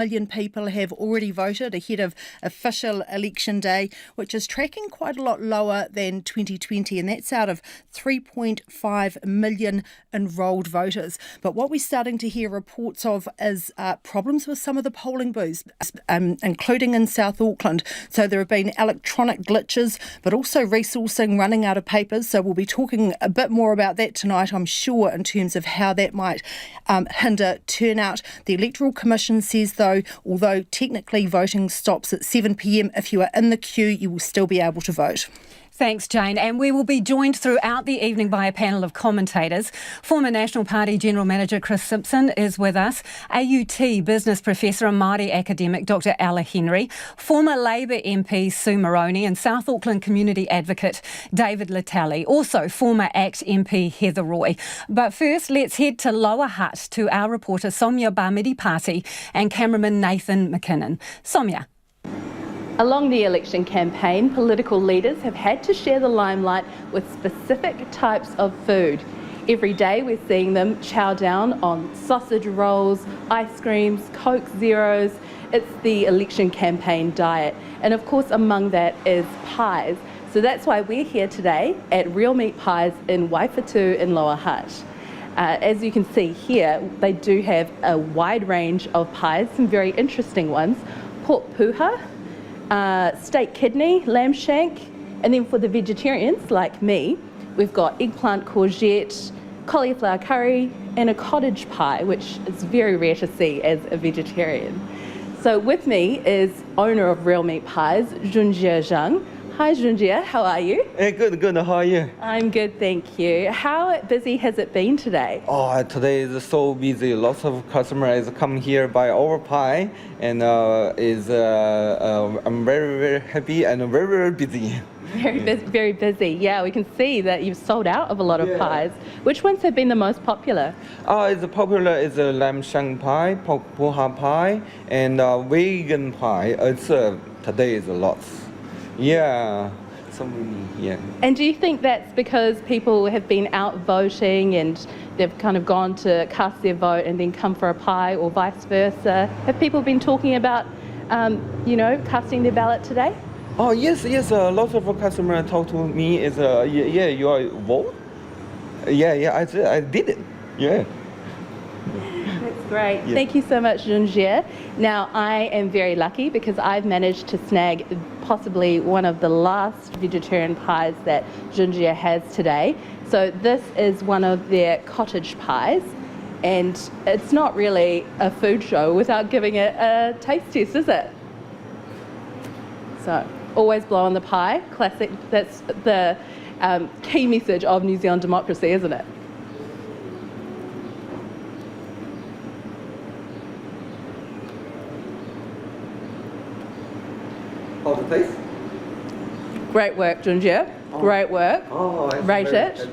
million people have already voted ahead of official election day, which is tracking quite a lot lower than 2020, and that's out of 3.5 million enrolled voters. But what we're starting to hear reports of is problems with some of the polling booths, including in South Auckland. So there have been electronic glitches, but also resourcing running out of papers. So we'll be talking a bit more about that tonight, I'm sure, in terms of how that might hinder turnout. The Electoral Commission says, though, although technically voting stops at 7 p.m, if you are in the queue, you will still be able to vote. Thanks, Jane. And we will be joined throughout the evening by a panel of commentators. Former National Party General Manager Chris Simpson is with us, AUT Business Professor and Māori academic Dr Ella Henry, former Labour MP Sue Moroney, and South Auckland Community Advocate David Latali, also former ACT MP Heather Roy. But first, let's head to Lower Hutt to our reporter Somya Barmidi-Pāti and cameraman Nathan McKinnon. Somya. Along the election campaign, political leaders have had to share the limelight with specific types of food. Every day we're seeing them chow down on sausage rolls, ice creams, Coke Zeros. It's the election campaign diet. And of course among that is pies. So that's why we're here today at Real Meat Pies in Waifatu in Lower Hutt. As you can see here, they do have a wide range of pies, some very interesting ones. Pork puha, steak kidney, lamb shank, and then for the vegetarians like me, we've got eggplant courgette, cauliflower curry, and a cottage pie, which is very rare to see as a vegetarian. So with me is owner of Real Meat Pies, Junjie Zhang. Hi Junjie, how are you? Hey, good. How are you? I'm good, thank you. How busy has it been today? Oh, today is so busy. Lots of customers come here buy our pie, and I'm very, very happy and very, very busy. Very busy. Yeah, we can see that you've sold out of a lot of pies. Which ones have been the most popular? It's popular is a lamb shank pie, pork puha pie, and vegan pie. Today is lots. Yeah. And do you think that's because people have been out voting and they've kind of gone to cast their vote and then come for a pie, or vice versa? Have people been talking about, casting their ballot today? Oh, yes. A lot of customers talk to me is, you are vote? Yeah, I did it. Yeah. That's great. Yeah. Thank you so much, Junjie. Now, I am very lucky because I've managed to snag possibly one of the last vegetarian pies that Junjie has today. So this is one of their cottage pies, and it's not really a food show without giving it a taste test, is it? So, always blow on the pie. Classic. That's the key message of New Zealand democracy, isn't it? How's the taste? Great work, Junjie. Great work. Rate it.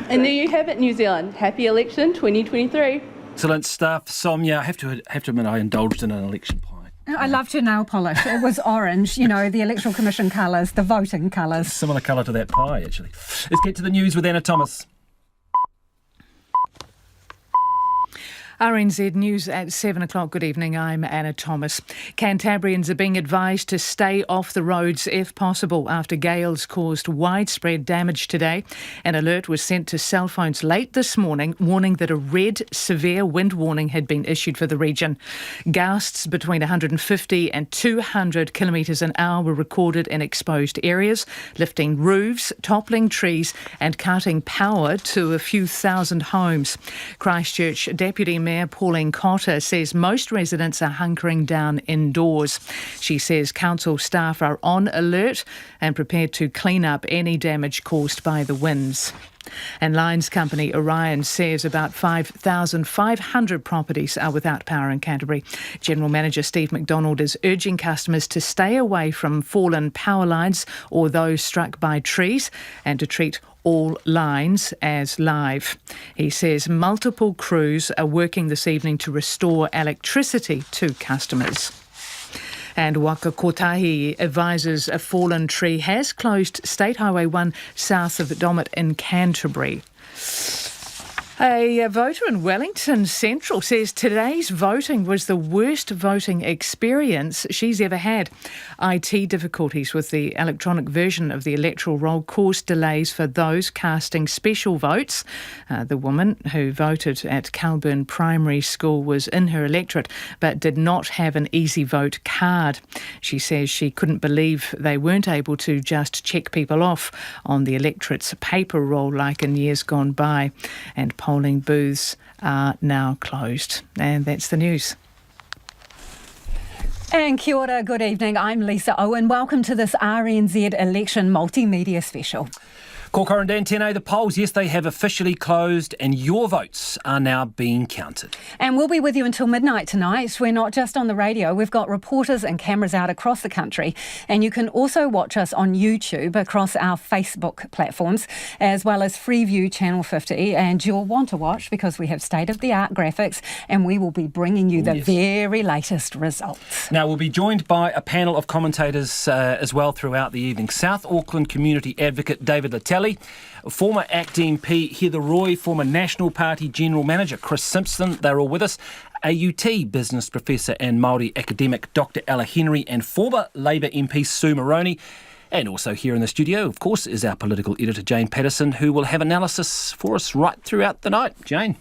And there you have it, New Zealand. Happy election 2023. Excellent stuff, Somya. I have to admit, I indulged in an election pie. I loved her nail polish. It was orange, the Electoral Commission colours, the voting colours. Similar colour to that pie, actually. Let's get to the news with Anna Thomas. RNZ News at 7 o'clock. Good evening, I'm Anna Thomas. Cantabrians are being advised to stay off the roads if possible after gales caused widespread damage today. An alert was sent to cell phones late this morning, warning that a red severe wind warning had been issued for the region. Gusts between 150 and 200 kilometres an hour were recorded in exposed areas, lifting roofs, toppling trees and cutting power to a few thousand homes. Christchurch Deputy Mayor Pauline Cotter says most residents are hunkering down indoors. She says council staff are on alert and prepared to clean up any damage caused by the winds. And lines company Orion says about 5,500 properties are without power in Canterbury. General Manager Steve McDonald is urging customers to stay away from fallen power lines or those struck by trees and to treat all lines as live. He says multiple crews are working this evening to restore electricity to customers. And Waka Kotahi advises a fallen tree has closed State Highway 1 south of Domit in Canterbury. A voter in Wellington Central says today's voting was the worst voting experience she's ever had. IT difficulties with the electronic version of the electoral roll caused delays for those casting special votes. The woman who voted at Calburn Primary School was in her electorate but did not have an easy vote card. She says she couldn't believe they weren't able to just check people off on the electorate's paper roll like in years gone by. And polling booths are now closed. And that's the news. And kia ora, good evening. I'm Lisa Owen. Welcome to this RNZ election multimedia special. Corin Dann, tēnei, the polls, yes, they have officially closed and your votes are now being counted. And we'll be with you until midnight tonight. We're not just on the radio, we've got reporters and cameras out across the country. And you can also watch us on YouTube across our Facebook platforms, as well as Freeview Channel 50. And you'll want to watch because we have state-of-the-art graphics and we will be bringing you the very latest results. Now, we'll be joined by a panel of commentators as well throughout the evening. South Auckland Community Advocate David Latelli, former ACT MP Heather Roy, former National Party General Manager Chris Simpson, they're all with us, AUT Business Professor and Māori academic Dr Ella Henry, and former Labour MP Sue Moroney. And also here in the studio, of course, is our political editor Jane Patterson, who will have analysis for us right throughout the night. Jane.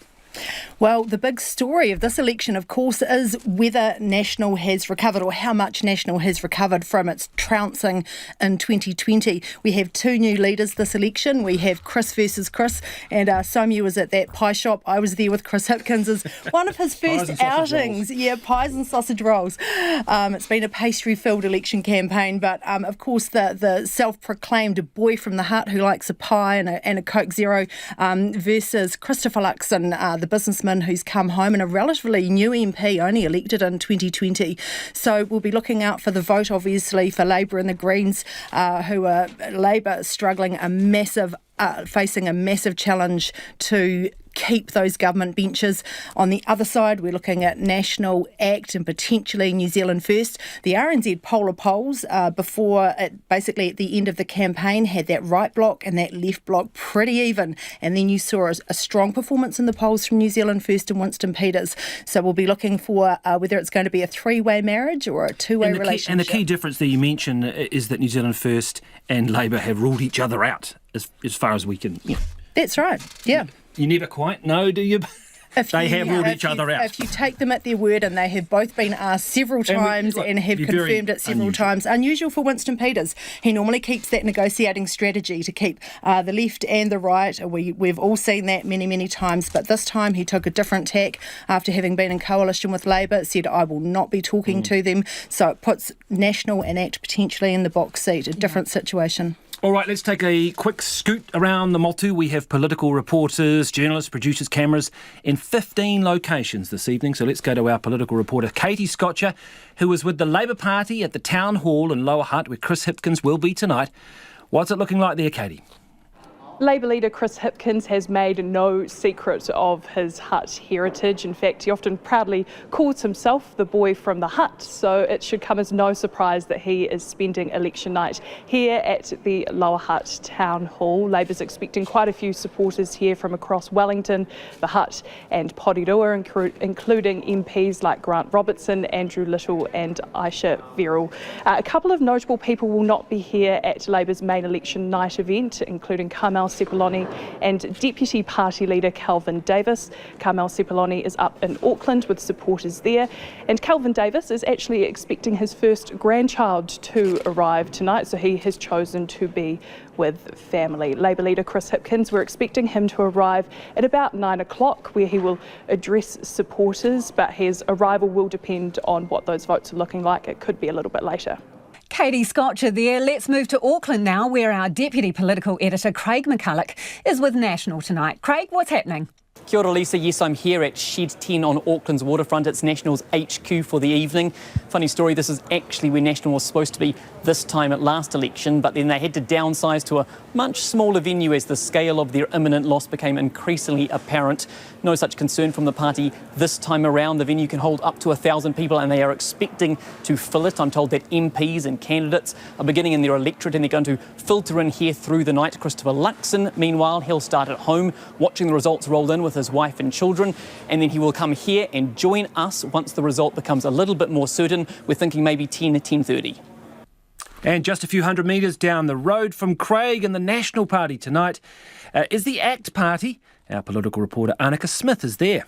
Well, the big story of this election, of course, is whether National has recovered or how much National has recovered from its trouncing in 2020. We have two new leaders this election. We have Chris versus Chris, and Seymour was at that pie shop. I was there with Chris Hipkins as one of his first outings. Yeah, pies and sausage rolls. It's been a pastry-filled election campaign, but of course the self-proclaimed boy from the hut who likes a pie and a Coke Zero versus Christopher Luxon, the businessman who's come home and a relatively new MP, only elected in 2020. So we'll be looking out for the vote, obviously, for Labour and the Greens, who are Labour struggling facing a massive challenge to keep those government benches. On the other side, we're looking at National, ACT and potentially New Zealand First. The RNZ poll of polls before it, basically at the end of the campaign, had that right block and that left block pretty even. And then you saw a strong performance in the polls from New Zealand First and Winston Peters. So we'll be looking for whether it's going to be a three-way marriage or a two-way relationship. And the key difference that you mentioned is that New Zealand First and Labour have ruled each other out as far as we can. You know. That's right, yeah. You never quite know, do you? They have ruled each other out. If you take them at their word, and they have both been asked several times and have confirmed it several times. Unusual for Winston Peters. He normally keeps that negotiating strategy to keep the left and the right. We've all seen that many, many times, but this time he took a different tack after having been in coalition with Labour, said, I will not be talking to them. So it puts National and ACT potentially in the box seat, a different situation. All right, let's take a quick scoot around the motu. We have political reporters, journalists, producers, cameras in 15 locations this evening. So let's go to our political reporter, Katie Scotcher, who is with the Labour Party at the Town Hall in Lower Hutt, where Chris Hipkins will be tonight. What's it looking like there, Katie? Labour leader Chris Hipkins has made no secret of his hut heritage. In fact, he often proudly calls himself the boy from the hut, so it should come as no surprise that he is spending election night here at the Lower Hutt Town Hall. Labour's expecting quite a few supporters here from across Wellington, the Hutt and Porirua, including MPs like Grant Robertson, Andrew Little and Aisha Verrill. A couple of notable people will not be here at Labour's main election night event, including Carmel Sepuloni and Deputy Party Leader Kelvin Davis. Carmel Sepuloni is up in Auckland with supporters there, and Kelvin Davis is actually expecting his first grandchild to arrive tonight, so he has chosen to be with family. Labour leader Chris Hipkins, we're expecting him to arrive at about 9 o'clock, where he will address supporters, but his arrival will depend on what those votes are looking like. It could be a little bit later. Katie Scotcher there. Let's move to Auckland now, where our deputy political editor Craig McCulloch is with National tonight. Craig, what's happening? Kia ora, Lisa. Yes, I'm here at Shed 10 on Auckland's waterfront. It's National's HQ for the evening. Funny story, this is actually where National was supposed to be this time at last election, but then they had to downsize to a much smaller venue as the scale of their imminent loss became increasingly apparent. No such concern from the party this time around. The venue can hold up to 1,000 people and they are expecting to fill it. I'm told that MPs and candidates are beginning in their electorate and they're going to filter in here through the night. Christopher Luxon, meanwhile, he'll start at home watching the results roll in with with his wife and children, and then he will come here and join us once the result becomes a little bit more certain. We're thinking maybe 10 or 10:30. And just a few hundred metres down the road from Craig and the National Party tonight is the ACT Party. Our political reporter Annika Smith is there.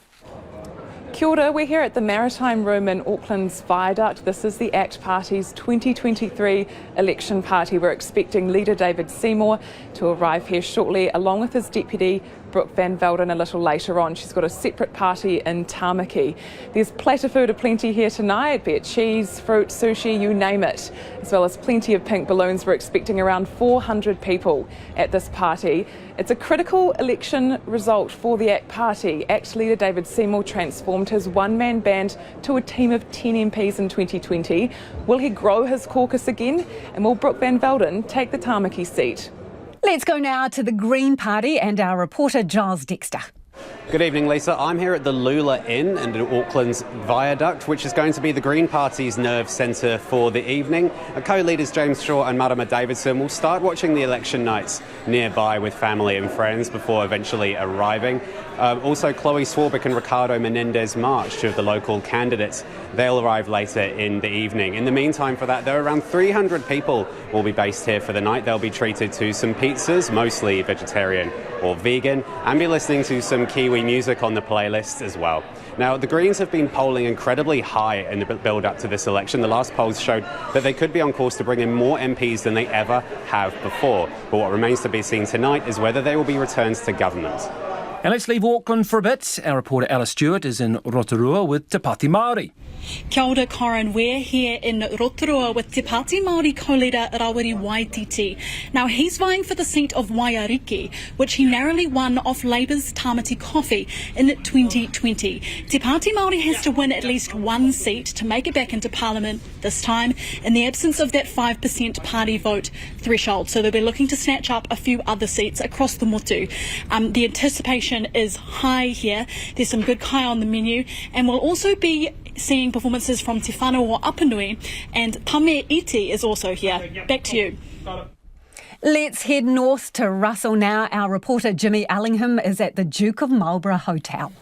Kia ora, we're here at the Maritime Room in Auckland's Viaduct. This is the ACT Party's 2023 election party. We're expecting leader David Seymour to arrive here shortly, along with his deputy Brooke van Velden a little later on. She's got a separate party in Tamaki. There's platter food aplenty here tonight, be it cheese, fruit, sushi, you name it, as well as plenty of pink balloons. We're expecting around 400 people at this party. It's a critical election result for the ACT Party. ACT leader David Seymour transformed his one-man band to a team of 10 MPs in 2020. Will he grow his caucus again? And will Brooke van Velden take the Tamaki seat? Let's go now to the Green Party and our reporter Giles Dexter. Good evening, Lisa. I'm here at the Lula Inn in Auckland's Viaduct, which is going to be the Green Party's nerve centre for the evening. Co-leaders James Shaw and Marama Davidson will start watching the election nights nearby with family and friends before eventually arriving. Also, Chloe Swarbrick and Ricardo Menendez-March, two of the local candidates, they'll arrive later in the evening. In the meantime, for that, there are around 300 people will be based here for the night. They'll be treated to some pizzas, mostly vegetarian or vegan, and be listening to some Kiwi music on the playlist as well. Now, the Greens have been polling incredibly high in the build-up to this election. The last polls showed that they could be on course to bring in more MPs than they ever have before. But what remains to be seen tonight is whether they will be returned to government. And let's leave Auckland for a bit. Our reporter Alice Stewart is in Rotorua with Te Pāti Māori. Kia ora, Corin. We're here in Rotorua with Te Pāti Māori co-leader Rawiri Waititi. Now, he's vying for the seat of Waiariki, which he narrowly won off Labour's Tamati Coffee in 2020. Te Pāti Māori has to win at least one seat to make it back into Parliament this time, in the absence of that 5% party vote threshold. So they'll be looking to snatch up a few other seats across the motu. The anticipation is high here. There's some good kai on the menu, and we'll also be seeing performances from Te Whanau Apanui, and Tame Iti is also here. Back to you. Let's head north to Russell now. Our reporter Jimmy Allingham is at the Duke of Marlborough Hotel.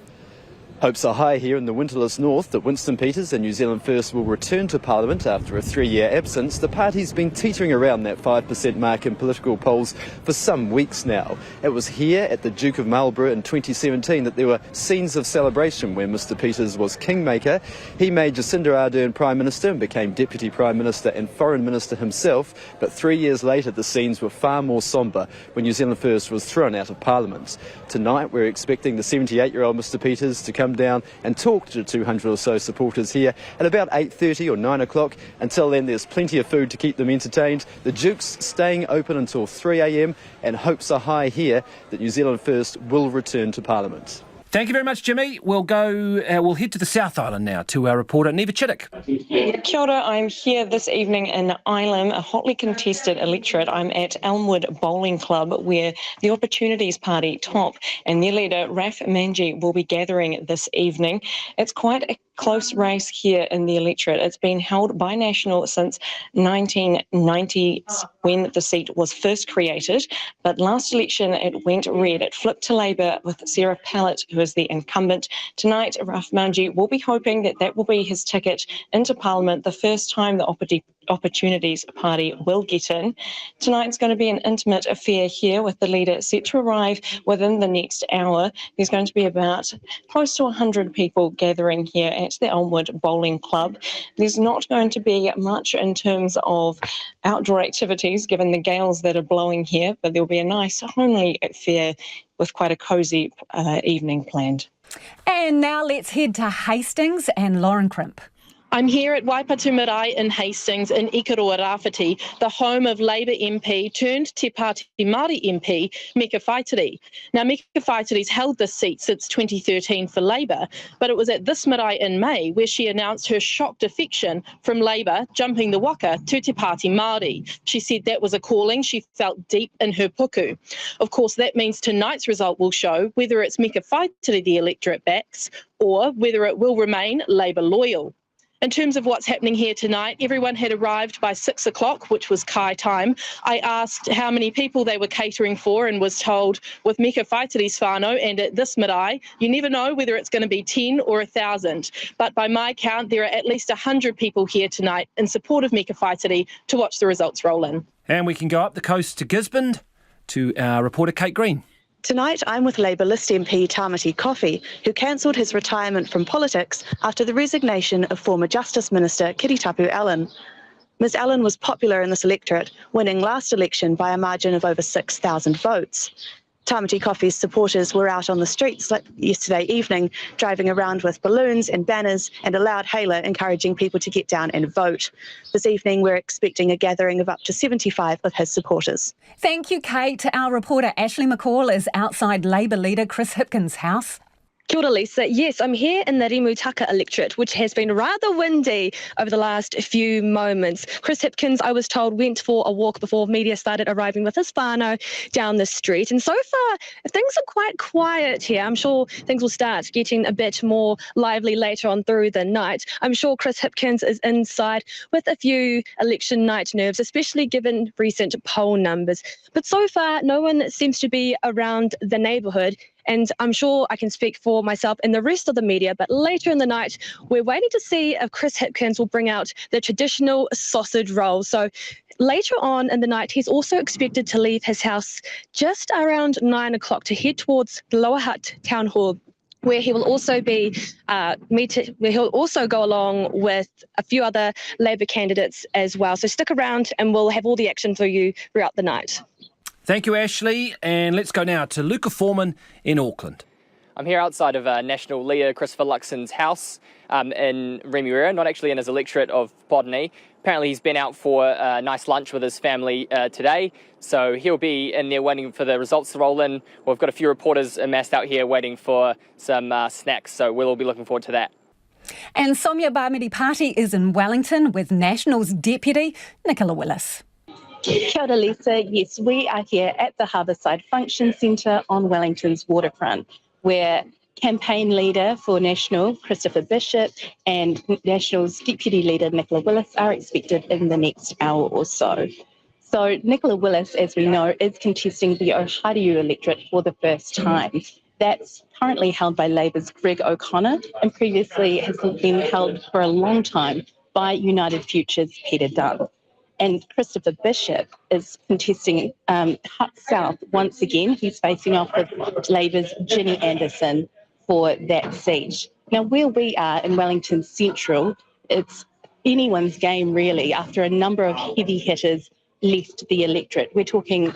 Hopes are high here in the winterless north that Winston Peters and New Zealand First will return to Parliament after a 3-year absence. The party's been teetering around that 5% mark in political polls for some weeks now. It was here at the Duke of Marlborough in 2017 that there were scenes of celebration where Mr Peters was kingmaker. He made Jacinda Ardern Prime Minister and became Deputy Prime Minister and Foreign Minister himself. But 3 years later, the scenes were far more sombre when New Zealand First was thrown out of Parliament. Tonight, we're expecting the 78-year-old Mr Peters to come down and talk to 200 or so supporters here at about 8:30 or 9 o'clock. Until then, there's plenty of food to keep them entertained. The Duke's staying open until 3 a.m, and hopes are high here that New Zealand First will return to Parliament. Thank you very much, Jimmy. We'll head to the South Island now to our reporter Neva Chittick. Kia ora, I'm here this evening in Ilam, a hotly contested electorate. I'm at Elmwood Bowling Club, where the Opportunities Party top and their leader Raf Manji will be gathering this evening. It's quite a close race here in the electorate. It's been held by National since 1990, when the seat was first created, but last election it went red. It flipped to Labour with Sarah Pallett, who is the incumbent. Tonight, Raf Manji will be hoping that that will be his ticket into Parliament, the first time the Opportunities Party will get in. Tonight's going to be an intimate affair here, with the leader set to arrive within the next hour. There's going to be about close to 100 people gathering here at the Elmwood Bowling Club. There's not going to be much in terms of outdoor activities, given the gales that are blowing here, but there'll be a nice homely affair with quite a cosy evening planned. And now let's head to Hastings and Lauren Crimp. I'm here at Waipatu Marae in Hastings in Ikaroa Rāwhiti, the home of Labour MP turned Te Pāti Māori MP, Meka Whaitiri. Now, Meka Whaitiri's held this seat since 2013 for Labour, but it was at this marae in May where she announced her shock defection from Labour, jumping the waka to Te Pāti Māori. She said that was a calling she felt deep in her puku. Of course, that means tonight's result will show whether it's Meka Whaitiri the electorate backs or whether it will remain Labour loyal. In terms of what's happening here tonight, everyone had arrived by 6 o'clock, which was Kai time. I asked how many people they were catering for and was told with Meka Whaitiri's whānau and at this marae, you never know whether it's going to be 10 or 1,000. But by my count, there are at least 100 people here tonight in support of Meka Whaitiri to watch the results roll in. And we can go up the coast to Gisborne to our reporter Kate Green. Tonight, I'm with Labour List MP Tamati Coffey, who cancelled his retirement from politics after the resignation of former Justice Minister Kiritapu Allen. Ms Allen was popular in this electorate, winning last election by a margin of over 6,000 votes. Tamati Coffey's supporters were out on the streets yesterday evening, driving around with balloons and banners and a loud hailer encouraging people to get down and vote. This evening, we're expecting a gathering of up to 75 of his supporters. Thank you, Kate. Our reporter Ashley McCall is outside Labour leader Chris Hipkins' house. Kia ora, Lisa. Yes, I'm here in the Remutaka electorate, which has been rather windy over the last few moments. Chris Hipkins, I was told, went for a walk before media started arriving with his whānau down the street. And so far, things are quite quiet here. I'm sure things will start getting a bit more lively later on through the night. I'm sure Chris Hipkins is inside with a few election night nerves, especially given recent poll numbers. But so far, no one seems to be around the neighbourhood. And I'm sure I can speak for myself and the rest of the media, but later in the night, we're waiting to see if Chris Hipkins will bring out the traditional sausage roll. So later on in the night, he's also expected to leave his house just around 9 o'clock to head towards the Lower Hutt Town Hall, where he will also be where he'll also go along with a few other Labour candidates as well. So stick around and we'll have all the action for you throughout the night. Thank you, Ashley. And let's go now to Luca Foreman in Auckland. I'm here outside of National Leader Christopher Luxon's house in Remuera, not actually in his electorate of Podney. Apparently he's been out for a nice lunch with his family today, so he'll be in there waiting for the results to roll in. We've got a few reporters amassed out here waiting for some snacks, so we'll all be looking forward to that. And Somia Barmedi-Pāti is in Wellington with Nationals Deputy Nicola Willis. Kia ora, Lisa. Yes, we are here at the Harbourside Function Centre on Wellington's waterfront, where campaign leader for National, Christopher Bishop, and National's Deputy Leader, Nicola Willis, are expected in the next hour or so. So Nicola Willis, as we know, is contesting the Ohariu electorate for the first time. That's currently held by Labour's Greg O'Connor and previously has been held for a long time by United Future's Peter Dunn. And Christopher Bishop is contesting Hutt South once again. He's facing off with Labour's Ginny Anderson for that seat. Now, where we are in Wellington Central, it's anyone's game, really, after a number of heavy hitters left the electorate. We're talking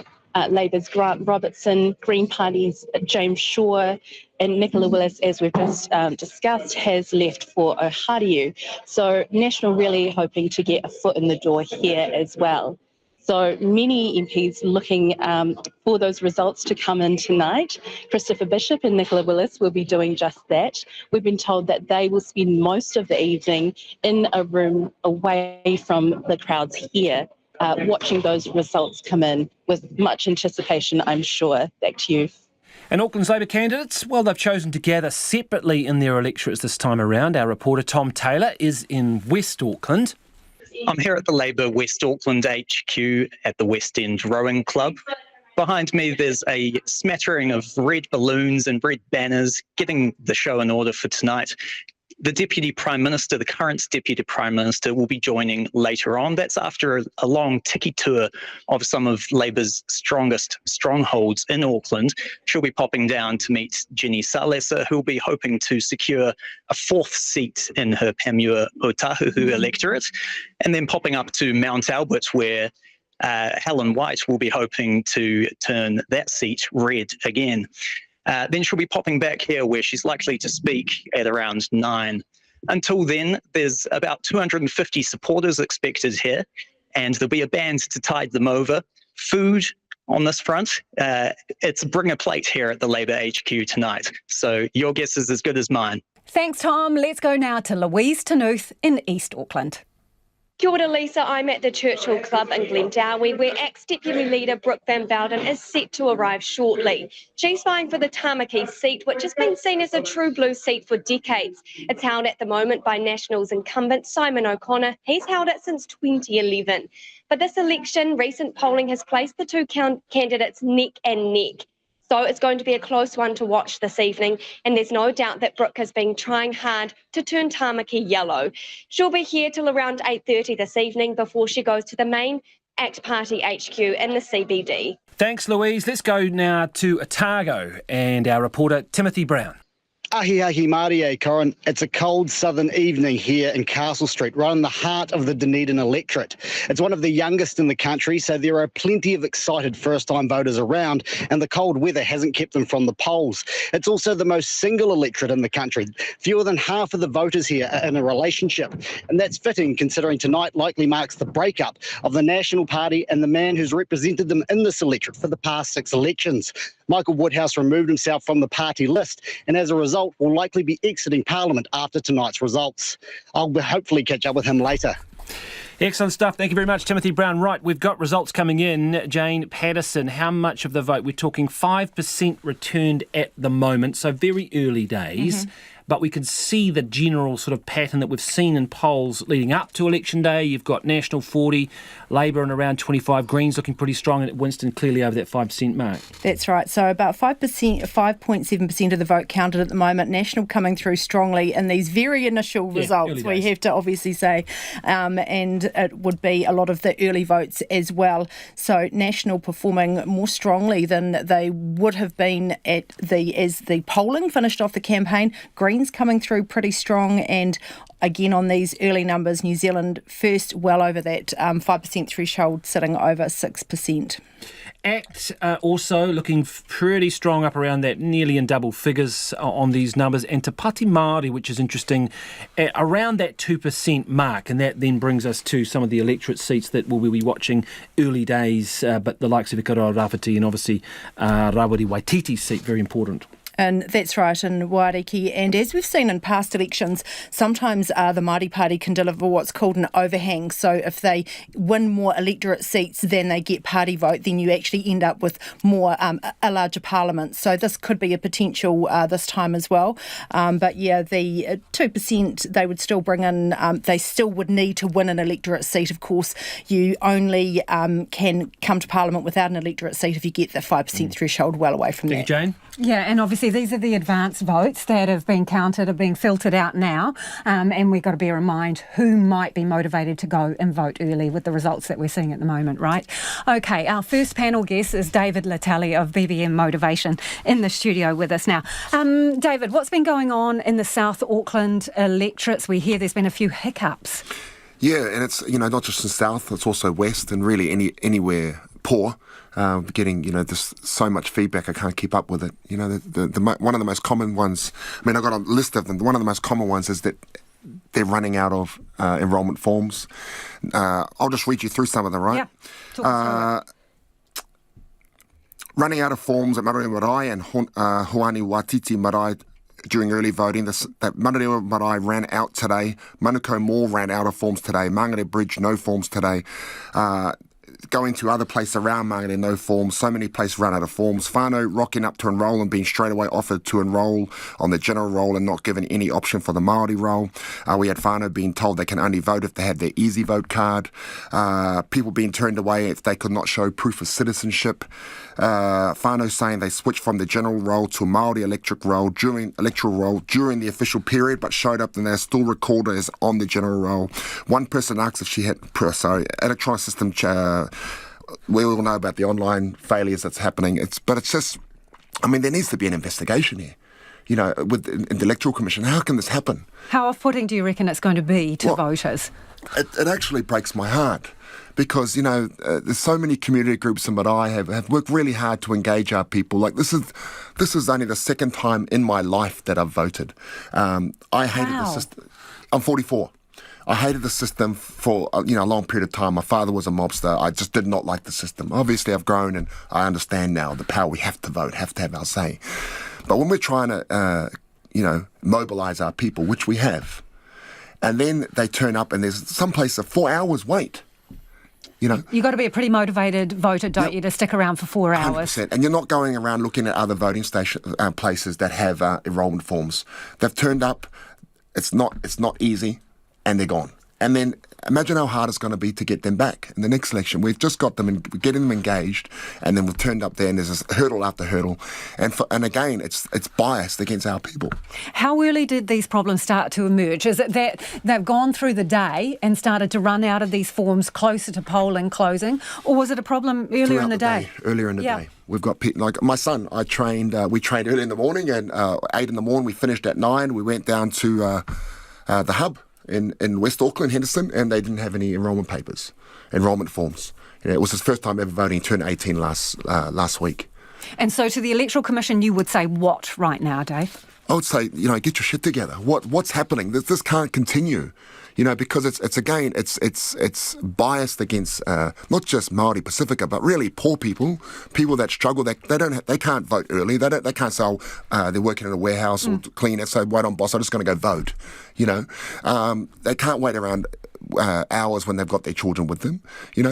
Labour's Grant Robertson, Green Party's James Shaw, and Nicola Willis, as we've just discussed, has left for Ohariu. So National really hoping to get a foot in the door here as well. So many MPs looking for those results to come in tonight. Christopher Bishop and Nicola Willis will be doing just that. We've been told that they will spend most of the evening in a room away from the crowds here, watching those results come in with much anticipation, I'm sure. Back to you. And Auckland's Labour candidates, well, they've chosen to gather separately in their electorates this time around. Our reporter Tom Taylor is in West Auckland. I'm here at the Labour West Auckland HQ at the West End Rowing Club. Behind me, there's a smattering of red balloons and red banners getting the show in order for tonight. The Deputy Prime Minister, the current Deputy Prime Minister, will be joining later on. That's after a long tiki tour of some of Labour's strongest strongholds in Auckland. She'll be popping down to meet Jenny Salesa, who'll be hoping to secure a fourth seat in her Pāmua Otahuhu electorate, and then popping up to Mount Albert, where Helen White will be hoping to turn that seat red again. Then she'll be popping back here where she's likely to speak at around 9. Until then, there's about 250 supporters expected here, and there'll be a band to tide them over. Food on this front. It's bring a plate here at the Labour HQ tonight. So your guess is as good as mine. Thanks, Tom. Let's go now to Louise Tanuth in East Auckland. Kia ora, Lisa. I'm at the Churchill Club in Glendowie, where ex-Deputy Leader Brooke van Velden is set to arrive shortly. She's vying for the Tamaki seat, which has been seen as a true blue seat for decades. It's held at the moment by Nationals incumbent Simon O'Connor. He's held it since 2011. But this election, recent polling has placed the two candidates neck and neck. So it's going to be a close one to watch this evening, and there's no doubt that Brooke has been trying hard to turn Tamaki yellow. She'll be here till around 8:30 this evening before she goes to the main ACT Party HQ in the CBD. Thanks, Louise. Let's go now to Otago and our reporter Timothy Brown. Ahi Māori, Corin. It's a cold southern evening here in Castle Street, right in the heart of the Dunedin electorate. It's one of the youngest in the country, so there are plenty of excited first-time voters around, and the cold weather hasn't kept them from the polls. It's also the most single electorate in the country. Fewer than half of the voters here are in a relationship, and that's fitting considering tonight likely marks the breakup of the National Party and the man who's represented them in this electorate for the past 6 elections. Michael Woodhouse removed himself from the party list, and as a result will likely be exiting Parliament after tonight's results. I'll hopefully catch up with him later. Excellent stuff. Thank you very much, Timothy Brown. Right, we've got results coming in. Jane Patterson, how much of the vote? We're talking 5% returned at the moment, so very early days. But we can see the general sort of pattern that we've seen in polls leading up to election day. You've got National 40, Labour and around 25, Greens looking pretty strong, and Winston clearly over that 5% mark. That's right. So about 5.7% of the vote counted at the moment. National coming through strongly in these very initial results, we have to obviously say, and it would be a lot of the early votes as well. So National performing more strongly than they would have been as the polling finished off the campaign. Greens coming through pretty strong, and again on these early numbers, New Zealand first well over that 5% threshold, sitting over 6%. ACT also looking pretty strong up around that, nearly in double figures on these numbers, and to Pāti Māori, which is interesting, around that 2% mark, and that then brings us to some of the electorate seats that we'll be watching early days, but the likes of Ikaroa Rāwhiti and obviously Rawiri Waititi's seat, very important. And that's right, in Waiariki. And as we've seen in past elections, sometimes the Māori Party can deliver what's called an overhang. So if they win more electorate seats than they get party vote, then you actually end up with more a larger parliament. So this could be a potential this time as well. But yeah, the 2% they would still bring in, they still would need to win an electorate seat. Of course, you only can come to parliament without an electorate seat if you get the 5% threshold well away from Thank that. you, Jane. Yeah, and obviously these are the advanced votes that have been counted, are being filtered out now, and we've got to bear in mind who might be motivated to go and vote early with the results that we're seeing at the moment, right? Okay, our first panel guest is David Latali of BBM Motivation in the studio with us now. David, what's been going on in the South Auckland electorates? We hear there's been a few hiccups. Yeah, and it's, not just in South, it's also West and really anywhere poor. Getting, there's so much feedback, I can't keep up with it. One of the most common ones, I've got a list of them. One of the most common ones is that they're running out of enrolment forms. I'll just read you through some of them, right? Yeah. Running out of forms at Marae Marae and Hoani Watiti Marae during early voting. That Marae Marae ran out today. Manukau Mall ran out of forms today. Mangere Bridge, no forms today. Going to other places around Mangere, no forms. So many places run out of forms. Whānau rocking up to enrol and being straight away offered to enrol on the general roll and not given any option for the Māori roll. We had whānau being told they can only vote if they have their easy vote card. People being turned away if they could not show proof of citizenship. Whānau saying they switched from the general roll to Māori electoral roll during the official period, but showed up and they're still recorded as on the general roll. One person asked if she had electronic system. We all know about the online failures that's happening. But it's just, there needs to be an investigation here. With the Electoral Commission, how can this happen? How off-putting do you reckon it's going to be to voters? It actually breaks my heart because, there's so many community groups in Marae have worked really hard to engage our people. Like, this is only the second time in my life that I've voted. I hated the system. I'm 44. I hated the system for a long period of time. My father was a mobster. I just did not like the system. Obviously, I've grown and I understand now the power. We have to vote, have to have our say. But when we're trying to, mobilise our people, which we have, And then they turn up and there's some place a 4 hours wait. You know, You've got to be a pretty motivated voter, don't you, to stick around for 4 hours? 100%. And you're not going around looking at other voting station places that have enrolment forms. They've turned up. It's not easy, and they're gone. And then imagine how hard it's going to be to get them back in the next election. We've just got them and we're getting them engaged, and then we've turned up there, and there's this hurdle after hurdle, and again, it's biased against our people. How early did these problems start to emerge? Is it that they've gone through the day and started to run out of these forms closer to polling closing, or was it a problem earlier in the day? Earlier in the day. We've got people, like my son, we trained early in the morning, and 8 in the morning, we finished at 9. We went down to the hub in West Auckland, Henderson, and they didn't have any enrolment forms. You know, it was his first time ever voting. He turned 18 last week. And so to the Electoral Commission, you would say what right now, Dave? I would say, get your shit together. What's happening? This can't continue. Because it's biased against not just Māori Pacifica, but really poor people that struggle. They can't vote early. They can't say they're working in a warehouse or cleaner. So wait on boss, I'm just going to go vote. They can't wait around hours when they've got their children with them.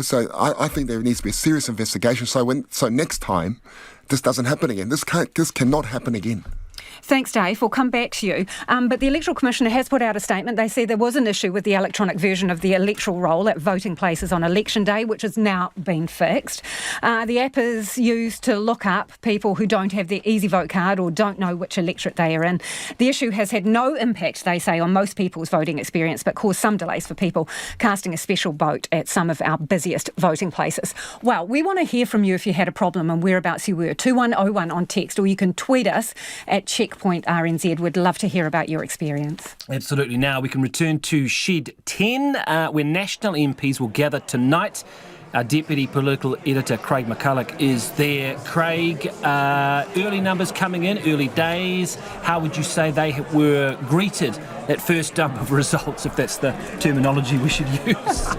So I think there needs to be a serious investigation. So next time this doesn't happen again. This cannot happen again. Thanks, Dave. We'll come back to you. But the Electoral Commission has put out a statement. They say there was an issue with the electronic version of the electoral roll at voting places on election day, which has now been fixed. The app is used to look up people who don't have their Easy Vote card or don't know which electorate they are in. The issue has had no impact, they say, on most people's voting experience, but caused some delays for people casting a special vote at some of our busiest voting places. Well, we want to hear from you if you had a problem and whereabouts you were. 2101 on text, or you can tweet us at Checkpoint RNZ. We'd love to hear about your experience. Absolutely. Now we can return to Shed 10, where national MPs will gather tonight. Our Deputy Political Editor, Craig McCulloch, is there. Craig, early numbers coming in, early days. How would you say they were greeted at first dump of results, if that's the terminology we should use?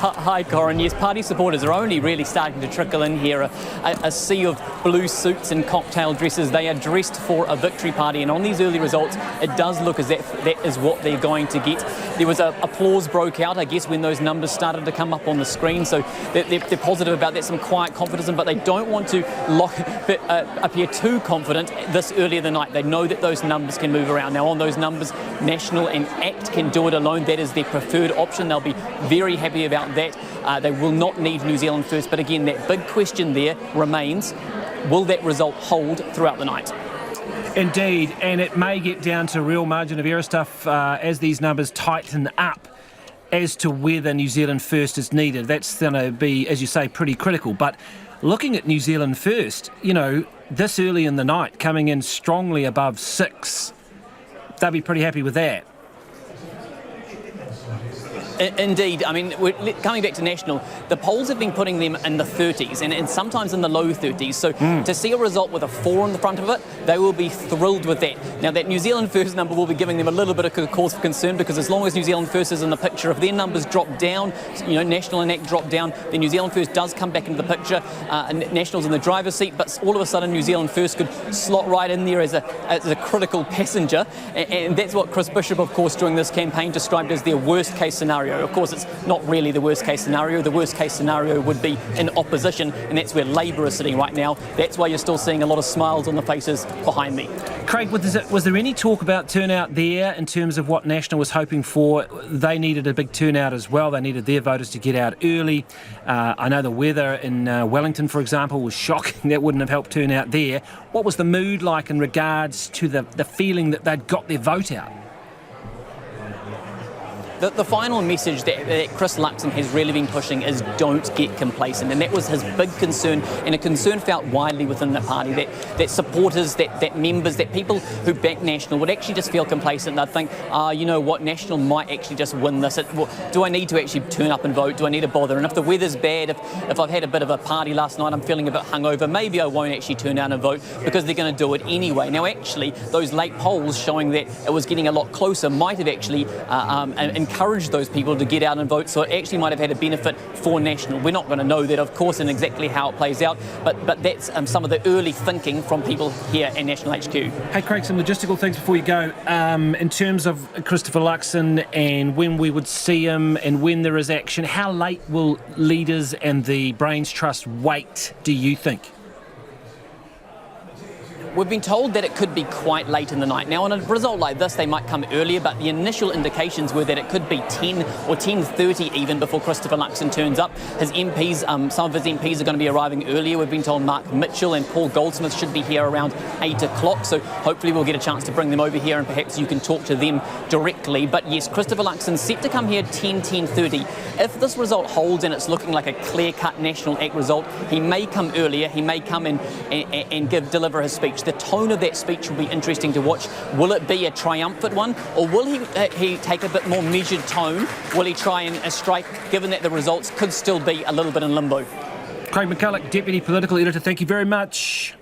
Hi, Corin. Yes, party supporters are only really starting to trickle in here. A sea of blue suits and cocktail dresses. They are dressed for a victory party, and on these early results, it does look as if that is what they're going to get. There was applause broke out, I guess, when those numbers started to come up on the screen, so they're positive about that, some quiet confidence, but they don't want to appear too confident this early in the night. They know that those numbers can move around. Now, on those numbers, National and ACT can do it alone. That is their preferred option. They'll be very happy about that. They will not need New Zealand First, but again, that big question there remains: will that result hold throughout the night? Indeed, and it may get down to real margin of error stuff as these numbers tighten up as to whether New Zealand First is needed. That's going to be, as you say, pretty critical. But looking at New Zealand First, this early in the night, coming in strongly above 6, they'll be pretty happy with that. Indeed. I mean, coming back to National, the polls have been putting them in the 30s and sometimes in the low 30s. So to see a result with a 4 on the front of it, they will be thrilled with that. Now, that New Zealand First number will be giving them a little bit of cause for concern, because as long as New Zealand First is in the picture, if their numbers drop down, National and ACT drop down, then New Zealand First does come back into the picture. National's in the driver's seat, but all of a sudden New Zealand First could slot right in there as a critical passenger. And that's what Chris Bishop, of course, during this campaign described as their worst case scenario. Of course, it's not really the worst case scenario. The worst case scenario would be in opposition, and that's where Labour is sitting right now. That's why you're still seeing a lot of smiles on the faces behind me. Craig, was there any talk about turnout there in terms of what National was hoping for? They needed a big turnout as well. They needed their voters to get out early. I know the weather in Wellington, for example, was shocking. That wouldn't have helped turnout there. What was the mood like in regards to the feeling that they'd got their vote out? The final message that Chris Luxon has really been pushing is don't get complacent, and that was his big concern, and a concern felt widely within the party, that supporters, that members, that people who back National would actually just feel complacent. They'd think, you know what, National might actually just win this. Do I need to actually turn up and vote? Do I need to bother? And if the weather's bad, if I've had a bit of a party last night, I'm feeling a bit hungover, maybe I won't actually turn out and vote, because they're going to do it anyway. Now, actually, those late polls showing that it was getting a lot closer might have actually encouraged those people to get out and vote, so it actually might have had a benefit for National. We're not going to know that, of course, and exactly how it plays out, but that's some of the early thinking from people here at National HQ. Hey Craig, some logistical things before you go. In terms of Christopher Luxon and when we would see him and when there is action, how late will leaders and the Brains Trust wait, do you think? We've been told that it could be quite late in the night. Now, on a result like this, they might come earlier, but the initial indications were that it could be 10 or 10:30 even before Christopher Luxon turns up. His MPs, some of his MPs are going to be arriving earlier. We've been told Mark Mitchell and Paul Goldsmith should be here around 8 o'clock, so hopefully we'll get a chance to bring them over here and perhaps you can talk to them directly. But yes, Christopher Luxon's set to come here 10:30. If this result holds and it's looking like a clear-cut National Act result, he may come earlier, he may come in and deliver his speech. The tone of that speech will be interesting to watch. Will it be a triumphant one, or will he take a bit more measured tone? Will he try and strike, given that the results could still be a little bit in limbo? Craig McCulloch, Deputy Political Editor, thank you very much.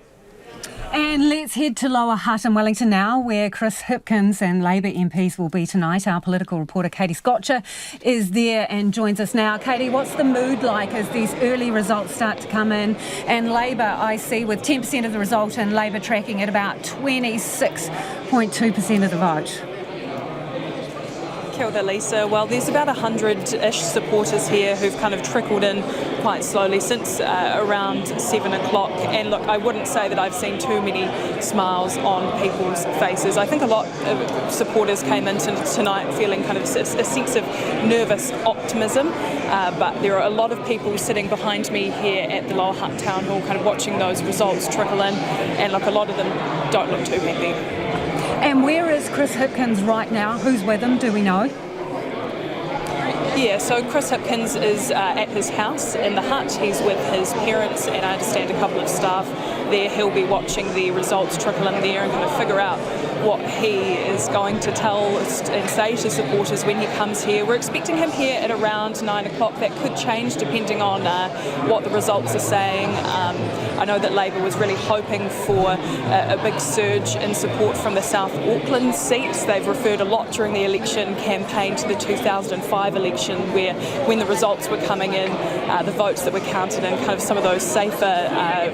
And let's head to Lower Hutt in Wellington now, where Chris Hipkins and Labour MPs will be tonight. Our political reporter Katie Scotcher is there and joins us now. Katie, what's the mood like as these early results start to come in? And Labour, I see, with 10% of the result and Labour tracking at about 26.2% of the vote. Kia ora, Lisa. Well, there's about 100-ish supporters here who've kind of trickled in quite slowly since around 7 o'clock. And look, I wouldn't say that I've seen too many smiles on people's faces. I think a lot of supporters came into tonight feeling kind of a sense of nervous optimism. But there are a lot of people sitting behind me here at the Lower Hutt Town Hall kind of watching those results trickle in. And look, a lot of them don't look too happy. And where is Chris Hipkins right now? Who's with him? Do we know? Yeah, so Chris Hipkins is at his house in the Hutt. He's with his parents and I understand a couple of staff there. He'll be watching the results trickle in there and kind of figure out what he is going to tell and say to supporters when he comes here. We're expecting him here at around 9 o'clock. That could change depending on what the results are saying. I know that Labour was really hoping for a big surge in support from the South Auckland seats. They've referred a lot during the election campaign to the 2005 election where when the results were coming in, the votes that were counted in kind of some of those safer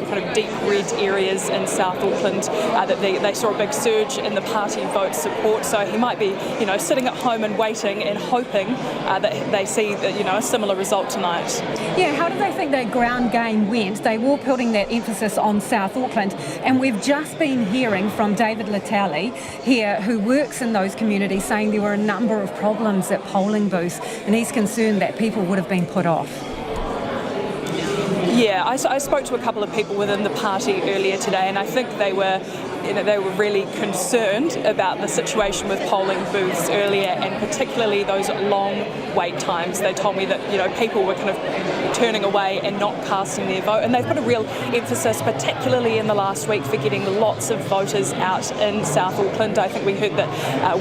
kind of deep red areas in South Auckland, that they saw a big surge in the party vote support. So he might be, sitting at home and waiting and hoping that they see, a similar result tonight. Yeah, how do they think that ground game went? They were putting that emphasis on South Auckland, and we've just been hearing from David Latali here, who works in those communities, saying there were a number of problems at polling booths, and he's concerned that people would have been put off. Yeah, I spoke to a couple of people within the party earlier today, and I think they were really concerned about the situation with polling booths earlier, and particularly those long wait times. They told me that people were kind of turning away and not casting their vote, and they've put a real emphasis, particularly in the last week, for getting lots of voters out in South Auckland. I think we heard that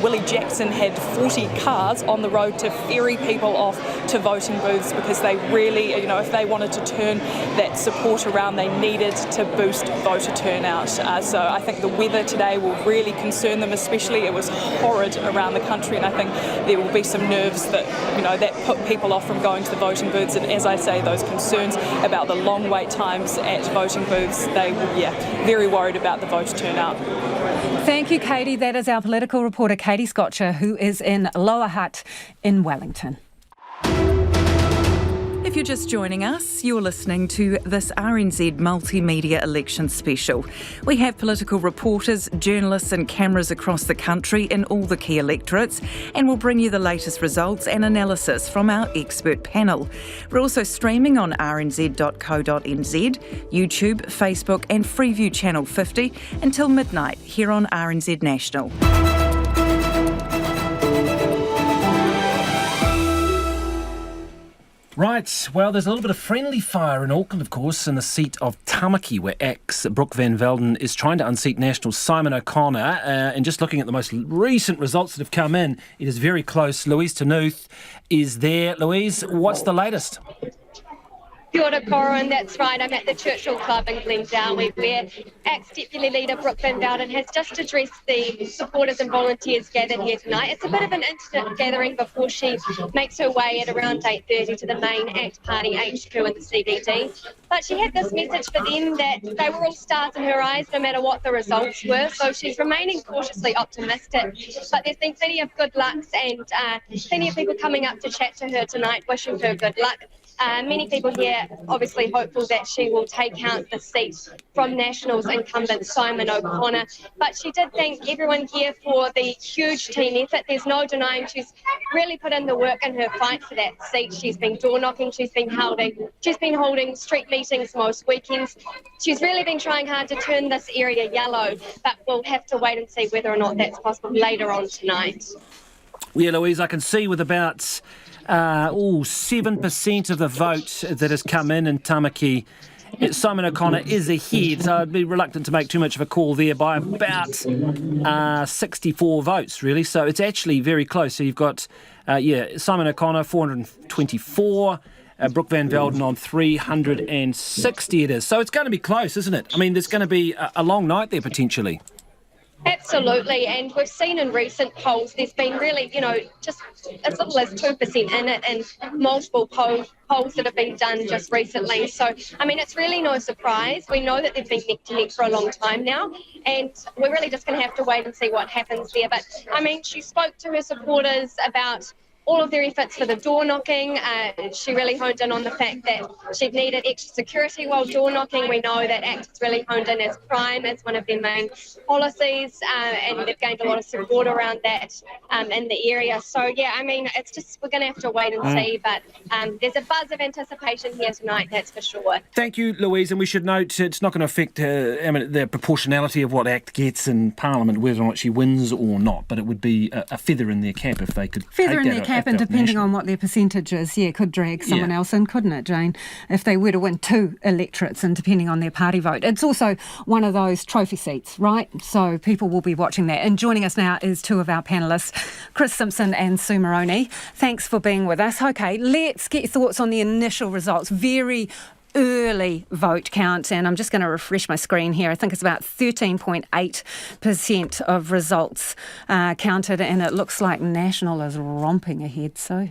Willie Jackson had 40 cars on the road to ferry people off to voting booths because they really, if they wanted to turn that support around, they needed to boost voter turnout. So I think the weather today will really concern them, especially. It was horrid around the country, and I think there will be some nerves that that put people off from going to the voting booths. And as I say, those concerns about the long wait times at voting booths, they were very worried about the voter turnout. Thank you, Katie. That is our political reporter Katie Scotcher, who is in Lower Hutt in Wellington. If you're just joining us, you're listening to this RNZ Multimedia Election Special. We have political reporters, journalists and cameras across the country in all the key electorates, and we'll bring you the latest results and analysis from our expert panel. We're also streaming on rnz.co.nz, YouTube, Facebook and Freeview Channel 50 until midnight here on RNZ National. Right, well, there's a little bit of friendly fire in Auckland, of course, in the seat of Tamaki, where Brooke van Velden is trying to unseat National's Simon O'Connor. And just looking at the most recent results that have come in, it is very close. Louise Tanuth is there. Louise, what's the latest? Kia ora, Corin, that's right. I'm at the Churchill Club in Glendowie, where ACT's Deputy Leader Brooke van Velden has just addressed the supporters and volunteers gathered here tonight. It's a bit of an intimate gathering before she makes her way at around 8:30 to the main ACT Party HQ in the CBD. But she had this message for them that they were all stars in her eyes, no matter what the results were. So she's remaining cautiously optimistic. But there's been plenty of good lucks and plenty of people coming up to chat to her tonight, wishing her good luck. Many people here obviously hopeful that she will take out the seat from Nationals incumbent Simon O'Connor. But she did thank everyone here for the huge team effort. There's no denying she's really put in the work in her fight for that seat. She's been door knocking, she's been holding street meetings most weekends. She's really been trying hard to turn this area yellow, but we'll have to wait and see whether or not that's possible later on tonight. Yeah, Louise, I can see with about 7% of the vote that has come in Tamaki, Simon O'Connor is ahead. So I'd be reluctant to make too much of a call there by about 64 votes, really. So it's actually very close. So you've got, Simon O'Connor, 424, Brooke van Velden on 360 it is. So it's going to be close, isn't it? I mean, there's going to be a long night there potentially. Absolutely, and we've seen in recent polls there's been really, just as little as 2% in it, and multiple polls that have been done just recently. So, I mean, it's really no surprise. We know that they've been neck to neck for a long time now, and we're really just going to have to wait and see what happens there. But, I mean, she spoke to her supporters about all of their efforts for the door knocking. She really honed in on the fact that she needed extra security while door knocking. We know that ACT has really honed in as crime as one of their main policies, and they've gained a lot of support around that in the area. So, yeah, I mean, it's just, we're going to have to wait and see, but there's a buzz of anticipation here tonight, that's for sure. Thank you, Louise, and we should note it's not going to affect the proportionality of what ACT gets in Parliament, whether or not she wins or not, but it would be a feather in their cap if they could feather take in their cap. And depending on what their percentage is, could drag someone else in, couldn't it, Jane? If they were to win 2 electorates and depending on their party vote. It's also one of those trophy seats, right? So people will be watching that. And joining us now is 2 of our panellists, Chris Simpson and Seymour. Thanks for being with us. OK, let's get your thoughts on the initial results. Very early vote count, and I'm just going to refresh my screen here. I think it's about 13.8% of results counted, and it looks like National is romping ahead. So,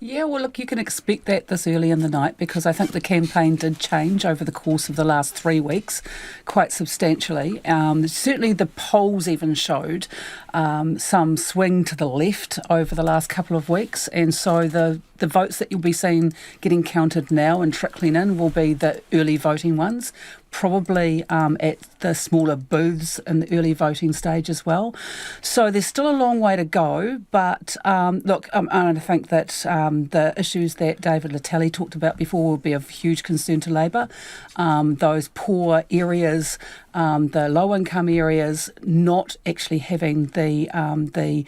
yeah, well, look, you can expect that this early in the night because I think the campaign did change over the course of the last 3 weeks quite substantially. Certainly the polls even showed some swing to the left over the last couple of weeks, and so the votes that you'll be seeing getting counted now and trickling in will be the early voting ones, probably at the smaller booths in the early voting stage as well. So there's still a long way to go, but look, I think that the issues that David Lettelli talked about before will be of huge concern to Labor. Those poor areas, the low-income areas, not actually having the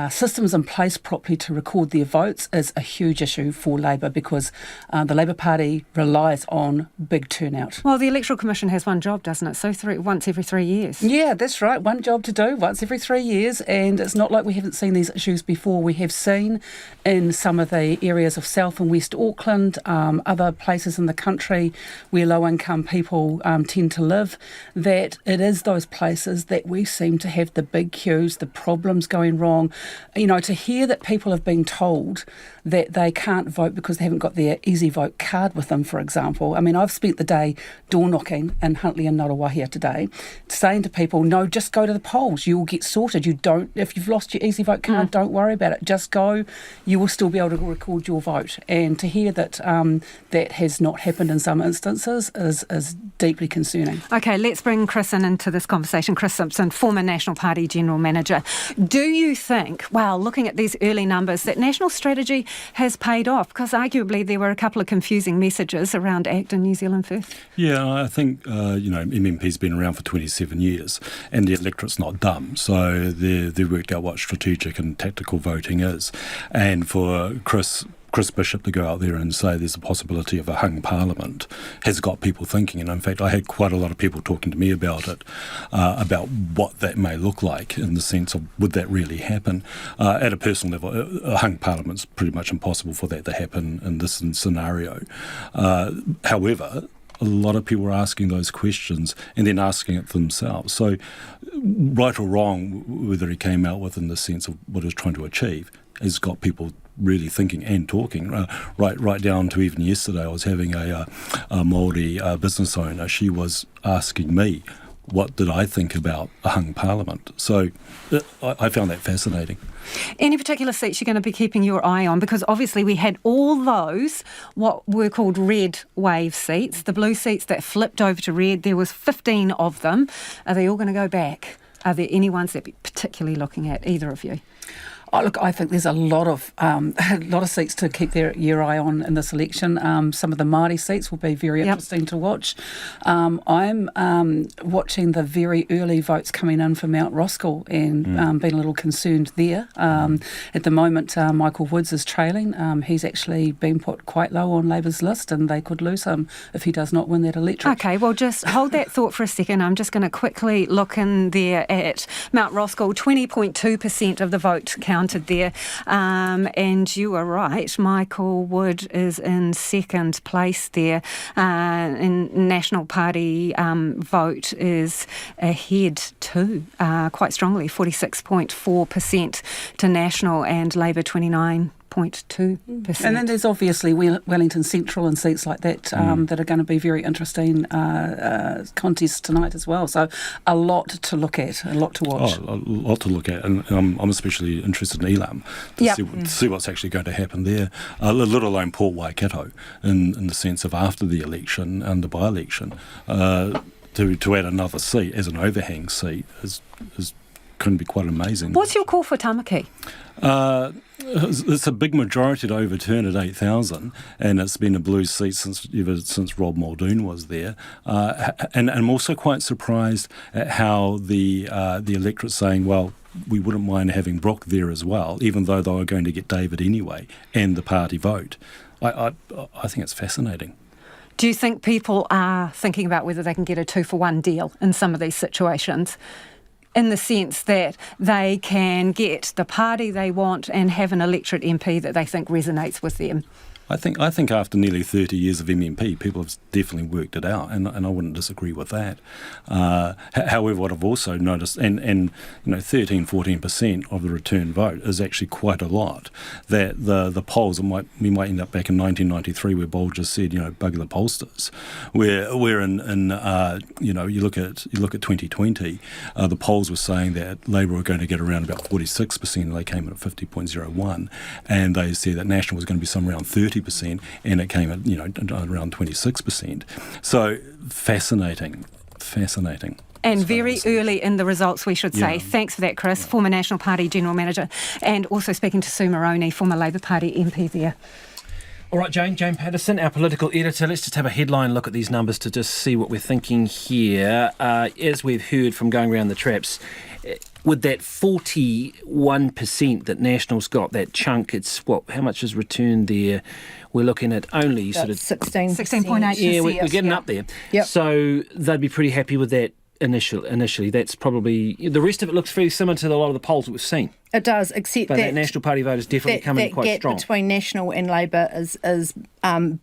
systems in place properly to record their votes is a huge issue for Labor because the Labor Party relies on big turnout. Well, the Electoral Commission has one job, doesn't it? So once every 3 years. Yeah, that's right. One job to do once every 3 years, and it's not like we haven't seen these issues before. We have seen in some of the areas of South and West Auckland, other places in the country where low-income people tend to live, that it is those places that we seem to have the big queues, the problems going wrong. To hear that people have been told that they can't vote because they haven't got their Easy Vote card with them, for example. I mean, I've spent the day door knocking in Huntly and Ngaruawahia today, saying to people, no, just go to the polls. You will get sorted. If you've lost your Easy Vote card, don't worry about it. Just go. You will still be able to record your vote. And to hear that that has not happened in some instances is deeply concerning. OK, let's bring Chris into this conversation. Chris Simpson, former National Party General Manager. Do you think, looking at these early numbers, that National strategy has paid off? Because arguably there were a couple of confusing messages around ACT and New Zealand First. Yeah, I think, MMP's been around for 27 years and the electorate's not dumb. So they've worked out what strategic and tactical voting is. And for Chris Chris Bishop to go out there and say there's a possibility of a hung parliament has got people thinking. And in fact, I had quite a lot of people talking to me about it, about what that may look like in the sense of would that really happen. At a personal level, a hung parliament's pretty much impossible for that to happen in this scenario. However, a lot of people are asking those questions and then asking it themselves. So, right or wrong, whether he came out with in the sense of what he was trying to achieve, has got people really thinking and talking. Right down to even yesterday, I was having a Māori business owner. She was asking me, what did I think about a hung parliament? So I found that fascinating. Any particular seats you're going to be keeping your eye on? Because obviously we had all those, what were called red wave seats, the blue seats that flipped over to red. There was 15 of them. Are they all going to go back? Are there any ones that you're particularly looking at, either of you? Oh, look, I think there's a lot of seats to keep your eye on in this election. Some of the Māori seats will be very interesting to watch. I'm watching the very early votes coming in for Mount Roskill and being a little concerned there. At the moment, Michael Woods is trailing. He's actually been put quite low on Labour's list, and they could lose him if he does not win that electorate. Okay, well, just hold that thought for a second. I'm just going to quickly look in there at Mount Roskill. 20.2% of the vote counted there, and you are right, Michael Wood is in second place there, and National Party vote is ahead too, quite strongly, 46.4% to National, and Labour 29.2%. And then there's obviously Wellington Central and seats like that that are going to be very interesting contests tonight as well. So a lot to look at, a lot to watch. Oh, a lot to look at, and I'm especially interested in Elam to see what's actually going to happen there, let alone Port Waikato in the sense of after the election and the by-election. To add another seat as an overhang seat is going to be quite amazing. What's your call for Tamaki? It's a big majority to overturn at 8,000, and it's been a blue seat since Rob Muldoon was there. And I'm also quite surprised at how the electorate's saying, well, we wouldn't mind having Brooke there as well, even though they were going to get David anyway, and the party vote. I think it's fascinating. Do you think people are thinking about whether they can get a 2-for-1 deal in some of these situations, in the sense that they can get the party they want and have an electorate MP that they think resonates with them? I think after nearly 30 years of MMP, people have definitely worked it out, and I wouldn't disagree with that. However, what I've also noticed, and 13-14% of the return vote is actually quite a lot. That the polls, we might end up back in 1993 where Bold just said, bugger the pollsters. Where in you look at 2020, the polls were saying that Labour were going to get around about 46%, and they came in at 50.01, and they said that National was going to be somewhere around 30%, and it came at around 26%. So fascinating. And very early in the results, we should say. Thanks for that, Chris, former National Party General Manager, and also speaking to Seymour, former Labour Party MP there. All right, Jane Patterson, our political editor. Let's just have a headline look at these numbers to just see what we're thinking here. As we've heard from going around the traps, with that 41% that National's got, that chunk, it's how much is returned there? We're looking at only sort of 16.8%. Yeah, we're getting up there. Yep. So they'd be pretty happy with that initially. That's probably, the rest of it looks very similar to a lot of the polls that we've seen. It does, except but that National Party vote is definitely coming quite strong. That gap between National and Labour is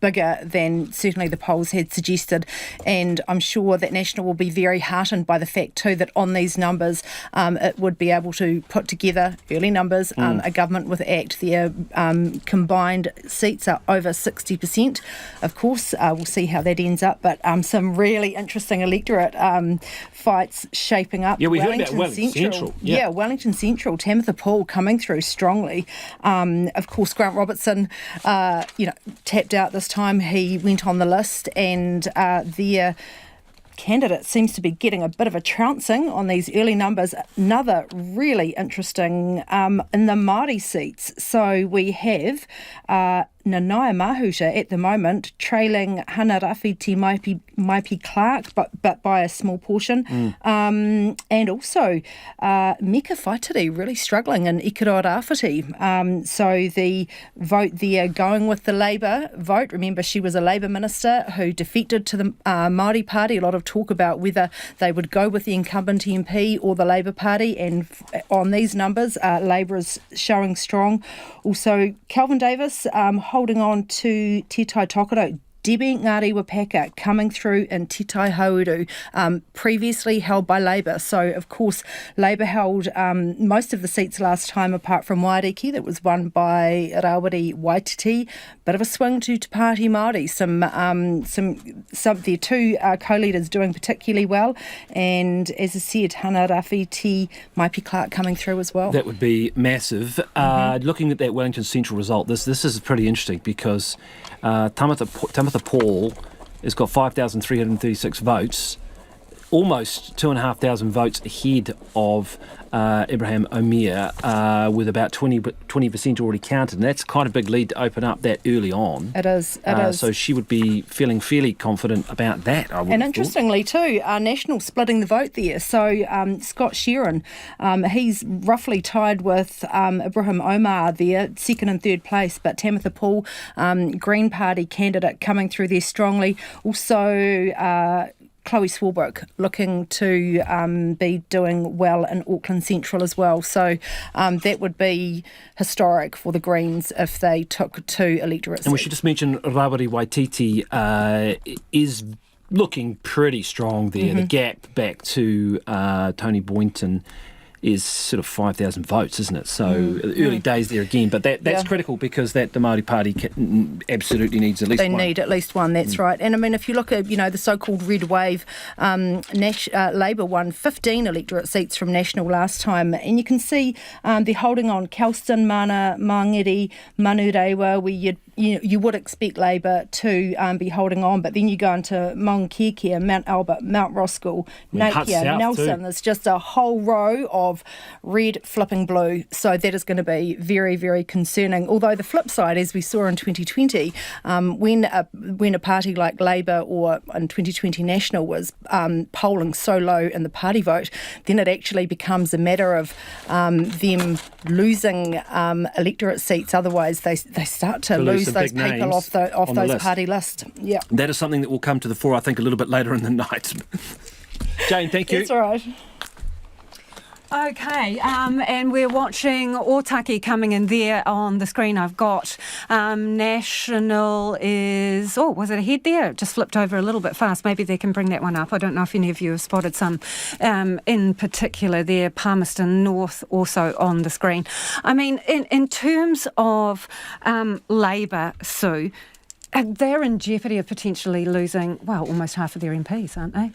bigger than certainly the polls had suggested, and I'm sure that National will be very heartened by the fact too that on these numbers it would be able to put together early numbers, a government with ACT. Their combined seats are over 60%. Of course, we'll see how that ends up, but some really interesting electorate fights shaping up. Yeah, we heard about Wellington Central. Yeah, Wellington Central, Tamitha Paul coming through strongly. Of course, Grant Robertson, tapped out this time. He went on the list, and their candidate seems to be getting a bit of a trouncing on these early numbers. Another really interesting in the Māori seats. So we have Nanaia Mahuta at the moment, trailing Hana Rafiti Maipi Clark, but by a small portion. And also Meka Whaitiri really struggling in Ikaroa Rāwhiti. So the vote there going with the Labour vote. Remember, she was a Labour minister who defected to the Māori Party. A lot of talk about whether they would go with the incumbent MP or the Labour Party, and on these numbers, Labour is showing strong. Also, Kelvin Davis holding on to Te Tai Tokoro. Debbie Ngāri Wapaka coming through in Te Tai Hauru, previously held by Labour. So, of course, Labour held most of the seats last time, apart from Wairiki, that was won by Rawiri Waititi. Bit of a swing to Pāti Māori. Some their two co-leaders doing particularly well. And, as I said, Hana Rāwhiti, Maipi Clark coming through as well. That would be massive. Looking at that Wellington Central result, this is pretty interesting because Tamata Paul has got 5,336 votes, almost 2,500 votes ahead of Ibrahim Omir, with about 20% already counted. And that's quite a big lead to open up that early on. It is. So she would be feeling fairly confident about that, I would And have interestingly too, National splitting the vote there. So Scott Sheeran, he's roughly tied with Ibrahim Omar there, second and third place, but Tamitha Paul, Green Party candidate, coming through there strongly. Also, Chloe Swarbrick looking to be doing well in Auckland Central as well. So that would be historic for the Greens if they took two electorate seats. And we should just mention Rawiri Waititi is looking pretty strong there. The gap back to Tony Boynton is sort of 5,000 votes, isn't it? So early days there again, but that's critical because the Māori Party absolutely needs at least one. They need at least one, that's right. And I mean, if you look at, the so-called red wave, Labour won 15 electorate seats from National last time, and you can see they're holding on Kelston, Mana, Mangere, Manurewa, where you would expect Labour to be holding on, but then you go into Maungkiekia, Mount Albert, Mount Roskill, Napier, Nelson. There's just a whole row of red flipping blue. So that is going to be very, very concerning. Although the flip side, as we saw in 2020, when a party like Labour or in 2020 National was polling so low in the party vote, then it actually becomes a matter of them losing electorate seats. Otherwise, they start to lose those people off those party lists. Yeah, that is something that will come to the fore, I think, a little bit later in the night. Jane, thank you. That's all right. Okay, and we're watching Otaki coming in there on the screen. I've got National is, was it ahead there? It just flipped over a little bit fast. Maybe they can bring that one up. I don't know if any of you have spotted some in particular there. Palmerston North also on the screen. I mean, in terms of Labour, Sue, they're in jeopardy of potentially losing, almost half of their MPs, aren't they?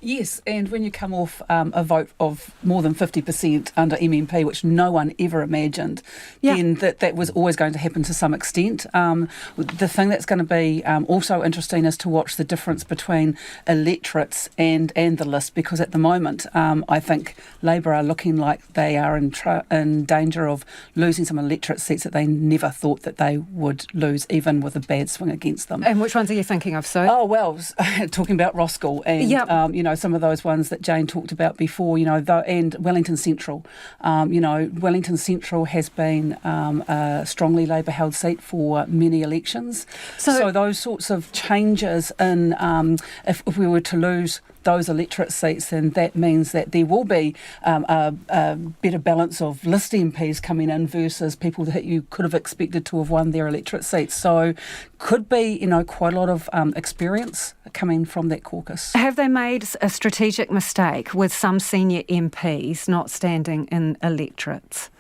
Yes, and when you come off a vote of more than 50% under MMP, which no one ever imagined, then that was always going to happen to some extent. The thing that's going to be also interesting is to watch the difference between electorates and the list, because at the moment I think Labour are looking like they are in danger of losing some electorate seats that they never thought that they would lose, even with a bad swing against them. And which ones are you thinking of, Sue? Oh, well, talking about Roskill and, some of those ones that Jane talked about before, and Wellington Central. Wellington Central has been a strongly Labour-held seat for many elections. So those sorts of changes in, if we were to lose those electorate seats, then that means that there will be a better balance of list MPs coming in versus people that you could have expected to have won their electorate seats. So could be, quite a lot of experience coming from that caucus. Have they made a strategic mistake with some senior MPs not standing in electorates?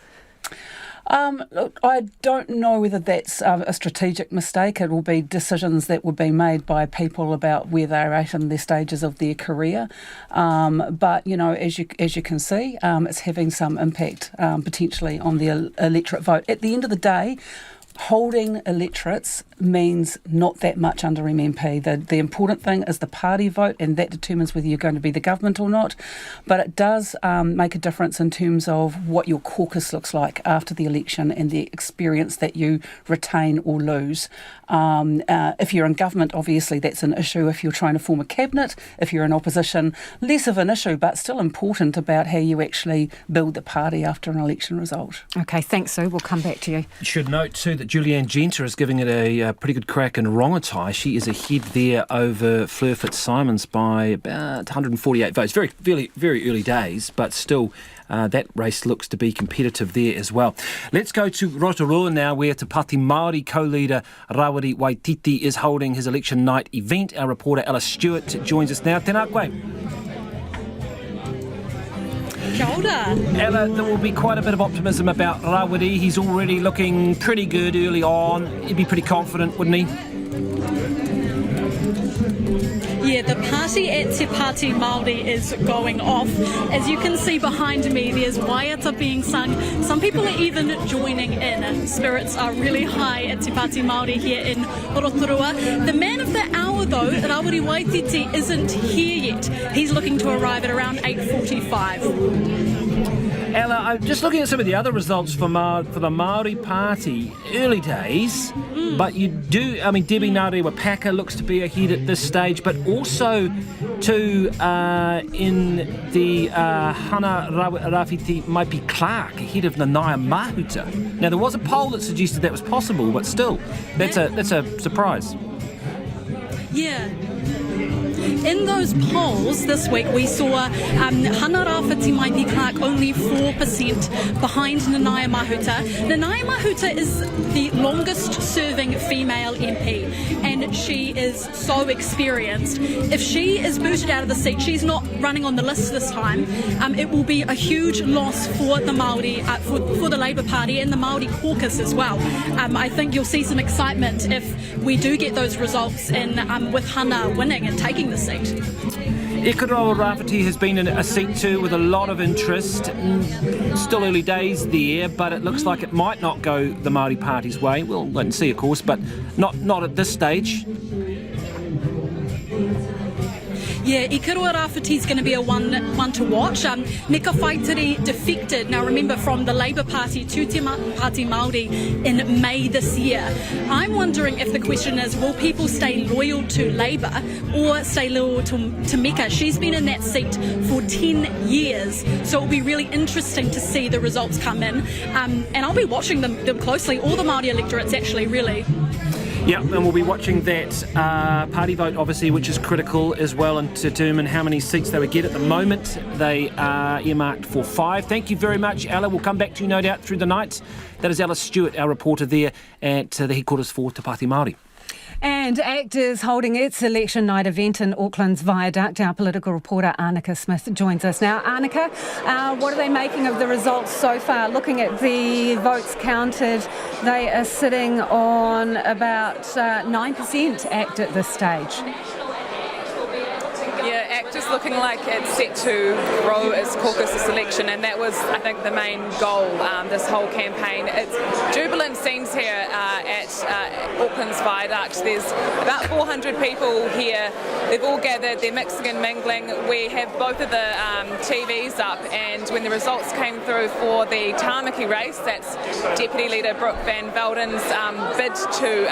Look, I don't know whether that's a strategic mistake. It will be decisions that would be made by people about where they're at in their stages of their career. But as you can see, it's having some impact potentially on the electorate vote. At the end of the day, holding electorates means not that much under MMP. The important thing is the party vote, and that determines whether you're going to be the government or not. But it does make a difference in terms of what your caucus looks like after the election and the experience that you retain or lose. If you're in government, obviously that's an issue. If you're trying to form a cabinet, if you're in opposition, less of an issue, but still important about how you actually build the party after an election result. Okay, thanks, Sue. We'll come back to you. You should note too that Julianne Genter is giving it a pretty good crack in Rongotai. She is ahead there over Fleur Fitzsimons by about 148 votes. Very early days, but still that race looks to be competitive there as well. Let's go to Rotorua now, where Te Pāti Māori co-leader Rawiri Waititi is holding his election night event. Our reporter Ella Stewart joins us now. Tēnā koe. Kia ora. Ella, there will be quite a bit of optimism about Rawiri. He's already looking pretty good early on. He'd be pretty confident, wouldn't he? Yeah, the party at Te Pāti Māori is going off. As you can see behind me, there's waiata being sung. Some people are even joining in. Spirits are really high at Te Pāti Māori here in Rotorua. The man of the hour, though, Rawiri Waititi, isn't here yet. He's looking to arrive at around 8:45. Ella, I'm just looking at some of the other results for the Māori Party. Early days, but you do, I mean, Debbie Ngarewa Paka looks to be ahead at this stage, but also too in the Hana Rawhiti Maipi Clark ahead of Nanaia Mahuta. Now, there was a poll that suggested that was possible, but still, that's a surprise. Yeah. In those polls this week, we saw Hana Rawhiti Maipi Clark only 4% behind Nanaia Mahuta. Nanaia Mahuta is the longest serving female MP, and she is so experienced. If she is booted out of the seat, she's not running on the list this time. It will be a huge loss for the Māori, for the Labour Party and the Māori caucus as well. I think you'll see some excitement if we do get those results in with Hana winning and taking the seat. Ikaroa Rawhiti has been in a seat too with a lot of interest. Still early days there, but it looks like it might not go the Māori Party's way. We'll wait and see, of course, but not at this stage. Yeah, Ikaroa Rawhiti's going to be a one to watch. Nika Whaitiri defected, now remember, from the Labour Party to Te Pāti Māori in May this year. I'm wondering if the question is, will people stay loyal to Labour or stay loyal to Mika? She's been in that seat for 10 years, so it'll be really interesting to see the results come in. And I'll be watching them closely, all the Māori electorates actually, really. Yeah, and we'll be watching that party vote, obviously, which is critical as well, and to determine how many seats they would get. At the moment, they are earmarked for 5. Thank you very much, Ella. We'll come back to you, no doubt, through the night. That is Ella Stewart, our reporter there at the headquarters for Te Pāti Māori. And ACT is holding its election night event in Auckland's Viaduct. Our political reporter Annika Smith joins us now. Annika, what are they making of the results so far? Looking at the votes counted, they are sitting on about 9% ACT at this stage. Yeah, ACT is looking like it's set to grow its caucus this election, and that was, I think, the main goal this whole campaign. It's jubilant scenes here at Auckland's Viaduct. There's about 400 people here. They've all gathered, they're mixing and mingling. We have both of the TVs up, and when the results came through for the Tamaki race, that's Deputy Leader Brooke van Velden's bid to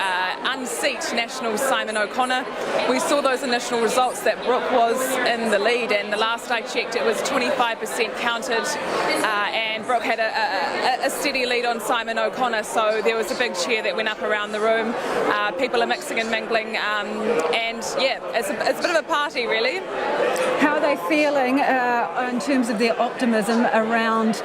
unseat National Simon O'Connor, we saw those initial results that Brooke was in the lead, and the last I checked it was 25% counted, and Brooke had a steady lead on Simon O'Connor, so there was a big cheer that went up around the room. People are mixing and mingling, and yeah, it's a bit of a party, really. How are they feeling in terms of their optimism around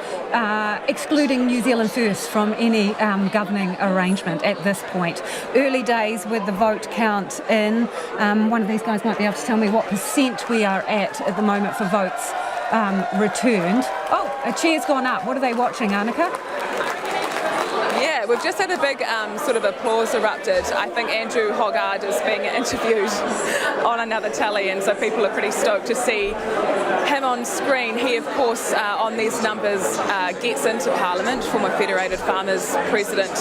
excluding New Zealand First from any governing arrangement at this point? Early days with the vote count in. One of these guys might be able to tell me what percent we are at the moment for votes returned. Oh, a cheer's gone up. What are they watching, Annika? Yeah, we've just had a big sort of applause erupted. I think Andrew Hoggard is being interviewed on another tally, and so people are pretty stoked to see him on screen. He, of course, on these numbers, gets into Parliament, former Federated Farmers President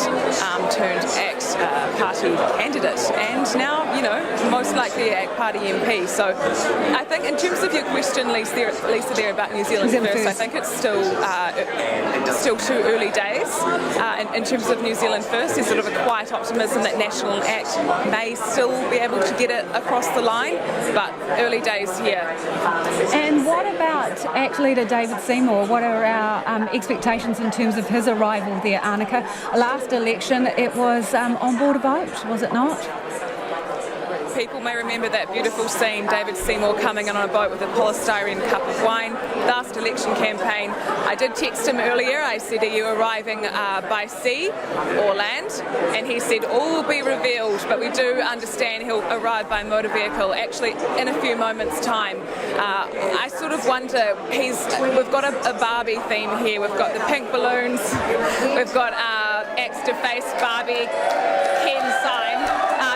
turned ACT Party candidate, and now, most likely ACT Party MP. So I think in terms of your question, Lisa, there about New Zealand First, I think it's still too early days. In terms of New Zealand First, there's sort of a quiet optimism that National ACT may still be able to get it across the line, but early days here. And what about ACT leader David Seymour? What are our expectations in terms of his arrival there, Annika? Last election, it was on board a boat, was it not? People may remember that beautiful scene, David Seymour coming in on a boat with a polystyrene cup of wine. Last election campaign, I did text him earlier. I said, are you arriving by sea or land? And he said, all will be revealed, but we do understand he'll arrive by motor vehicle, actually in a few moments' time. I sort of wonder, we've got a Barbie theme here. We've got the pink balloons, we've got ACT's defaced Barbie Ken sign.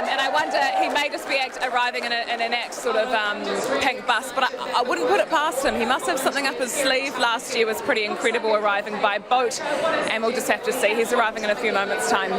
And I wonder, he may just be arriving in an ACT sort of pink bus, but I wouldn't put it past him. He must have something up his sleeve. Last year was pretty incredible, arriving by boat, and we'll just have to see. He's arriving in a few moments' time.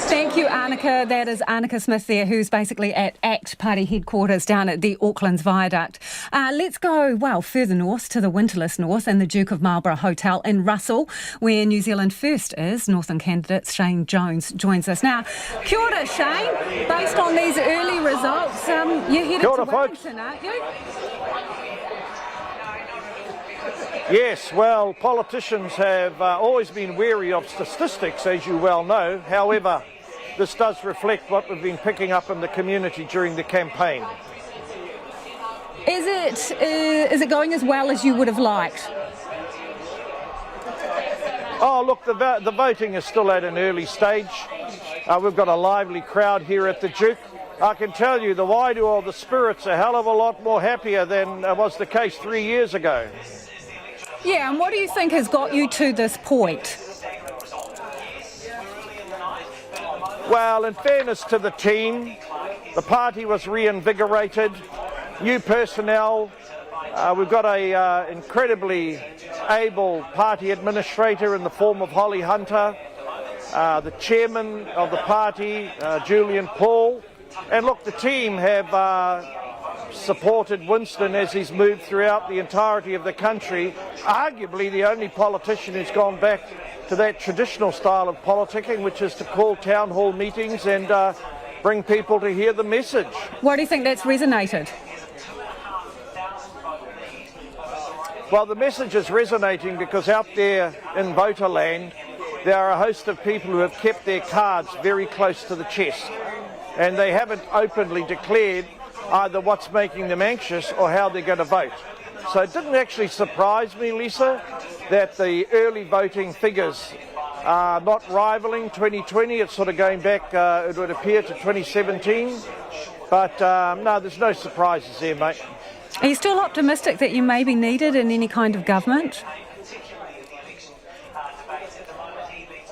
Thank you, Annika. That is Annika Smith there, who's basically at ACT Party headquarters down at the Auckland's Viaduct. Let's go, further north to the Winterless North and the Duke of Marlborough Hotel in Russell, where New Zealand First is. Northern candidate Shane Jones joins us now. Kia ora, Shane. Based on these early results, you're headed to Wellington, aren't you? Yes, well, politicians have always been wary of statistics, as you well know. However, this does reflect what we've been picking up in the community during the campaign. Is it going as well as you would have liked? Oh, look, the voting is still at an early stage. We've got a lively crowd here at the Duke. I can tell you the Waidu of the Spirit's a hell of a lot more happier than was the case 3 years ago. Yeah, and what do you think has got you to this point? Well, in fairness to the team, the party was reinvigorated, new personnel. We've got an incredibly able party administrator in the form of Holly Hunter, the chairman of the party, Julian Paul. And look, the team have supported Winston as he's moved throughout the entirety of the country. Arguably the only politician who's gone back to that traditional style of politicking, which is to call town hall meetings and bring people to hear the message. Why do you think that's resonated? Well, the message is resonating because out there in voterland, there are a host of people who have kept their cards very close to the chest, and they haven't openly declared either what's making them anxious or how they're going to vote. So it didn't actually surprise me, Lisa, that the early voting figures are not rivaling 2020. It's sort of going back, it would appear, to 2017. But no, there's no surprises there, mate. Are you still optimistic that you may be needed in any kind of government?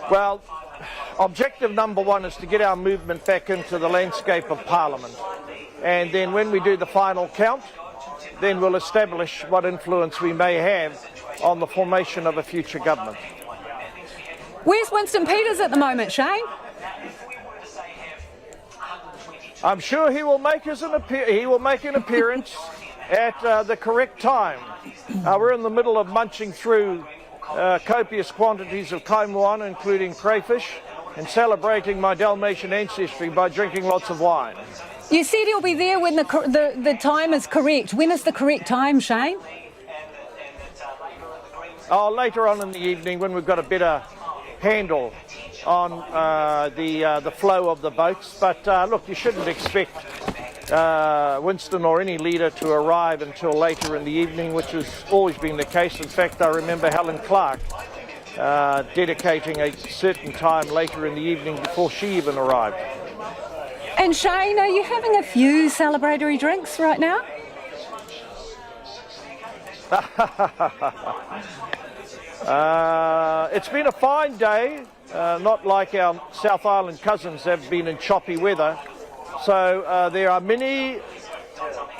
Well, objective number one is to get our movement back into the landscape of Parliament. And then when we do the final count, then we'll establish what influence we may have on the formation of a future government. Where's Winston Peters at the moment, Shane? I'm sure he will make an appearance at the correct time. We're in the middle of munching through copious quantities of kaimoana, including crayfish, and celebrating my Dalmatian ancestry by drinking lots of wine. You said he'll be there when the time is correct. When is the correct time, Shane? Oh, later on in the evening, when we've got a better handle on the flow of the votes. But look, you shouldn't expect Winston or any leader to arrive until later in the evening, which has always been the case. In fact, I remember Helen Clark dedicating a certain time later in the evening before she even arrived. And Shane, are you having a few celebratory drinks right now? It's been a fine day. not like our South Island cousins have been in choppy weather. So there are many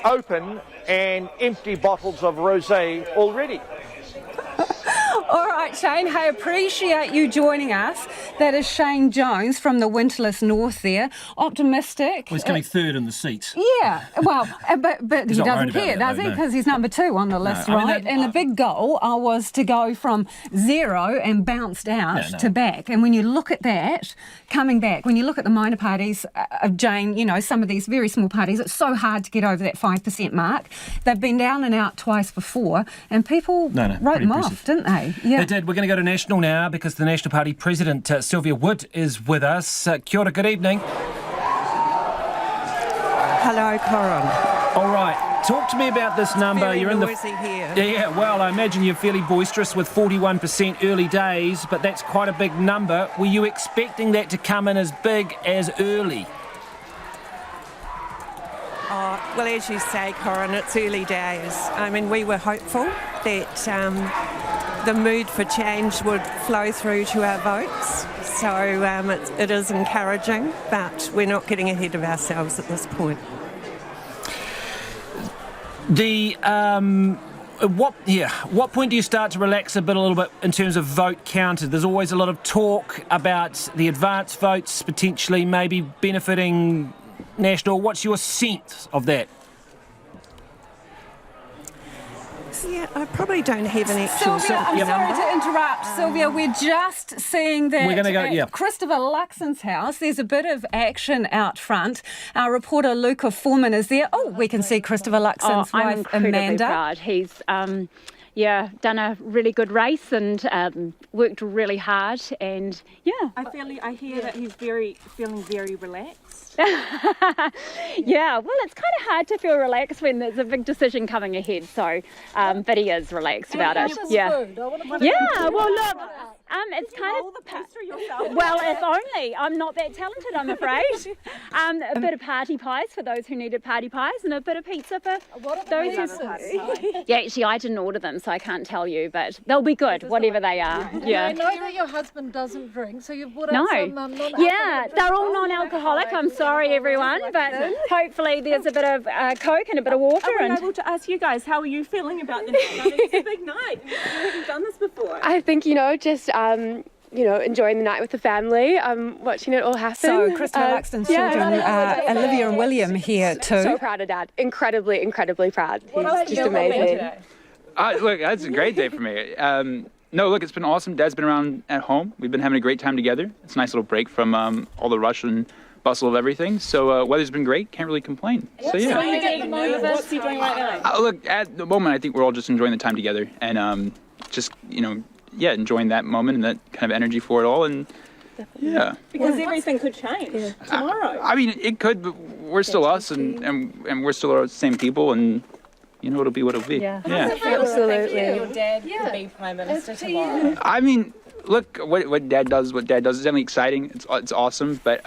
open and empty bottles of rosé already. All right, Shane, I appreciate you joining us. That is Shane Jones from the Winterless North there. Optimistic. Well, he's coming third in the seats. Yeah, well, but he doesn't care, does he? Because he's number 2 on the list, right? And the big goal was to go from 0 and bounced out to back. And when you look at that, coming back, when you look at the minor parties of Jane, you know, some of these very small parties, it's so hard to get over that 5% mark. They've been down and out twice before, and people wrote them off, didn't they? Yeah. They did. We're going to go to National now because the National Party President, Sylvia Wood, is with us. Kia ora, good evening. Hello, Corin. All right. Talk to me about this number. Very You're in noisy here. Yeah, well, I imagine you're fairly boisterous with 41% early days, but that's quite a big number. Were you expecting that to come in as big as early? Well, as you say, Corin, it's early days. I mean, we were hopeful that the mood for change would flow through to our votes. So it is encouraging, but we're not getting ahead of ourselves at this point. What point do you start to relax a little bit in terms of vote counted? There's always a lot of talk about the advance votes potentially maybe benefiting National. What's your sense of that? Yeah, I probably don't have an actual Sylvia, I'm sorry to interrupt, Sylvia. We're just seeing that we're going to go, at Christopher Luxon's house. There's a bit of action out front. Our reporter Luca Foreman is there. Oh, we can see Christopher Luxon's wife, Amanda. Proud. He's done a really good race and worked really hard, and I hear that he's feeling very relaxed. Yeah, well, it's kind of hard to feel relaxed when there's a big decision coming ahead. So, but he is relaxed about it. Yeah. Well, look. It's kind of the pastry yourself. Well, if only. I'm not that talented, I'm afraid. A bit of party pies for those who needed party pies, and a bit of pizza for those who. Yeah, actually, I didn't order them, so I can't tell you, but they'll be good, whatever they are. Yeah. I know that your husband doesn't drink, so you've brought out some non-alcoholic. They're all non-alcoholic. I'm sorry, everyone, but hopefully there's a bit of Coke and a bit of water. Are we able to ask you guys, how are you feeling about the night? It's a big night. You haven't done this before. I think, just enjoying the night with the family, watching it all happen. So, Christopher Luxon's children, Olivia and William here too. So proud of Dad. Incredibly, incredibly proud. He's just amazing. Look, that's a great day for me. No, look, it's been awesome. Dad's been around at home. We've been having a great time together. It's a nice little break from all the rush and bustle of everything. So weather's been great. Can't really complain. So yeah. What's he doing right now? Look, at the moment, I think we're all just enjoying the time together and enjoying that moment and that kind of energy for it all. And yeah. Because everything could change tomorrow. I mean, it could, but we're still us and we're still our same people, and it'll be what it'll be. Yeah. Absolutely. Your dad to be Prime Minister tomorrow. I mean, look, what Dad does is definitely exciting. It's awesome, but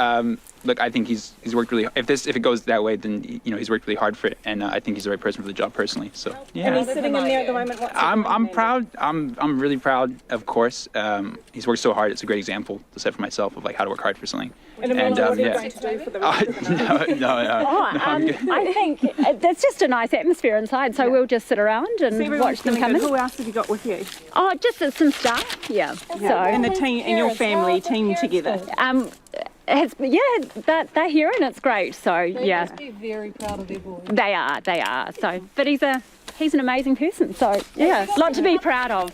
look, I think he's worked really. If it goes that way, then he's worked really hard for it, and I think he's the right person for the job personally. So yeah. And he's sitting in there at the moment. I'm proud. I'm really proud. Of course, he's worked so hard. It's a great example to set for myself of how to work hard for something. And what are you going to do for the rest of the night? No. I think there's just a nice atmosphere inside, so we'll just sit around and watch them come in. Who else have you got with you? Oh, just some staff. Yeah. So and the team and your family team together. They're here and it's great. So They must be very proud of their boy. They are. So, but he's an amazing person. So yeah, a lot to be proud of.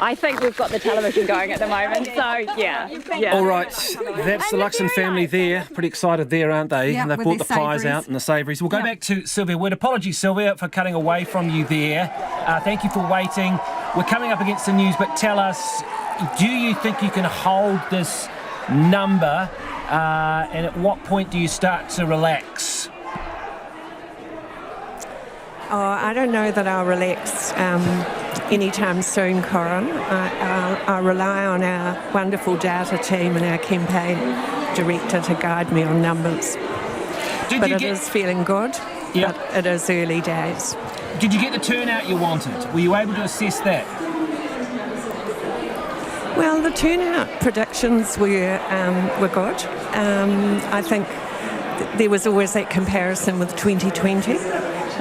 I think we've got the television going at the moment. So yeah. All right, that's the Luxon family there. Pretty excited there, aren't they? Yeah, and they've brought the pies out and the savouries. We'll go back to Sylvia Wood. Apologies, Sylvia, for cutting away from you there. Thank you for waiting. We're coming up against the news, but tell us, do you think you can hold this number? And at what point do you start to relax? I don't know that I'll relax anytime soon, Corin. I rely on our wonderful data team and our campaign director to guide me on numbers. But it is feeling good. Yep. But it is early days. Did you get the turnout you wanted? Were you able to assess that? Well, the turnout predictions were good. I think there was always that comparison with 2020,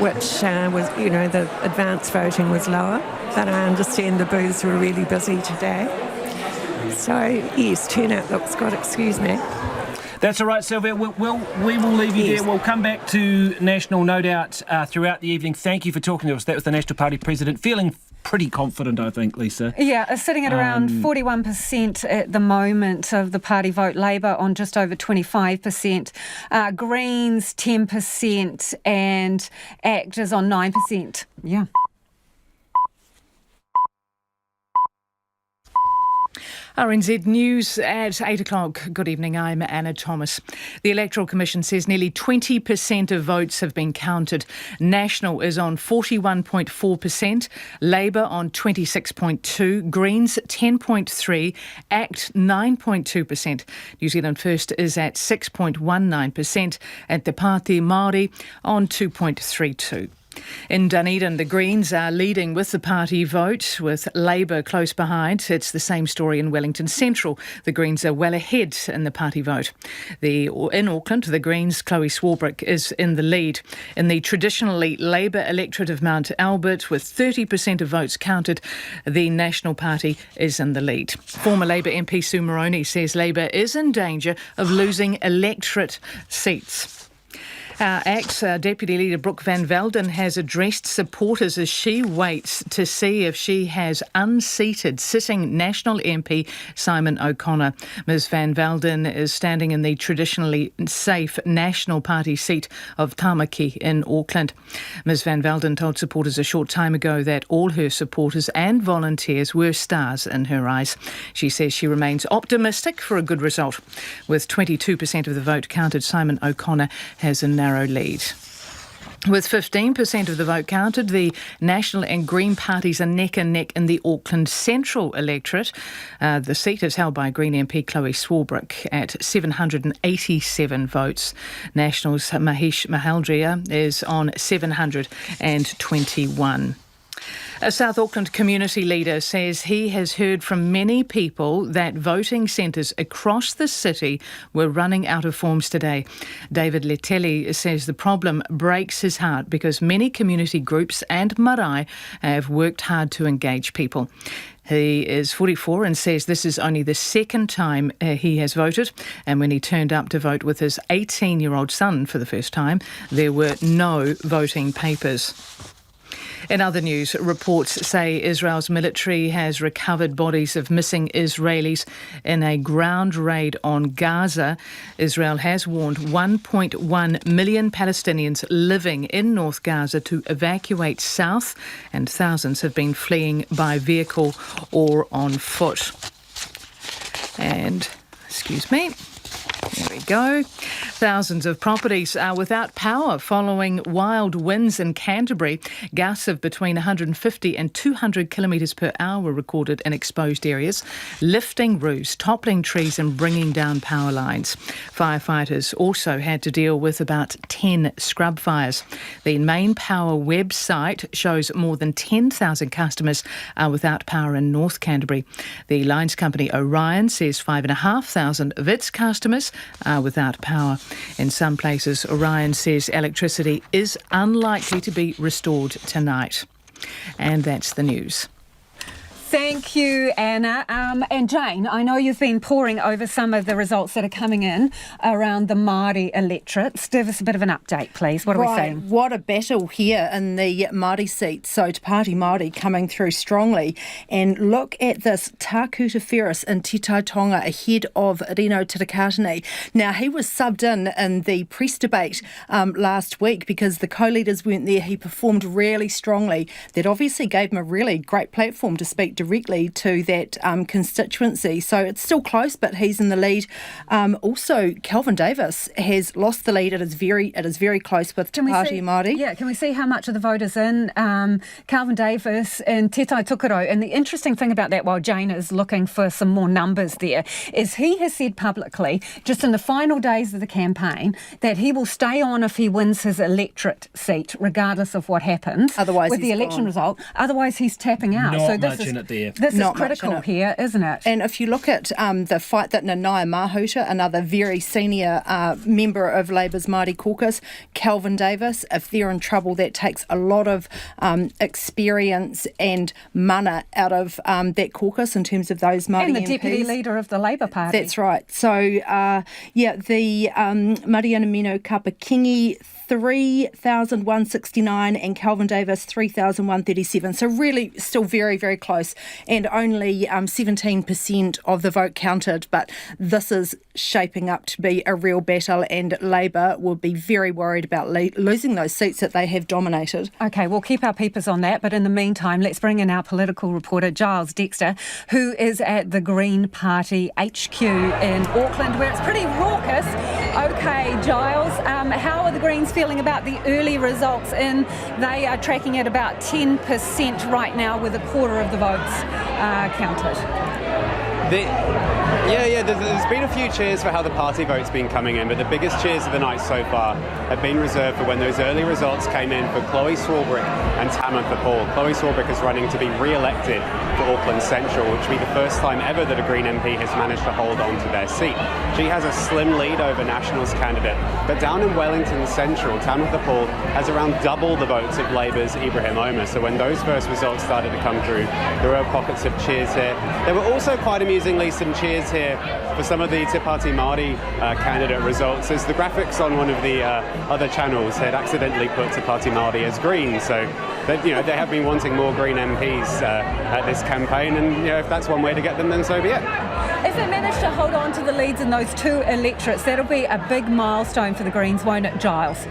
which was, the advance voting was lower. But I understand the booths were really busy today. So, yes, turnout looks good, excuse me. That's all right, Sylvia. We will leave you there. We'll come back to National, no doubt, throughout the evening. Thank you for talking to us. That was the National Party President, feeling pretty confident, I think, Lisa. Yeah, sitting at around 41% at the moment of the party vote. Labour on just over 25%. Greens 10% and ACT is on 9%. Yeah. RNZ News at 8 o'clock. Good evening, I'm Anna Thomas. The Electoral Commission says nearly 20% of votes have been counted. National is on 41.4%, Labour on 26.2%, Greens 10.3%, ACT 9.2%. New Zealand First is at 6.19%, and the Pāti Māori on 2.32%. In Dunedin, the Greens are leading with the party vote, with Labour close behind. It's the same story in Wellington Central. The Greens are well ahead in the party vote. In Auckland, the Greens' Chloe Swarbrick is in the lead. In the traditionally Labour electorate of Mount Albert, with 30% of votes counted, the National Party is in the lead. Former Labour MP Sue Moroney says Labour is in danger of losing electorate seats. ACT Deputy Leader Brooke van Velden has addressed supporters as she waits to see if she has unseated sitting National MP Simon O'Connor. Ms van Velden is standing in the traditionally safe National Party seat of Tamaki in Auckland. Ms van Velden told supporters a short time ago that all her supporters and volunteers were stars in her eyes. She says she remains optimistic for a good result. With 22% of the vote counted, Simon O'Connor has a narrow lead. With 15% of the vote counted, the National and Green parties are neck and neck in the Auckland Central electorate. The seat is held by Green MP Chloe Swarbrick at 787 votes. National's Mahesh Mahaldria is on 721. A South Auckland community leader says he has heard from many people that voting centres across the city were running out of forms today. David Leteli says the problem breaks his heart because many community groups and marae have worked hard to engage people. He is 44 and says this is only the second time he has voted, and when he turned up to vote with his 18-year-old son for the first time, there were no voting papers. In other news, reports say Israel's military has recovered bodies of missing Israelis in a ground raid on Gaza. Israel has warned 1.1 million Palestinians living in North Gaza to evacuate south, and thousands have been fleeing by vehicle or on foot. And, excuse me. There we go. Thousands of properties are without power following wild winds in Canterbury. Gusts of between 150 and 200 kilometres per hour were recorded in exposed areas, lifting roofs, toppling trees and bringing down power lines. Firefighters also had to deal with about 10 scrub fires. The Main Power website shows more than 10,000 customers are without power in North Canterbury. The lines company Orion says 5,500 of its customers are without power. In some places, Orion says electricity is unlikely to be restored tonight. And that's the news. Thank you, Anna. And Jane, I know you've been poring over some of the results that are coming in around the Māori electorates. Give us a bit of an update, please. What are we seeing? What a battle here in the Māori seats. So Pāti Māori coming through strongly. And look at this, Takuta Ferris in Te Taitonga ahead of Rino Tirakatene. Now, he was subbed in the press debate last week because the co-leaders weren't there. He performed really strongly. That obviously gave him a really great platform to speak directly to that constituency. So it's still close, but he's in the lead. Also, Kelvin Davis has lost the lead. It is very close with Pāti Māori. Yeah, can we see how much of the vote is in? Kelvin Davis and Te Tai Tukaro. And the interesting thing about that, while Jane is looking for some more numbers there, is he has said publicly, just in the final days of the campaign, that he will stay on if he wins his electorate seat, regardless of what happens with the election result. Otherwise, he's tapping out. Not much in it it there. This is Not much critical in it. here, isn't it? And if you look at the fight that Nanaia Mahuta, another very senior member of Labour's Māori caucus, Kelvin Davis, if they're in trouble, that takes a lot of experience and mana out of that caucus in terms of those Māori And the MPs. deputy leader of the Labour Party. That's right. So, the Mariana Mino Kapakingi, 3,169 and Kelvin Davis 3,137. So really still very, very close, and only 17% of the vote counted. But this is shaping up to be a real battle, and Labour will be very worried about losing those seats that they have dominated. OK, we'll keep our peepers on that. But in the meantime, let's bring in our political reporter, Giles Dexter, who is at the Green Party HQ in Auckland, where it's pretty raucous. OK, Giles, how are the Greens feeling about the early results in? They are tracking at about 10% right now, with a quarter of the votes counted. There's been a few cheers for how the party vote's been coming in, but the biggest cheers of the night so far have been reserved for when those early results came in for Chloe Swarbrick and Tamantha Paul. Chloe Swarbrick is running to be re-elected for Auckland Central, which will be the first time ever that a Green MP has managed to hold on to their seat. She has a slim lead over Nationals candidate, but down in Wellington Central, Tamantha Paul has around double the votes of Labour's Ibrahim Omar. So when those first results started to come through, there were pockets of cheers here. There were also quite amusingly some cheers here for some of the Te Pāti Māori candidate results, as the graphics on one of the other channels had accidentally put Te Pāti Māori as green. So they have been wanting more Green MPs at this campaign, and if that's one way to get them, then so be it. If they manage to hold on to the leads in those two electorates, that'll be a big milestone for the Greens, won't it, Giles?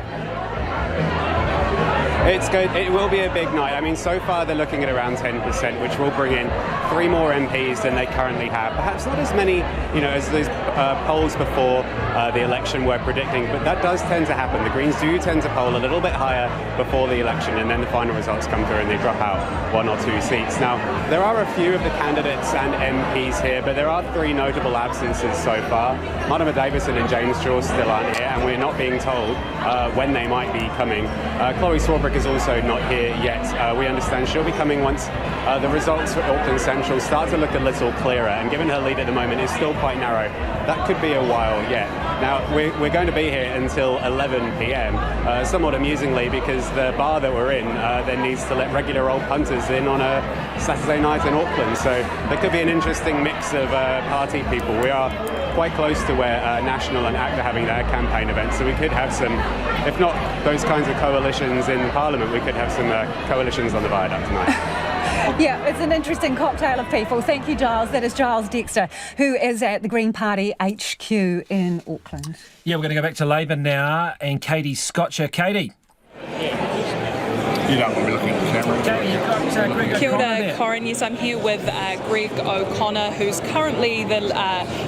It's good. It will be a big night. I mean, so far they're looking at around 10%, which will bring in 3 more MPs than they currently have. Perhaps not as many, as those polls before the election were predicting, but that does tend to happen. The Greens do tend to poll a little bit higher before the election, and then the final results come through and they drop out 1 or 2 seats. Now, there are a few of the candidates and MPs here, but there are 3 notable absences so far. Marama Davison and James Shaw still aren't here, and we're not being told when they might be coming. Chloe Swarbrick is also not here yet. We understand she'll be coming once the results for Auckland Central start to look a little clearer, and given her lead at the moment is still quite narrow, that could be a while yet. Now, we're going to be here until 11 p.m, somewhat amusingly, because the bar that we're in then needs to let regular old punters in on a Saturday night in Auckland, so there could be an interesting mix of party people. We are quite close to where National and ACT are having their campaign events, so we could have some, if not those kinds of coalitions in Parliament, we could have some coalitions on the viaduct tonight. Yeah, it's an interesting cocktail of people. Thank you, Giles. That is Giles Dexter, who is at the Green Party HQ in Auckland. Yeah, we're going to go back to Labour now, and Katie Scotcher. Katie. You don't want to be looking at the camera. Katie, you've got Greg Kia O'Connor ora, there. Corin. Yes, I'm here with Greg O'Connor, who's currently the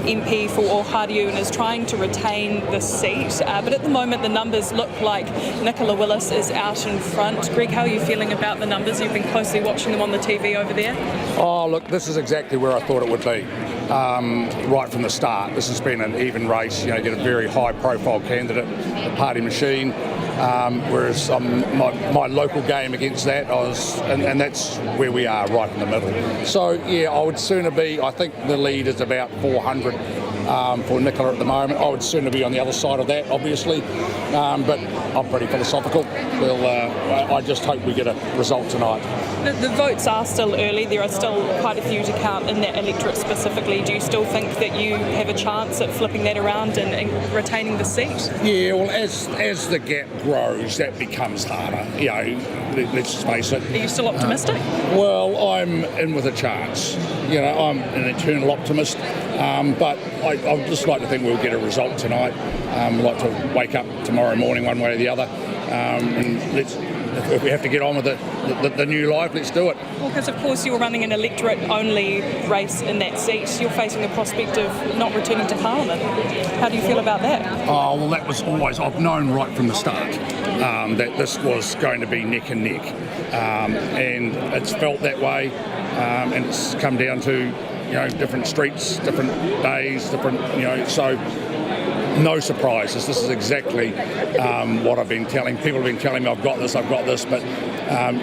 MP for Ohariu and is trying to retain the seat. But at the moment, the numbers look like Nicola Willis is out in front. Greg, how are you feeling about the numbers? You've been closely watching them on the TV over there. Oh, look, this is exactly where I thought it would be. Right from the start, this has been an even race. You get a very high-profile candidate, the party machine. Whereas my local game against that, and that's where we are, right in the middle. So yeah, I would sooner be. I think the lead is about 400 for Nicola at the moment. I would sooner be on the other side of that, obviously. But I'm pretty philosophical. I just hope we get a result tonight. The votes are still early. There are still quite a few to count in that electorate specifically. Do you still think that you have a chance at flipping that around and retaining the seat? Yeah, well, as the gap grows, that becomes harder. Let's just face it. Are you still optimistic? Well, I'm in with a chance. I'm an eternal optimist. But I'd just like to think we'll get a result tonight. I'd like to wake up tomorrow morning one way or the other. And if we have to get on with the new life, let's do it. Well, because of course you're running an electorate-only race in that seat. You're facing the prospect of not returning to Parliament. How do you feel about that? Oh, well, that was always, I've known right from the start that this was going to be neck and neck. And it's felt that way. And it's come down to, different streets, different days, different, so... no surprises. This is exactly what I've been telling. People have been telling me I've got this, but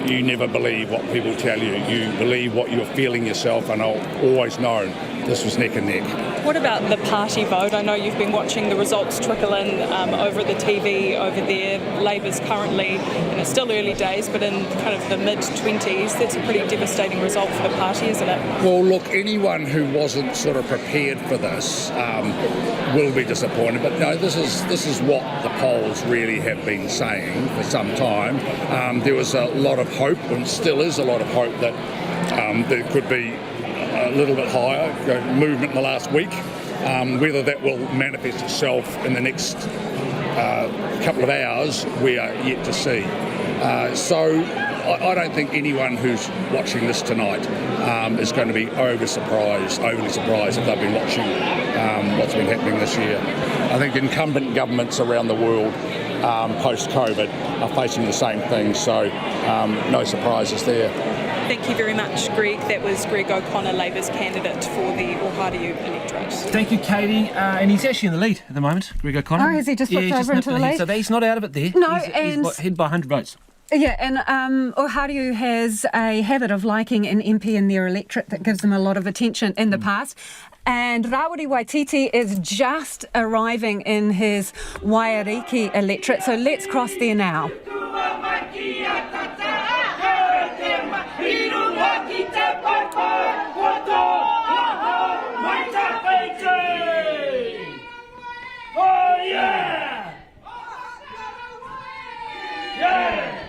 you never believe what people tell you. You believe what you're feeling yourself, and I've always known this was neck and neck. What about the party vote? I know you've been watching the results trickle in over the TV over there. Labor's currently, and it's still early days, but in kind of the mid-20s. That's a pretty devastating result for the party, isn't it? Well, look, anyone who wasn't sort of prepared for this will be disappointed. But no, this is what the polls really have been saying for some time. There was a lot of hope, and still is a lot of hope, that there could be a little bit higher movement in the last week. Whether that will manifest itself in the next couple of hours, we are yet to see. So I don't think anyone who's watching this tonight is going to be overly surprised if they've been watching what's been happening this year. I think incumbent governments around the world post-COVID are facing the same thing, so no surprises there. Thank you very much, Greg. That was Greg O'Connor, Labour's candidate for the Ohariu electorate. Thank you, Katie. And he's actually in the lead at the moment, Greg O'Connor. Oh, has he just flipped over into the lead? So he's not out of it there. No, he's ahead by 100 votes. Yeah, and Ohariu has a habit of liking an MP in their electorate that gives them a lot of attention in the past. And Rawiri Waititi is just arriving in his Waiariki electorate, so let's cross there now. Oh yeah! Yeah!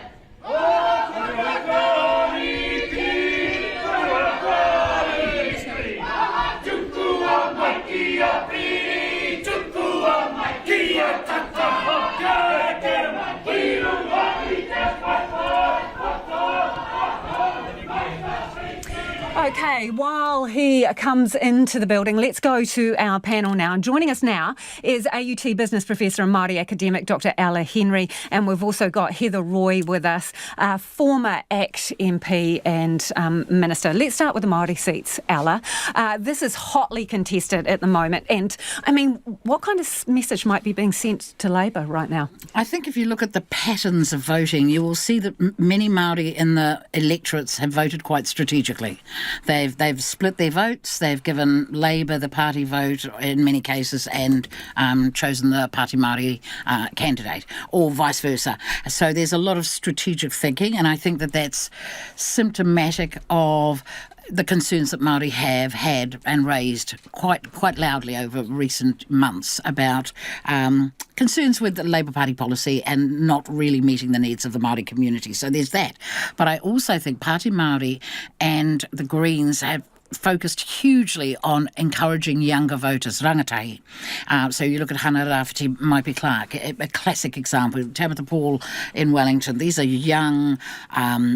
Okay, while he comes into the building, let's go to our panel now. Joining us now is AUT Business Professor and Māori academic Dr. Ella Henry, and we've also got Heather Roy with us, former ACT MP and Minister. Let's start with the Māori seats, Ella. This is hotly contested at the moment, and I mean, what kind of message might be being sent to Labour right now? I think if you look at the patterns of voting, you will see that many Māori in the electorates have voted quite strategically. They've split their votes. They've given Labour the party vote in many cases and chosen the Pāti Māori candidate, or vice versa. So there's a lot of strategic thinking, and I think that that's symptomatic of the concerns that Māori have had and raised quite loudly over recent months about concerns with the Labour Party policy and not really meeting the needs of the Māori community. So there's that. But I also think Pāti Māori and the Greens have focused hugely on encouraging younger voters, rangatahi. So you look at Hana Rafferty, Maipi Clark, a classic example, Tabitha Paul in Wellington. These are young,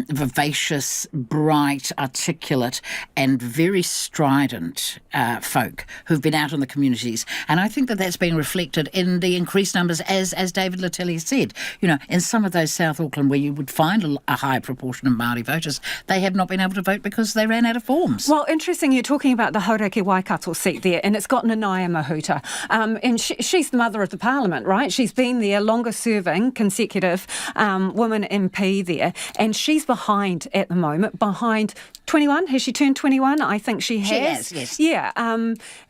vivacious, bright, articulate and very strident folk who've been out in the communities. And I think that that's been reflected in the increased numbers, as David Latelli said. You know, in some of those South Auckland where you would find a high proportion of Māori voters, they have not been able to vote because they ran out of forms. Well, interesting, you're talking about the Hauraki Waikato seat there, and it's got Nanaia Mahuta. And she's the mother of the parliament, right? She's been there, longest serving consecutive woman MP there, and she's behind at the moment, behind 21. Has she turned 21? I think she has. She has, yes. Yeah,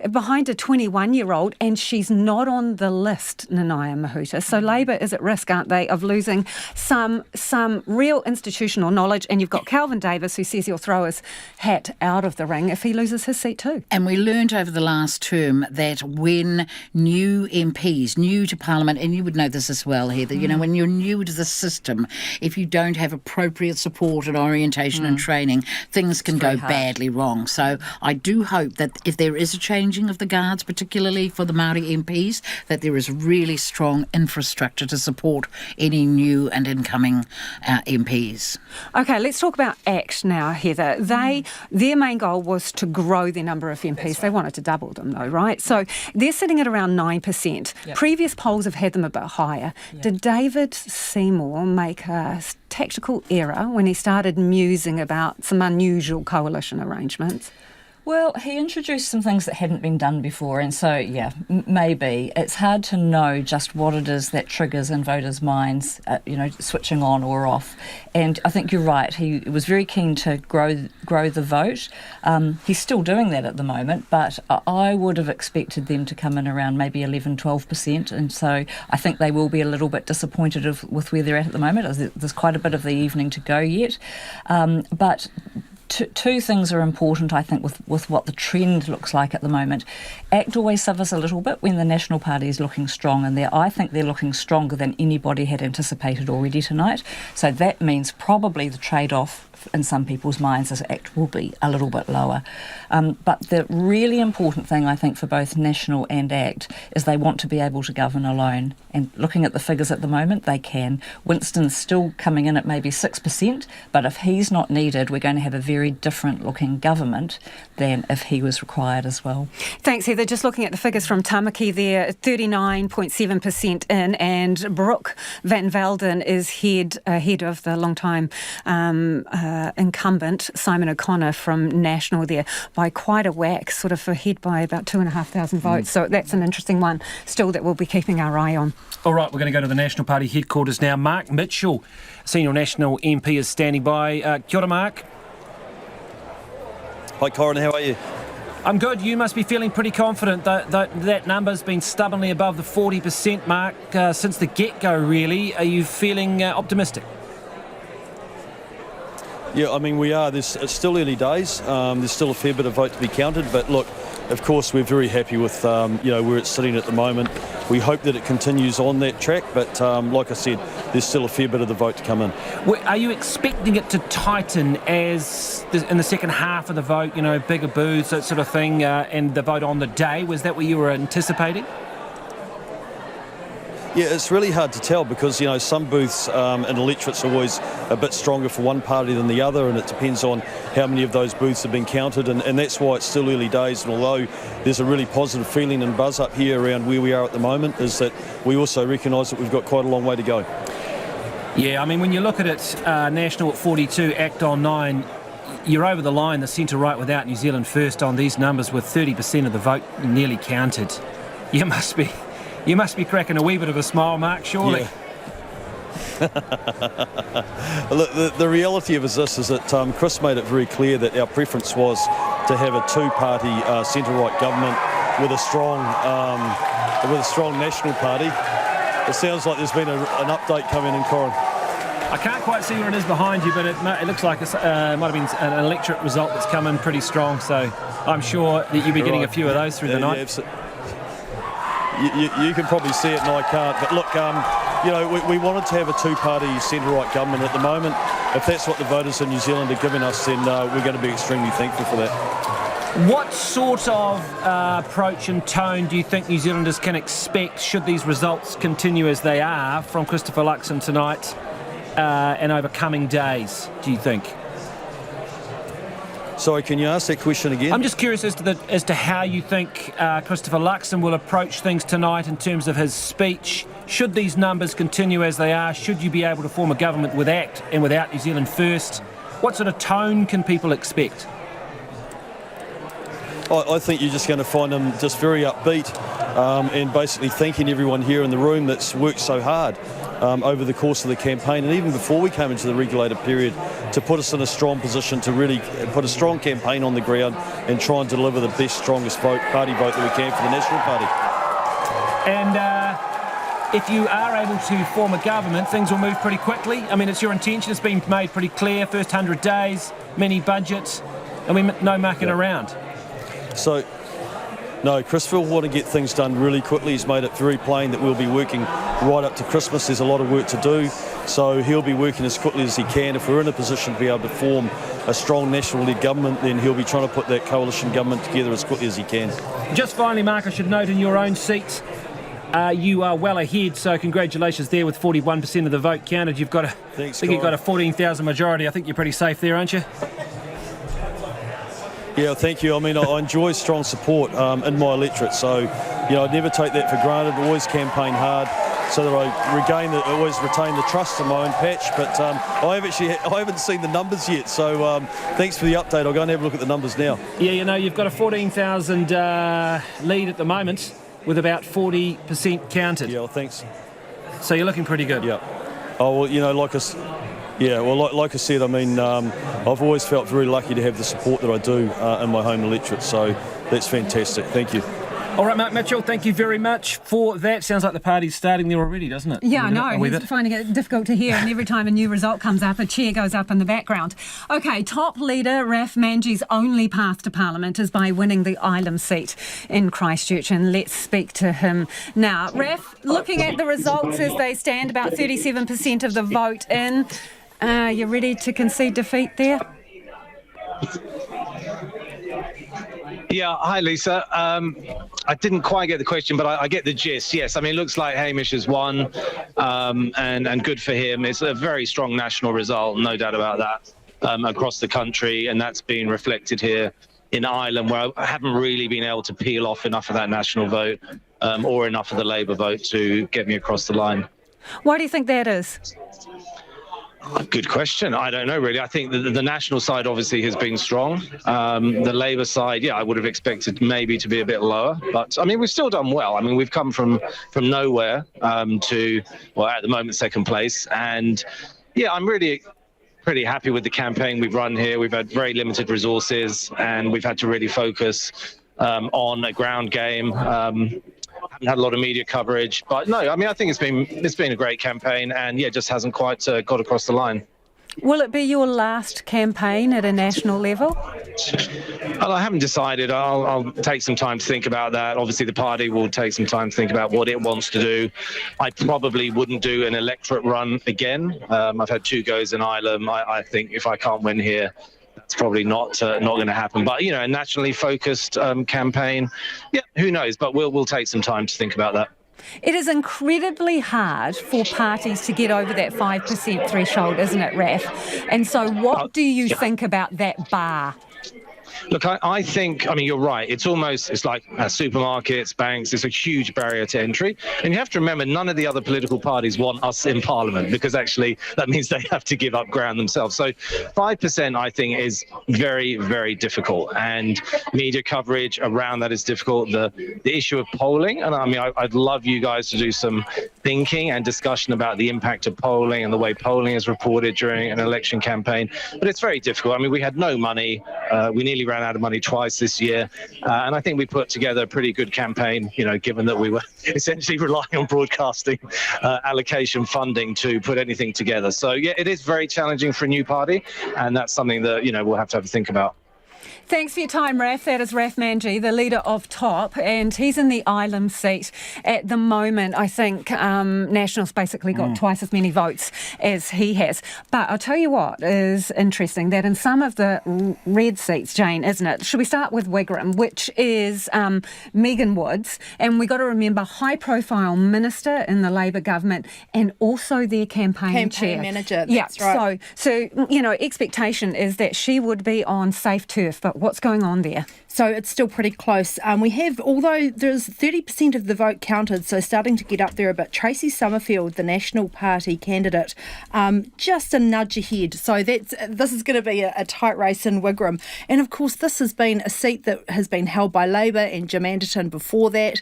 behind a 21-year-old, and she's not on the list, Nanaia Mahuta. So Labour is at risk, aren't they, of losing some real institutional knowledge. And you've got Calvin Davis, who says he'll throw his hat out of the ring if he loses his seat too. And we learned over the last term that when new MPs, new to Parliament, and you would know this as well, Heather, you know, when you're new to the system, if you don't have appropriate support and orientation and training, things can go badly wrong. So I do hope that if there is a changing of the guards, particularly for the Māori MPs, that there is really strong infrastructure to support any new and incoming MPs. Okay, let's talk about ACT now, Heather. Their main goal was to grow the number of MPs. Right. They wanted to double them though, right? So they're sitting at around 9%. Yep. Previous polls have had them a bit higher. Yep. Did David Seymour make a tactical error when he started musing about some unusual coalition arrangements? Well, he introduced some things that hadn't been done before, and so, yeah, maybe. It's hard to know just what it is that triggers in voters' minds, switching on or off. And I think you're right, he was very keen to grow the vote. He's still doing that at the moment, but I would have expected them to come in around maybe 11-12%, and so I think they will be a little bit disappointed with where they're at the moment. There's quite a bit of the evening to go yet. But two things are important, I think, with what the trend looks like at the moment. ACT always suffers a little bit when the National Party is looking strong, and I think they're looking stronger than anybody had anticipated already tonight. So that means probably the trade-off in some people's minds is ACT will be a little bit lower. But the really important thing, I think, for both National and ACT is they want to be able to govern alone. And looking at the figures at the moment, they can. Winston's still coming in at maybe 6%, but if he's not needed, we're going to have a very different looking government than if he was required as well. Thanks, Heather. Just looking at the figures from Tamaki there, 39.7% in, and Brooke van Velden is ahead of the long-time incumbent, Simon O'Connor from National there, by quite a whack, sort of ahead by about 2,500 votes. So that's an interesting one still that we'll be keeping our eye on. All right, we're going to go to the National Party headquarters now. Mark Mitchell, Senior National MP, is standing by. Kia ora, Mark. Hi, Corin, how are you? I'm good. You must be feeling pretty confident that number's been stubbornly above the 40% mark since the get-go, really. Are you feeling optimistic? Yeah, I mean, we are. It's still early days. There's still a fair bit of vote to be counted. But look, of course, we're very happy with where it's sitting at the moment. We hope that it continues on that track. But like I said, there's still a fair bit of the vote to come in. Are you expecting it to tighten as in the second half of the vote, bigger booths, that sort of thing, and the vote on the day? Was that what you were anticipating? Yeah, it's really hard to tell because, some booths and electorates are always a bit stronger for one party than the other, and it depends on how many of those booths have been counted, and that's why it's still early days. And although there's a really positive feeling and buzz up here around where we are at the moment, is that we also recognise that we've got quite a long way to go. Yeah, I mean, when you look at it, National at 42, ACT on 9, you're over the line, the centre-right without New Zealand First on these numbers with 30% of the vote nearly counted. You must be cracking a wee bit of a smile, Mark, surely. Yeah. Look, the reality of this is that Chris made it very clear that our preference was to have a two-party centre-right government with a strong National Party. It sounds like there's been an update coming in, Corin. I can't quite see where it is behind you, but it looks like it might have been an electorate result that's come in pretty strong, so I'm sure that you'll be getting a few of those through the night. You can probably see it and I can't, but look, we wanted to have a two-party centre-right government at the moment. If that's what the voters in New Zealand are giving us, then we're going to be extremely thankful for that. What sort of approach and tone do you think New Zealanders can expect should these results continue as they are from Christopher Luxon tonight and over coming days, do you think? Sorry, can you ask that question again? I'm just curious as to how you think Christopher Luxon will approach things tonight in terms of his speech. Should these numbers continue as they are, should you be able to form a government with ACT and without New Zealand First? What sort of tone can people expect? I think you're just going to find him just very upbeat and basically thanking everyone here in the room that's worked so hard over the course of the campaign and even before we came into the regulated period to put us in a strong position to really put a strong campaign on the ground and try and deliver the best, strongest party vote that we can for the National Party. And if you are able to form a government, things will move pretty quickly. I mean, it's your intention. It's been made pretty clear. First 100 days, mini budgets, and no mucking around. So, no, Chris will want to get things done really quickly. He's made it very plain that we'll be working right up to Christmas. There's a lot of work to do, so he'll be working as quickly as he can. If we're in a position to be able to form a strong national-led government, then he'll be trying to put that coalition government together as quickly as he can. Just finally, Mark, I should note in your own seat, you are well ahead, so congratulations there with 41% of the vote counted. You've got you've got a 14,000 majority. I think you're pretty safe there, aren't you? Yeah, thank you. I mean, I enjoy strong support in my electorate, so, I'd never take that for granted. Always campaign hard so that I always retain the trust in my own patch. But I haven't seen the numbers yet, so thanks for the update. I'll go and have a look at the numbers now. Yeah, you've got a 14,000 lead at the moment with about 40% counted. Yeah, well, thanks. So you're looking pretty good. Yeah. Oh, well, like I said, I mean, I've always felt very lucky to have the support that I do in my home electorate, so that's fantastic. Thank you. All right, Mark Mitchell, thank you very much for that. Sounds like the party's starting there already, doesn't it? Yeah, I know. He's finding it difficult to hear, and every time a new result comes up, a cheer goes up in the background. OK, top leader Raf Manji's only path to Parliament is by winning the Ilam seat in Christchurch, and let's speak to him now. Raf, looking at the results as they stand, about 37% of the vote in, you ready to concede defeat there? Yeah, hi Lisa. I didn't quite get the question, but I get the gist. Yes, I mean, it looks like Hamish has won, and good for him. It's a very strong national result, no doubt about that, across the country, and that's been reflected here in Ireland, where I haven't really been able to peel off enough of that national vote or enough of the Labour vote to get me across the line. Why do you think that is? Good question. I don't know, really. I think the national side obviously has been strong. The Labour side, I would have expected maybe to be a bit lower. But, I mean, we've still done well. I mean, we've come from nowhere to, well, at the moment, second place. And, I'm really pretty happy with the campaign we've run here. We've had very limited resources and we've had to really focus on a ground game. Haven't had a lot of media coverage, but no, I mean, I think it's been a great campaign, and just hasn't quite got across the line. Will it be your last campaign at a national level? Well, I haven't decided. I'll take some time to think about that. Obviously, the party will take some time to think about what it wants to do. I probably wouldn't do an electorate run again. I've had 2 goes in Ireland. I think if I can't win here, that's probably not going to happen. But, a nationally focused campaign, who knows? But we'll take some time to think about that. It is incredibly hard for parties to get over that 5% threshold, isn't it, Raf? And so what do you think about that bar? Look, I think, I mean, you're right. It's like supermarkets, banks. It's a huge barrier to entry. And you have to remember, none of the other political parties want us in Parliament, because actually that means they have to give up ground themselves. So 5%, I think, is very, very difficult. And media coverage around that is difficult. The issue of polling, and I mean, I'd love you guys to do some thinking and discussion about the impact of polling and the way polling is reported during an election campaign. But it's very difficult. I mean, we had no money. We nearly ran out of money twice this year, and I think we put together a pretty good campaign, given that we were essentially relying on broadcasting allocation funding to put anything together. So it is very challenging for a new party, and that's something that we'll have to a think about. Thanks for your time, Raf. That is Raf Manji, the leader of TOP, and he's in the Ilam seat at the moment. I think National's basically got twice as many votes as he has. But I'll tell you what is interesting, that in some of the red seats, Jane, isn't it? Should we start with Wigram, which is Megan Woods, and we got to remember, high-profile minister in the Labour government and also their campaign chair. Manager, that's right. So, expectation is that she would be on safe turf, but what's going on there? So it's still pretty close. We have, although there's 30% of the vote counted, so starting to get up there a bit, Tracy Summerfield, the National Party candidate, just a nudge ahead. So this is going to be a tight race in Wigram. And of course, this has been a seat that has been held by Labour and Jim Anderton before that.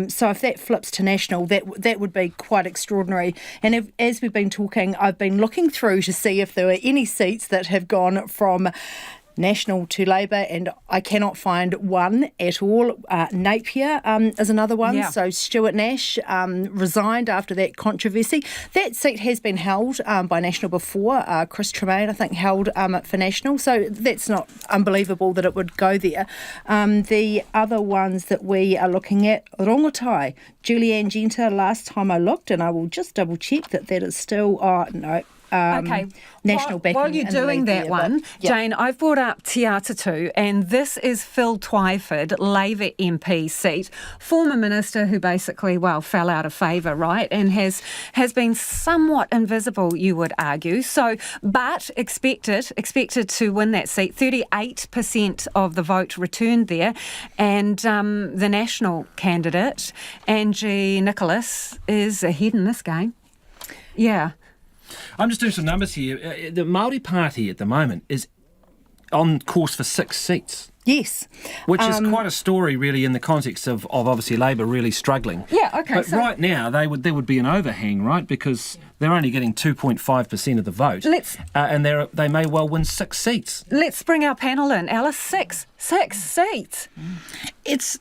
So if that flips to National, that would be quite extraordinary. And as we've been talking, I've been looking through to see if there were any seats that have gone from National to Labour, and I cannot find one at all. Napier is another one. Yeah. So Stuart Nash resigned after that controversy. That seat has been held by National before. Chris Tremaine, I think, held it for National. So that's not unbelievable that it would go there. The other ones that we are looking at, Rongotai, Julianne Genter, last time I looked, and I will just double check that is still, no, national backing. While you're in the doing lead that there, one, but, yeah. Jane, I've brought up Te Atatu, and this is Phil Twyford, Labour MP seat, former minister who basically, fell out of favour, right, and has been somewhat invisible, you would argue. So, but expected to win that seat. 38% of the vote returned there, and the national candidate, Angie Nicholas, is ahead in this game. Yeah. I'm just doing some numbers here. The Māori Party at the moment is on course for 6 seats. Yes. Which is quite a story, really, in the context of obviously Labour really struggling. Yeah, okay. But right now, there would be an overhang, right? Because they're only getting 2.5% of the vote. And they may well win 6 seats. Let's bring our panel in. Alice, 6 seats. It's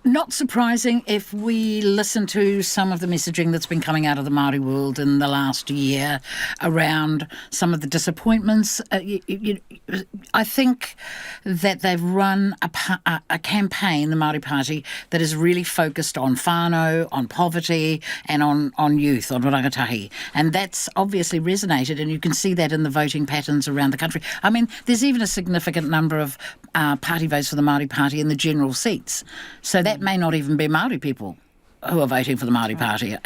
not surprising if we listen to some of the messaging that's been coming out of the Māori world in the last year around some of the disappointments. I think that they've run a campaign, the Māori Party, that is really focused on whānau, on poverty, and on youth, on rangatahi. And that's obviously resonated, and you can see that in the voting patterns around the country. I mean, there's even a significant number of party votes for the Māori Party in the general seats. So that may not even be Māori people who are voting for the Māori Party.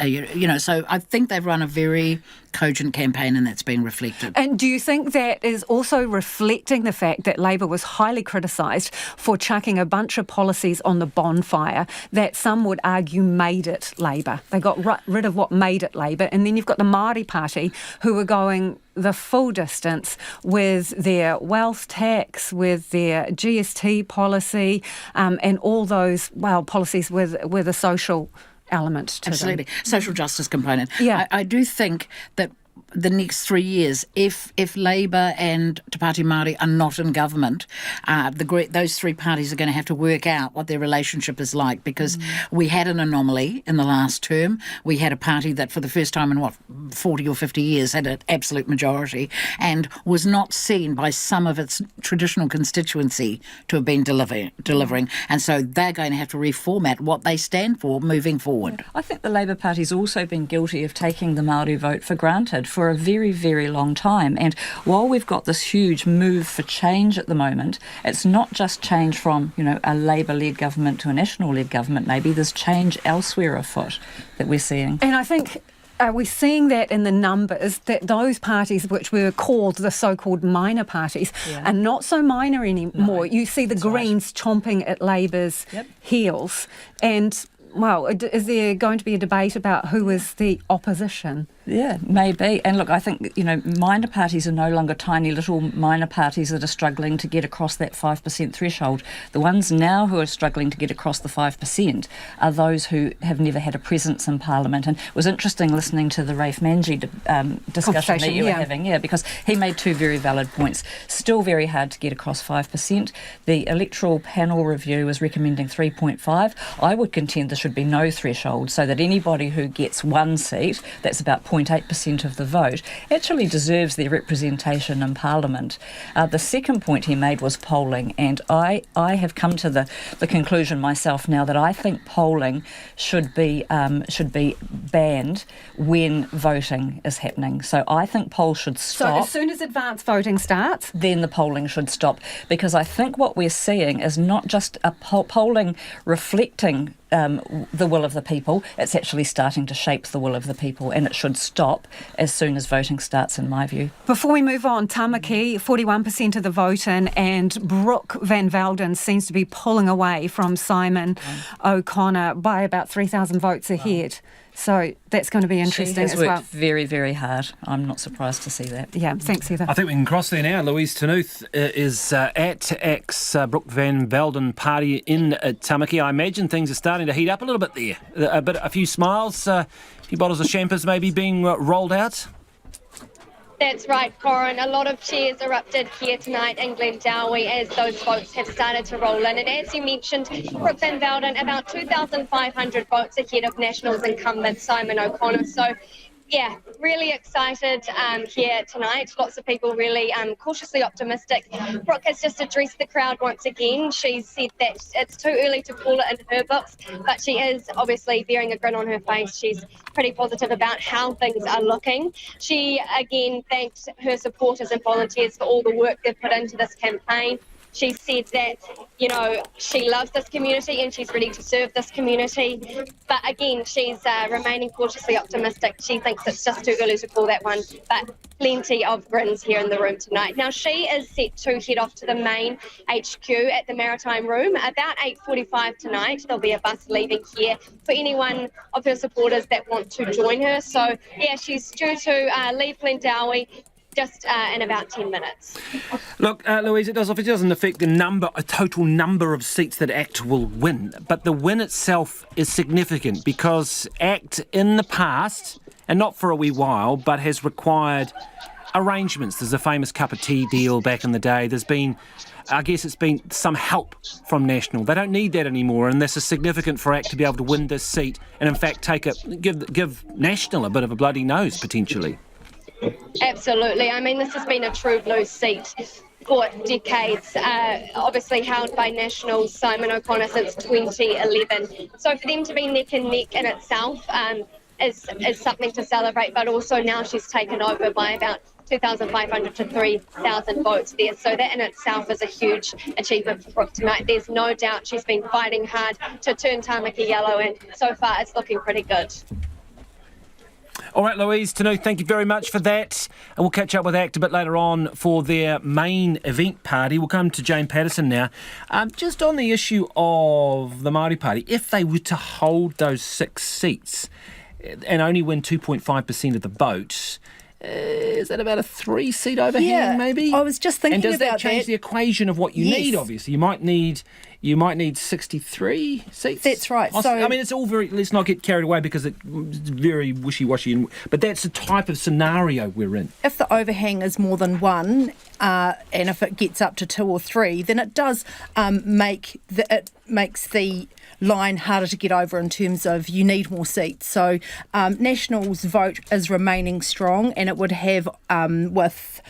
So I think they've run a very cogent campaign, and that's been reflected. And do you think that is also reflecting the fact that Labour was highly criticised for chucking a bunch of policies on the bonfire that some would argue made it Labour? They got rid of what made it Labour, and then you've got the Māori Party who were going the full distance with their wealth tax, with their GST policy, and all those policies with a social element to Absolutely. them. Social justice component. Yeah. I do think that the next 3 years, if Labour and Te Pāti Māori are not in government, those three parties are going to have to work out what their relationship is like, because we had an anomaly in the last term. We had a party that for the first time in 40 or 50 years had an absolute majority and was not seen by some of its traditional constituency to have been delivering. And so they're going to have to reformat what they stand for moving forward. I think the Labour Party's also been guilty of taking the Māori vote for granted for a very, very long time. And while we've got this huge move for change at the moment, it's not just change from, a Labour-led government to a National-led government. Maybe there's change elsewhere afoot that we're seeing. And I think we're seeing that in the numbers, that those parties which were called the so-called minor parties are not so minor anymore. No, you see the Greens chomping at Labour's heels. And, is there going to be a debate about who is the opposition? Yeah, maybe. And look, I think, minor parties are no longer tiny little minor parties that are struggling to get across that 5% threshold. The ones now who are struggling to get across the 5% are those who have never had a presence in Parliament. And it was interesting listening to the Rafe Manji discussion that you were having, because he made two very valid points. Still very hard to get across 5%. The electoral panel review is recommending 3.5. I would contend there should be no threshold, so that anybody who gets one seat, that's about 0.8% of the vote, actually deserves their representation in Parliament. The second point he made was polling, and I have come to the conclusion myself now that I think polling should be banned when voting is happening. So I think polls should stop. So as soon as advanced voting starts? Then the polling should stop, because I think what we're seeing is not just a polling reflecting the will of the people, it's actually starting to shape the will of the people, and it should stop as soon as voting starts, in my view. Before we move on, Tamaki, 41% of the vote in, and Brooke van Velden seems to be pulling away from Simon O'Connor by about 3,000 votes ahead. So that's going to be interesting as well. She has worked very, very hard. I'm not surprised to see that. Yeah, thanks, Heather. I think we can cross there now. Louise Tanuth is at Brooke van Velden Party in Tamaki. I imagine things are starting to heat up a little bit there. A few smiles, a few bottles of champers maybe being rolled out. That's right, Corin. A lot of cheers erupted here tonight in Glendowie as those votes have started to roll in. And as you mentioned, Brooke van Velden, about 2,500 votes ahead of Nationals incumbent Simon O'Connor. So Yeah, really excited here tonight. Lots of people really cautiously optimistic. Brooke has just addressed the crowd once again. She said that it's too early to call it in her books, but she is obviously bearing a grin on her face. She's pretty positive about how things are looking. She again thanked her supporters and volunteers for all the work they've put into this campaign. She said that, you know, she loves this community and she's ready to serve this community. But again, she's remaining cautiously optimistic. She thinks it's just too early to call that one, but plenty of grins here in the room tonight. Now, she is set to head off to the main HQ at the Maritime Room about 8:45 tonight. There'll be a bus leaving here for anyone of her supporters that want to join her. So, yeah, she's due to leave Glendowie just in about 10 minutes. Look, Louise, it doesn't affect a total number of seats that ACT will win, but the win itself is significant because ACT in the past, and not for a wee while, but has required arrangements. There's a famous cup of tea deal back in the day. There's been, I guess it's been some help from National. They don't need that anymore, and this is significant for ACT to be able to win this seat and in fact give National a bit of a bloody nose, potentially. Absolutely. I mean, this has been a true blue seat for decades, obviously held by National's Simon O'Connor since 2011. So for them to be neck and neck in itself is something to celebrate, but also now she's taken over by about 2,500 to 3,000 votes there. So that in itself is a huge achievement for Brooke tonight. There's no doubt she's been fighting hard to turn Tamaki yellow, and so far it's looking pretty good. All right, Louise, Tanu, thank you very much for that. And we'll catch up with ACT a bit later on for their main event party. We'll come to Jane Patterson now. Just on the issue of the Māori Party, if they were to hold those 6 seats and only win 2.5% of the vote, is that about a 3-seat overhang, maybe? I was just thinking about that. And does that change the equation of what you need, obviously? You might need 63 seats. That's right. So, I mean, it's all very... Let's not get carried away because it's very wishy-washy. But that's the type of scenario we're in. If the overhang is more than 1, and if it gets up to 2 or 3, then it does makes the line harder to get over in terms of you need more seats. So National's vote is remaining strong, and it would have with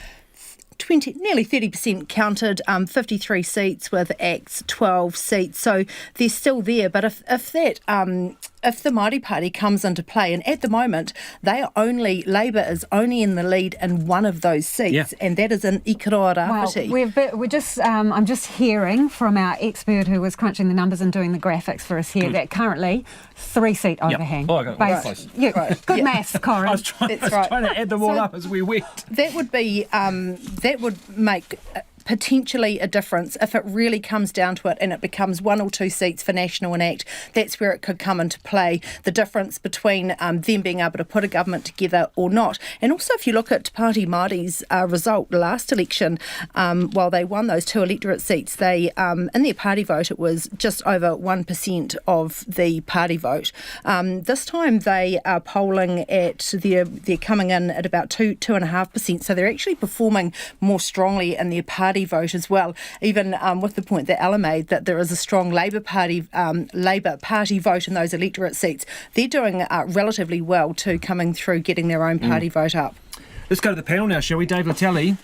nearly 30% counted, 53 seats with ACT's 12 seats. So they're still there. But if the Māori Party comes into play, and at the moment Labour is only in the lead in one of those seats, and that is in Ikaroa Rāwhiti. Well, we're just I'm just hearing from our expert who was crunching the numbers and doing the graphics for us here that currely 3-seat overhang. Oh, I got close. Good maths, Corin. I was trying to add them all up as we went. That would be that would make potentially a difference if it really comes down to it and it becomes 1 or 2 seats for National and ACT. That's where it could come into play, the difference between them being able to put a government together or not. And also if you look at Pāti Māori's result last election, while they won those 2 electorate seats, they in their party vote it was just over 1% of the party vote. This time they are polling at they're coming in at about 2.5%, so they're actually performing more strongly in their party vote as well, even with the point that Ella made that there is a strong Labour Party vote in those electorate seats. They're doing relatively well too, coming through, getting their own party vote up. Let's go to the panel now, shall we? Dave Latelli.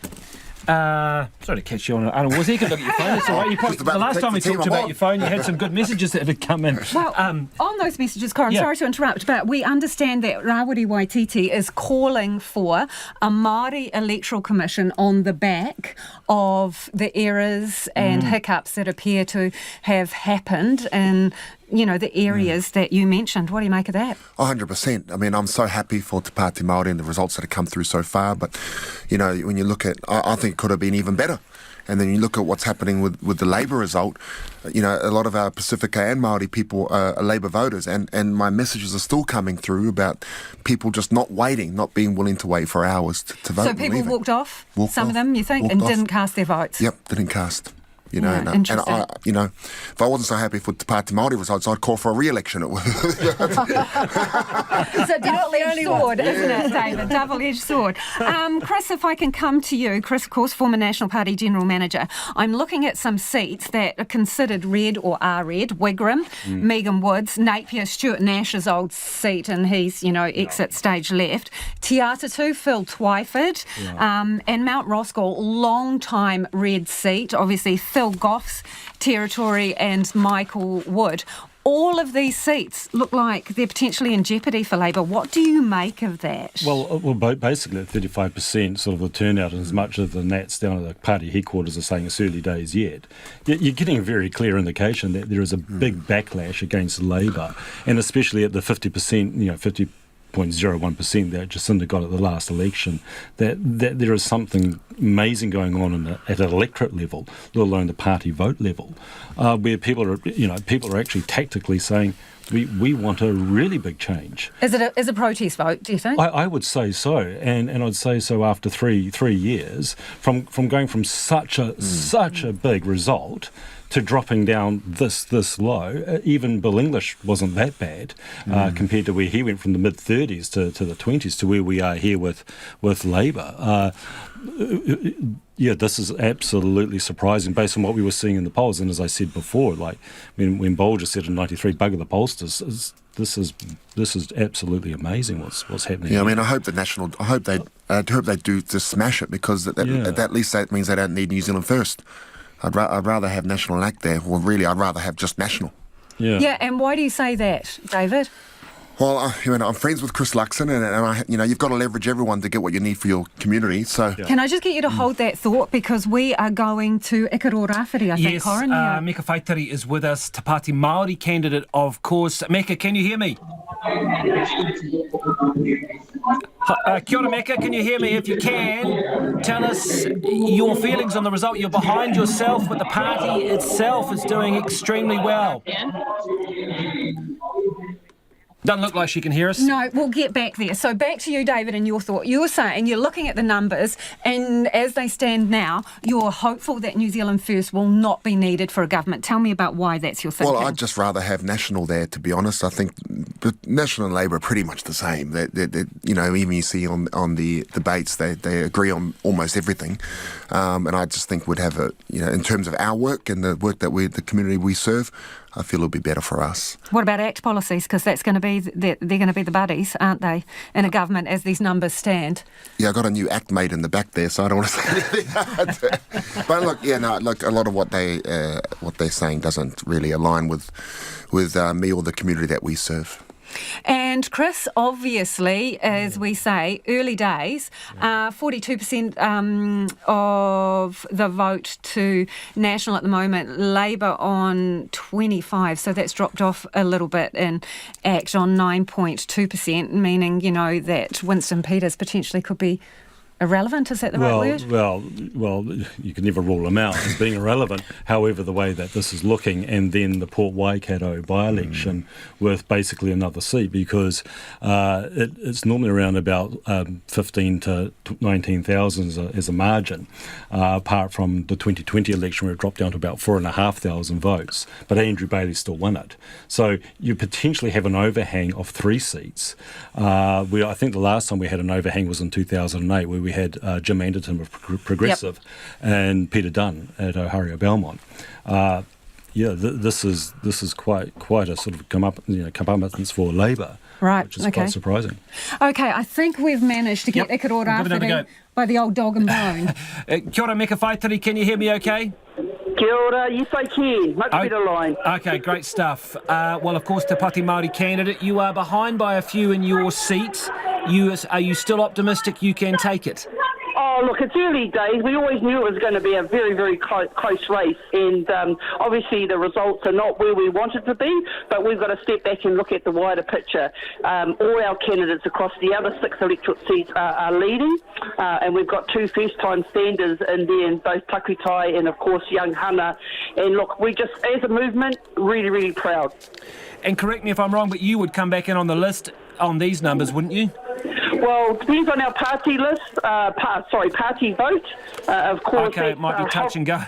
Sorry to catch you on an was he could look at your phone. It's all right. The last time we talked about your phone, you had some good messages that had come in. Well, on those messages, Corin, sorry to interrupt, but we understand that Rawiri Waititi is calling for a Māori electoral commission on the back of the errors and hiccups that appear to have happened in the areas that you mentioned. What do you make of that? 100%. I mean, I'm so happy for Te Pāti Māori and the results that have come through so far. But, when you look at, I think it could have been even better. And then you look at what's happening with the Labour result. A lot of our Pacifica and Māori people are Labour voters. And my messages are still coming through about people just not waiting, not being willing to wait for hours to vote. So people walked off, some of them, you think, and didn't cast their votes? Yep, didn't cast. You know, and I, you know, if I wasn't so happy for the Pāti Māori results, I'd call for a re-election. It's a double-edged sword, isn't it, David? Double-edged sword. Chris, if I can come to you. Chris, of course, former National Party General Manager. I'm looking at some seats that are considered red or are red. Wigram, Megan Woods, Napier, Stuart Nash's old seat, and he's, you know, exit stage left. Te Atatu, Phil Twyford, and Mount Roskill, long-time red seat, obviously Phil Goff's territory, and Michael Wood. All of these seats look like they're potentially in jeopardy for Labour. What do you make of that? Well, basically at 35% sort of the turnout, and as much of the Nats down at the party headquarters are saying it's early days yet, you're getting a very clear indication that there is a big backlash against Labour, and especially at the 50%, you know, 50.01% that Jacinda got at the last election, that there is something amazing going on at an electorate level, let alone the party vote level, where people are actually tactically saying we want a really big change. Is it a protest vote, do you think? I would say so, and I'd say so after three years from going from such a big result to dropping down this low. Even Bill English wasn't that bad compared to where he went from the mid-30s to the 20s to where we are here with Labour. Yeah, this is absolutely surprising based on what we were seeing in the polls. And as I said before, like when Bolger said in 93, bugger the pollsters, this is absolutely amazing what's happening. Yeah, I mean, I hope they do to smash it, because at least that means they don't need New Zealand First. I'd rather have National Act there, or really I'd rather have just National. Yeah, and why do you say that, David? Well, I'm friends with Chris Luxon, and you've got to leverage everyone to get what you need for your community. So, Can I just get you to hold that thought, because we are going to Ikaro Rāwhiri, I think, Corin. Meka Whaitari is with us, Te Pāti Māori candidate, of course. Meka, can you hear me? Kia ora, Meka, can you hear me? If you can, tell us your feelings on the result. You're behind yourself, but the party itself is doing extremely well. Doesn't look like she can hear us. No, we'll get back there. So back to you, David, and your thought. You were saying you're looking at the numbers, and as they stand now, you're hopeful that New Zealand First will not be needed for a government. Tell me about why that's your thinking. Well, I'd just rather have National there, to be honest. I think National and Labour are pretty much the same. Even you see on the debates, they agree on almost everything. And I just think we'd have in terms of our work and the work that the community we serve, I feel it'll be better for us. What about Act policies? Because that's going to be they're going to be the buddies, aren't they, in a government as these numbers stand? Yeah, I got a new Act mate in the back there, so I don't want to say anything. But look, a lot of what they're saying doesn't really align with me or the community that we serve. And Chris, obviously, as we say, early days, 42% of the vote to National at the moment, Labour on 25%, so that's dropped off a little bit, and ACT on 9.2%, meaning, that Winston Peters potentially could be irrelevant, is that the right word? Well, you can never rule them out as being irrelevant. However, the way that this is looking, and then the Port Waikato by-election with basically another seat, because it's normally around about 15 to 19,000 as a margin, apart from the 2020 election where it dropped down to about 4,500 votes. But Andrew Bailey still won it. So you potentially have an overhang of 3 seats. I think the last time we had an overhang was in 2008, where we had Jim Anderton of Progressive and Peter Dunn at Ohario Belmont. This is quite a sort of comeuppance for Labour, right? Which is quite surprising. Okay, I think we've managed to get Ikaro Rāwhiri by the old dog and bone. Kia ora, Meka Whaitari, can you hear me okay? Kia ora, yes I can. Much better line. Okay, great stuff. Well, of course, Te Pāti Māori candidate, you are behind by a few in your seat. Are you still optimistic you can take it? Oh, look, it's early days. We always knew it was going to be a very, very close race. And obviously the results are not where we wanted to be, but we've got to step back and look at the wider picture. All our candidates across the other 6 electorate seats are leading. And we've got 2 first-time standers in there, in both Takutai and, of course, Young Hana. And look, we just, as a movement, really, really proud. And correct me if I'm wrong, but you would come back in on the list on these numbers, wouldn't you? Well, depends on our party list, party vote. Of course. Okay, it might be touch and go.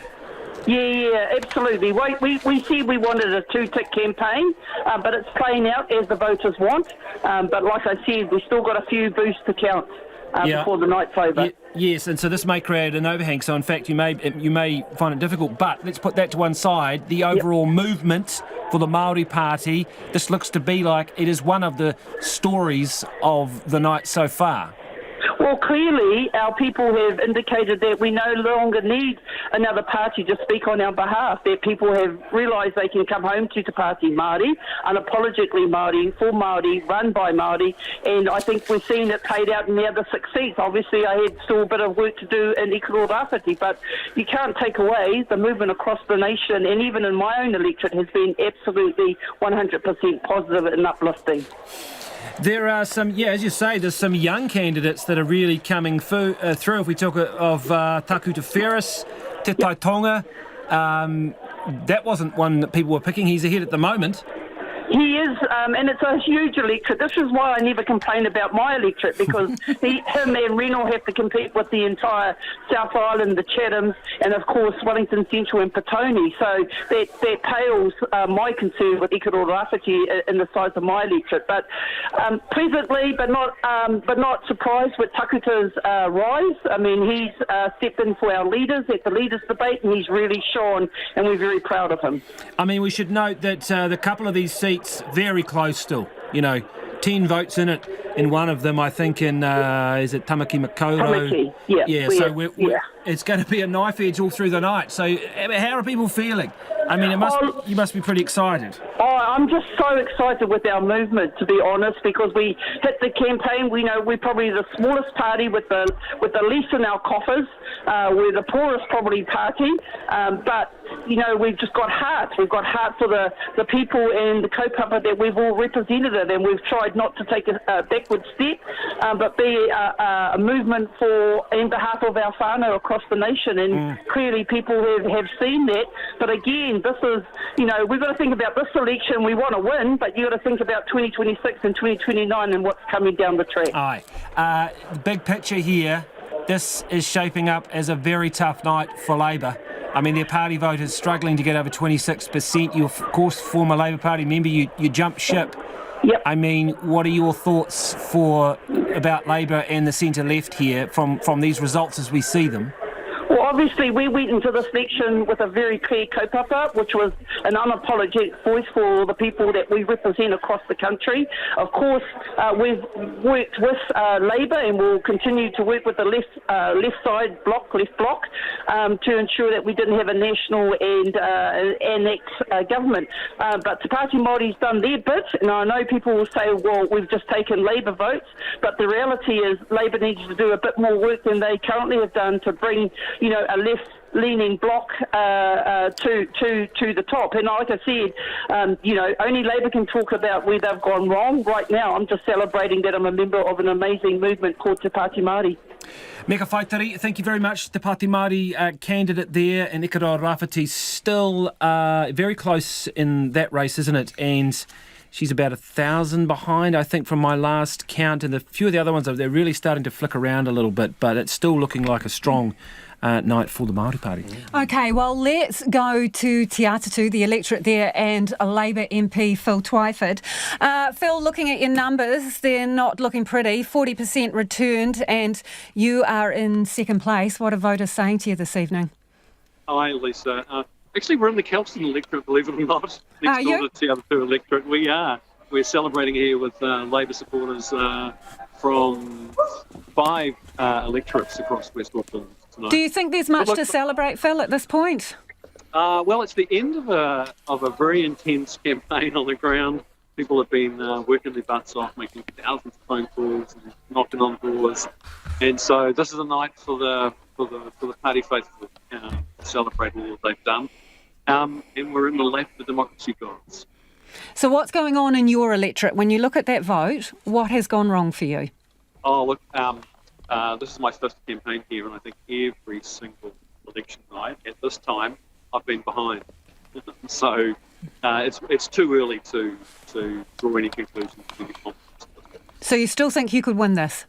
Yeah, absolutely. We said we wanted a two-tick campaign, but it's playing out as the voters want. But like I said, we've still got a few booths to count before the night's over. Yes, and so this may create an overhang. So in fact, you may find it difficult. But let's put that to one side. The overall movement for the Māori Party, this looks to be like it is one of the stories of the night so far. Well, clearly our people have indicated that we no longer need another party to speak on our behalf, that people have realised they can come home to Te Pāti Māori, unapologetically Māori, for Māori, run by Māori, and I think we've seen it played out in the other 6 seats. Obviously, I had still a bit of work to do in Electorate, but you can't take away the movement across the nation, and even in my own electorate has been absolutely 100% positive and uplifting. There are some, as you say, there's some young candidates that are really coming through. If we talk of Taku Te Wheres, Te Taitonga, that wasn't one that people were picking. He's ahead at the moment. He is, and it's a huge electorate. This is why I never complain about my electorate, because him and Reno have to compete with the entire South Island, the Chathams, and of course Wellington Central and Petone. So that pales my concern with Ikaroa Rāwhiti in the size of my electorate. But pleasantly, but not surprised with Takuta's rise. I mean, he's stepped in for our leaders at the leaders' debate, and he's really shone, and we're very proud of him. I mean, we should note that the couple of these seats very close still. 10 votes in it. In one of them, I think in is it Tamaki Makaurau? Tamaki, yeah. So it's going to be a knife edge all through the night. So how are people feeling? I mean, you must be pretty excited. I'm just so excited with our movement, to be honest, because we hit the campaign. We know we're probably the smallest party with the least in our coffers. We're the poorest probably party, but we've just got heart. We've got heart for the people and the kaupapa that we've all represented it, and we've tried not to take a backward step, but be a movement for in behalf of our whānau across the nation. And clearly people have seen that. But again, this is, we've got to think about this election. We want to win, but you've got to think about 2026 and 2029 and what's coming down the track. Aye. The big picture here, this is shaping up as a very tough night for Labour. I mean, their party vote is struggling to get over 26%. You, of course, former Labour Party member, you jumped ship. Yep. I mean, what are your thoughts about Labour and the centre-left here from these results as we see them? Well, obviously, we went into this election with a very clear kaupapa, which was an unapologetic voice for all the people that we represent across the country. Of course, we've worked with Labour and will continue to work with the left bloc, to ensure that we didn't have a national and annex government. But Te Pāti Māori's done their bit, and I know people will say, well, we've just taken Labour votes, but the reality is Labour needs to do a bit more work than they currently have done to bring a left-leaning bloc to the top. And like I said, only Labour can talk about where they've gone wrong. Right now, I'm just celebrating that I'm a member of an amazing movement called Te Pāti Māori. Meka Whaitari, thank you very much. Te Pāti Māori candidate there, and Ikaroa Rāwhiti still very close in that race, isn't it? And she's about 1,000 behind, I think, from my last count. And a few of the other ones, they're really starting to flick around a little bit, but it's still looking like a strong night for the Māori Party. OK, well, let's go to Te Atatu, the electorate there, and a Labour MP, Phil Twyford. Phil, looking at your numbers, they're not looking pretty. 40% returned, and you are in second place. What are voters saying to you this evening? Hi, Lisa. Actually, we're in the Kelston electorate, believe it or not. Next door to Te Atatu electorate. We are. We're celebrating here with Labour supporters from 5 electorates across West Auckland tonight. Do you think there's much to celebrate, Phil, at this point? Well, it's the end of a very intense campaign on the ground. People have been working their butts off, making thousands of phone calls and knocking on doors. And so this is a night for the party faithful to celebrate all that they've done. And we're in the lap of the democracy gods. So what's going on in your electorate? When you look at that vote, what has gone wrong for you? Oh, look, this is my first campaign here, and I think every single election night at this time, I've been behind. So it's too early to draw any conclusions. So you still think you could win this?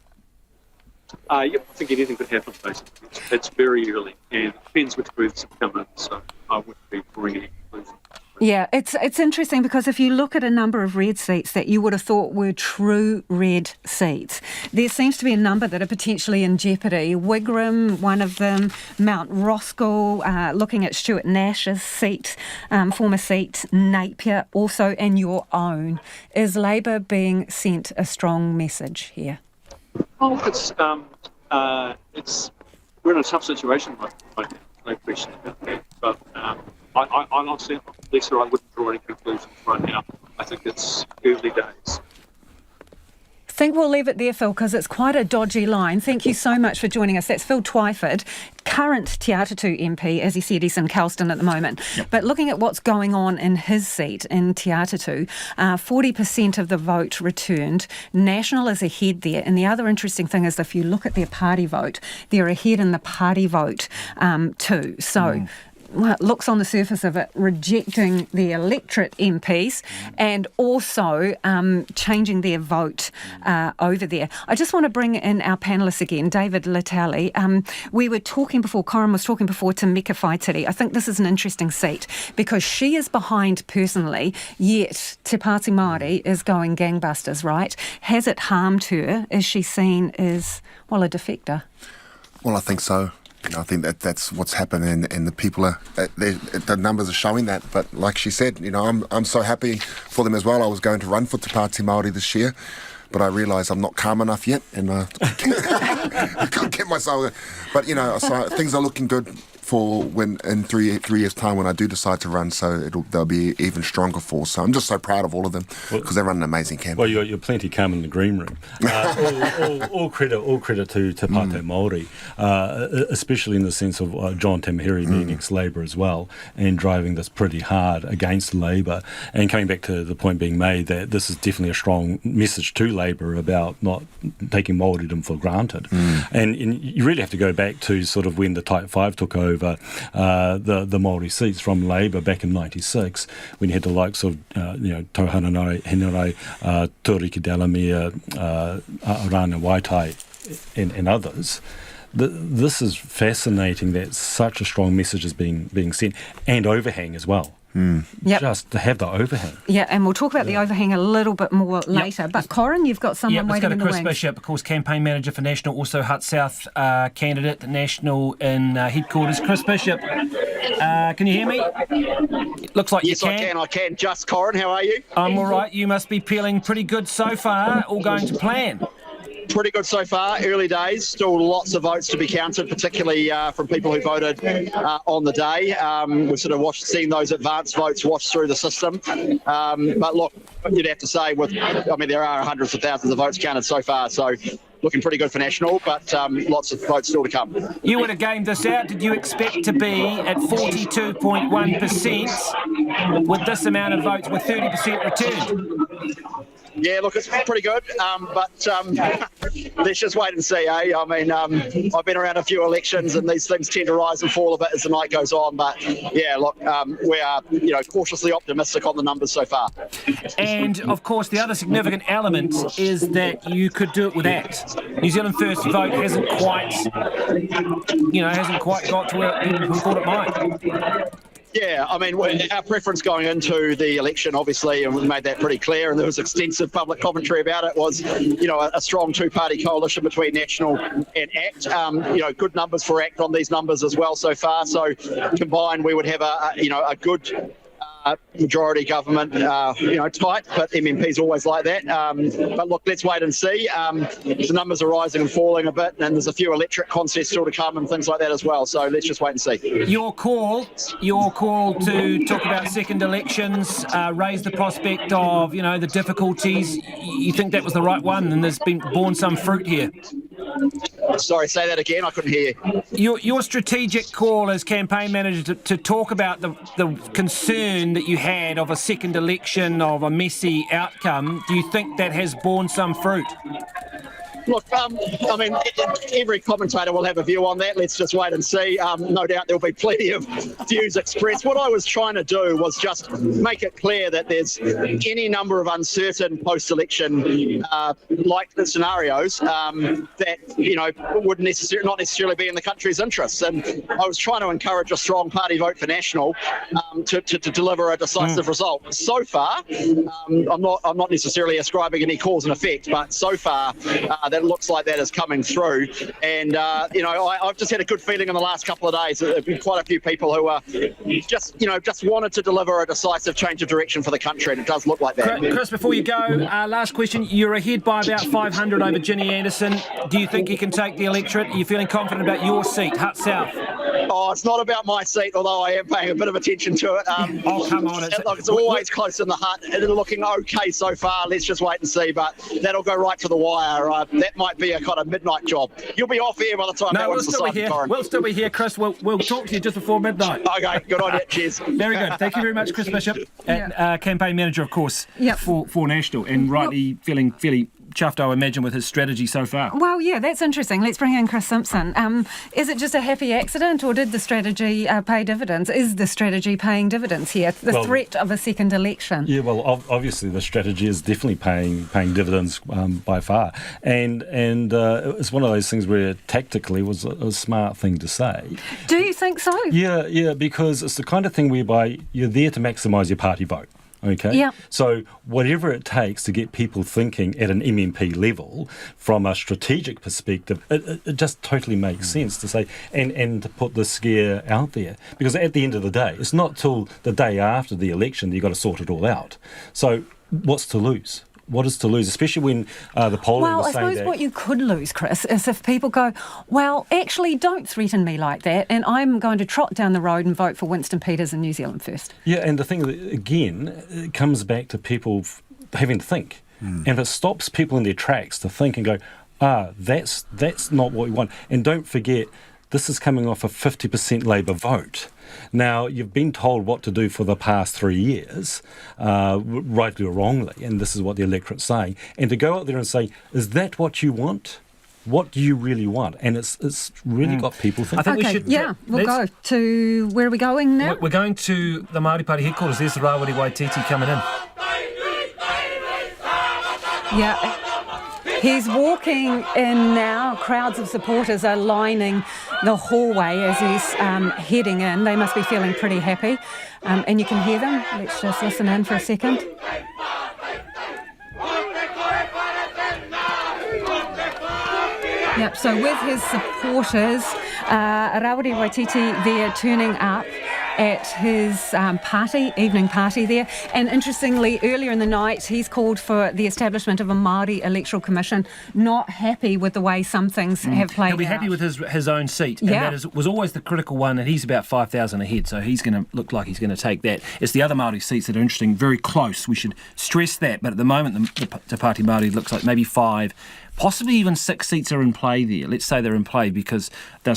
Yeah, I think anything could happen, basically. it's very early, and it depends which booths have come in, so I wouldn't be drawing any conclusions. Yeah, it's interesting because if you look at a number of red seats that you would have thought were true red seats, there seems to be a number that are potentially in jeopardy. Wigram, one of them, Mount Roskill, looking at Stuart Nash's seat, former seat, Napier, also, and your own. Is Labor being sent a strong message here? Oh, we're in a tough situation right now, no question about that. But I honestly, Lisa, I wouldn't draw any conclusions right now. I think it's early days. I think we'll leave it there, Phil, because it's quite a dodgy line. Thank you so much for joining us. That's Phil Twyford, current Te Atatu MP. As he said, he's in Kelston at the moment. Yep. But looking at what's going on in his seat in Te Atatu, 40% of the vote returned. National is ahead there. And the other interesting thing is if you look at their party vote, they're ahead in the party vote too. So... Well, it looks on the surface of it rejecting the electorate MPs and also changing their vote over there. I just want to bring in our panellists again, David Latali. We were talking before, Corin was talking before to Meka Whaitiri. I think this is an interesting seat because she is behind personally, yet Te Pāti Māori is going gangbusters, right? Has it harmed her? Is she seen as, well, a defector? Well, I think so. I think that's what's happened, and the people are the numbers are showing that. But like she said, I'm so happy for them as well. I was going to run for Te Pāti Māori this year, but I realised I'm not calm enough yet, and I can't get myself. But so things are looking good for when in three years' time when I do decide to run. So they'll be even stronger force. So I'm just so proud of all of them because they run an amazing campaign. Well, you're plenty calm in the green room. All credit to Te Pāti Māori, especially in the sense of John Tamahiri being ex-Labour as well and driving this pretty hard against Labour. And coming back to the point being made that this is definitely a strong message to Labour about not taking Māoridom for granted. And you really have to go back to sort of when the Type 5 took over the Māori seats from Labour back in '96, when you had the likes of Tauhana Henare, Turiki Delamere, Rana Waitai and others. This is fascinating that such a strong message is being sent, and overhang as well. Yep. Just to have the overhang. Yeah, and we'll talk about the overhang a little bit more later. Yep. But Corin, you've got someone waiting in the wings. Chris Bishop, of course, campaign manager for National, also Hutt South candidate, National in headquarters. Chris Bishop, can you hear me? Looks like yes, you can. I can. Just Corin, how are you? I'm all right. You must be feeling pretty good so far. All going to plan. Pretty good so far. Early days, still lots of votes to be counted, particularly from people who voted on the day. We've sort of seen those advanced votes wash through the system. But look, you'd have to say, there are hundreds of thousands of votes counted so far, so looking pretty good for National, but lots of votes still to come. You would have gamed this out. Did you expect to be at 42.1% with this amount of votes, with 30% returned? Yeah, look, it's pretty good, but let's just wait and see, eh? I mean, I've been around a few elections and these things tend to rise and fall a bit as the night goes on, but yeah, look, we are, cautiously optimistic on the numbers so far. And, of course, the other significant element is that you could do it with ACT. New Zealand First vote hasn't quite got to where people thought it might. Yeah, I mean, our preference going into the election, obviously, and we made that pretty clear, and there was extensive public commentary about it, was, a strong two-party coalition between National and ACT. Good numbers for ACT on these numbers as well so far. So combined, we would have a good majority government, tight, but MMP's always like that. But look, let's wait and see. The numbers are rising and falling a bit, and there's a few electorate contests still to come and things like that as well. So let's just wait and see. Your call to talk about second elections, raise the prospect of, the difficulties. You think that was the right one, and there's been borne some fruit here? Sorry, say that again. I couldn't hear you. Your strategic call as campaign manager to talk about the concern that you had of a second election, of a messy outcome, do you think that has borne some fruit? Look, I mean, every commentator will have a view on that. Let's just wait and see. No doubt there'll be plenty of views expressed. What I was trying to do was just make it clear that there's any number of uncertain post-election like scenarios that, you know, would not necessarily be in the country's interests. And I was trying to encourage a strong party vote for National to deliver a decisive result. So far, I'm not necessarily ascribing any cause and effect, but so far that looks like that is coming through. And you know, I've just had a good feeling in the last couple of days that there have been quite a few people who are just wanted to deliver a decisive change of direction for the country, and it does look like that. Chris, before you go, last question. You're ahead by about 500 over Ginny Anderson. Do you think you can take the electorate? Are you feeling confident about your seat, Hutt South? Oh, it's not about my seat, although I am paying a bit of attention to it. Oh, come on. It's always close in the Hutt. It's looking okay so far. Let's just wait and see, but that'll go right to the wire. That might be a kind of midnight job. You'll be off here by the time that one's decided, Corin. We'll still be here, Chris. We'll talk to you just before midnight. Okay, good on you. Cheers. Very good. Thank you very much, Chris Bishop, campaign manager, of course, for National, and rightly feeling fairly chuffed, I imagine, with his strategy so far. Well, yeah, that's interesting. Let's bring in Chris Simpson. Is it just a happy accident, or did the strategy pay dividends? Is the strategy paying dividends here? The threat of a second election. Yeah, well, obviously the strategy is definitely paying dividends by far, and it's one of those things where tactically was a smart thing to say. Do you think so? Yeah, because it's the kind of thing whereby you're there to maximise your party vote. Okay. Yeah. So whatever it takes to get people thinking at an MMP level from a strategic perspective, it just totally makes sense to say and to put the scare out there. Because at the end of the day, it's not till the day after the election that you've got to sort it all out. So what's to lose? What is to lose, especially when the polling was saying that... Well, I suppose what you could lose, Chris, is if people go, well, actually, don't threaten me like that, and I'm going to trot down the road and vote for Winston Peters in New Zealand First. Yeah, and the thing, again, it comes back to people having to think. And if it stops people in their tracks to think and go, that's not what we want. And don't forget, this is coming off a 50% Labour vote. Now, you've been told what to do for the past 3 years, rightly or wrongly, and this is what the electorate's saying. And to go out there and say, is that what you want? What do you really want? And it's really got people thinking. I think we should... We'll go to... Where are we going now? We're going to the Māori Party headquarters. There's the Rawiri Waititi coming in. Yeah. He's walking in now. Crowds of supporters are lining the hallway as he's heading in. They must be feeling pretty happy. And you can hear them. Let's just listen in for a second. Yep, so with his supporters, Rawiri Waititi there turning up at his evening party there. And interestingly, earlier in the night, he's called for the establishment of a Māori electoral commission, not happy with the way some things have played out. He'll be happy with his own seat. And that was always the critical one, and he's about 5,000 ahead, so he's going to look like he's going to take that. It's the other Māori seats that are interesting, very close. We should stress that. But at the moment, the Pāti Māori looks like maybe 5, possibly even 6 seats are in play there. Let's say they're in play because they're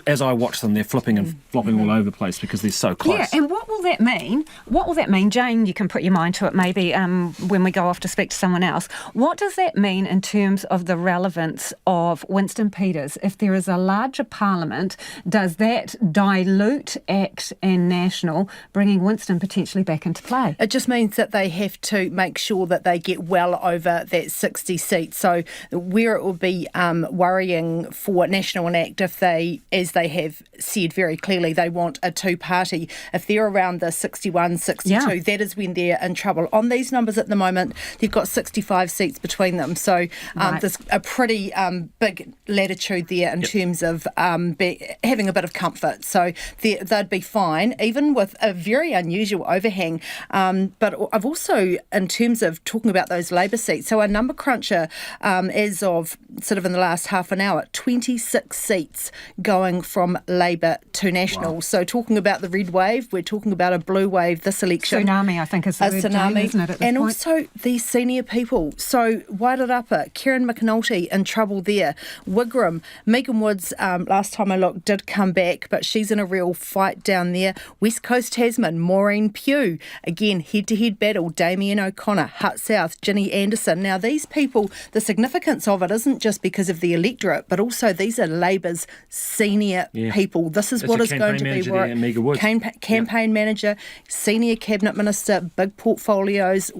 as I watch them, they're flipping and flopping all over the place because they're so close. Yeah, and what will that mean? What will that mean? Jane, you can put your mind to it maybe when we go off to speak to someone else. What does that mean in terms of the relevance of Winston Peters? If there is a larger parliament, does that dilute ACT and National, bringing Winston potentially back into play? It just means that they have to make sure that they get well over that 60 seats. So where it will be worrying for National and ACT if they, as they have said very clearly, they want a two-party. If they're around the 61, 62, that is when they're in trouble. On these numbers at the moment, they've got 65 seats between them. So there's a pretty big latitude there in terms of having a bit of comfort. So they'd be fine, even with a very unusual overhang. But I've also, in terms of talking about those Labour seats, so a number cruncher as of sort of in the last half an hour, 26 seats going from Labour to National. Wow. So talking about the red wave, we're talking about a blue wave this election. Tsunami, I think, is the word, Jane, isn't it, at this point? Also these senior people. So Wairarapa, Kieran McAnulty in trouble there. Wigram, Megan Woods, last time I looked, did come back, but she's in a real fight down there. West Coast Tasman, Maureen Pugh, again, head-to-head battle. Damien O'Connor, Hutt South, Ginny Anderson. Now these people, the significance of it isn't just because of the electorate, but also these are Labour's senior people. This is what is going to be campaign manager, senior cabinet minister, big portfolios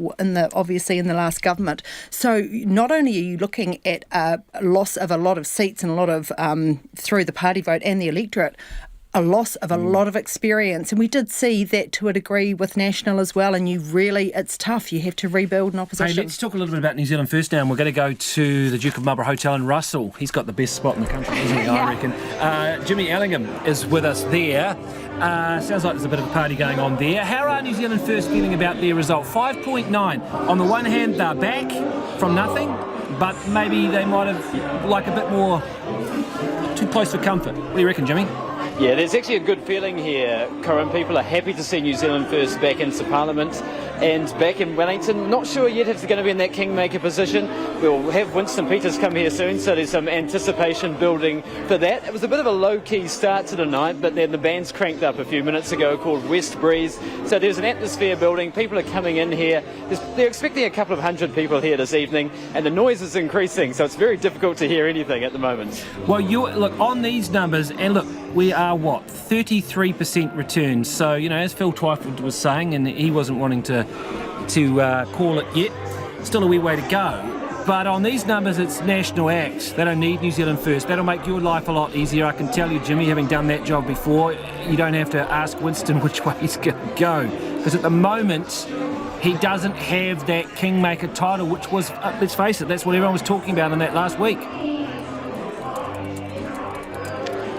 obviously in the last government. So not only are you looking at a loss of a lot of seats and a lot of through the party vote and the electorate, a loss of a lot of experience. And we did see that to a degree with National as well, and it's tough. You have to rebuild an opposition. Hey, let's talk a little bit about New Zealand First now, and we're going to go to the Duke of Marlborough Hotel in Russell. He's got the best spot in the country, isn't he, I reckon. Jimmy Ellingham is with us there. Sounds like there's a bit of a party going on there. How are New Zealand First feeling about their result? 5.9. On the one hand, they're back from nothing, but maybe they might have like a bit more too close for comfort. What do you reckon, Jimmy? Yeah, there's actually a good feeling here, Corin. People are happy to see New Zealand First back into Parliament and back in Wellington. Not sure yet if they're going to be in that kingmaker position. We'll have Winston Peters come here soon, so there's some anticipation building for that. It was a bit of a low-key start to the night, but then the band's cranked up a few minutes ago called West Breeze. So there's an atmosphere building. People are coming in here. They're expecting a couple of hundred people here this evening, and the noise is increasing, so it's very difficult to hear anything at the moment. Well, look, on these numbers, and look, we are, 33% returns. So, as Phil Twyford was saying, and he wasn't wanting to call it yet, still a wee way to go. But on these numbers, it's National Act. They don't need New Zealand First. That'll make your life a lot easier. I can tell you, Jimmy, having done that job before, you don't have to ask Winston which way he's going to go. Because at the moment, he doesn't have that Kingmaker title, which was, let's face it, that's what everyone was talking about in that last week.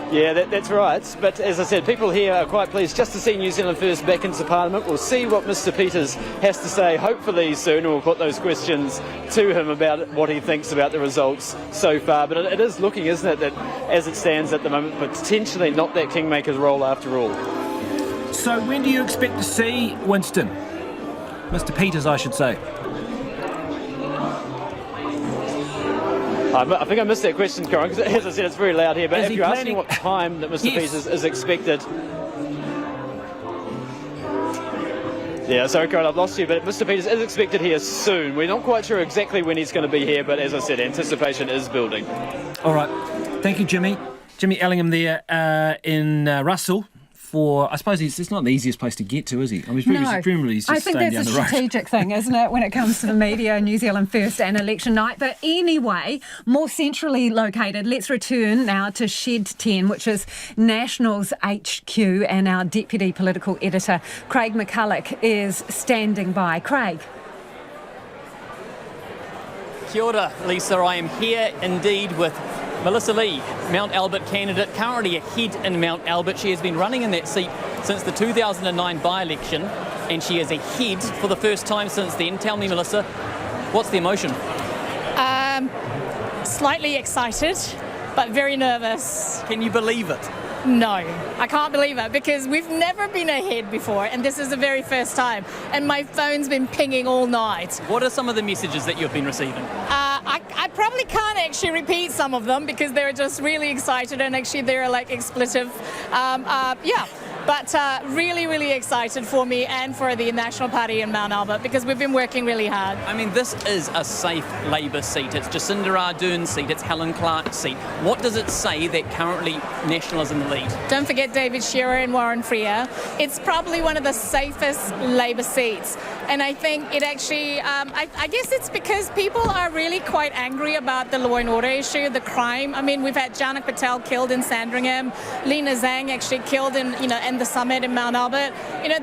Yeah, that's right. But as I said, people here are quite pleased just to see New Zealand First back into Parliament. We'll see what Mr Peters has to say, hopefully soon. We'll put those questions to him about what he thinks about the results so far. But it is looking, isn't it, that as it stands at the moment, potentially not that Kingmaker's role after all. So when do you expect to see Winston? Mr Peters, I should say. I think I missed that question, Corin, because as I said, it's very loud here. But if you're asking what time that Mr Peters is expected... Yeah, sorry, Corin, I've lost you, but Mr Peters is expected here soon. We're not quite sure exactly when he's going to be here, but as I said, anticipation is building. All right. Thank you, Jimmy. Jimmy Ellingham there in Russell. I suppose it's not the easiest place to get to, is he? I mean, presumably he's just I think that's a strategic thing, isn't it, when it comes to the media, New Zealand First and election night. But anyway, more centrally located, let's return now to Shed 10, which is National's HQ, and our deputy political editor, Craig McCulloch, is standing by. Craig. Kia ora, Lisa. I am here indeed with Melissa Lee, Mount Albert candidate, currently ahead in Mount Albert. She has been running in that seat since the 2009 by-election, and she is ahead for the first time since then. Tell me, Melissa, what's the emotion? Slightly excited, but very nervous. Can you believe it? No, I can't believe it, because we've never been ahead before, and this is the very first time, and my phone's been pinging all night. What are some of the messages that you've been receiving? I probably can't actually repeat some of them because they're just really excited, and actually they're like expletive. But really, really excited for me and for the National Party in Mount Albert, because we've been working really hard. I mean, this is a safe Labour seat. It's Jacinda Ardern's seat. It's Helen Clark's seat. What does it say that currently National is in the lead? Don't forget David Shearer and Warren Freer. It's probably one of the safest Labour seats. And I think it actually, I guess it's because people are really quite angry about the law and order issue, the crime. I mean, we've had Janak Patel killed in Sandringham, Lena Zhang actually killed in the summit in Mount Albert.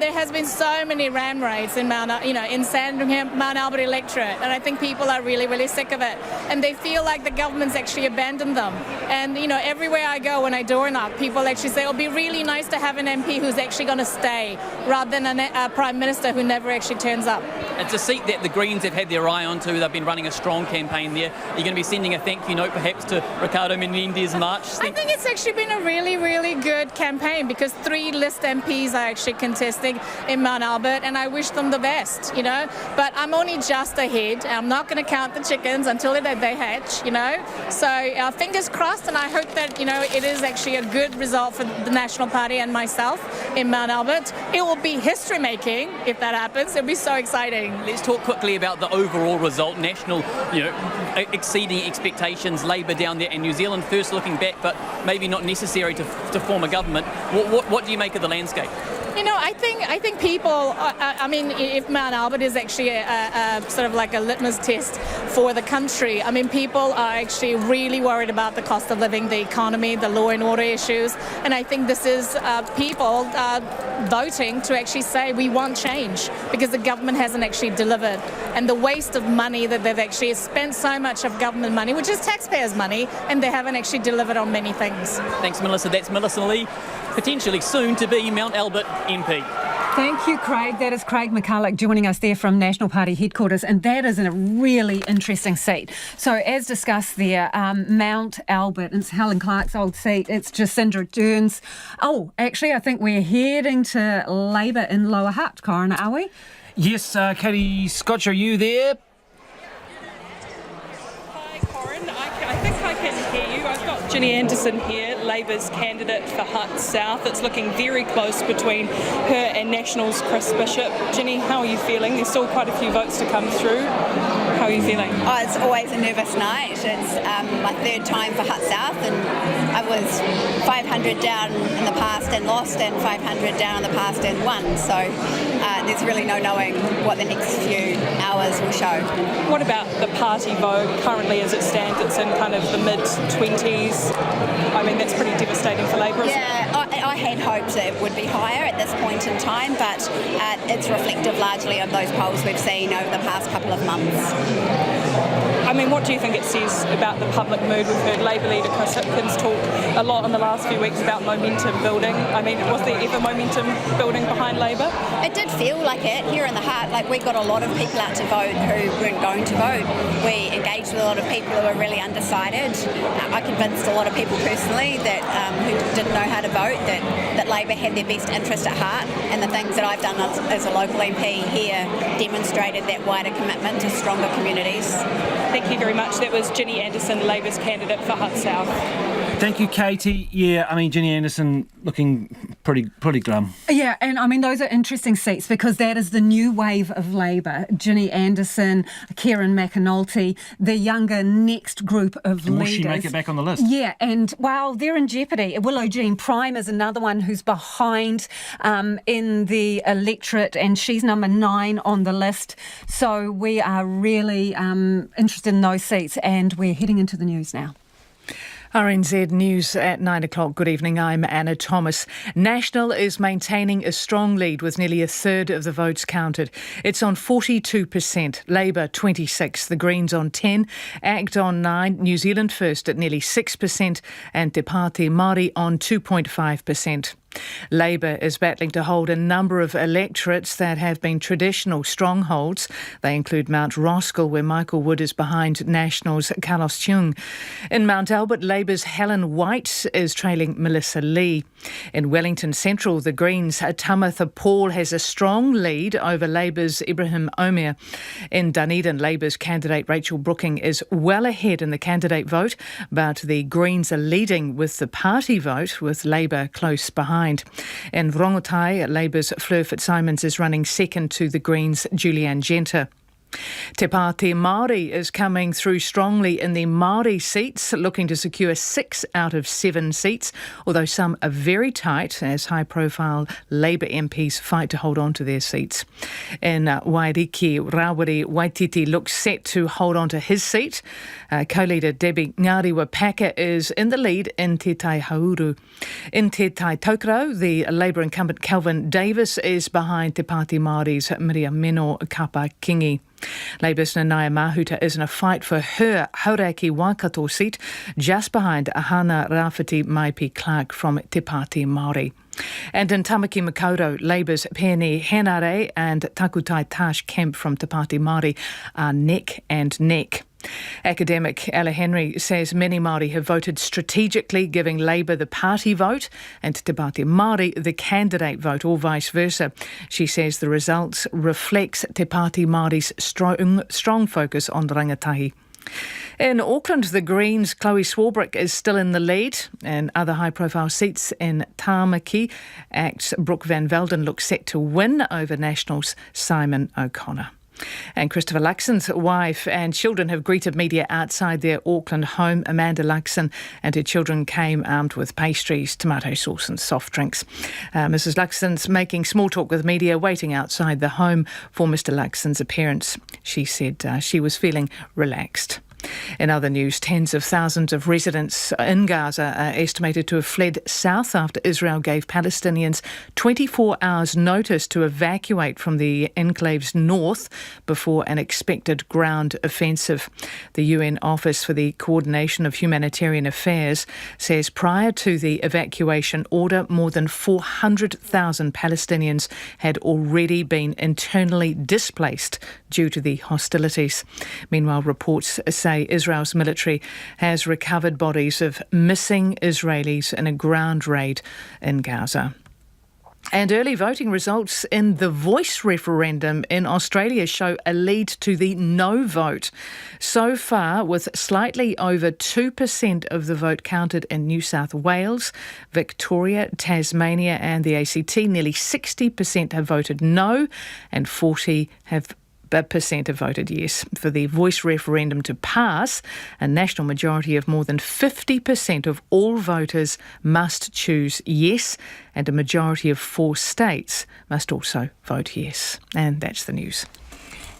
There has been so many ram raids in in Sandringham, Mount Albert Electorate, and I think people are really, really sick of it. And they feel like the government's actually abandoned them. And, everywhere I go when I door knock, people actually say, it'll be really nice to have an MP who's actually going to stay, rather than a Prime Minister who never actually turns up. It's a seat that the Greens have had their eye on too. They've been running a strong campaign there. You're going to be sending a thank you note perhaps to Ricardo Menendez March? I think it's actually been a really, really good campaign, because 3 list MPs are actually contesting in Mount Albert, and I wish them the best, But I'm only just ahead. I'm not going to count the chickens until they hatch, So fingers crossed, and I hope that, it is actually a good result for the National Party and myself in Mount Albert. It will be history-making if that happens. It'll be so exciting. voting. Let's talk quickly about the overall result. National, exceeding expectations. Labour down there, and New Zealand First looking back, but maybe not necessary to form a government. What do you make of the landscape? I think people, if Mount Albert is actually a sort of like a litmus test for the country, people are actually really worried about the cost of living, the economy, the law and order issues, and I think this is people voting to actually say we want change because the government hasn't actually delivered, and the waste of money that they've actually spent so much of government money, which is taxpayers' money, and they haven't actually delivered on many things. Thanks, Melissa. That's Melissa Lee, potentially soon to be Mount Albert MP. Thank you, Craig. That is Craig McCulloch joining us there from National Party headquarters, and that is in a really interesting seat. So, as discussed there, Mount Albert, it's Helen Clark's old seat. It's Jacinda Ardern's. Oh, actually, I think we're heading to Labour in Lower Hutt, Corin, are we? Yes, Katie Scotch, are you there? Hi, Corin. I think I can hear you. I've got Ginny Anderson here, Labour's candidate for Hutt South. It's looking very close between her and National's Chris Bishop. Ginny, how are you feeling? There's still quite a few votes to come through. How are you feeling? Oh, it's always a nervous night. It's my third time for Hutt South, and I was 500 down in the past and lost, and 500 down in the past and won. So there's really no knowing what the next few hours will show. What about the party vote? Currently, as it stands, it's in kind of the mid-20s. That's pretty devastating for Labour. Yeah, I had hoped that it would be higher at this point in time, but it's reflective largely of those polls we've seen over the past couple of months. What do you think it says about the public mood? We've heard Labour leader Chris Hipkins talk a lot in the last few weeks about momentum building. Was there ever momentum building behind Labour? It did feel like it here in the Hutt. We got a lot of people out to vote who weren't going to vote. We engaged with a lot of people who were really undecided. I convinced a lot of people personally that who didn't know how to vote that Labour had their best interest at heart, and the things that I've done as a local MP here demonstrated that wider commitment to stronger communities. Thank you very much. That was Ginny Anderson, Labour's candidate for Hutt South. Thank you, Katie. Yeah, Ginny Anderson looking pretty glum. Yeah, and those are interesting seats because that is the new wave of Labour. Ginny Anderson, Kieran McAnulty, the younger next group of leaders. Will she make it back on the list? Yeah, and they're in jeopardy. Willow Jean Prime is another one who's behind in the electorate, and she's number 9 on the list. So we are really interested in those seats, and we're heading into the news now. RNZ News at 9 o'clock. Good evening, I'm Anna Thomas. National is maintaining a strong lead with nearly a third of the votes counted. It's on 42%, Labour 26%, the Greens on 10%, ACT on 9%, New Zealand First at nearly 6%, and Te Pāti Māori on 2.5%. Labour is battling to hold a number of electorates that have been traditional strongholds. They include Mount Roskill, where Michael Wood is behind National's Carlos Cheung. In Mount Albert, Labour's Helen White is trailing Melissa Lee. In Wellington Central, the Greens' Tamitha Paul has a strong lead over Labour's Ibrahim Omer. In Dunedin, Labour's candidate Rachel Brooking is well ahead in the candidate vote, but the Greens are leading with the party vote, with Labour close behind. In Rongotai, Labour's Fleur Fitzsimons is running second to the Greens' Julianne Genter. Te Pāti Māori is coming through strongly in the Māori seats, looking to secure 6 out of 7 seats, although some are very tight as high-profile Labour MPs fight to hold on to their seats. In Wairiki, Rawiri Waititi looks set to hold on to his seat. Co-leader Debbie Ngāriwa Paka is in the lead in Te Tai Hauru. In Te Tai Tokoro, the Labour incumbent Kelvin Davis is behind Te Pāti Māori's Miriam Meno Kapa Kingi. Labour's Nanaia Mahuta is in a fight for her Hauraki Waikato seat, just behind Ahana Rafiti Maipi Clark from Te Pāti Māori. And in Tamaki Makaurau, Labour's Peony Henare and Takutai Tash Kemp from Te Pāti Māori are neck and neck. Academic Ella Henry says many Māori have voted strategically, giving Labour the party vote and Te Pāti Māori the candidate vote, or vice versa. She says the results reflects Te Pāti Māori's strong focus on rangatahi. In Auckland, the Greens' Chloe Swarbrick is still in the lead. In other high-profile seats in Tamaki, ACT's Brooke van Velden looks set to win over National's Simon O'Connor. And Christopher Luxon's wife and children have greeted media outside their Auckland home. Amanda Luxon and her children came armed with pastries, tomato sauce and soft drinks. Mrs Luxon's making small talk with media, waiting outside the home for Mr Luxon's appearance. She said she was feeling relaxed. In other news, tens of thousands of residents in Gaza are estimated to have fled south after Israel gave Palestinians 24 hours notice to evacuate from the enclave's north before an expected ground offensive. The UN Office for the Coordination of Humanitarian Affairs says prior to the evacuation order, more than 400,000 Palestinians had already been internally displaced due to the hostilities. Meanwhile, reports say Israel's military has recovered bodies of missing Israelis in a ground raid in Gaza. And early voting results in the Voice referendum in Australia show a lead to the no vote. So far, with slightly over 2% of the vote counted in New South Wales, Victoria, Tasmania and the ACT, nearly 60% have voted no and 40% have voted yes. For the Voice referendum to pass, a national majority of more than 50% of all voters must choose yes, and a majority of 4 states must also vote yes. And that's the news.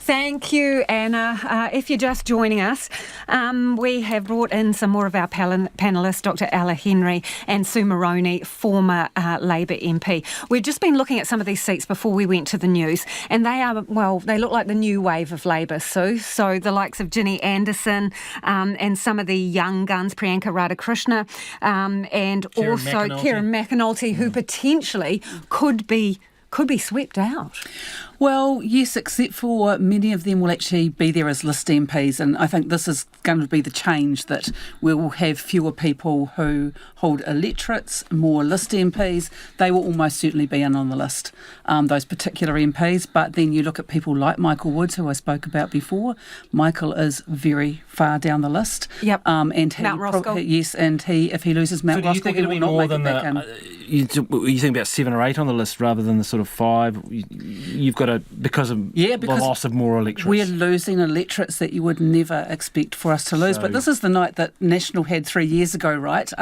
Thank you, Anna. If you're just joining us, we have brought in some more of our panellists, Dr Ella Henry and Sue Moroney, former Labour MP. We've just been looking at some of these seats before we went to the news, and they are, well, they look like the new wave of Labour, Sue. So the likes of Ginny Anderson and some of the young guns, Priyanka Radhakrishna, and also Kieran McAnulty, who potentially could be swept out. Well, yes, except for many of them will actually be there as list MPs, and I think this is going to be the change, that we will have fewer people who hold electorates, more list MPs. They will almost certainly be in on the list, those particular MPs. But then you look at people like Michael Woods, who I spoke about before. Michael is very far down the list. Yep. And Mount Roskill. Yes, and if he loses Mount Roskill, he will not make it back in. You think about 7 or 8 on the list rather than the sort of 5. You've got to, because the loss of more electorates. We're losing electorates that you would never expect for us to lose. But this is the night that National had 3 years ago, right,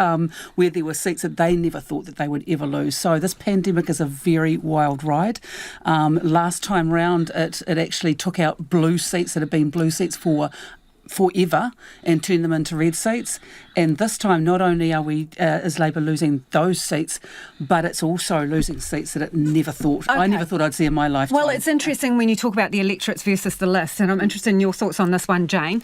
where there were seats that they never thought that they would ever lose. So this pandemic is a very wild ride. Last time round, it actually took out blue seats that had been blue seats forever and turn them into red seats. And this time, not only are we, is Labour losing those seats, but it's also losing seats that it never thought. I never thought I'd see in my lifetime. Well, it's interesting when you talk about the electorates versus the list, and I'm interested in your thoughts on this one, Jane.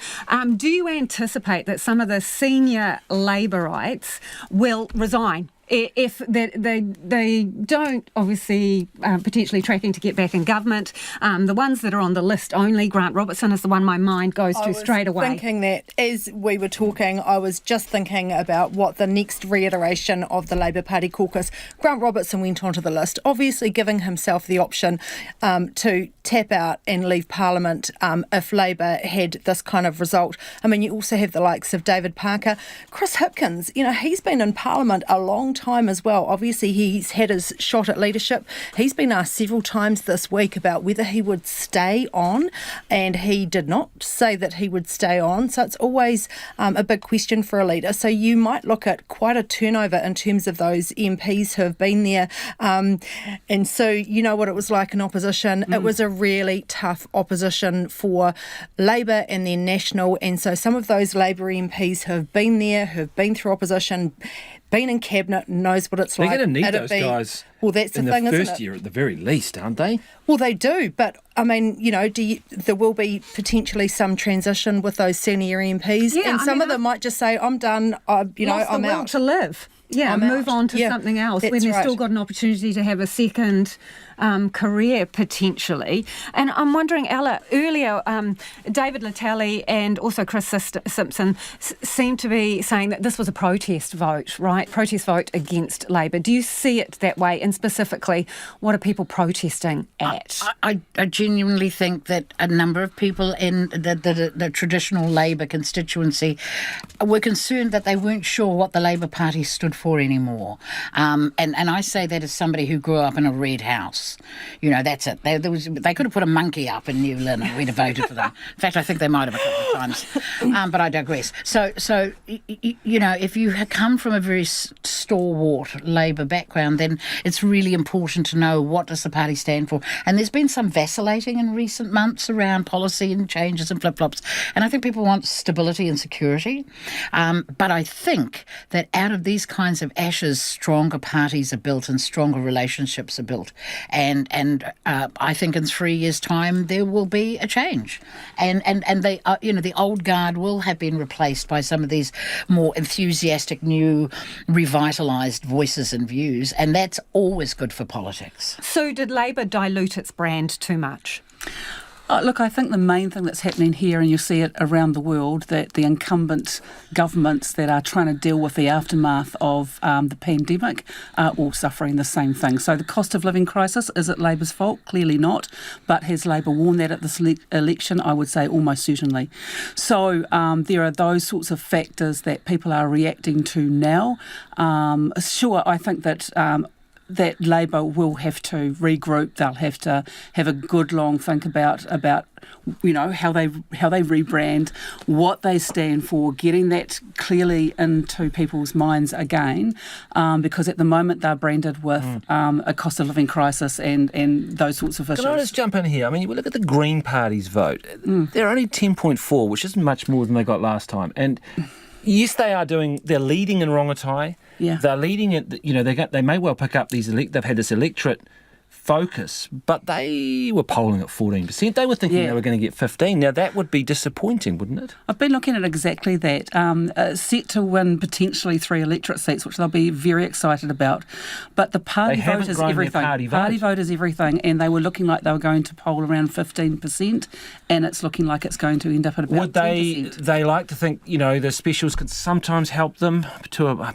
Do you anticipate that some of the senior Labourites will resign if they don't, obviously, potentially tracking to get back in government? The ones that are on the list only, Grant Robertson is the one my mind goes to straight away. I was thinking that as we were talking, I was just thinking about what the next reiteration of the Labour Party caucus. Grant Robertson went onto the list, obviously giving himself the option to tap out and leave Parliament if Labour had this kind of result. I mean, you also have the likes of David Parker. Chris Hipkins, he's been in Parliament a long time as well. Obviously, he's had his shot at leadership. He's been asked several times this week about whether he would stay on, and he did not say that he would stay on. So it's always a big question for a leader. So you might look at quite a turnover in terms of those MPs who have been there. And so you know what it was like in opposition. It was a really tough opposition for Labour and then National. And so some of those Labour MPs who have been there, who have been through opposition, been in cabinet, knows what it's like. They're going to need those guys. Well, that's the thing, isn't it? In the first year at the very least, aren't they? Well, they do, but I mean, there will be potentially some transition with those senior MPs, and some of them might just say, "I'm done. I'm the will out to live." Yeah, move on to something else when they've still got an opportunity to have a second career potentially. And I'm wondering, Ella, earlier David Latally and also Chris Simpson seemed to be saying that this was a protest vote, right? Protest vote against Labour. Do you see it that way? And specifically, what are people protesting at? I genuinely think that a number of people in the traditional Labour constituency were concerned that they weren't sure what the Labour Party stood for anymore. And I say that as somebody who grew up in a red house. You know, that's it. They could have put a monkey up in New Lynn and we'd have voted for them. In fact, I think they might have a couple of times. But I digress. So you know, if you come from a very stalwart Labour background, then it's really important to know what does the party stand for. And there's been some vacillating in recent months around policy and changes and flip-flops. And I think people want stability and security. But I think that out of these kinds of ashes, stronger parties are built and stronger relationships are built. And I think in 3 years' time there will be a change. And they you know, the old guard will have been replaced by some of these more enthusiastic, new, revitalised voices and views. And that's always good for politics. So did Labour dilute its brand too much? Look, I think the main thing that's happening here, and you see it around the world, that the incumbent governments that are trying to deal with the aftermath of the pandemic are all suffering the same thing. So the cost of living crisis, is it Labour's fault? Clearly not. But has Labour won that at this election? I would say almost certainly. So there are those sorts of factors that people are reacting to now. Sure, I think that that Labour will have to regroup. They'll have to have a good long think about you know, how they rebrand, what they stand for, getting that clearly into people's minds again, because at the moment they're branded with a cost of living crisis and those sorts of issues. Can I just jump in here? I mean, you look at the Green Party's vote. They're only 10.4, which isn't much more than they got last time. And yes, they're leading in Rongotai. Yeah. They're leading it, you know, they may well pick up they've had this electorate focus, but they were polling at 14%. They were thinking they were going to get 15. Now, that would be disappointing, wouldn't it? I've been looking at exactly that. Set to win potentially 3 electorate seats, which they'll be very excited about. But the party vote is everything. Party vote is everything, and they were looking like they were going to poll around 15%, and it's looking like it's going to end up at about 10%. Would they like to think, you know, the specials could sometimes help them to the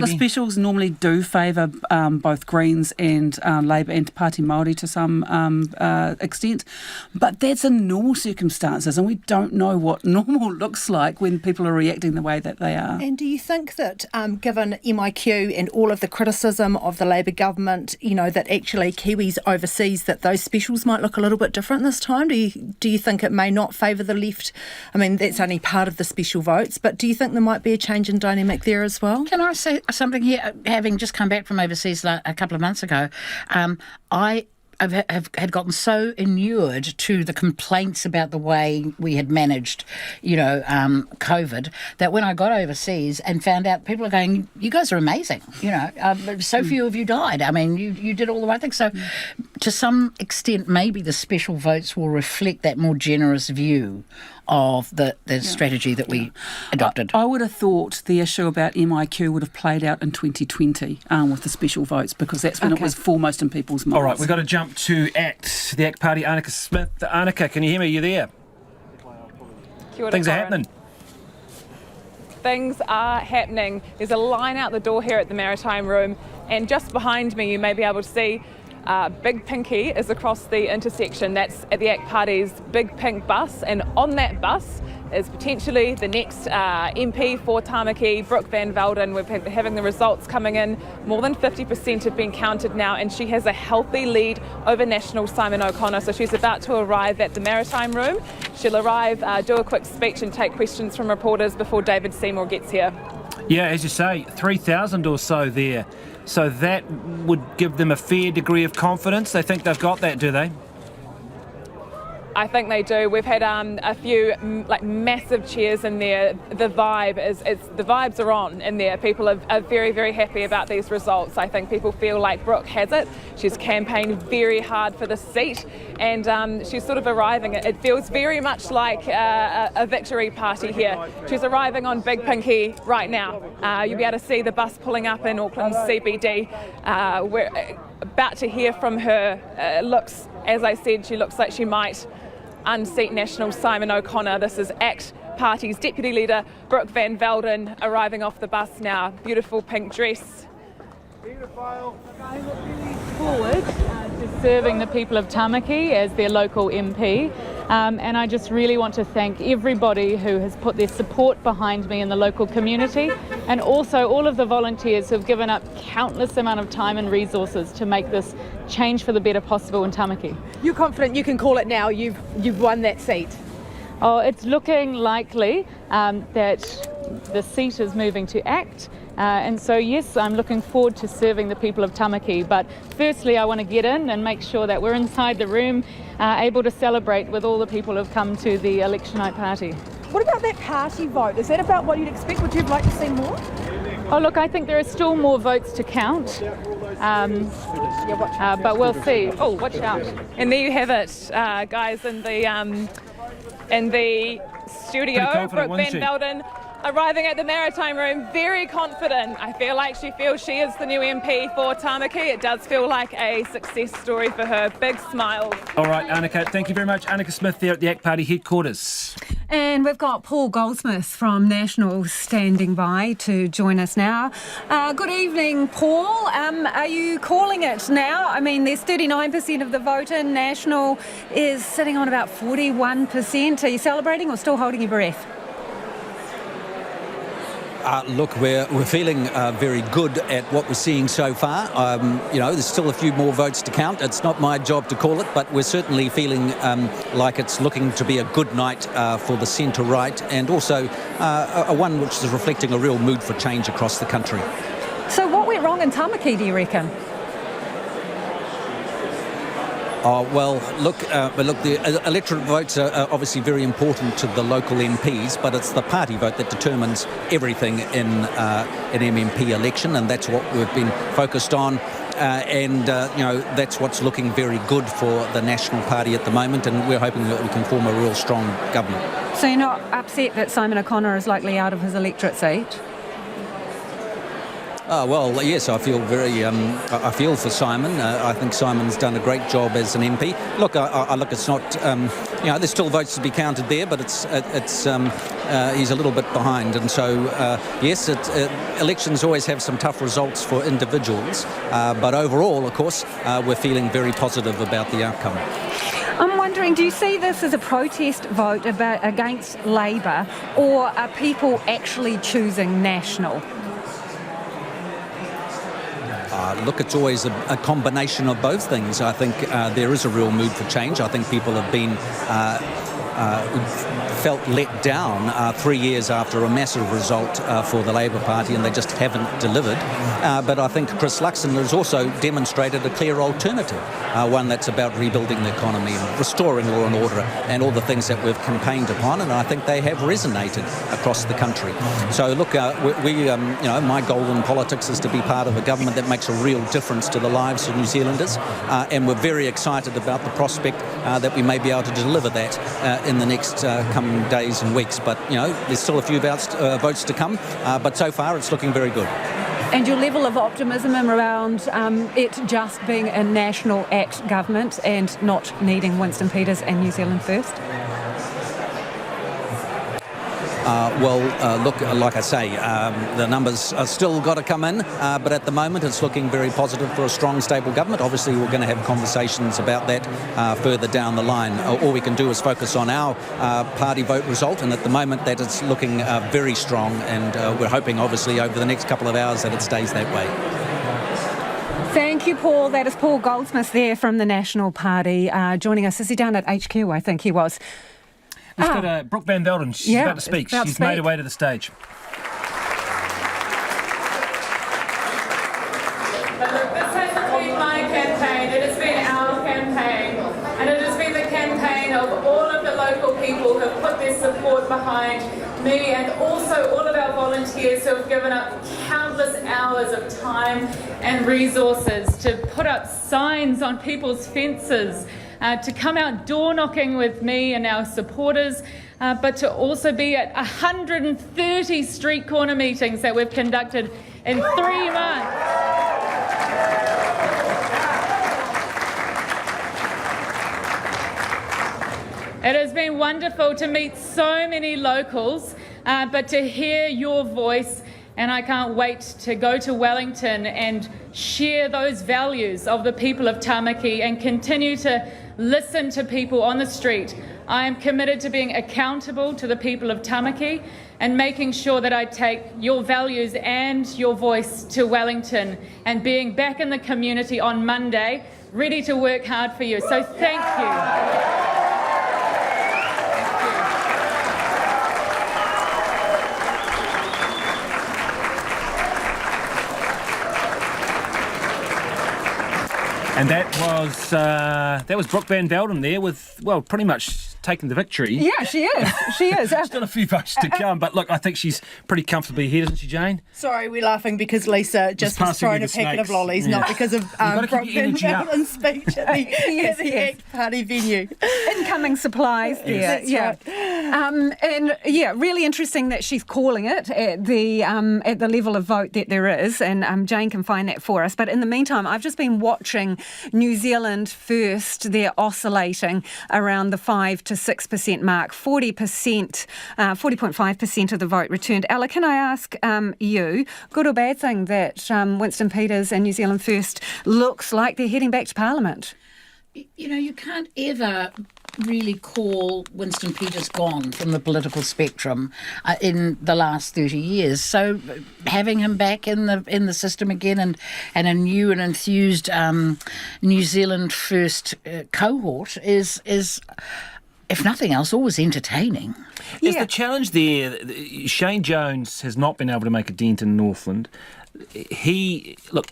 specials normally do favour both Greens and Labour and Pāti Māori to some extent. But that's in normal circumstances, and we don't know what normal looks like when people are reacting the way that they are. And do you think that, given MIQ and all of the criticism of the Labour government, you know, that actually Kiwis overseas, that those specials might look a little bit different this time? Do you think it may not favour the left? I mean, that's only part of the special votes, but do you think there might be a change in dynamic there as well? Can I say something here? Having just come back from overseas a couple of months ago, I had gotten so inured to the complaints about the way we had managed, you know, COVID, that when I got overseas and found out people are going, you guys are amazing, you know, so few of you died. I mean, you did all the right things. So to some extent, maybe the special votes will reflect that more generous view of the strategy that we adopted. I would have thought the issue about MIQ would have played out in 2020 with the special votes, because that's when it was foremost in people's minds. All right, we've got to jump to the ACT Party, Annika Smith. Annika, can you hear me? You there? Things are happening. Things are happening. There's a line out the door here at the Maritime Room, and just behind me you may be able to see Big Pinky is across the intersection. That's at the ACT Party's Big Pink bus, and on that bus is potentially the next MP for Tamaki, Brooke van Velden. We've been having the results coming in. More than 50% have been counted now, and she has a healthy lead over National Simon O'Connor. So she's about to arrive at the Maritime Room. She'll arrive, do a quick speech and take questions from reporters before David Seymour gets here. Yeah, as you say, 3,000 or so there. So that would give them a fair degree of confidence. They think they've got that, do they? I think they do. We've had a few massive cheers in there. The vibes are on in there. People are very, very happy about these results. I think people feel like Brooke has it. She's campaigned very hard for the seat, and she's sort of arriving. It feels very much like a victory party here. She's arriving on Big Pinky right now. You'll be able to see the bus pulling up in Auckland CBD. We're about to hear from her. As I said, she looks like she might unseat National Simon O'Connor. This is ACT Party's Deputy Leader, Brooke van Velden, arriving off the bus now. Beautiful pink dress. Forward, just serving the people of Tamaki as their local MP. And I just really want to thank everybody who has put their support behind me in the local community, and also all of the volunteers who have given up countless amount of time and resources to make this change for the better possible in Tamaki. You're confident you can call it now? You've won that seat? Oh, it's looking likely that the seat is moving to ACT. And so, yes, I'm looking forward to serving the people of Tamaki. But firstly, I want to get in and make sure that we're inside the room, able to celebrate with all the people who have come to the election night party. What about that party vote? Is that about what you'd expect? Would you like to see more? Oh, look, I think there are still more votes to count. But we'll see. Oh, watch out. And there you have it, guys, in the studio. Brooke van Velden arriving at the Maritime Room, very confident. I feel like she feels she is the new MP for Tamaki. It does feel like a success story for her. Big smiles. All right, Annika, thank you very much. Annika Smith there at the ACT Party headquarters. And we've got Paul Goldsmith from National standing by to join us now. Good evening, Paul. Are you calling it now? I mean, there's 39% of the vote in. National is sitting on about 41%. Are you celebrating or still holding your breath? Look, we're feeling very good at what we're seeing so far. There's still a few more votes to count. It's not my job to call it, but we're certainly feeling like it's looking to be a good night for the centre-right, and also a one which is reflecting a real mood for change across the country. So what went wrong in Tamaki, do you reckon? The electorate votes are obviously very important to the local MPs, but it's the party vote that determines everything in an MMP election, and that's what we've been focused on. That's what's looking very good for the National Party at the moment, and we're hoping that we can form a real strong government. So you're not upset that Simon O'Connor is likely out of his electorate seat? Yes, I feel I feel for Simon. I think Simon's done a great job as an MP. Look, it's not. There's still votes to be counted there, but it's he's a little bit behind, and so yes, elections always have some tough results for individuals, but overall, of course, we're feeling very positive about the outcome. I'm wondering, do you see this as a protest vote against Labour, or are people actually choosing National? Look, it's always a combination of both things. I think there is a real mood for change. I think people have been felt let down 3 years after a massive result for the Labour Party, and they just haven't delivered. But I think Chris Luxon has also demonstrated a clear alternative, one that's about rebuilding the economy and restoring law and order and all the things that we've campaigned upon, and I think they have resonated across the country. So look, my goal in politics is to be part of a government that makes a real difference to the lives of New Zealanders, and we're very excited about the prospect that we may be able to deliver that in the next coming days and weeks. But there's still a few votes to come, but so far it's looking very good. And your level of optimism around it just being a National ACT government and not needing Winston Peters and New Zealand First? Look, like I say, the numbers are still got to come in, but at the moment it's looking very positive for a strong, stable government. Obviously, we're going to have conversations about that further down the line. All we can do is focus on our party vote result, and at the moment that it's looking very strong, and we're hoping, obviously, over the next couple of hours that it stays that way. Thank you, Paul. That is Paul Goldsmith there from the National Party joining us. Is he down at HQ? I think he was. We've got Brooke van Velden. She's about to speak. She's made her way to the stage. But look, this hasn't been my campaign. It has been our campaign. And it has been the campaign of all of the local people who have put their support behind me, and also all of our volunteers who have given up countless hours of time and resources to put up signs on people's fences, to come out door knocking with me and our supporters, but to also be at 130 street corner meetings that we've conducted in 3 months. It has been wonderful to meet so many locals, but to hear your voice and I can't wait to go to Wellington and share those values of the people of Tamaki and continue to listen to people on the street. I am committed to being accountable to the people of Tamaki and making sure that I take your values and your voice to Wellington and being back in the community on Monday, ready to work hard for you. So thank you. And that was Brooke van Velden there with, well, pretty much taking the victory. Yeah, she is. She is. Still a few votes to come, but look, I think she's pretty comfortably ahead, isn't she, Jane? Sorry, we're laughing because Lisa just was throwing a packet of lollies, not because of Brooke van Velden's speech at the ACT Party venue. Incoming supplies there. Yes, And really interesting that she's calling it at the level of vote that there is, and Jane can find that for us. But in the meantime, I've just been watching New Zealand First. They're oscillating around the 5 to 6% mark, 40.5% of the vote returned. Ella, can I ask you, good or bad thing that Winston Peters and New Zealand First looks like they're heading back to Parliament? You know, you can't ever really call Winston Peters gone from the political spectrum in the last 30 years. So having him back in the system again and a new and enthused New Zealand First cohort is, if nothing else, always entertaining. Is the challenge there, Shane Jones has not been able to make a dent in Northland.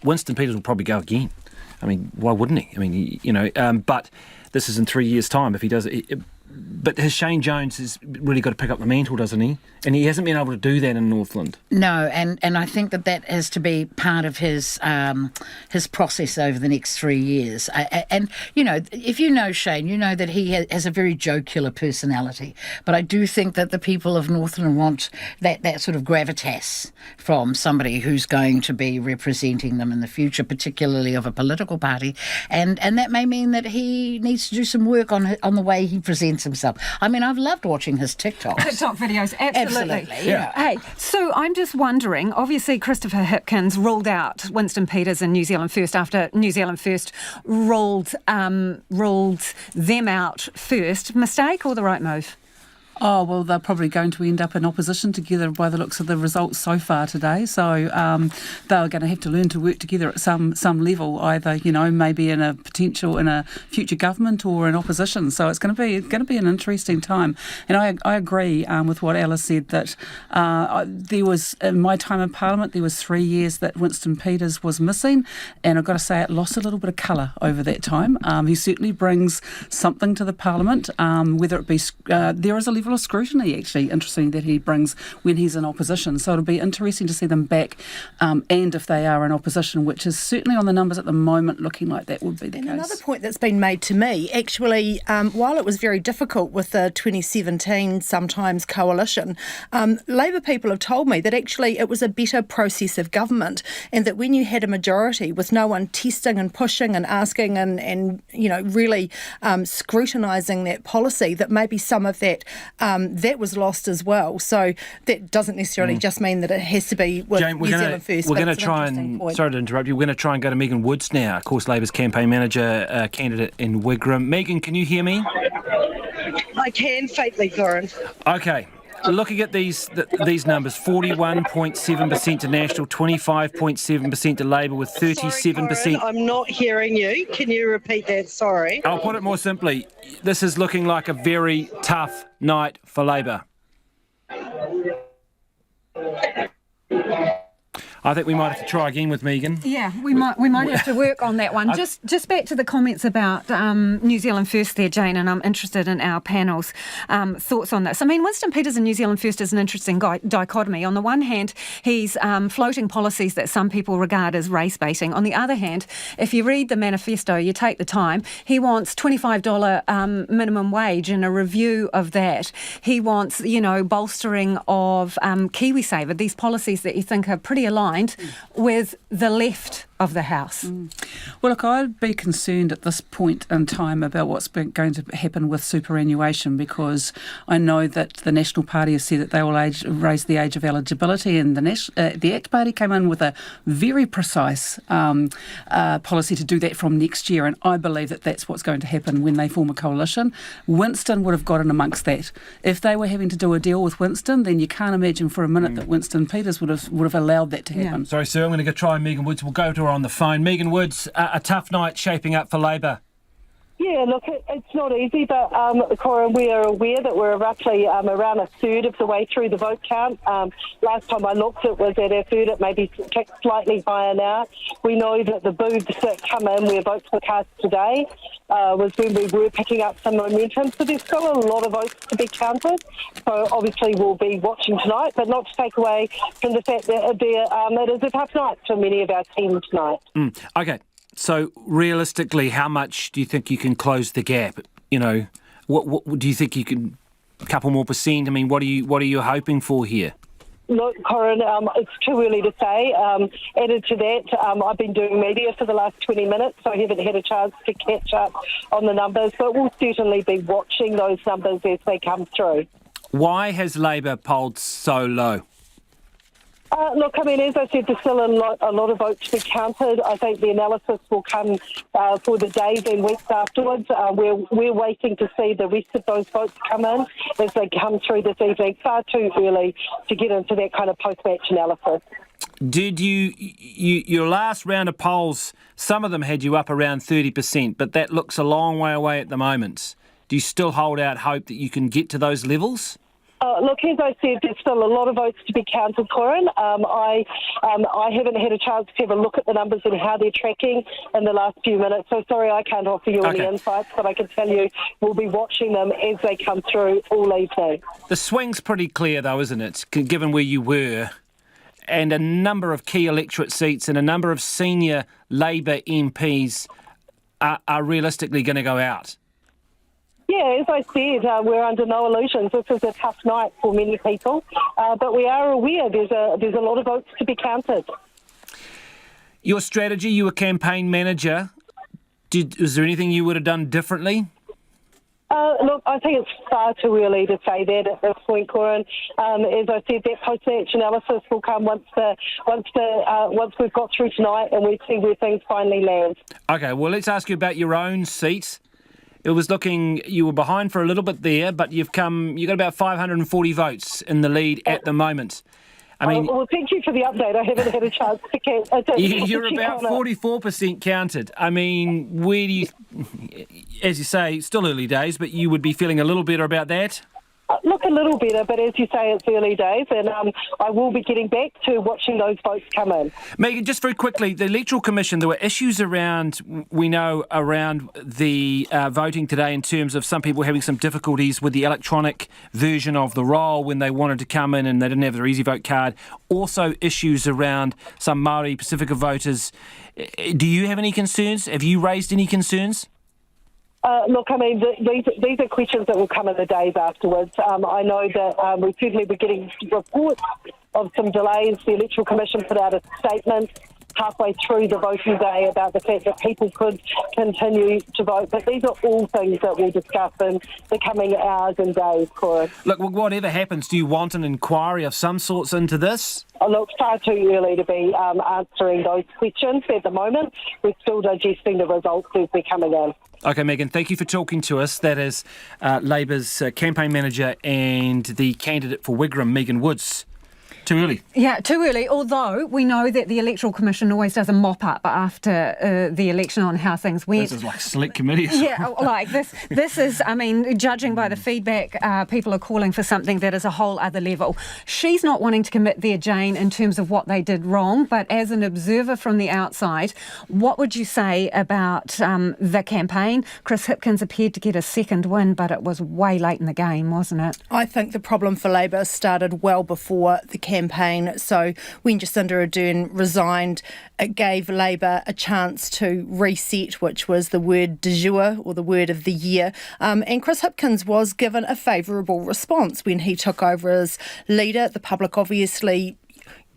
Winston Peters will probably go again. I mean, why wouldn't he? I mean, but this is in 3 years' time if he does it. But has Shane Jones has really got to pick up the mantle, doesn't he? And he hasn't been able to do that in Northland. No, and I think that has to be part of his process over the next 3 years. And, if you know Shane, you know that he has a very jocular personality. But I do think that the people of Northland want that sort of gravitas from somebody who's going to be representing them in the future, particularly of a political party. And that may mean that he needs to do some work on the way he presents himself. I mean, I've loved watching his TikToks. TikTok videos, absolutely. Yeah. Hey, so I'm just wondering, obviously Christopher Hipkins ruled out Winston Peters and New Zealand First after New Zealand First ruled them out first. Mistake or the right move? Oh, well, they're probably going to end up in opposition together by the looks of the results so far today. So they're going to have to learn to work together at some level, either, maybe in a future government or in opposition. So it's going to be an interesting time. And I agree with what Ella said, that there was, in my time in Parliament, there was 3 years that Winston Peters was missing. And I've got to say, it lost a little bit of colour over that time. He certainly brings something to the Parliament, whether it be, there is a level of scrutiny, actually, interesting, that he brings when he's in opposition. So it'll be interesting to see them back, and if they are in opposition, which is certainly on the numbers at the moment looking like that would be the case. Another point that's been made to me, actually, while it was very difficult with the 2017 sometimes coalition, Labour people have told me that actually it was a better process of government, and that when you had a majority with no one testing and pushing and asking and really scrutinising that policy, that maybe some of that that was lost as well. So that doesn't necessarily just mean that it has to be with Jane, New Zealand First. We're going to try and, sorry to interrupt you, we're going to try and go to Megan Woods now, of course, Labour's campaign manager, candidate in Wigram. Megan, can you hear me? I can, faintly, Corin. Okay. Looking at these numbers, 41.7% to National, 25.7% to Labour, with 37%. Sorry, Corin, I'm not hearing you. Can you repeat that? Sorry. I'll put it more simply. This is looking like a very tough night for Labour. I think we might have to try again with Megan. Yeah, we might have to work on that one. Just back to the comments about New Zealand First there, Jane, and I'm interested in our panel's thoughts on this. I mean, Winston Peters and New Zealand First is an interesting dichotomy. On the one hand, he's floating policies that some people regard as race baiting. On the other hand, if you read the manifesto, you take the time, he wants $25 minimum wage and a review of that. He wants, bolstering of KiwiSaver, these policies that you think are pretty aligned with the left of the House. Well, look, I'd be concerned at this point in time about what's going to happen with superannuation, because I know that the National Party has said that they will raise the age of eligibility, and the ACT Party came in with a very precise policy to do that from next year, and I believe that that's what's going to happen when they form a coalition. Winston would have gotten amongst that. If they were having to do a deal with Winston, then you can't imagine for a minute that Winston Peters would have allowed that to happen. Sorry, sir, I'm going to try Megan Woods. We'll go to her on the phone. Megan Woods, a tough night shaping up for Labour. Yeah, look, it's not easy, but Corin, we are aware that we're roughly around a third of the way through the vote count. Last time I looked, it was at a third. It may be slightly higher now. We know that the booths that come in where votes were cast today was when we were picking up some momentum. So there's still a lot of votes to be counted. So obviously we'll be watching tonight, but not to take away from the fact that it is a tough night for many of our teams tonight. Okay. So realistically, how much do you think you can close the gap? You know, what do you think you can? A couple more percent. I mean, what are you hoping for here? Look, Corin, it's too early to say. Added to that, I've been doing media for the last 20 minutes, so I haven't had a chance to catch up on the numbers. But we'll certainly be watching those numbers as they come through. Why has Labour polled so low? Look, I mean, as I said, there's still a lot of votes to be counted. I think the analysis will come for the days and weeks afterwards. We're waiting to see the rest of those votes come in as they come through this evening. Far too early to get into that kind of post-match analysis. Did your last round of polls, some of them had you up around 30%, but that looks a long way away at the moment. Do you still hold out hope that you can get to those levels? Look, as I said, there's still a lot of votes to be counted, Corin. I haven't had a chance to have a look at the numbers and how they're tracking in the last few minutes. So sorry, I can't offer you any insights, but I can tell you we'll be watching them as they come through all evening. The swing's pretty clear, though, isn't it, given where you were? And a number of key electorate seats and a number of senior Labour MPs are realistically going to go out. Yeah, as I said, we're under no illusions. This is a tough night for many people, but we are aware there's a lot of votes to be counted. Your strategy, you were campaign manager. Is there anything you would have done differently? Look, I think it's far too early to say that at this point, Corin. As I said, that post-match analysis will come once we've got through tonight and we see where things finally land. Okay, well, let's ask you about your own seat. It was looking, you were behind for a little bit there, but you got about 540 votes in the lead at the moment. I mean, well, thank you for the update. I haven't had a chance to catch. You're about 44% counted. I mean, where do you, as you say, still early days, but you would be feeling a little better about that? Look, a little better, but as you say, it's early days, and I will be getting back to watching those votes come in. Megan, just very quickly, the Electoral Commission, there were issues around the voting today in terms of some people having some difficulties with the electronic version of the roll when they wanted to come in and they didn't have their Easy Vote card. Also issues around some Māori Pacifica voters. Do you have any concerns? Have you raised any concerns? Look, I mean, these are questions that will come in the days afterwards. I know that we certainly were getting reports of some delays. The Electoral Commission put out a statement halfway through the voting day about the fact that people could continue to vote. But these are all things that we'll discuss in the coming hours and days, Cora. Look, whatever happens, do you want an inquiry of some sorts into this? Look, far too early to be answering those questions at the moment. We're still digesting the results as they're coming in. OK, Megan, thank you for talking to us. That is Labour's campaign manager and the candidate for Wigram, Megan Woods. Too early. Yeah, too early, although we know that the Electoral Commission always does a mop-up after the election on how things went. This is like select committee. Yeah, like this is, I mean, judging by the feedback, people are calling for something that is a whole other level. She's not wanting to commit there, Jane, in terms of what they did wrong, but as an observer from the outside, what would you say about the campaign? Chris Hipkins appeared to get a second win, but it was way late in the game, wasn't it? I think the problem for Labour started well before the campaign. So when Jacinda Ardern resigned, it gave Labour a chance to reset, which was the word du jour or the word of the year. And Chris Hipkins was given a favourable response when he took over as leader. The public obviously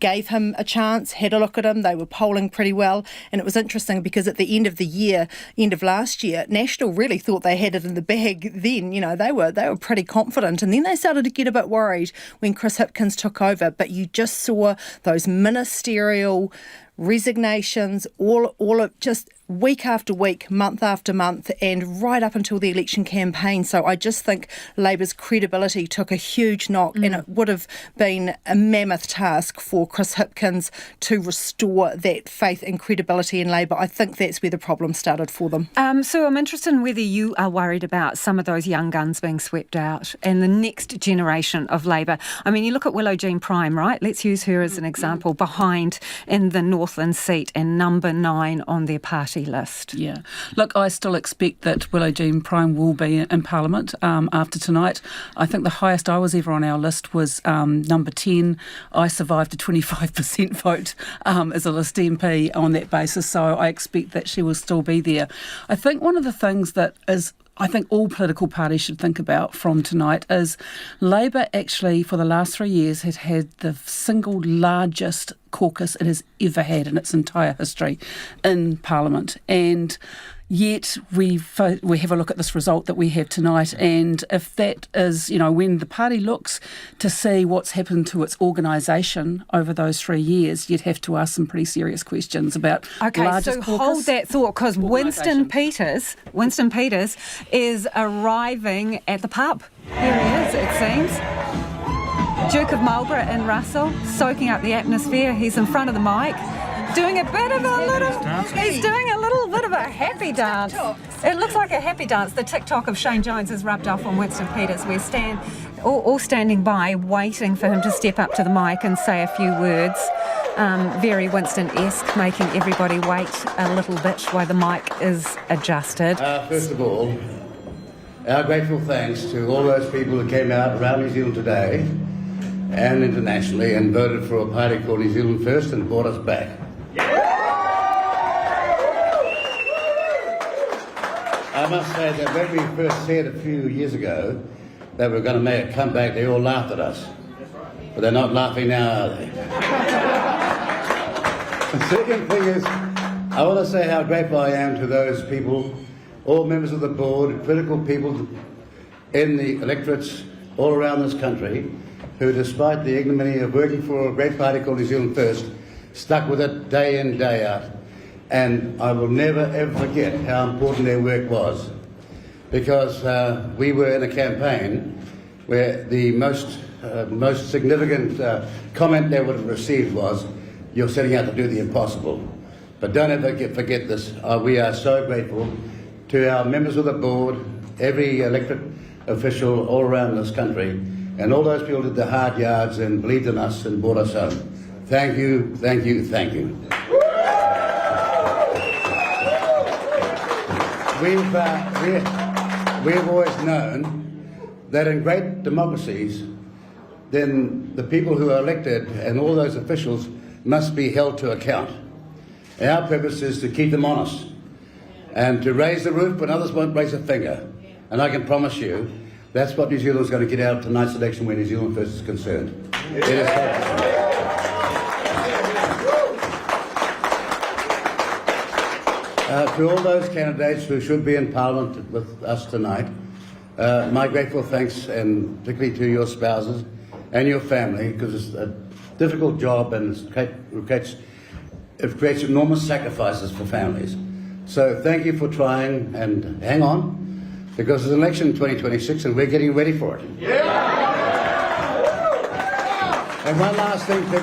gave him a chance, had a look at him. They were polling pretty well. And it was interesting because at the end of last year, National really thought they had it in the bag then. They were pretty confident. And then they started to get a bit worried when Chris Hipkins took over. But you just saw those ministerial resignations, all of just week after week, month after month, and right up until the election campaign. So I just think Labour's credibility took a huge knock, and it would have been a mammoth task for Chris Hipkins to restore that faith and credibility in Labour. I think that's where the problem started for them. So I'm interested in whether you are worried about some of those young guns being swept out and the next generation of Labour. I mean, you look at Willow Jean Prime, right? Let's use her as an example, behind in the Northland seat and number 9 on their party list. Yeah. Look, I still expect that Willow Jean Prime will be in Parliament after tonight. I think the highest I was ever on our list was number 10. I survived a 25% vote as a list MP on that basis, so I expect that she will still be there. I think one of the things that I think all political parties should think about from tonight is Labour actually for the last 3 years has had the single largest caucus it has ever had in its entire history in Parliament, and yet we have a look at this result that we have tonight, and if that is, when the party looks to see what's happened to its organisation over those 3 years, you'd have to ask some pretty serious questions about largest so caucus. Hold that thought, because Winston Peters is arriving at the pub. Here he is, it seems. Duke of Marlborough in Russell, soaking up the atmosphere. He's in front of the mic, doing a bit of he's doing a little bit of a happy dance. It looks like a happy dance. The TikTok of Shane Jones has rubbed off on Winston Peters. We're all standing by, waiting for him to step up to the mic and say a few words. Very Winston-esque, making everybody wait a little bit while the mic is adjusted. First of all, our grateful thanks to all those people who came out around New Zealand today and internationally and voted for a party called New Zealand First and brought us back. I must say that when we first said a few years ago that we were going to make a comeback, they all laughed at us. But they're not laughing now, are they? The second thing is, I want to say how grateful I am to those people, all members of the board, critical people in the electorates all around this country, who, despite the ignominy of working for a great party called New Zealand First, stuck with it day in, day out. And I will never, ever forget how important their work was. Because we were in a campaign where the most significant comment they would have received was, "You're setting out to do the impossible." But don't ever forget this. We are so grateful to our members of the board, every elected official all around this country, and all those people did the hard yards and believed in us and brought us home. Thank you, thank you, thank you. We've always known that in great democracies, then the people who are elected and all those officials must be held to account. Our purpose is to keep them honest and to raise the roof when others won't raise a finger. And I can promise you, that's what New Zealand's going to get out of tonight's election where New Zealand First is concerned. It is focused. To all those candidates who should be in Parliament with us tonight, my grateful thanks, and particularly to your spouses and your family, because it's a difficult job and it creates enormous sacrifices for families. So thank you for trying, and hang on, because there's an election in 2026 and we're getting ready for it. Yeah. And one last thing to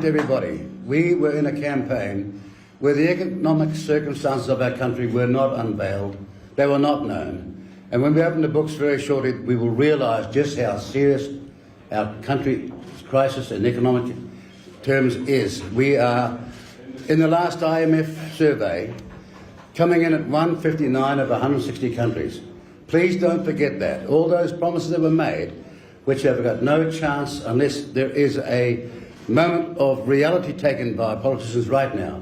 everybody, we were in a campaign where the economic circumstances of our country were not unveiled, they were not known. And when we open the books very shortly, we will realise just how serious our country's crisis in economic terms is. We are, in the last IMF survey, coming in at 159 of 160 countries. Please don't forget that. All those promises that were made, which have got no chance unless there is a moment of reality taken by politicians right now.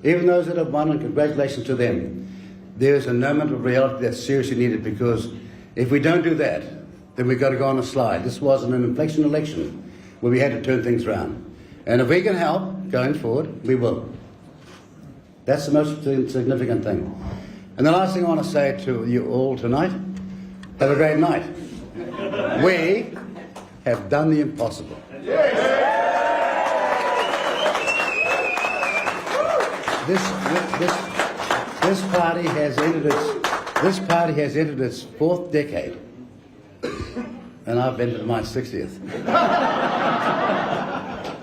Even those that have won, and congratulations to them, there is a moment of reality that's seriously needed, because if we don't do that, then we've got to go on a slide. This wasn't an inflection election. where we had to turn things around. And if we can help going forward, we will. That's the most significant thing. And the last thing I want to say to you all tonight, have a great night. We have done the impossible. This party has entered its fourth decade, and I've entered my 60th.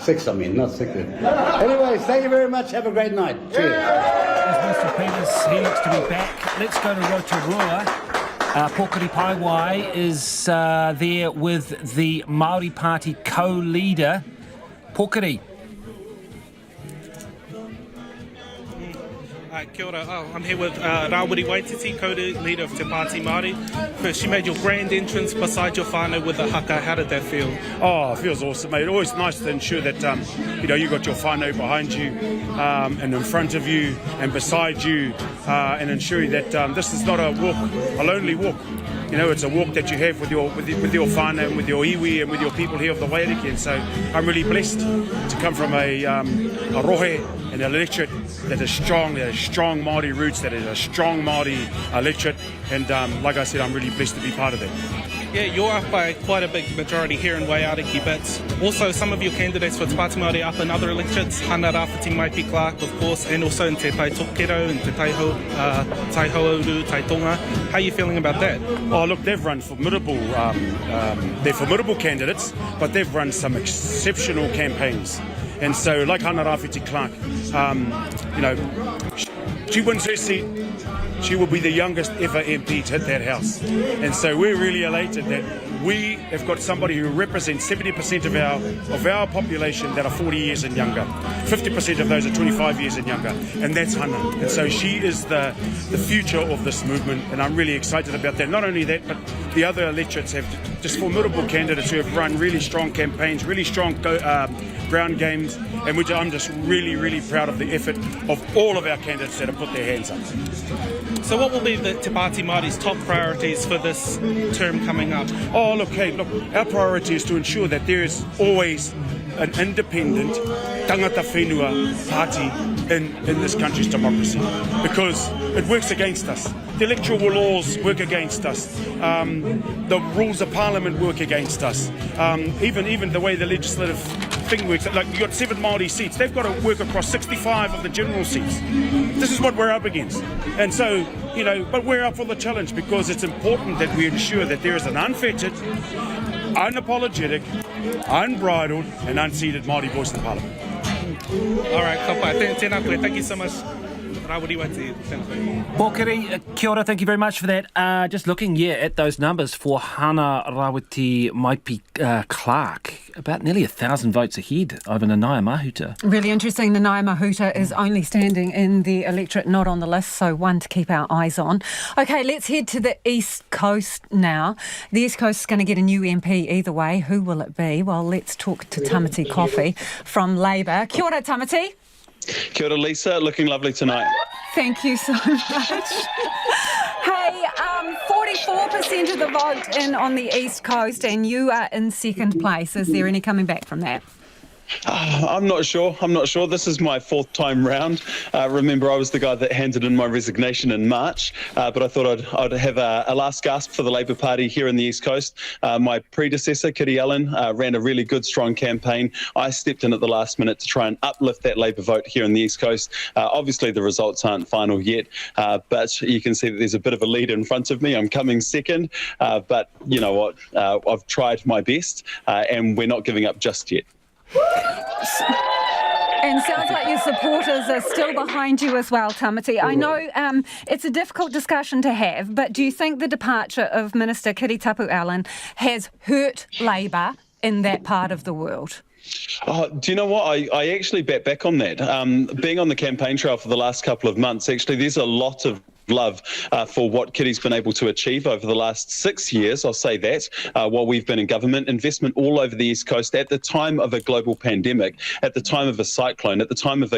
Sixth, I mean, not 60th. Anyways, thank you very much. Have a great night. Cheers. As Mr. Peters, he looks to be back. Let's go to Rotorua. Pōkiri Paiwai is there with the Māori Party co-leader, Pōkiri. Kia ora. I'm here with Rawiri Waititi, co-leader of Te Pāti Māori. First, you made your grand entrance beside your whānau with the haka. How did that feel? Oh, it feels awesome, mate. Always nice to ensure that you got your whānau behind you and in front of you and beside you, and ensuring that this is not a lonely walk. You know, it's a walk that you have with your whānau and with your iwi and with your people here of the Waiariki. And so I'm really blessed to come from a rohe and an electorate that is strong Māori roots, that is a strong Māori electorate. And like I said, I'm really blessed to be part of that. Yeah, you're up by quite a big majority here in Waiariki, but also some of your candidates for Te Pāti Māori up in other electorates, Hana Rāwhiti Maipi Clark, of course, and also in Te Tai Tokero and Te Taihoauru, Taitonga. How are you feeling about that? Oh, look, they've run formidable, they're formidable candidates, but they've run some exceptional campaigns. And so, like Hana Rāwhiti Clark, she wins her seat, she will be the youngest ever MP to hit that house. And so we're really elated that we have got somebody who represents 70% of our population that are 40 years and younger. 50% of those are 25 years and younger, and that's Hana. And so she is the future of this movement, and I'm really excited about that. Not only that, but the other electorates have just formidable candidates who have run really strong campaigns, really strong ground games, and I'm just really, really proud of the effort of all of our candidates that have put their hands up. So what will be the Te Pāti Māori's top priorities for this term coming up? Oh, look, our priority is to ensure that there is always an independent tangata whenua party in this country's democracy, because it works against us. The electoral laws work against us. The rules of parliament work against us. Even the way the legislative thing works, like you've got 7 Māori seats, they've got to work across 65 of the general seats. This is what we're up against. And so, but we're up for the challenge because it's important that we ensure that there is an unfettered, unapologetic, unbridled and unseated Māori voice in Parliament. All right, kapai. Tēnā koe. Thank you so much. Pōkiri, kia ora, thank you very much for that. Just looking, at those numbers for Hana Rāwhiti Maipi Clark, about nearly 1,000 votes ahead over Nanaia Mahuta. Really interesting. Nanaia Mahuta is only standing in the electorate, not on the list, so one to keep our eyes on. OK, let's head to the East Coast now. The East Coast is going to get a new MP either way. Who will it be? Well, let's talk to Tamati Coffey from Labour. Kia ora, Tamati. Kia ora, Lisa. Looking lovely tonight. Thank you so much. Hey, 44% of the vote in on the East Coast, and you are in second place. Is there any coming back from that? I'm not sure. This is my 4th time round. Remember, I was the guy that handed in my resignation in March, but I thought I'd have a last gasp for the Labour Party here in the East Coast. My predecessor, Kitty Allen, ran a really good, strong campaign. I stepped in at the last minute to try and uplift that Labour vote here in the East Coast. Obviously, the results aren't final yet, but you can see that there's a bit of a lead in front of me. I'm coming second, but you know what? I've tried my best, and we're not giving up just yet. And sounds like your supporters are still behind you as well, Tamati. I know it's a difficult discussion to have, but do you think the departure of Minister Kiri Tapu Allen has hurt Labour in that part of the world? Oh, do you know what? I actually bet back on that. Being on the campaign trail for the last couple of months, actually, there's a lot of love for what Kitty's been able to achieve over the last 6 years, I'll say that, while we've been in government. Investment all over the East Coast at the time of a global pandemic, at the time of a cyclone, at the time of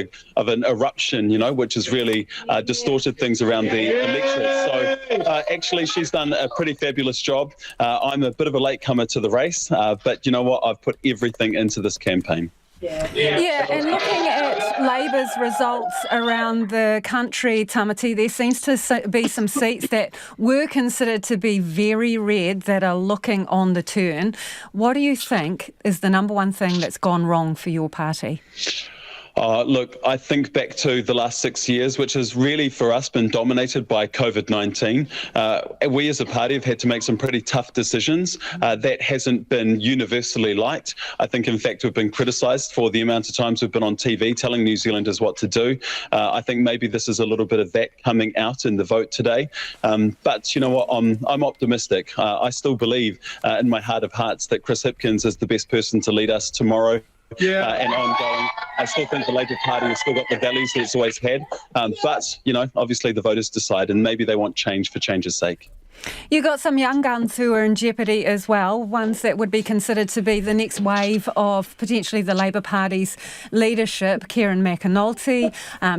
an eruption, which has really distorted things around the electorate. So actually she's done a pretty fabulous job. I'm a bit of a latecomer to the race, but you know what? I've put everything into this campaign. Yeah, and looking at Labour's results around the country, Tamati, there seems to be some seats that were considered to be very red that are looking on the turn. What do you think is the number one thing that's gone wrong for your party? Look, I think back to the last 6 years, which has really for us been dominated by COVID-19. We as a party have had to make some pretty tough decisions. That hasn't been universally liked. I think, in fact, we've been criticised for the amount of times we've been on TV telling New Zealanders what to do. I think maybe this is a little bit of that coming out in the vote today. But you know what? I'm optimistic. I still believe in my heart of hearts that Chris Hipkins is the best person to lead us tomorrow. And ongoing. I still think the Labour Party has still got the values that it's always had. But, obviously the voters decide, and maybe they want change for change's sake. You've got some young guns who are in jeopardy as well, ones that would be considered to be the next wave of potentially the Labour Party's leadership. Kieran McAnulty,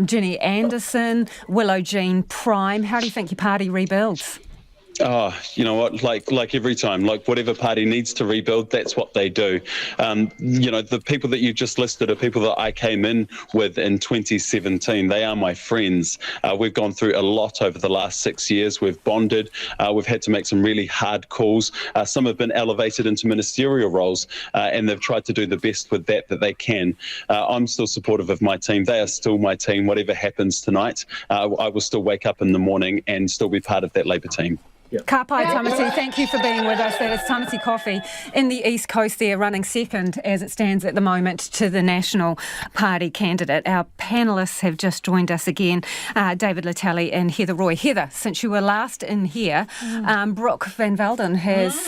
Ginny Anderson, Willow Jean Prime. How do you think your party rebuilds? Oh, you know what, like every time, like whatever party needs to rebuild, that's what they do. The people that you just listed are people that I came in with in 2017. They are my friends. We've gone through a lot over the last 6 years. We've bonded. We've had to make some really hard calls. Some have been elevated into ministerial roles, and they've tried to do the best with that they can. I'm still supportive of my team. They are still my team. Whatever happens tonight, I will still wake up in the morning and still be part of that Labour team. Ka pai, Tamati, thank you for being with us. That is Tamati Coffey in the East Coast there, running second as it stands at the moment to the National Party candidate. Our panellists have just joined us again, David Latelli and Heather Roy. Heather, since you were last in here, Brooke van Velden has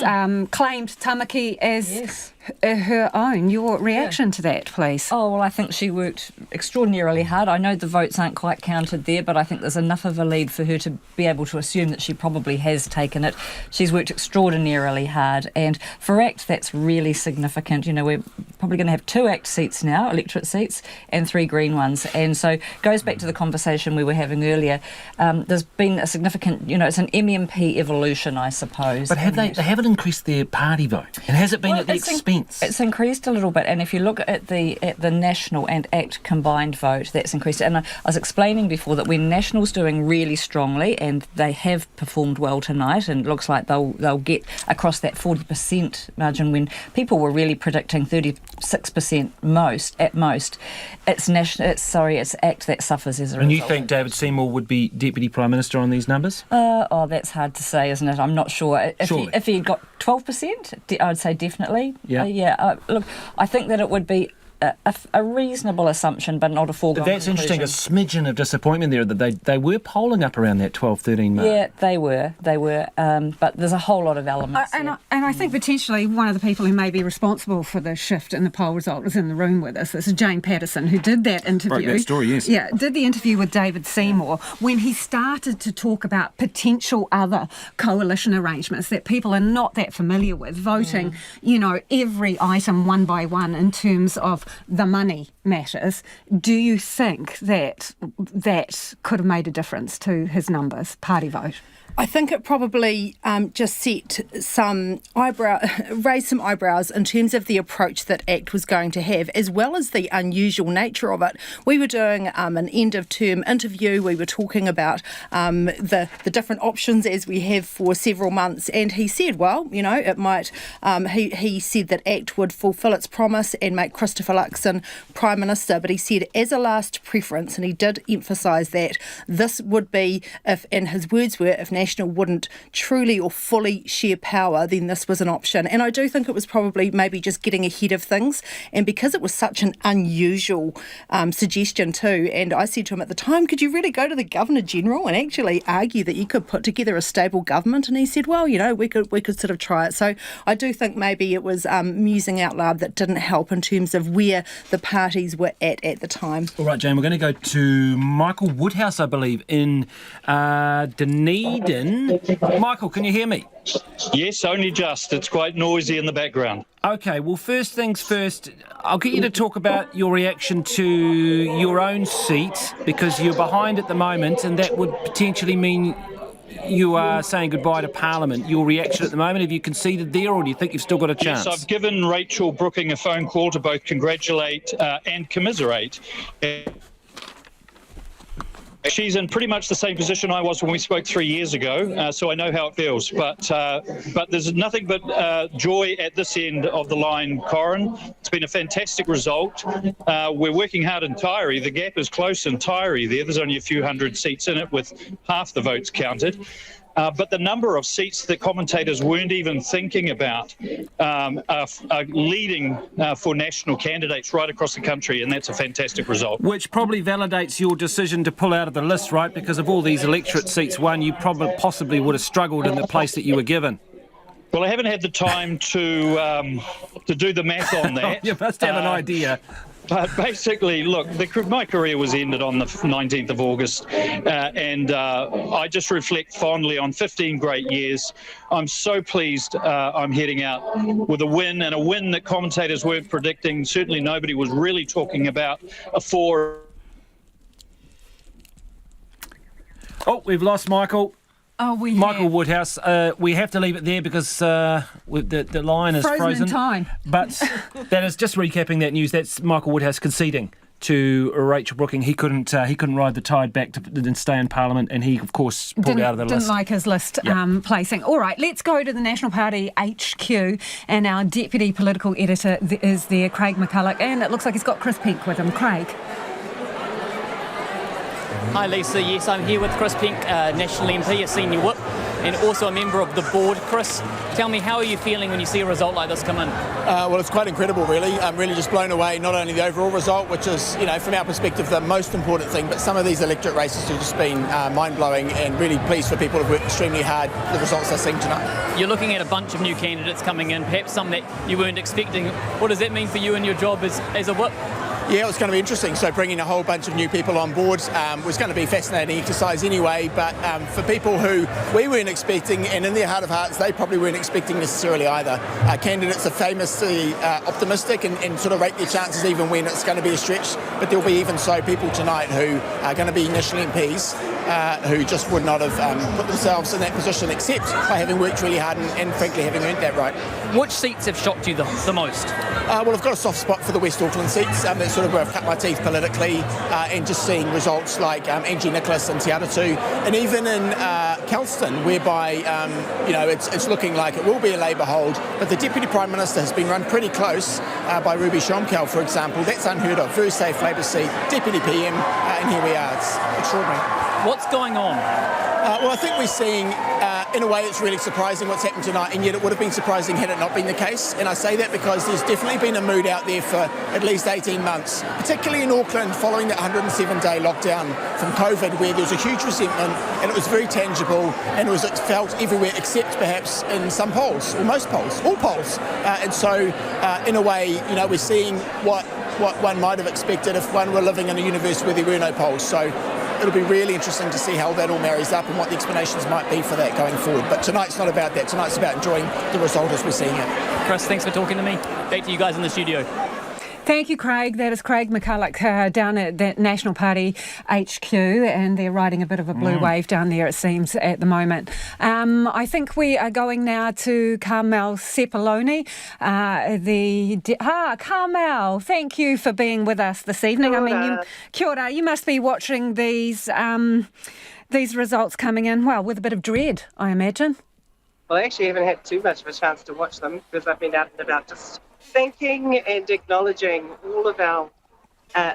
claimed Tamaki as her own. Your reaction to that, please? Oh, well, I think she worked extraordinarily hard. I know the votes aren't quite counted there, but I think there's enough of a lead for her to be able to assume that she probably has taken it. She's worked extraordinarily hard, and for ACT, that's really significant. We're probably going to have 2 ACT seats now, electorate seats, and 3 Green ones, and so goes back to the conversation we were having earlier. There's been a significant, it's an MMP evolution, I suppose. But they haven't increased their party vote, and has it been at the expense? It's increased a little bit, and if you look at the National and ACT combined vote, that's increased. And I was explaining before that when National's doing really strongly, and they have performed well tonight, and it looks like they'll get across that 40% margin when people were really predicting 36% at most. It's ACT that suffers as a result. And you think David Seymour would be Deputy Prime Minister on these numbers? That's hard to say, isn't it? I'm not sure. If he had got 12%, I would say definitely. Look, I think that it would be a reasonable assumption, but not a foregone That's conclusion. interesting, a smidgen of disappointment there, that they were polling up around that 12-13 mark. Yeah, they were, but there's a whole lot of elements and I think potentially one of the people who may be responsible for the shift in the poll result is in the room with us. This is Jane Patterson, who did that interview. Right, that story, yes. Yeah, did the interview with David Seymour when he started to talk about potential other coalition arrangements that people are not that familiar with, voting, every item one by one in terms of the money matters. Do you think that could have made a difference to his numbers, party vote? I think it probably just raised some eyebrows in terms of the approach that ACT was going to have, as well as the unusual nature of it. We were doing an end-of-term interview. We were talking about the different options as we have for several months, and he said, it might. He said that ACT would fulfil its promise and make Christopher Luxon Prime Minister, but he said as a last preference, and he did emphasise that this would be, and his words were, if National wouldn't truly or fully share power, then this was an option. And I do think it was probably maybe just getting ahead of things. And because it was such an unusual suggestion too, and I said to him at the time, could you really go to the Governor-General and actually argue that you could put together a stable government? And he said, well, we could sort of try it. So I do think maybe it was musing out loud that didn't help in terms of where the parties were at the time. All right, Jane, we're going to go to Michael Woodhouse, I believe, in Dunedin. Michael, can you hear me? Yes, only just. It's quite noisy in the background. Okay, well, first things first, I'll get you to talk about your reaction to your own seat, because you're behind at the moment, and that would potentially mean you are saying goodbye to Parliament. Your reaction at the moment, have you conceded there, or do you think you've still got a chance? Yes, I've given Rachel Brooking a phone call to both congratulate and commiserate. She's in pretty much the same position I was when we spoke 3 years ago, so I know how it feels. But there's nothing but joy at this end of the line, Corin. It's been a fantastic result. We're working hard in Taieri. The gap is close in Taieri there. There's only a few hundred seats in it with half the votes counted. But the number of seats that commentators weren't even thinking about are leading for national candidates right across the country, and that's a fantastic result. Which probably validates your decision to pull out of the list, right? Because of all these electorate seats won, you possibly would have struggled in the place that you were given. Well, I haven't had the time to do the math on that. You must have an idea. But basically, look, my career was ended on the 19th of August, and I just reflect fondly on 15 great years. I'm so pleased I'm heading out with a win, and a win that commentators weren't predicting. Certainly nobody was really talking about a 4. Oh, we've lost Michael. Michael have. Woodhouse, we have to leave it there because the line is frozen. In time. But that is just recapping that news. That's Michael Woodhouse conceding to Rachel Brooking. He couldn't ride the tide back and stay in Parliament, and he, of course, pulled out of the list. Didn't like his list placing. All right, let's go to the National Party HQ, and our deputy political editor is there, Craig McCulloch, and it looks like he's got Chris Pink with him. Craig. Hi Lisa, yes, I'm here with Chris Pink, National MP, a senior whip, and also a member of the board. Chris, tell me, how are you feeling when you see a result like this come in? Well, it's quite incredible, really. I'm really just blown away, not only the overall result, which is, from our perspective, the most important thing, but some of these electorate races have just been mind-blowing, and really pleased for people who've worked extremely hard for the results they're seeing tonight. You're looking at a bunch of new candidates coming in, perhaps some that you weren't expecting. What does that mean for you and your job as a whip? Yeah, it was going to be interesting. So bringing a whole bunch of new people on board was going to be a fascinating exercise anyway. But for people who we weren't expecting, and in their heart of hearts, they probably weren't expecting necessarily either. Candidates are famously optimistic and sort of rate their chances even when it's going to be a stretch. But there'll be even so people tonight who are going to be national MPs who just would not have put themselves in that position except by having worked really hard and frankly having earned that right. Which seats have shocked you the most? Well, I've got a soft spot for the West Auckland seats. That's sort of where I've cut my teeth politically, and just seeing results like Angie Nicholas and Te Aratu, and even in Kelston, whereby it's looking like it will be a Labour hold, but the Deputy Prime Minister has been run pretty close by Ruby Shomkel, for example. That's unheard of. Very safe Labour seat, Deputy PM, and here we are. It's extraordinary. What's going on? Well, I think we're seeing, in a way, it's really surprising what's happened tonight, and yet it would have been surprising had it not been the case. And I say that because there's definitely been a mood out there for at least 18 months, particularly in Auckland following that 107-day lockdown from COVID, where there was a huge resentment, and it was very tangible, and it was felt everywhere except perhaps in some polls, or most polls, all polls. And so, in a way, we're seeing what one might have expected if one were living in a universe where there were no polls. So it'll be really interesting to see how that all marries up and what the explanations might be for that going forward. But tonight's not about that. Tonight's about enjoying the result as we're seeing it. Chris, thanks for talking to me. Back to you guys in the studio. Thank you, Craig. That is Craig McCulloch down at the National Party HQ, and they're riding a bit of a blue wave down there, it seems, at the moment. I think we are going now to Carmel Sepuloni. Carmel, thank you for being with us this evening. Kia ora. I mean, kia ora, you must be watching these results coming in, well, with a bit of dread, I imagine. Well, I actually haven't had too much of a chance to watch them because I've been out and about just thanking and acknowledging all of our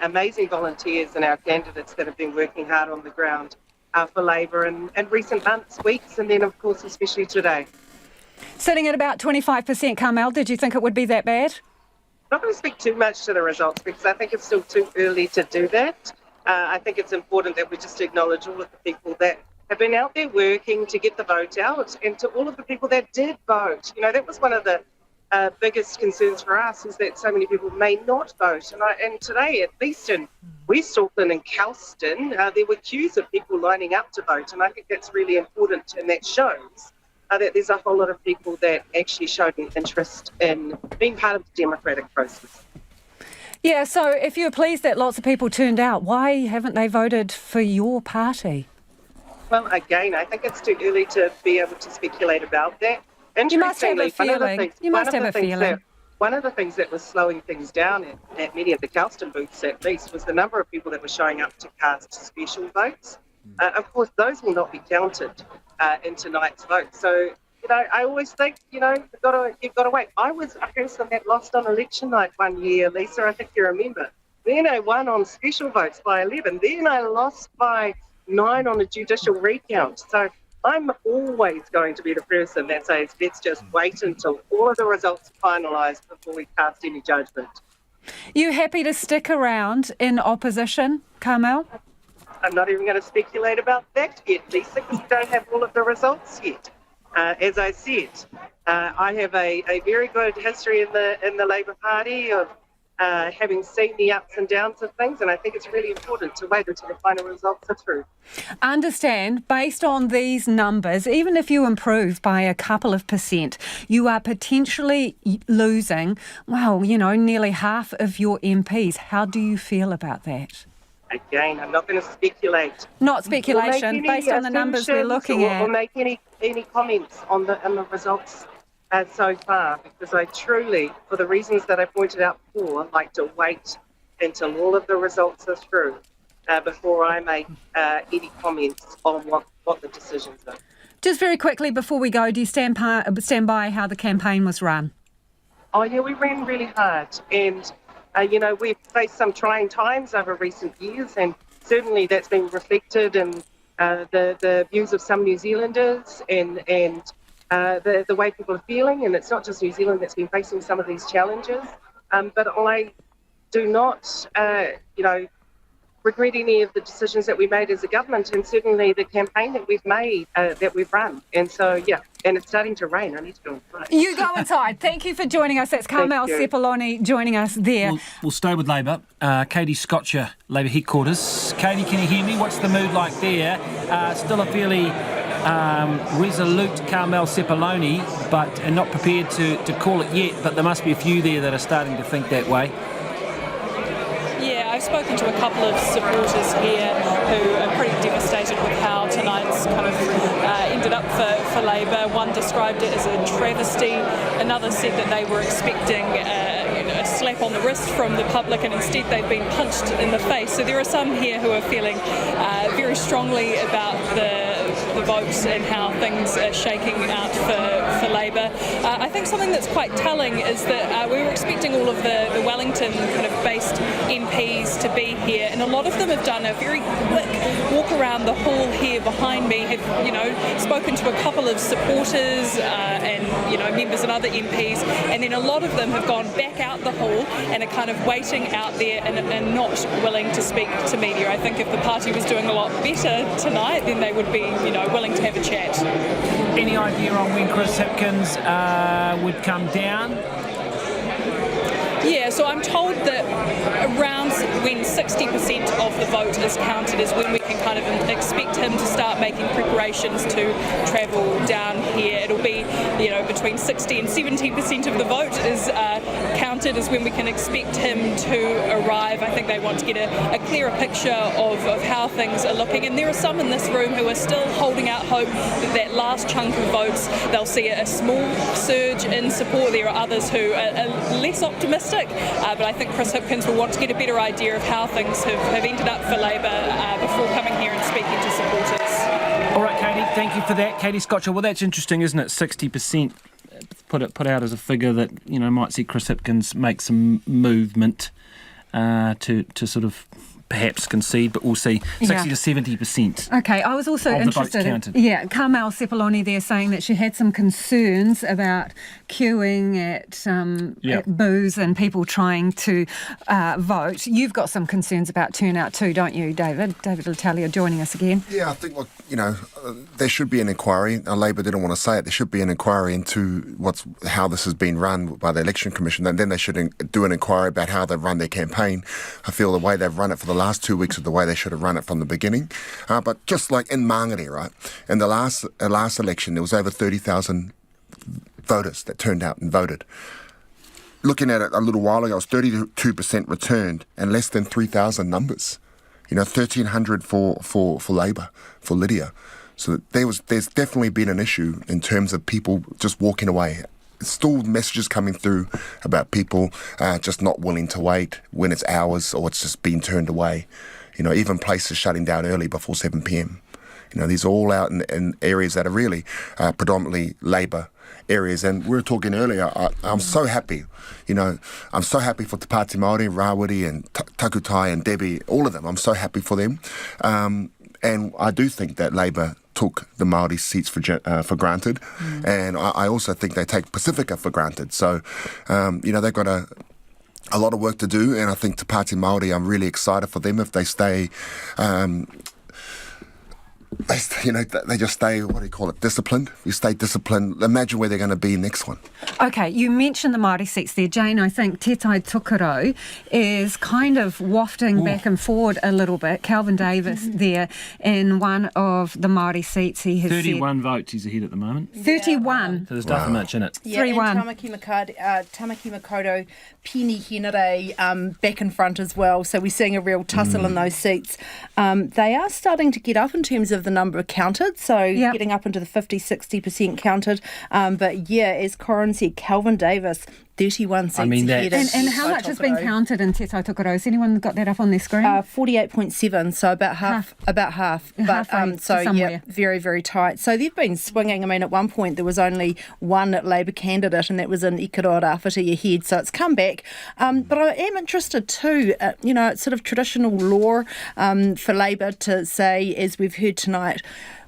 amazing volunteers and our candidates that have been working hard on the ground. for Labour in recent months, weeks, and then, of course, especially today. Sitting at about 25%, Carmel, did you think it would be that bad? I'm not going to speak too much to the results because I think it's still too early to do that. I think it's important that we just acknowledge all of the people that have been out there working to get the vote out, and to all of the people that did vote. You know, that was one of the biggest concerns for us, is that so many people may not vote. And today, at least in West Auckland and Kelston, there were queues of people lining up to vote, and I think that's really important, and that shows that there's a whole lot of people that actually showed an interest in being part of the democratic process. Yeah, so if you're pleased that lots of people turned out, why haven't they voted for your party? Well, again, I think it's too early to be able to speculate about that. You must have a feeling. One of the things that was slowing things down at many of the Kelston booths, at least, was the number of people that were showing up to cast special votes. Of course, those will not be counted in tonight's vote. So, I always think, you've got to wait. I was a person that lost on election night one year, Lisa, I think you remember. Then I won on special votes by 11. Then I lost by 9 on a judicial recount. So I'm always going to be the person that says, let's just wait until all of the results are finalised before we cast any judgment. You happy to stick around in opposition, Carmel? I'm not even going to speculate about that yet, Lisa, because we don't have all of the results yet. As I said, I have a very good history in the Labour Party of having seen the ups and downs of things, and I think it's really important to wait until the final results are through. Understand, based on these numbers, even if you improve by a couple of percent, you are potentially losing, nearly half of your MPs. How do you feel about that? Again, I'm not going to speculate. Not speculation, based on the numbers we're looking at. Or make any comments on the results so far, because I truly, for the reasons that I pointed out before, like to wait until all of the results are through before I make any comments on what the decisions are. Just very quickly before we go, do you stand by how the campaign was run? Oh yeah, we ran really hard, and we've faced some trying times over recent years, and certainly that's been reflected in the views of some New Zealanders and the way people are feeling. And it's not just New Zealand that's been facing some of these challenges. But I do not, regret any of the decisions that we made as a government, and certainly the campaign that we've made, that we've run. And so, yeah, and it's starting to rain. I need to go inside. You go inside. Thank you for joining us. That's Carmel Sepuloni joining us there. We'll stay with Labour. Katie Scotcher, Labour headquarters. Katie, can you hear me? What's the mood like there? Still a fairly resolute Carmel Sepuloni, and not prepared to call it yet, but there must be a few there that are starting to think that way. Yeah, I've spoken to a couple of supporters here who are pretty devastated with how tonight's kind of ended up for Labour. One described it as a travesty. Another said that they were expecting a slap on the wrist from the public, and instead they've been punched in the face. So there are some here who are feeling very strongly about the votes and how things are shaking out for Labour. I think something that's quite telling is that we were expecting all of the Wellington kind of based MPs to be here, and a lot of them have done a very quick walk around the hall here behind me, have spoken to a couple of supporters and members and other MPs, and then a lot of them have gone back out the hall and are kind of waiting out there and not willing to speak to media. I think if the party was doing a lot better tonight, then they would be willing to have a chat. Any idea on when Chris Hipkins would come down? Yeah, so I'm told that around when 60% of the vote is counted is when we can kind of expect him to start making preparations to travel down here. It'll be, between 60 and 70% of the vote is counted is when we can expect him to arrive. I think they want to get a clearer picture of how things are looking. And there are some in this room who are still holding out hope that last chunk of votes, they'll see a small surge in support. There are others who are less optimistic. But I think Chris Hipkins will want to get a better idea of how things have ended up for Labour before coming here and speaking to supporters. All right, Katie, thank you for that. Katie Scotcher, well, that's interesting, isn't it? 60% put out as a figure that, might see Chris Hipkins make some movement to sort of perhaps concede, but we'll see 60 to 70%. Okay, I was also of the votes interested counted. Carmel Sepuloni there saying that she had some concerns about queuing at booths and people trying to vote. You've got some concerns about turnout too, don't you, David? David L'Italia joining us again. Yeah, I think, there should be an inquiry. Labor didn't want to say it. There should be an inquiry into how this has been run by the Election Commission, and then they should do an inquiry about how they've run their campaign. I feel the way they've run it for the last 2 weeks is the way they should have run it from the beginning. But just like in Māngere, right, in the last election, there was over 30,000 voters that turned out and voted. Looking at it a little while ago, it was 32% returned and less than 3,000 numbers. 1,300 for Labor, for Lydia. So there's definitely been an issue in terms of people just walking away. Still messages coming through about people just not willing to wait when it's hours or it's just being turned away. Even places shutting down early before 7 p.m. These are all out in areas that are really predominantly Labor areas. And we were talking earlier, I'm so happy. I'm so happy for Te Pāti Māori, Rawiri and Takutai and Debbie, all of them. I'm so happy for them. And I do think that Labor took the Māori seats for granted. And I also think they take Pacifica for granted. So, they've got a lot of work to do. And I think Te Pāti Māori, I'm really excited for them if they stay... They just stay, disciplined. You stay disciplined, imagine where they're going to be next one. Okay, you mentioned the Māori seats there. Jane, I think Te Tai Tokerau is kind of wafting back and forward a little bit. Calvin Davis there in one of the Māori seats. He has 31 votes he's ahead at the moment. 31. So there's nothing much in it. 3-1. Tamaki Makaurau, Pini Henare back in front as well. So we're seeing a real tussle in those seats. They are starting to get up in terms of the number counted, so getting up into the 50-60% counted. But as Corin said, Calvin Davis, 31 seats ahead. And how much has been counted in Te Tai Tokerau? Has anyone got that up on their screen? 48.7, so about half. But very, very tight. So they've been swinging. I mean, at one point there was only one Labor candidate, and that was in Ikaroa Rāwhiti ahead. So it's come back. But I am interested too. It's sort of traditional law for Labor to say, as we've heard tonight,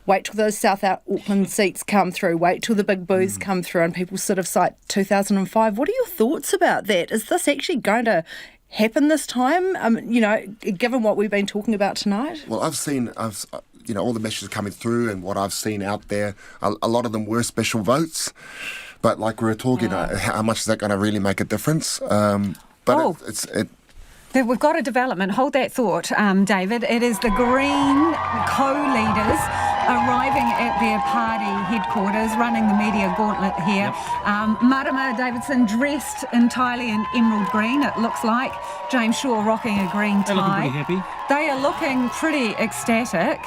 wait till those South Auckland seats come through, wait till the big booths come through, and people sort of cite 2005. What are your thoughts about that? Is this actually going to happen this time, given what we've been talking about tonight? Well, I've seen all the messages coming through, and what I've seen out there, a lot of them were special votes. But like we were talking, how much is that going to really make a difference? We've got a development. Hold that thought, David. It is the Green co-leaders arriving at their party headquarters, running the media gauntlet here. Marama Davidson dressed entirely in emerald green, it looks like. James Shaw rocking a green tie. They're looking pretty happy. They are looking pretty ecstatic.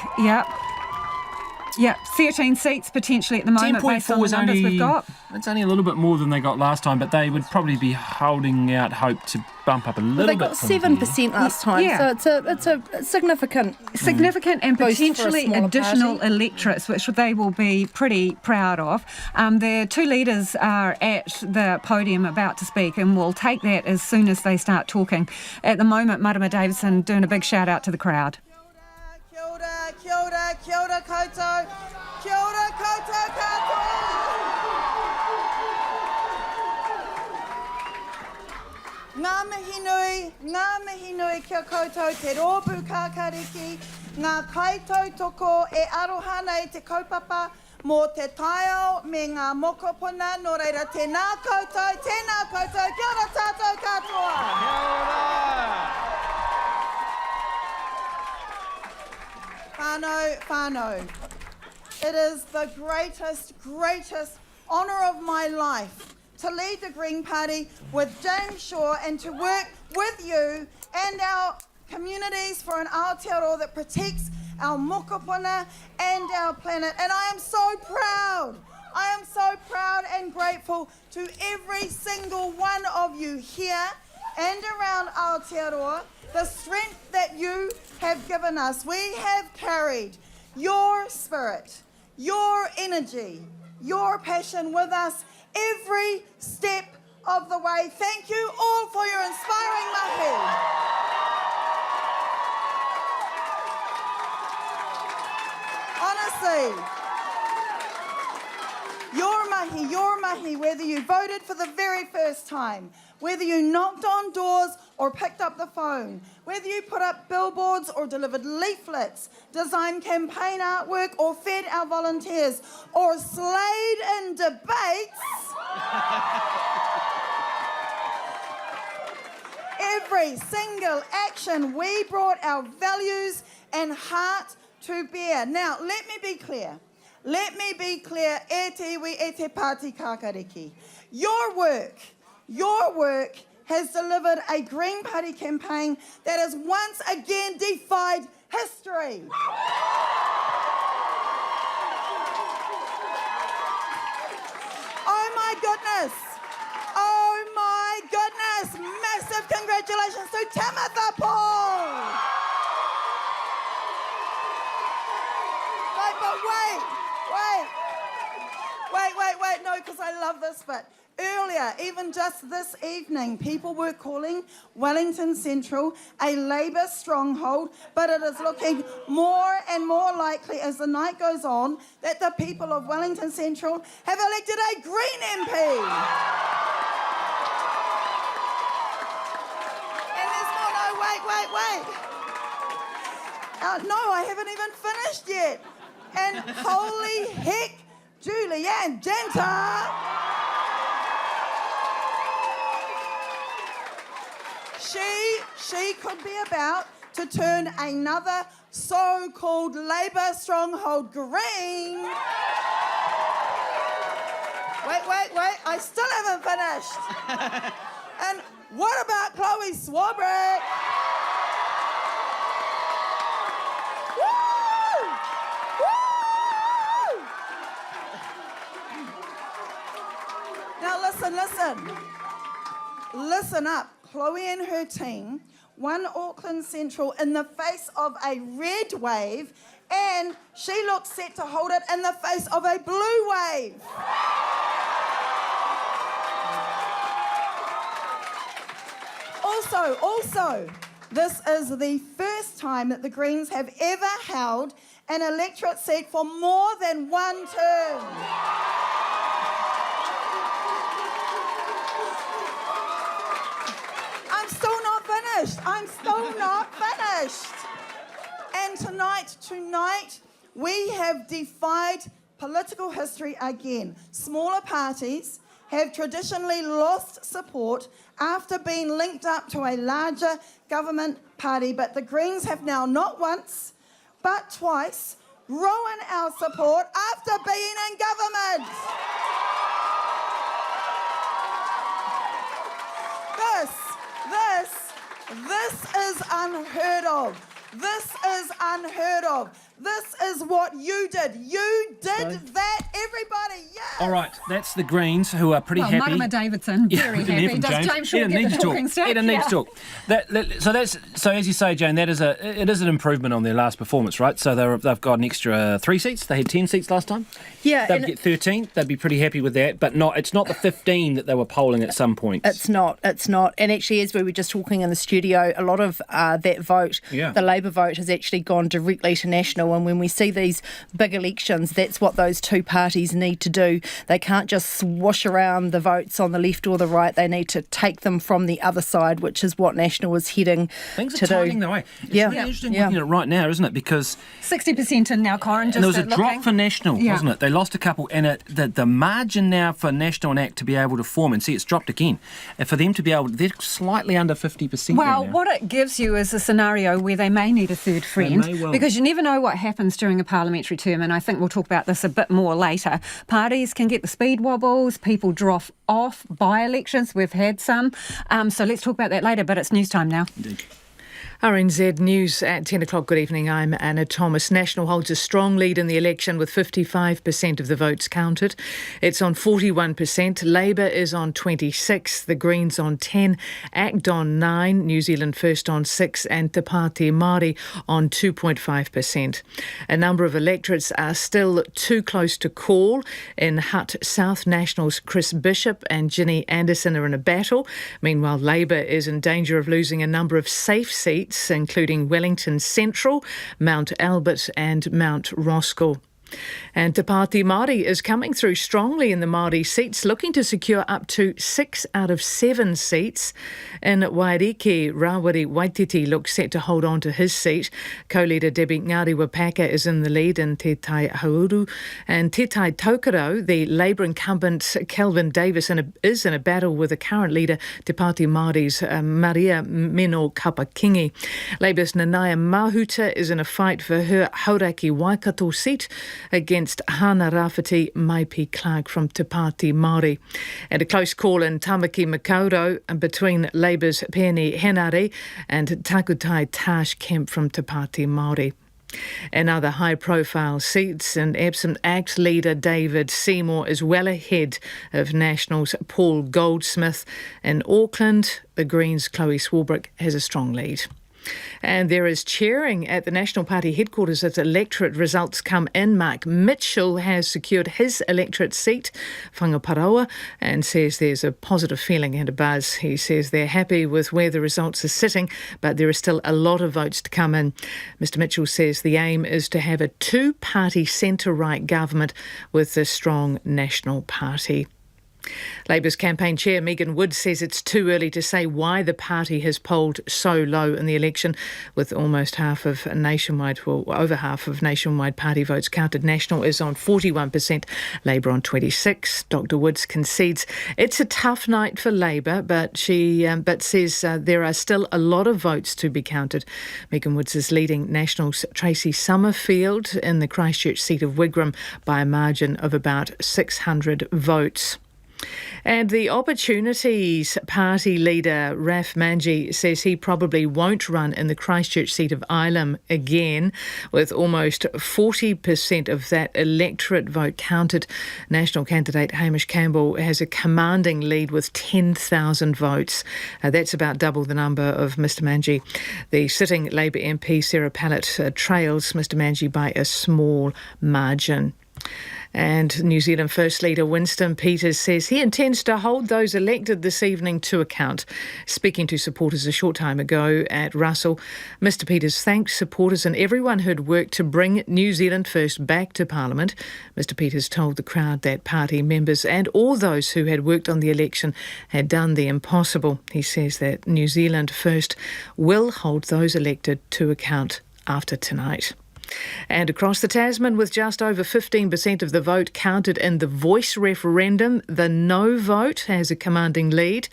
Yep, 13 seats potentially at the moment based on the numbers we've got. It's only a little bit more than they got last time, but they would probably be holding out hope to bump up a little bit. They got 7% last time, so it's a significant and potentially additional electorates, which they will be pretty proud of. The two leaders are at the podium about to speak, and we'll take that as soon as they start talking. At the moment, Marama Davidson doing a big shout out to the crowd. Kia ora koutou, kia ora koutou katoa. Ngā mihi nui kia koutou te rōpū kākariki, ngā kaitau toko e arohana i te kaupapa mō te taiao me ngā mokopuna, nō reira tēnā koutou, kia ora tātou katoa. Whānau. It is the greatest honour of my life to lead the Green Party with James Shaw and to work with you and our communities for an Aotearoa that protects our mokopuna and our planet. And I am so proud. I am so proud and grateful to every single one of you here and around Aotearoa, the strength that you have given us. We have carried your spirit, your energy, your passion with us every step of the way. Thank you all for your inspiring mahi. mahi, whether you voted for the very first time, whether you knocked on doors or picked up the phone, whether you put up billboards or delivered leaflets, designed campaign artwork or fed our volunteers, or slayed in debates, every single action we brought our values and heart to bear. Now, let me be clear. Let me be clear, e te iwi, e te Pāti kakariki. Your work has delivered a Green Party campaign that has once again defied history. Oh my goodness. Oh my goodness. Massive congratulations to Tamatha Paul. But wait, no, because I love this bit. Earlier, even just this evening, people were calling Wellington Central a Labour stronghold, but it is looking more and more likely as the night goes on that the people of Wellington Central have elected a Green MP. And there's more, no, wait. No, I haven't even finished yet. And holy heck, Julianne Genter. She could be about to turn another so-called Labour stronghold green. Wait, I still haven't finished. And what about Chloe Swarbrick? Now listen up. Chloe and her team won Auckland Central in the face of a red wave, and she looks set to hold it in the face of a blue wave. Also, this is the first time that the Greens have ever held an electorate seat for more than one term. I'm still not finished. And tonight, we have defied political history again. Smaller parties have traditionally lost support after being linked up to a larger government party, but the Greens have now not once, but twice, ruined our support after being in government. This is unheard of. This is what you did. You did that, everybody. Yes. All right, that's the Greens, who are pretty happy. Marama Davidson, very happy. Does James Shaw get the talking stick? He didn't need to talk. So as you say, Jane, it is an improvement on their last performance, right? So they've got an extra 3 seats. They had 10 seats last time. Yeah, they'd get 13. They'd be pretty happy with that, but it's not the 15 that they were polling at some point. It's not. And actually, as we were just talking in the studio, a lot of that vote, the Labour vote, has actually gone directly to National. And when we see these big elections, that's what those two parties need to do. They can't just swash around the votes on the left or the right. They need to take them from the other side, which is what National is heading Things to are tightening the way. It's really interesting looking at it right now, isn't it? Because 60% in now, Corin. There was a drop for National, wasn't it? They lost a couple, and the margin now for National and ACT to be able to form, and see, it's dropped again. And for them to be able, they're slightly under 50%. Well, what it gives you is a scenario where they may need a third friend, because you never know what happens during a parliamentary term, and I think we'll talk about this a bit more later. Parties can get the speed wobbles, people drop off by-elections, we've had some, so let's talk about that later, but it's news time now. Indeed. RNZ News at 10 o'clock. Good evening, I'm Anna Thomas. National holds a strong lead in the election with 55% of the votes counted. It's on 41%. Labour is on 26%, the Greens on 10%, ACT on 9%, New Zealand First on 6%, and the Pāti Māori on 2.5%. A number of electorates are still too close to call. In Hutt South, National's Chris Bishop and Ginny Anderson are in a battle. Meanwhile, Labour is in danger of losing a number of safe seats, including Wellington Central, Mount Albert and Mount Roskill. And Te Pāti Māori is coming through strongly in the Māori seats, looking to secure up to 6 out of 7 seats. In Wairiki, Rawiri Waititi looks set to hold on to his seat. Co-leader Debbie Ngāri Wapaka is in the lead in Te Tai Hauru. And Te Tai Tokoro, the Labour incumbent Kelvin Davis, is in a battle with the current leader, Te Pāti Māori's Maria Meno Kapakingi. Labour's Nanaia Mahuta is in a fight for her Hauraki Waikato seat against Hana Rāwhiti Maipi Clark from Te Pāti Māori. And a close call in Tamaki Makaurau between Labour's Peeni Henare and Takutai Tash Kemp from Te Pāti Māori. In other high-profile seats, and absent ACT leader David Seymour is well ahead of Nationals' Paul Goldsmith. In Auckland, the Greens' Chloe Swarbrick has a strong lead. And there is cheering at the National Party headquarters as electorate results come in. Mark Mitchell has secured his electorate seat, Whangaparaoa, and says there's a positive feeling and a buzz. He says they're happy with where the results are sitting, but there are still a lot of votes to come in. Mr Mitchell says the aim is to have a two-party centre-right government with a strong National Party. Labour's campaign chair Megan Wood says it's too early to say why the party has polled so low in the election, with almost half of nationwide, well, over half of nationwide party votes counted. National is on 41%, Labour on 26%. Dr Woods concedes it's a tough night for Labour, but says there are still a lot of votes to be counted. Megan Woods is leading National's Tracy Summerfield in the Christchurch seat of Wigram by a margin of about 600 votes. And the Opportunities Party leader, Raf Manji, says he probably won't run in the Christchurch seat of Ilam again. With almost 40% of that electorate vote counted, National candidate Hamish Campbell has a commanding lead with 10,000 votes. That's about double the number of Mr Manji. The sitting Labour MP, Sarah Pallett, trails Mr Manji by a small margin. And New Zealand First Leader Winston Peters says he intends to hold those elected this evening to account. Speaking to supporters a short time ago at Russell, Mr Peters thanked supporters and everyone who'd worked to bring New Zealand First back to Parliament. Mr Peters told the crowd that party members and all those who had worked on the election had done the impossible. He says that New Zealand First will hold those elected to account after tonight. And across the Tasman, with just over 15% of the vote counted in the Voice referendum, the no vote has a commanding lead.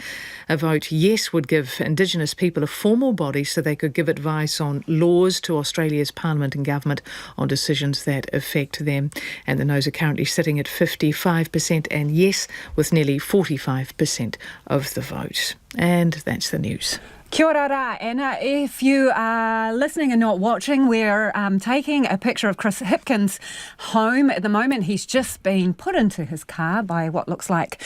A vote yes would give Indigenous people a formal body so they could give advice on laws to Australia's Parliament and Government on decisions that affect them. And the no's are currently sitting at 55% and yes with nearly 45% of the vote. And that's the news. Kia ora rā, Anna. If you are listening and not watching, we're taking a picture of Chris Hipkins' home at the moment. He's just been put into his car by what looks like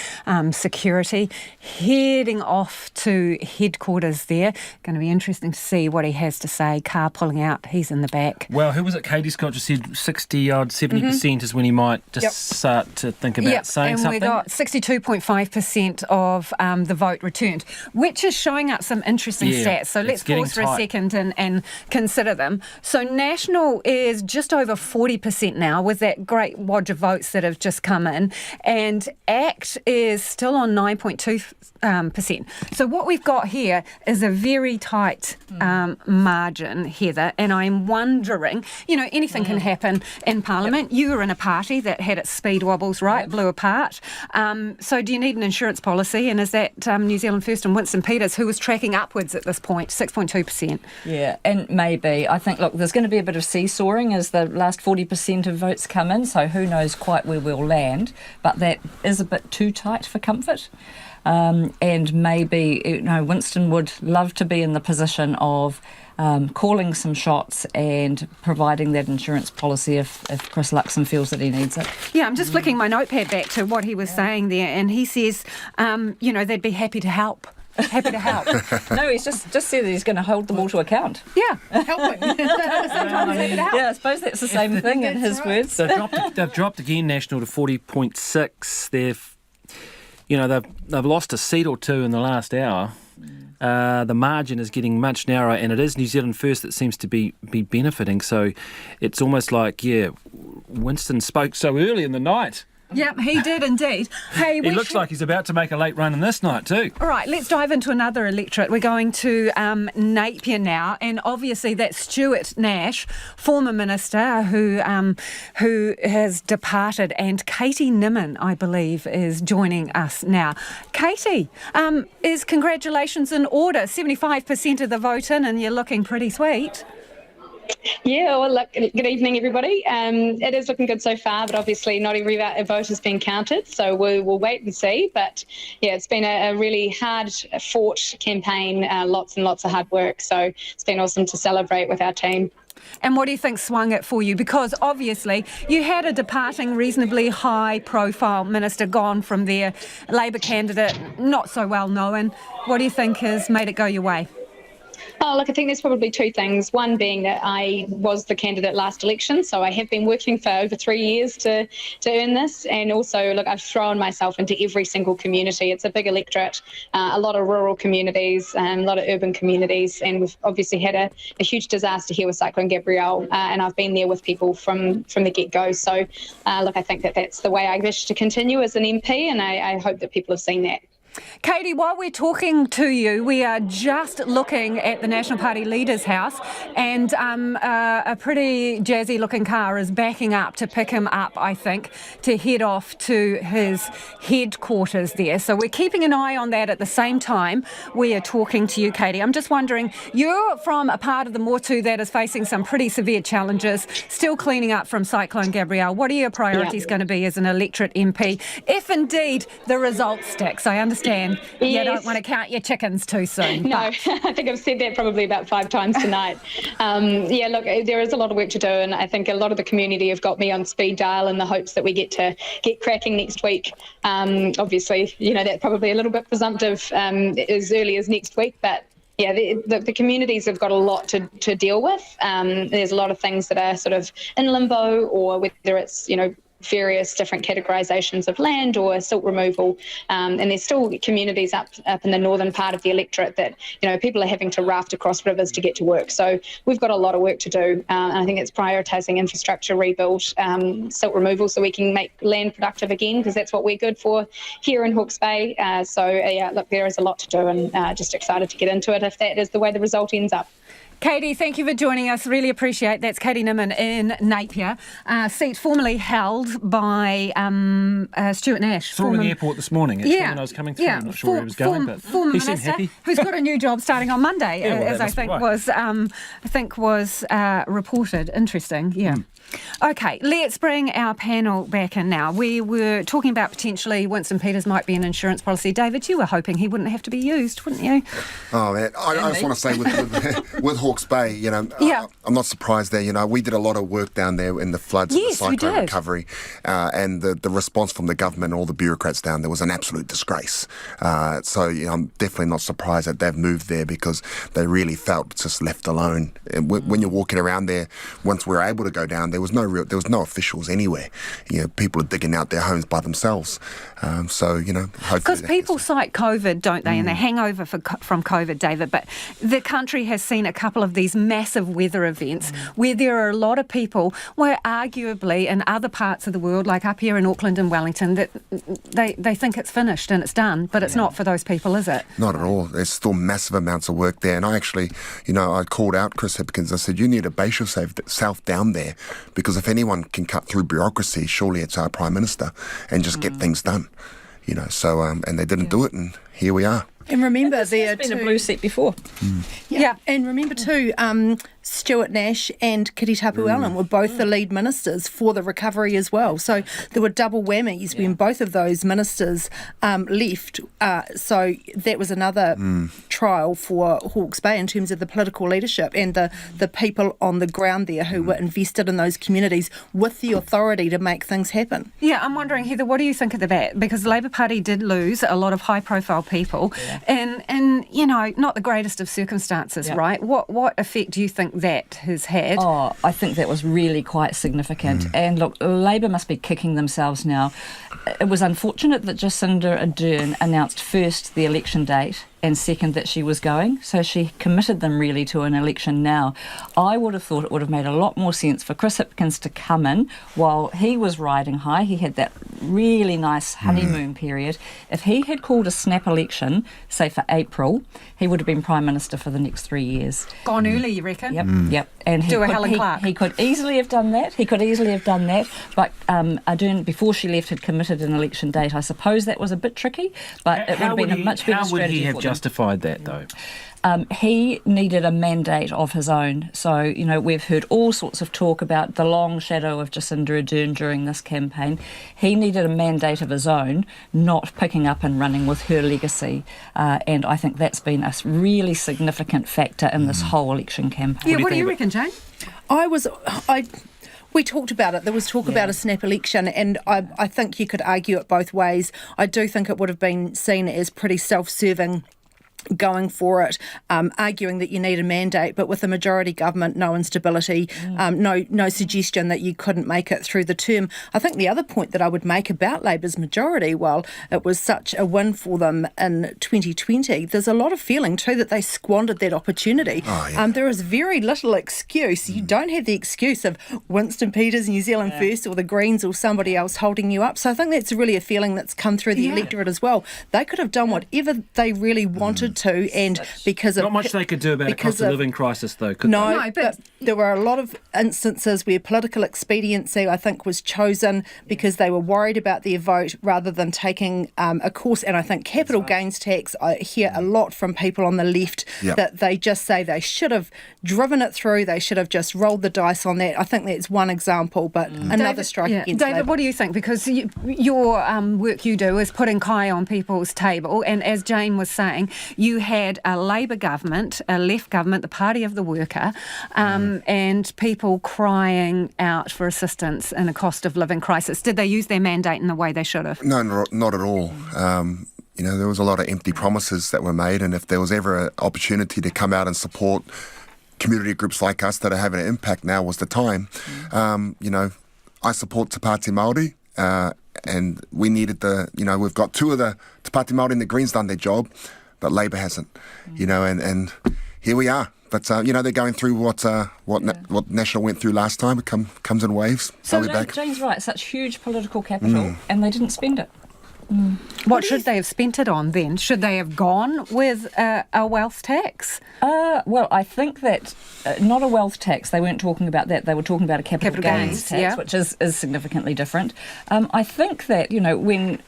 security, heading off to headquarters there. Going to be interesting to see what he has to say. Car pulling out, he's in the back. Well, who was it? Katie Scott just said 60-odd, 70% is when he might just start to think about saying something. And we got 62.5% of the vote returned, which is showing up some interesting stats. So let's pause for a second and consider them. So National is just over 40% now with that great wodge of votes that have just come in, and ACT is still on 9.2%. So what we've got here is a very tight margin, Heather, and I'm wondering, anything can happen in Parliament. You were in a party that had its speed wobbles, right? Blew apart. So do you need an insurance policy? And is that New Zealand First and Winston Peters, who was tracking upwards at this point, 6.2%? Yeah, and maybe. I think, look, there's going to be a bit of seesawing as the last 40% of votes come in, so who knows quite where we'll land, but that is a bit too tight for comfort. And maybe, Winston would love to be in the position of calling some shots and providing that insurance policy if Chris Luxon feels that he needs it. Yeah, I'm just flicking my notepad back to what he was saying there, and he says, they'd be happy to help. Happy to help. No, he's just said that he's going to hold them all to account. Yeah, helping. Yeah, I suppose that's the same thing in his words. They've dropped again, National, to 40.6. They've lost a seat or two in the last hour. The margin is getting much narrower, and it is New Zealand First that seems to be benefiting. So it's almost like, Winston spoke so early in the night. Yep, he did indeed. Hey, he looks like he's about to make a late run in this night too. All right, let's dive into another electorate. We're going to Napier now, and obviously that's Stuart Nash, former minister who has departed, and Katie Nimmin, I believe, is joining us now. Katie, is congratulations in order? 75% of the vote in, and you're looking pretty sweet. Yeah, well, look, good evening, everybody. It is looking good so far, but obviously not every vote has been counted, so we'll wait and see. But yeah, it's been a really hard-fought campaign, lots and lots of hard work, so it's been awesome to celebrate with our team. And what do you think swung it for you? Because obviously you had a departing, reasonably high-profile minister gone from there, Labour candidate, not so well known. What do you think has made it go your way? Oh, look, I think there's probably two things. One being that I was the candidate last election, so I have been working for over 3 years to earn this. And also, look, I've thrown myself into every single community. It's a big electorate, a lot of rural communities, a lot of urban communities. And we've obviously had a huge disaster here with Cyclone Gabrielle, and I've been there with people from the get-go. So, look, I think that's the way I wish to continue as an MP, and I hope that people have seen that. Katie, while we're talking to you, we are just looking at the National Party leader's house, and a pretty jazzy-looking car is backing up to pick him up, I think, to head off to his headquarters there. So we're keeping an eye on that at the same time we are talking to you, Katie. I'm just wondering, you're from a part of the Motu that is facing some pretty severe challenges, still cleaning up from Cyclone Gabrielle. What are your priorities going to be as an electorate MP, if indeed the result sticks? I understand you don't want to count your chickens too soon. No, I think I've said that probably about 5 times tonight. Yeah, look, there is a lot of work to do, and I think a lot of the community have got me on speed dial in the hopes that we get cracking next week. Obviously, that's probably a little bit presumptive as early as next week, but yeah, the communities have got a lot to deal with. There's a lot of things that are sort of in limbo, or whether it's, various different categorisations of land or silt removal, and there's still communities up in the northern part of the electorate that people are having to raft across rivers to get to work. So we've got a lot of work to do, and I think it's prioritising infrastructure rebuild, silt removal, so we can make land productive again, because that's what we're good for here in Hawke's Bay. Yeah, look, there is a lot to do, and just excited to get into it if that is the way the result ends up. Katie, thank you for joining us. Really appreciate that. That's Katie Nimmin in Napier. Seat formerly held by Stuart Nash. Through airport this morning, actually, when I was coming through. I'm not sure where he was going, but he seemed happy. Who's got a new job starting on Monday, as I think was reported. Interesting, yeah. Okay, let's bring our panel back in now. We were talking about potentially Winston Peters might be an insurance policy. David, you were hoping he wouldn't have to be used, wouldn't you? Oh, man, I just want to say with Hawke's Bay, I'm not surprised there. We did a lot of work down there in the floods and the cyclone recovery, and the response from the government and all the bureaucrats down there was an absolute disgrace. So I'm definitely not surprised that they've moved there, because they really felt just left alone. And when you're walking around there, once we were able to go down, there was no officials anywhere. People are digging out their homes by themselves. Because people cite COVID, don't they, and the hangover from COVID, David. But the country has seen a couple of these massive weather events where there are a lot of people where arguably in other parts of the world, like up here in Auckland and Wellington, that they think it's finished and it's done, but it's not for those people, is it? Not at all. There's still massive amounts of work there. And I actually, I called out Chris Hipkins. I said, you need to base yourself down there, because if anyone can cut through bureaucracy, surely it's our Prime Minister, and just get things done. And they didn't do it, and here we are. And remember, there's been a blue seat before. Yeah, and remember too, Stuart Nash and Kitty Tapu Allen were both the lead ministers for the recovery as well. So there were double whammies when both of those ministers left. So that was another trial for Hawke's Bay in terms of the political leadership and the people on the ground there who were invested in those communities with the authority to make things happen. Yeah, I'm wondering, Heather, what do you think of that? Because the Labour Party did lose a lot of high-profile people, and not the greatest of circumstances, right? What effect do you think that has had? Oh, I think that was really quite significant. And look, Labour must be kicking themselves now. It was unfortunate that Jacinda Ardern announced first the election date and second that she was going. So she committed them really to an election now. I would have thought it would have made a lot more sense for Chris Hipkins to come in while he was riding high. He had that really nice honeymoon period. If he had called a snap election, say for April, he would have been Prime Minister for the next 3 years. Gone early, you reckon? Yep. And Do a Helen Clark. He could easily have done that. But Ardern, before she left, had committed an election date. I suppose that was a bit tricky, but it would have been a much better strategy. How would he have for them. justified that, though? He needed a mandate of his own. So, we've heard all sorts of talk about the long shadow of Jacinda Ardern during this campaign. He needed a mandate of his own, not picking up and running with her legacy. And I think that's been a really significant factor in this whole election campaign. Yeah, what do you reckon, Jane? We talked about it. There was talk about a snap election, and I think you could argue it both ways. I do think it would have been seen as pretty self-serving going for it, arguing that you need a mandate, but with a majority government, no instability, no suggestion that you couldn't make it through the term. I think the other point that I would make about Labour's majority, while it was such a win for them in 2020, there's a lot of feeling too that they squandered that opportunity. There is very little excuse. You don't have the excuse of Winston Peters, New Zealand First, or the Greens, or somebody else holding you up. So I think that's really a feeling that's come through the electorate as well. They could have done whatever they really wanted to, and because of not much they could do about a cost of living crisis, though, could they? No, but there were a lot of instances where political expediency, I think, was chosen because they were worried about their vote rather than taking a course. And I think capital gains tax, I hear a lot from people on the left that they just say they should have driven it through, they should have just rolled the dice on that. I think that's one example, but another strike against David, Labour. what do you think? Because your work you do is putting kai on people's table, and as Jane was saying, you had a Labour government, a left government, the Party of the Worker, and people crying out for assistance in a cost of living crisis. Did they use their mandate in the way they should have? No, not at all. There was a lot of empty promises that were made, and if there was ever an opportunity to come out and support community groups like us that are having an impact, now was the time. I support Te Pāti Māori, and we needed we've got two of the Te Pāti Māori and the Greens done their job, but Labour hasn't, and here we are. But, they're going through what National went through last time. It comes in waves. So Jane's right, such huge political capital, and they didn't spend it. What should they have spent it on then? Should they have gone with a wealth tax? Well, I think that not a wealth tax. They weren't talking about that. They were talking about a capital gains tax, which is significantly different. I think that, when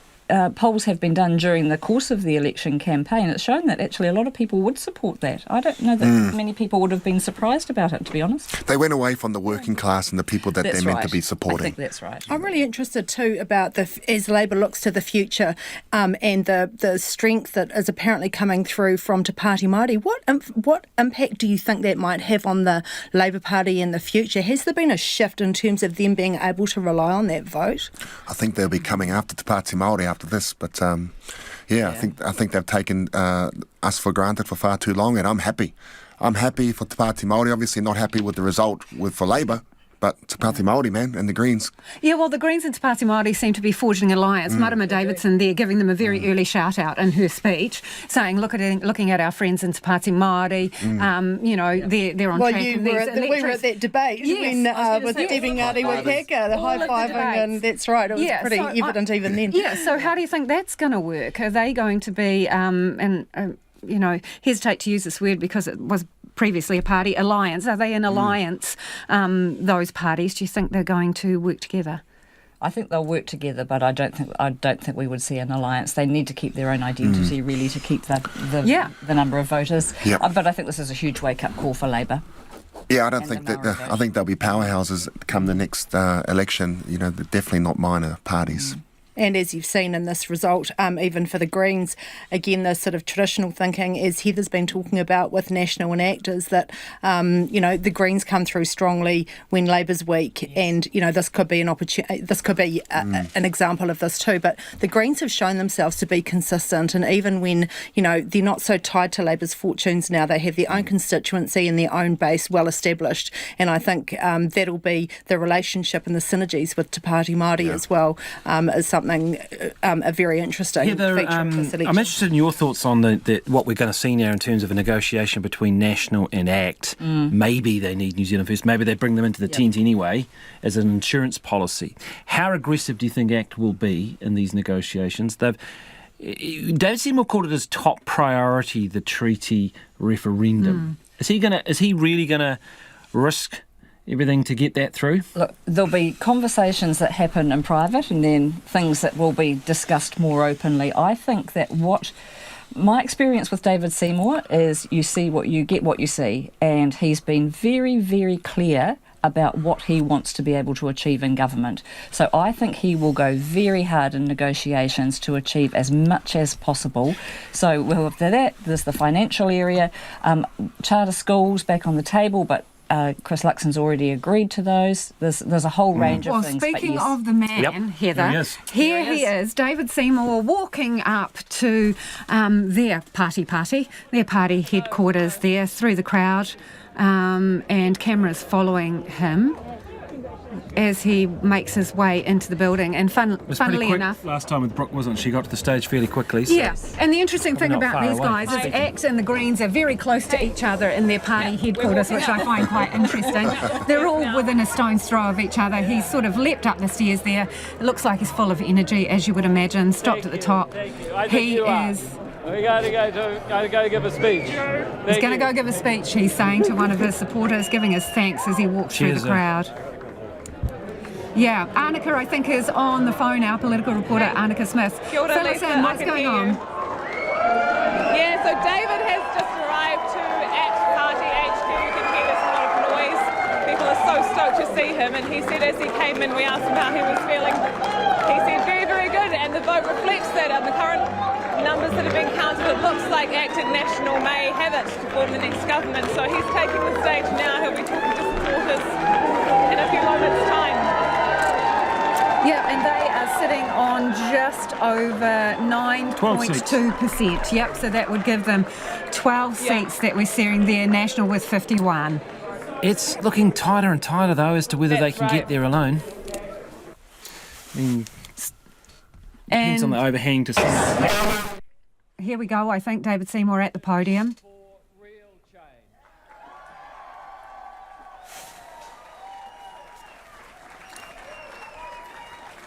polls have been done during the course of the election campaign, it's shown that actually a lot of people would support that. I don't know that many people would have been surprised about it, to be honest. They went away from the working class and the people that they're meant to be supporting. I think that's right. I'm really interested too about as Labour looks to the future and the strength that is apparently coming through from Te Pāti Māori. What impact do you think that might have on the Labour Party in the future? Has there been a shift in terms of them being able to rely on that vote? I think they'll be coming after Te Pāti Māori after this, but I think they've taken us for granted for far too long, and I'm happy. I'm happy for Te Pāti Māori. Obviously, not happy with the result for Labour, but Te Pāti Māori, man, and the Greens. Yeah, well, the Greens and Te Pāti Māori seem to be forging an alliance. Marama Davidson there giving them a very early shout out in her speech, saying, looking at our friends in Te Pāti Māori, they're on track. We were at that debate with Stephen Ngāti Wapeka, the high-fiving, and that's right, it was pretty evident even then. Yeah, so how do you think that's going to work? Are they going to be, hesitate to use this word because it was previously a party alliance. Are they an alliance, those parties? Do you think they're going to work together? I think they'll work together, but I don't think we would see an alliance. They need to keep their own identity, really, to keep the number of voters. Yep. But I think this is a huge wake-up call for Labour. Yeah, I don't think that. I think they'll be powerhouses come the next election. They're definitely not minor parties. And as you've seen in this result, even for the Greens, again, the sort of traditional thinking, as Heather's been talking about with National and ACT, is that, the Greens come through strongly when Labour's weak. And, this could be an opportunity, this could be an example of this too. But the Greens have shown themselves to be consistent. And even when, they're not so tied to Labour's fortunes now, they have their own constituency and their own base well established. And I think that'll be the relationship and the synergies with Te Pāti Māori as well, is something something a very interesting Heather, feature of this election. I'm interested in your thoughts on what we're going to see now in terms of a negotiation between National and ACT. Maybe they need New Zealand First. Maybe they bring them into the tent anyway as an insurance policy. How aggressive do you think ACT will be in these negotiations? David Seymour called it as top priority, the treaty referendum. Is he really going to risk everything to get that through? Look, there'll be conversations that happen in private and then things that will be discussed more openly. I think that my experience with David Seymour is you see what you get what you see, and he's been very, very clear about what he wants to be able to achieve in government. So I think he will go very hard in negotiations to achieve as much as possible. So well, there's the financial area, charter schools back on the table, but Chris Luxon's already agreed to those. There's a whole range of things. Well, speaking of the man, Heather, here he is, David Seymour, walking up to their party, their party headquarters there through the crowd, and cameras following him as he makes his way into the building. And funnily enough, last time with Brooke, wasn't she? Got to the stage fairly quickly. So and the interesting thing about these guys is ACT and the Greens are very close to each other in their party headquarters, which I find quite interesting. They're all within a stone's throw of each other. He's sort of leapt up the stairs there. It looks like he's full of energy, as you would imagine. Stopped at the top. He is... We're going to go give a speech. He's going to go give a speech, he's saying to one of his supporters, giving his thanks as he walks through the crowd. Yeah, Annika, I think, is on the phone, our political reporter, Annika Smith. Kia ora, Lisa, what's going on? Yeah, so David has just arrived at Party HQ. You can hear there's a lot of noise. People are so stoked to see him, and he said as he came in, we asked him how he was feeling. He said very, very good, and the vote reflects that. The current numbers that have been counted, it looks like ACT and National may have it to form the next government. So he's taking the stage now. He'll be talking to supporters in a few moments' time. Yeah, and they are sitting on just over 9.2%. Yep, so that would give them 12 seats that we're seeing there, National with 51. It's looking tighter and tighter, though, as to whether they can get there alone. I mean, depends on the overhang to some. Here we go, I think, David Seymour at the podium.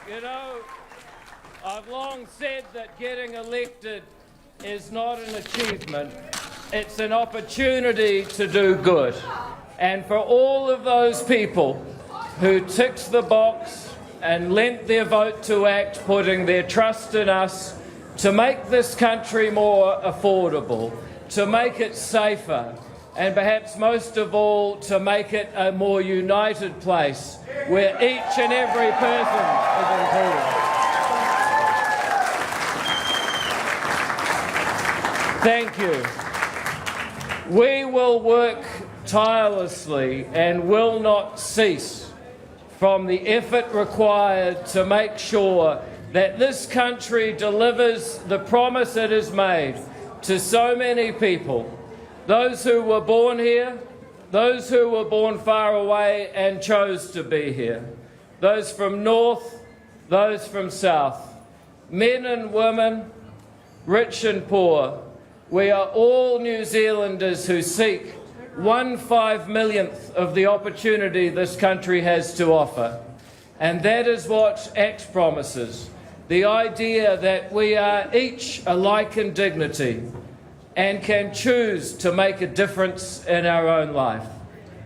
You know, I've long said that getting elected is not an achievement, it's an opportunity to do good. And for all of those people who ticked the box and lent their vote to ACT, putting their trust in us to make this country more affordable, to make it safer, and perhaps most of all, to make it a more united place where each and every person is included. Thank you. We will work tirelessly and will not cease from the effort required to make sure that this country delivers the promise it has made to so many people, those who were born here, those who were born far away and chose to be here, those from north, those from south, men and women, rich and poor. We are all New Zealanders who seek 1/5 millionth of the opportunity this country has to offer. And that is what ACT promises, the idea that we are each alike in dignity and can choose to make a difference in our own life.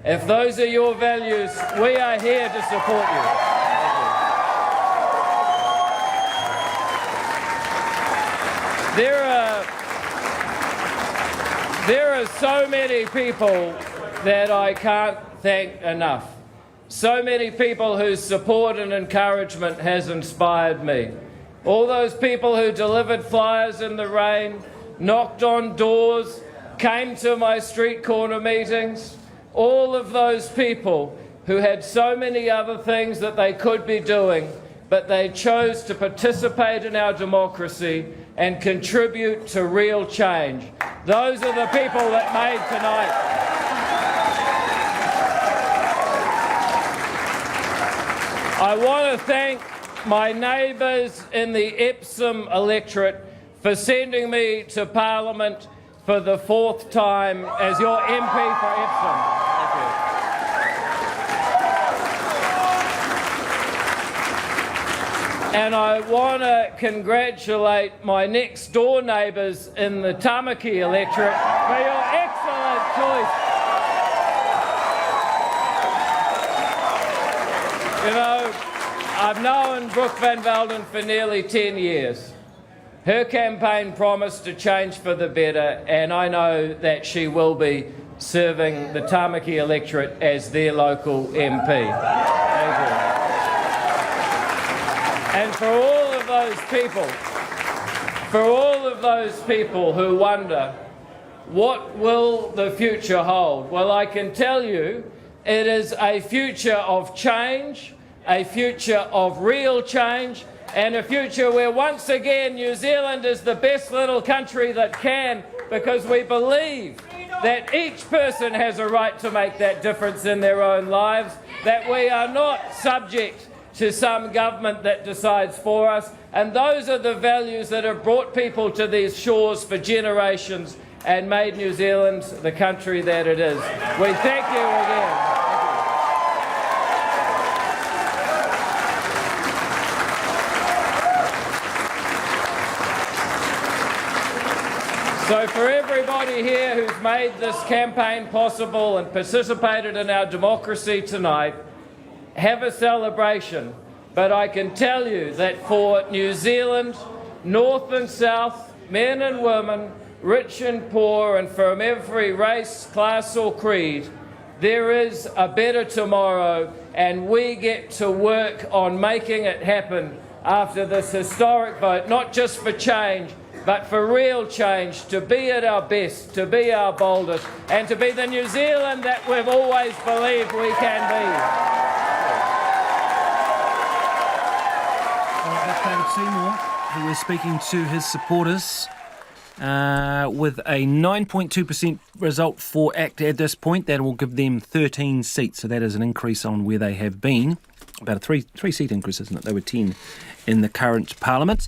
If those are your values, we are here to support you. There are so many people that I can't thank enough. So many people whose support and encouragement has inspired me. All those people who delivered flyers in the rain, knocked on doors, came to my street corner meetings. All of those people who had so many other things that they could be doing, but they chose to participate in our democracy and contribute to real change. Those are the people that made tonight. I want to thank my neighbours in the Epsom electorate for sending me to Parliament for the 4th time as your MP for Epsom. Thank you. And I want to congratulate my next door neighbours in the Tamaki electorate for your excellent choice. You know, I've known Brooke van Velden for nearly 10 years. Her campaign promised to change for the better, and I know that she will be serving the Tamaki electorate as their local MP. Thank you. And for all of those people who wonder, what will the future hold? Well, I can tell you it is a future of change, a future of real change, and a future where once again New Zealand is the best little country that can, because we believe that each person has a right to make that difference in their own lives, that we are not subject to some government that decides for us, and those are the values that have brought people to these shores for generations and made New Zealand the country that it is. We thank you again. So for everybody here who's made this campaign possible and participated in our democracy tonight, have a celebration. But I can tell you that for New Zealand, north and south, men and women, rich and poor, and from every race, class or creed, there is a better tomorrow, and we get to work on making it happen after this historic vote, not just for change, but for real change, to be at our best, to be our boldest, and to be the New Zealand that we've always believed we can be. That's David Seymour, who is speaking to his supporters with a 9.2% result for ACT at this point. That will give them 13 seats, so that is an increase on where they have been. About a three-seat increase, isn't it? They were 10 in the current Parliament.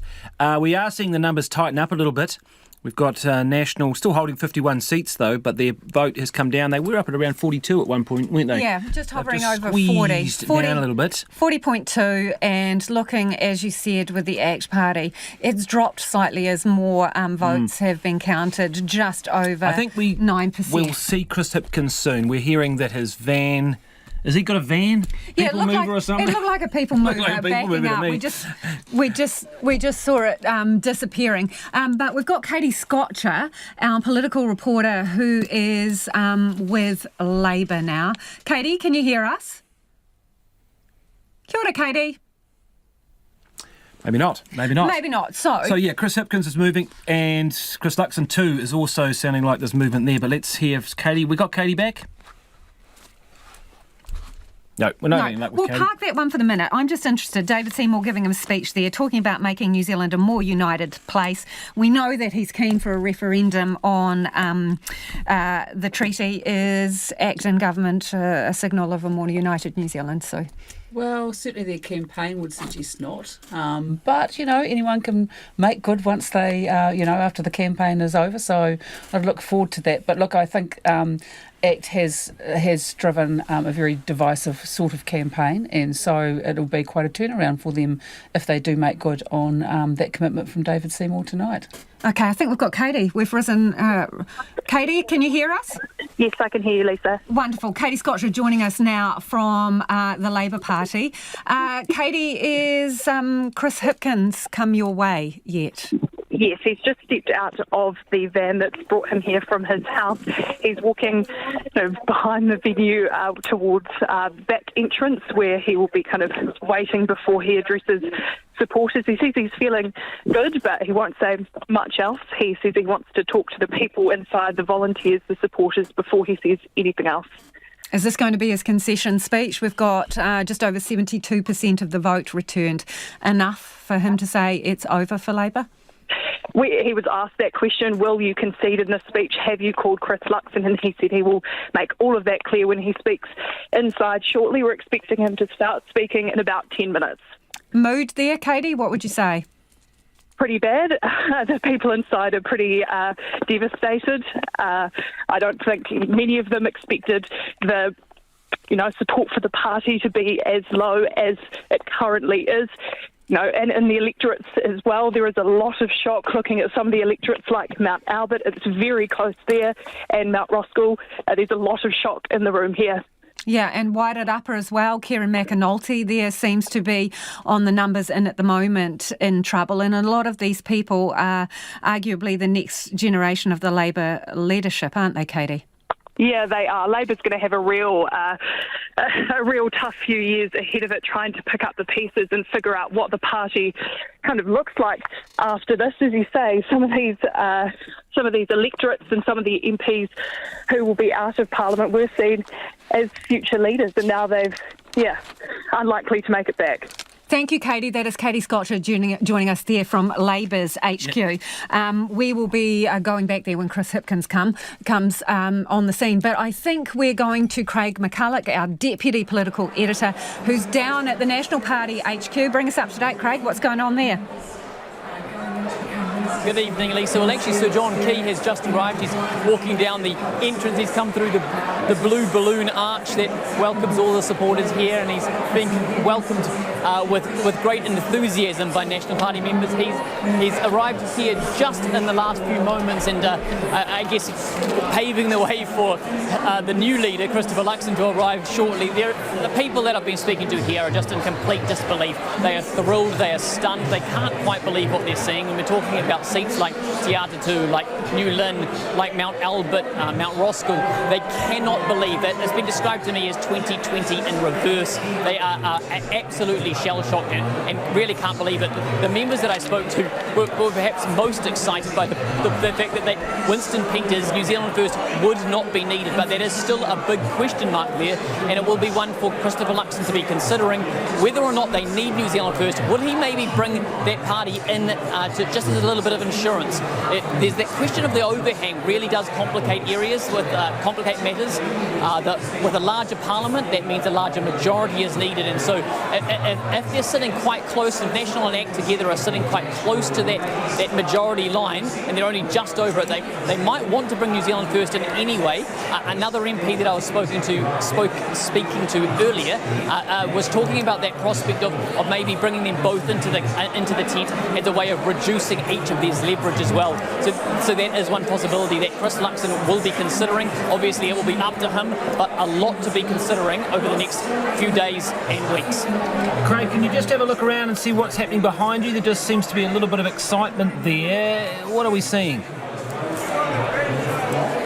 We are seeing the numbers tighten up a little bit. We've got National still holding 51 seats, though, but their vote has come down. They were up at around 42 at one point, weren't they? Yeah, just hovering over 40. 40 down a little bit. 40.2, and looking, as you said, with the ACT Party, it's dropped slightly as more votes have been counted, just over 9%. I think we'll see Chris Hipkins soon. We're hearing that his van... Has he got a van? Yeah, People mover or something? It looked like a people mover like a people backing mover to up. me. We just saw it disappearing. But we've got Katie Scotcher, our political reporter, who is with Labour now. Katie, can you hear us? Kia ora, Katie. Maybe not. Maybe not. So yeah, Chris Hipkins is moving, and Chris Luxon too is also sounding like there's movement there. But let's hear Katie. We got Katie back? No, we're not getting luck with Katie. We'll park that one for the minute. I'm just interested. David Seymour giving him a speech there, talking about making New Zealand a more united place. We know that he's keen for a referendum on the treaty. Is ACT in government a signal of a more united New Zealand? So, well, certainly their campaign would suggest not. But, anyone can make good once they, after the campaign is over. So I'd look forward to that. But look, I think ACT has driven a very divisive sort of campaign, and so it'll be quite a turnaround for them if they do make good on that commitment from David Seymour tonight. Okay, I think we've got Katie. We've risen. Katie, can you hear us? Yes, I can hear you, Lisa. Wonderful. Katie Scotcher joining us now from the Labour Party. Katie, is Chris Hipkins come your way yet? Yes, he's just stepped out of the van that's brought him here from his house. He's walking behind the venue towards back entrance, where he will be kind of waiting before he addresses supporters. He says he's feeling good, but he won't say much else. He says he wants to talk to the people inside, the volunteers, the supporters, before he says anything else. Is this going to be his concession speech? We've got just over 72% of the vote returned. Enough for him to say it's over for Labour? He was asked that question, will you concede in this speech? Have you called Chris Luxon? And he said he will make all of that clear when he speaks inside shortly. We're expecting him to start speaking in about 10 minutes. Mood there, Katie, what would you say? Pretty bad. The people inside are pretty devastated. I don't think many of them expected the support for the party to be as low as it currently is. And in the electorates as well, there is a lot of shock looking at some of the electorates like Mount Albert. It's very close there, and Mount Roskill. There's a lot of shock in the room here. Yeah, and Wairarapa as well. Kieran McAnulty there seems to be on the numbers in at the moment in trouble. And a lot of these people are arguably the next generation of the Labour leadership, aren't they, Katie? Yeah, they are. Labor's going to have a real tough few years ahead of it, trying to pick up the pieces and figure out what the party kind of looks like after this. As you say, some of these electorates and some of the MPs who will be out of Parliament were seen as future leaders, and now they've, unlikely to make it back. Thank you, Katie. That is Katie Scotcher joining us there from Labour's HQ. Yep. We will be going back there when Chris Hipkins comes on the scene. But I think we're going to Craig McCulloch, our Deputy Political Editor, who's down at the National Party HQ. Bring us up to date, Craig. What's going on there? Good evening, Lisa. Well, actually, Sir John Key has just arrived. He's walking down the entrance. He's come through the blue balloon arch that welcomes all the supporters here, and he's being welcomed with great enthusiasm by National Party members. He's arrived here just in the last few moments, and I guess paving the way for the new leader, Christopher Luxon, to arrive shortly. The people that I've been speaking to here are just in complete disbelief. They are thrilled, they are stunned, they can't quite believe what they're seeing. And we're talking about seats like Te Atatu, like New Lynn, like Mount Albert, Mount Roskill. They cannot believe that. It's been described to me as 2020 in reverse. They are absolutely shell-shocked and really can't believe it. The members that I spoke to were perhaps most excited by the fact that Winston Peters, New Zealand First, would not be needed, but there is still a big question mark there, and it will be one for Christopher Luxon to be considering whether or not they need New Zealand First. Will he maybe bring that party in to just as a little bit of insurance? There's that question of the overhang really does complicate areas, complicate matters. With a larger parliament, that means a larger majority is needed, and so if they're sitting quite close, if National and ACT together are sitting quite close to that majority line, and they're only just over it, they might want to bring New Zealand First in anyway. Another MP that I was speaking to earlier was talking about that prospect of maybe bringing them both into the tent as a way of reducing each of these leverage as well. So that is one possibility that Chris Luxon will be considering. Obviously, it will be up to him, but a lot to be considering over the next few days and weeks. Craig, can you just have a look around and see what's happening behind you? There just seems to be a little bit of excitement there. What are we seeing?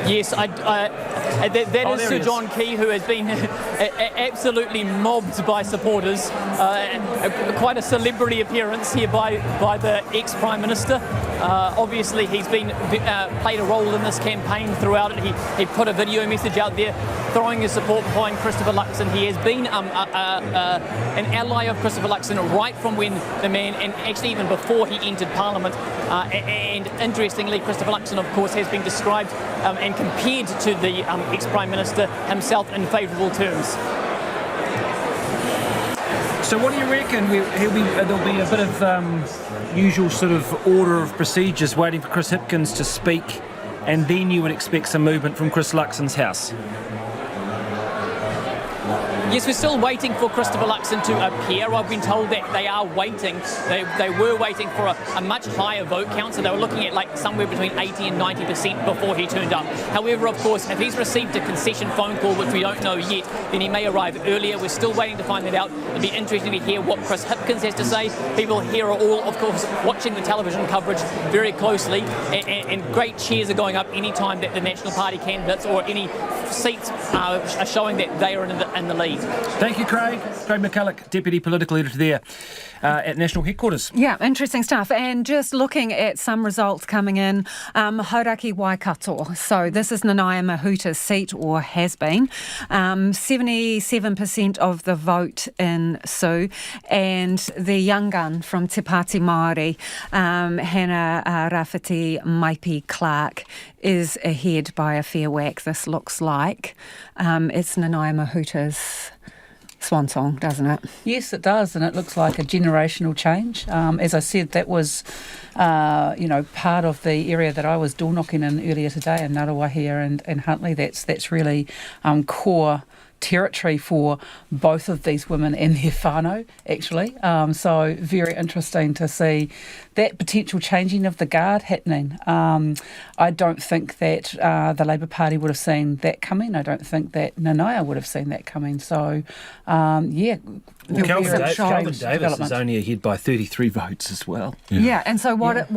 Yes, that is Sir John Key, who has been absolutely mobbed by supporters. Quite a celebrity appearance here by the ex-Prime Minister. Obviously, he's played a role in this campaign throughout it. He put a video message out there throwing his support behind Christopher Luxon. He has been an ally of Christopher Luxon right from when the man, and actually even before he entered Parliament. And interestingly, Christopher Luxon, of course, has been described and compared to the ex-Prime Minister himself in favourable terms. So what do you reckon? There'll be a bit of usual sort of order of procedures waiting for Chris Hipkins to speak, and then you would expect some movement from Chris Luxon's house. Yes, we're still waiting for Christopher Luxon to appear. I've been told that they are waiting. They were waiting for a much higher vote count, so they were looking at like somewhere between 80 and 90% before he turned up. However, of course, if he's received a concession phone call, which we don't know yet, then he may arrive earlier. We're still waiting to find that out. It'll be interesting to hear what Chris Hipkins has to say. People here are all, of course, watching the television coverage very closely, and great cheers are going up any time that the National Party candidates or any seats are showing that they are in the lead. Thank you, Craig. Craig McCulloch, Deputy Political Editor there at National Headquarters. Yeah, interesting stuff. And just looking at some results coming in, Hauraki Waikato. So this is Nanaia Mahuta's seat, or has been. 77% of the vote in Sue. And the young gun from Te Pāti Māori, Hannah Rafiti Maipi Clark, is ahead by a fair whack, this looks like. It's Nanaia Mahuta's swan song, doesn't it? Yes, it does, and it looks like a generational change. As I said, that was, part of the area that I was door knocking in earlier today in Ngarawahia and Huntly. That's really core territory for both of these women and their whānau, actually. So very interesting to see that potential changing of the guard happening. I don't think that the Labour Party would have seen that coming. I don't think that Nanaia would have seen that coming. So, Calvin Davis is only ahead by 33 votes as well. Yeah, and so what are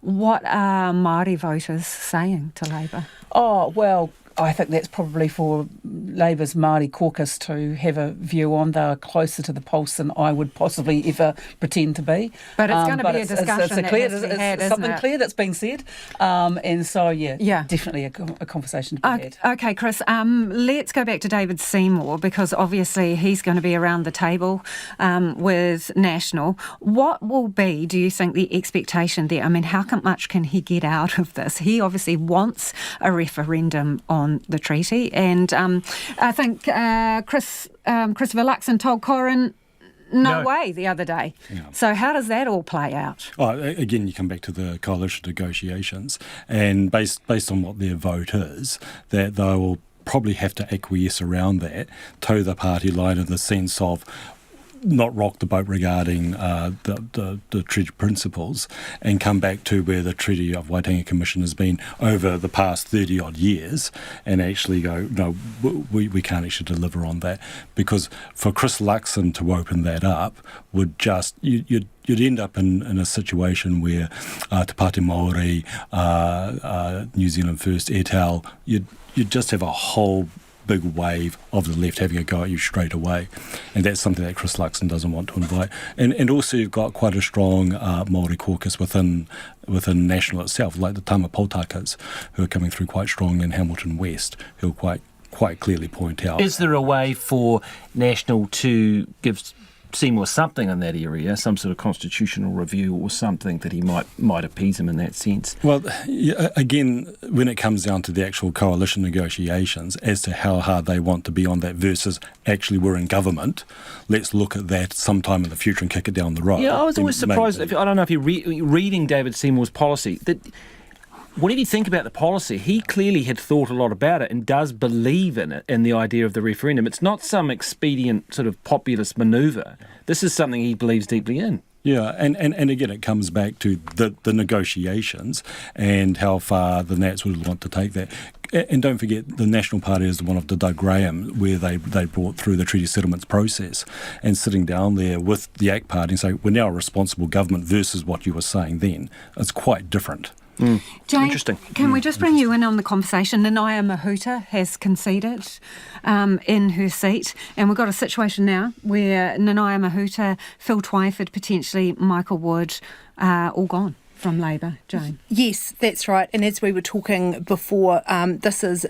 Māori voters saying to Labour? Oh, well, I think that's probably for Labour's Māori caucus to have a view on. They're closer to the pulse than I would possibly ever pretend to be. But it's going to be a discussion it's something clear that's been said. And so, definitely a conversation to be had. Okay, Chris, let's go back to David Seymour, because obviously he's going to be around the table with National. What will be, do you think, the expectation there? I mean, how much can he get out of this? He obviously wants a referendum on the treaty, and I think Christopher Luxon told Corin no way the other day. Yeah. So how does that all play out? Again, you come back to the coalition negotiations, and based on what their vote is, that they will probably have to acquiesce around that, toe the party line in the sense of not rock the boat regarding the treaty principles, and come back to where the Treaty of Waitangi Commission has been over the past 30-odd years, and actually go, no, we can't actually deliver on that. Because for Chris Luxon to open that up would just, you'd end up in a situation where Te Pāti Māori, New Zealand First, et al., you'd just have a whole big wave of the left having a go at you straight away, and that's something that Chris Luxon doesn't want to invite. And also you've got quite a strong Māori caucus within National itself, like the Tama Potakas, who are coming through quite strong in Hamilton West, who will quite clearly point out. Is there a way for National to give Seymour something in that area, some sort of constitutional review or something that he might appease him in that sense? Well, again, when it comes down to the actual coalition negotiations as to how hard they want to be on that versus actually we're in government, let's look at that sometime in the future and kick it down the road. Yeah, I was always surprised. I don't know if you're reading David Seymour's policy, that whatever you think about the policy, he clearly had thought a lot about it and does believe in it, in the idea of the referendum. It's not some expedient sort of populist manoeuvre. This is something he believes deeply in. Yeah, and again, it comes back to the negotiations and how far the Nats would want to take that. And don't forget, the National Party is the one of the Doug Graham, where they brought through the treaty settlements process, and sitting down there with the ACT Party and say, we're now a responsible government versus what you were saying then. It's quite different. Jane, interesting. Can we just bring you in on the conversation? Nanaia Mahuta has conceded in her seat, and we've got a situation now where Nanaia Mahuta, Phil Twyford, potentially Michael Wood, all gone from Labour. Jane? Yes, that's right. And as we were talking before, this is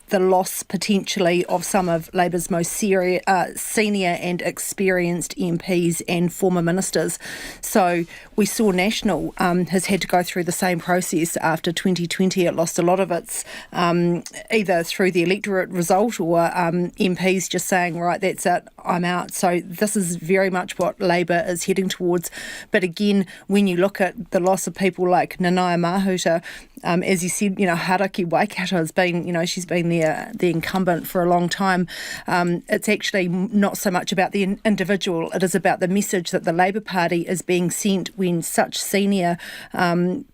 the loss potentially of some of Labour's most senior and experienced MPs and former ministers. So we saw National has had to go through the same process after 2020. It lost a lot of its either through the electorate result or MPs just saying, right, that's it, I'm out. So this is very much what Labour is heading towards. But again, when you look at the loss of people like Nanaia Mahuta, as you said, Haraki Waikato has been, she's been the incumbent for a long time. It's actually not so much about the individual, it is about the message that the Labour Party is being sent when such senior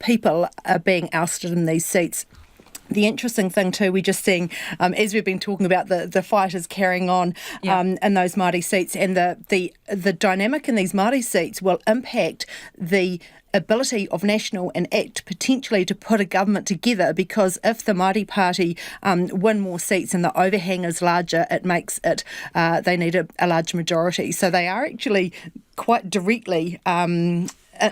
people are being ousted in these seats. The interesting thing too, we're just seeing, as we've been talking about the fight is carrying on in those Māori seats, and the dynamic in these Māori seats will impact the ability of National and ACT potentially to put a government together, because if the Māori Party win more seats and the overhang is larger, it makes it they need a large majority. So they are actually quite directly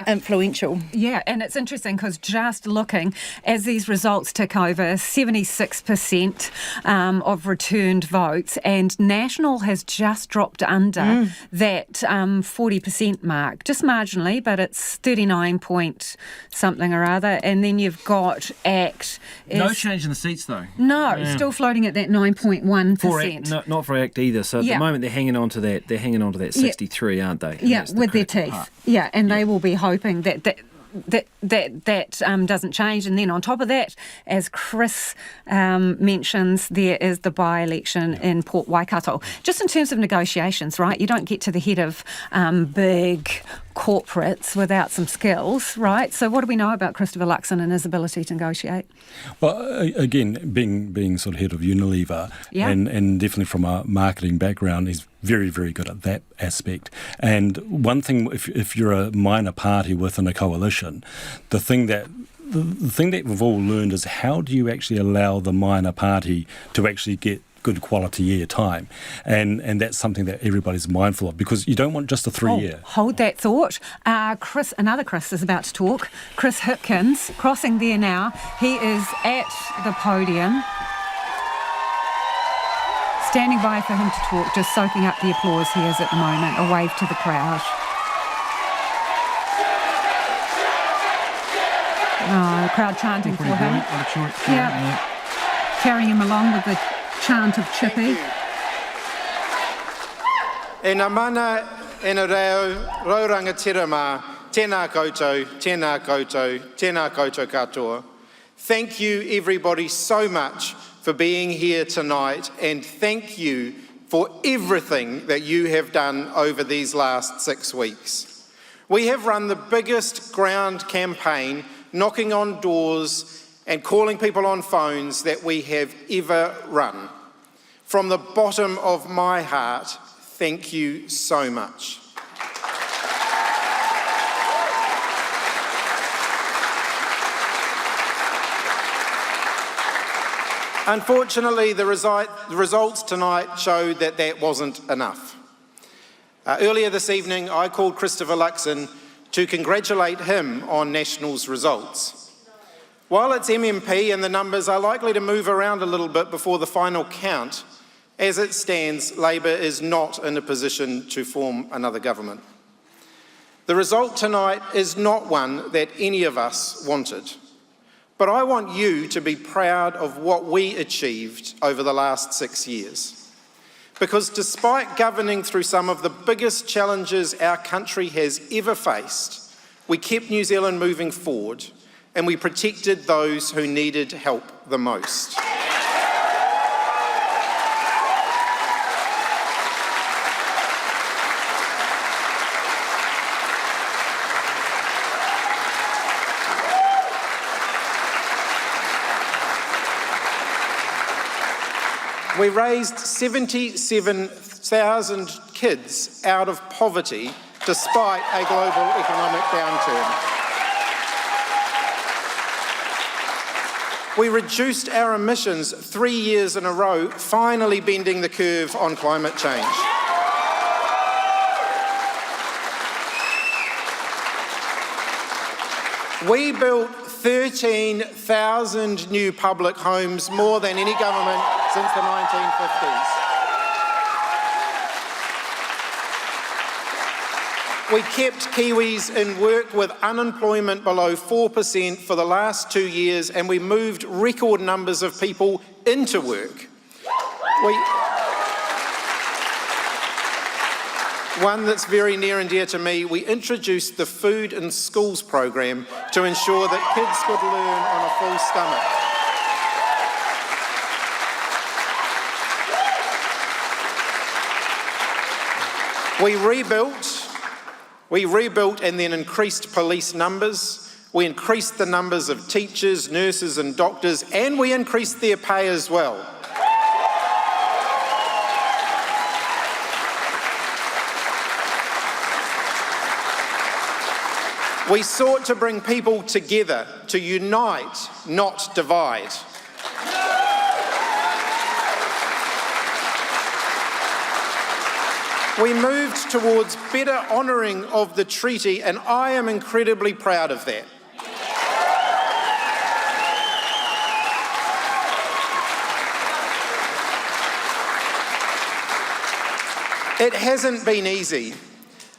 influential. Yeah, and it's interesting because just looking as these results tick over, 76% of returned votes, and National has just dropped under that 40% mark, just marginally, but it's 39 point something or other. And then you've got ACT. No change in the seats though. No, still floating at that 9.1%. For ACT, not for ACT either. So at the moment they're hanging on to that. They're hanging on to that 63, aren't they? Yeah, with their teeth. Part. Yeah, and they will be hoping that doesn't change. And then on top of that, as Chris mentions, there is the by-election in Port Waikato. Just in terms of negotiations, right? You don't get to the head of big corporates without some skills, right? So what do we know about Christopher Luxon and his ability to negotiate? Well, again, being sort of head of Unilever and definitely from a marketing background, he's very, very good at that aspect. And one thing, if you're a minor party within a coalition, the thing that we've all learned is how do you actually allow the minor party to actually get good quality air time, and that's something that everybody's mindful of, because you don't want just a 3-year. Hold that thought. Another Chris is about to talk. Chris Hipkins, crossing there now. He is at the podium, standing by for him to talk, just soaking up the applause he is at the moment. A wave to the crowd. The crowd chanting for him. Yeah. Carrying him along with the chant of Chippy. E nā mana, e nā reo, rauranga tirama, tēnā koutou, tēnā koutou, tēnā koutou katoa. Thank you everybody so much for being here tonight, and thank you for everything that you have done over these last 6 weeks. We have run the biggest ground campaign, knocking on doors and calling people on phones that we have ever run. From the bottom of my heart, thank you so much. Unfortunately, the results tonight showed that that wasn't enough. Earlier this evening, I called Christopher Luxon to congratulate him on National's results. While it's MMP and the numbers are likely to move around a little bit before the final count, as it stands, Labour is not in a position to form another government. The result tonight is not one that any of us wanted, but I want you to be proud of what we achieved over the last 6 years. Because despite governing through some of the biggest challenges our country has ever faced, we kept New Zealand moving forward, and we protected those who needed help the most. We raised 77,000 kids out of poverty despite a global economic downturn. We reduced our emissions 3 years in a row, finally bending the curve on climate change. We built 13,000 new public homes, more than any government since the 1950s. We kept Kiwis in work with unemployment below 4% for the last 2 years, and we moved record numbers of people into work. One that's very near and dear to me, we introduced the Food in Schools program to ensure that kids could learn on a full stomach. We rebuilt and then increased police numbers. We increased the numbers of teachers, nurses and doctors, and we increased their pay as well. We sought to bring people together, to unite, not divide. We moved towards better honouring of the treaty, and I am incredibly proud of that. It hasn't been easy.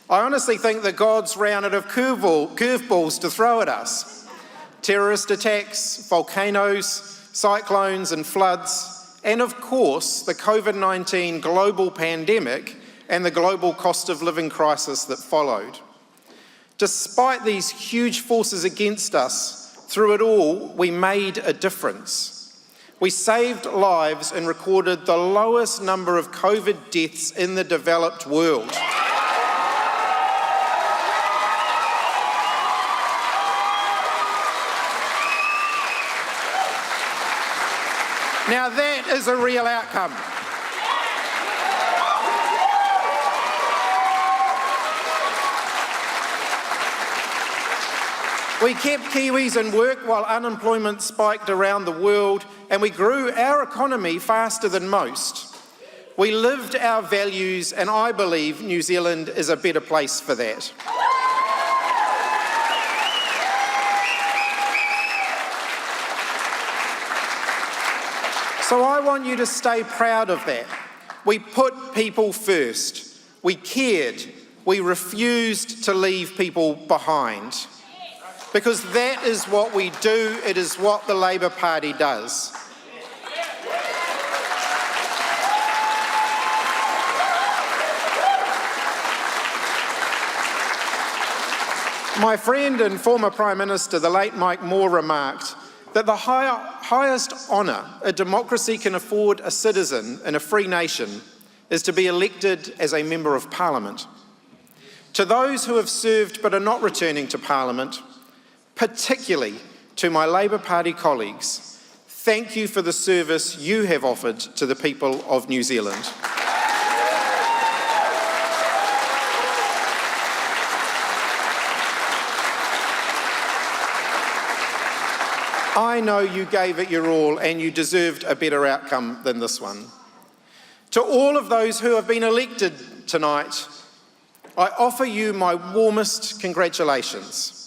I honestly think that God's ran out of curveballs to throw at us. Terrorist attacks, volcanoes, cyclones and floods, and of course the COVID-19 global pandemic and the global cost of living crisis that followed. Despite these huge forces against us, through it all, we made a difference. We saved lives and recorded the lowest number of COVID deaths in the developed world. Now that is a real outcome. We kept Kiwis in work while unemployment spiked around the world, and we grew our economy faster than most. We lived our values, and I believe New Zealand is a better place for that. So I want you to stay proud of that. We put people first. We cared. We refused to leave people behind. Because that is what we do, it is what the Labour Party does. My friend and former Prime Minister, the late Mike Moore, remarked that the highest honour a democracy can afford a citizen in a free nation is to be elected as a Member of Parliament. To those who have served but are not returning to Parliament, particularly to my Labour Party colleagues, thank you for the service you have offered to the people of New Zealand. I know you gave it your all and you deserved a better outcome than this one. To all of those who have been elected tonight, I offer you my warmest congratulations.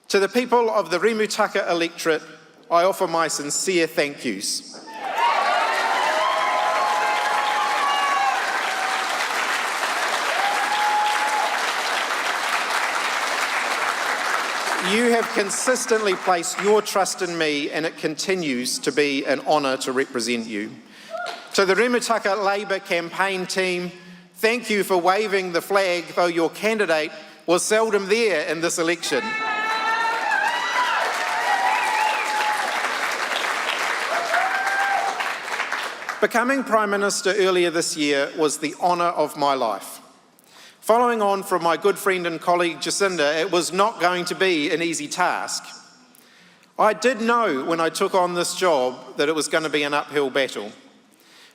To the people of the Rimutaka Electorate, I offer my sincere thank yous. You have consistently placed your trust in me, and it continues to be an honour to represent you. To the Rimutaka Labour campaign team, thank you for waving the flag, though your candidate was seldom there in this election. Becoming Prime Minister earlier this year was the honour of my life. Following on from my good friend and colleague Jacinda, it was not going to be an easy task. I did know when I took on this job that it was going to be an uphill battle.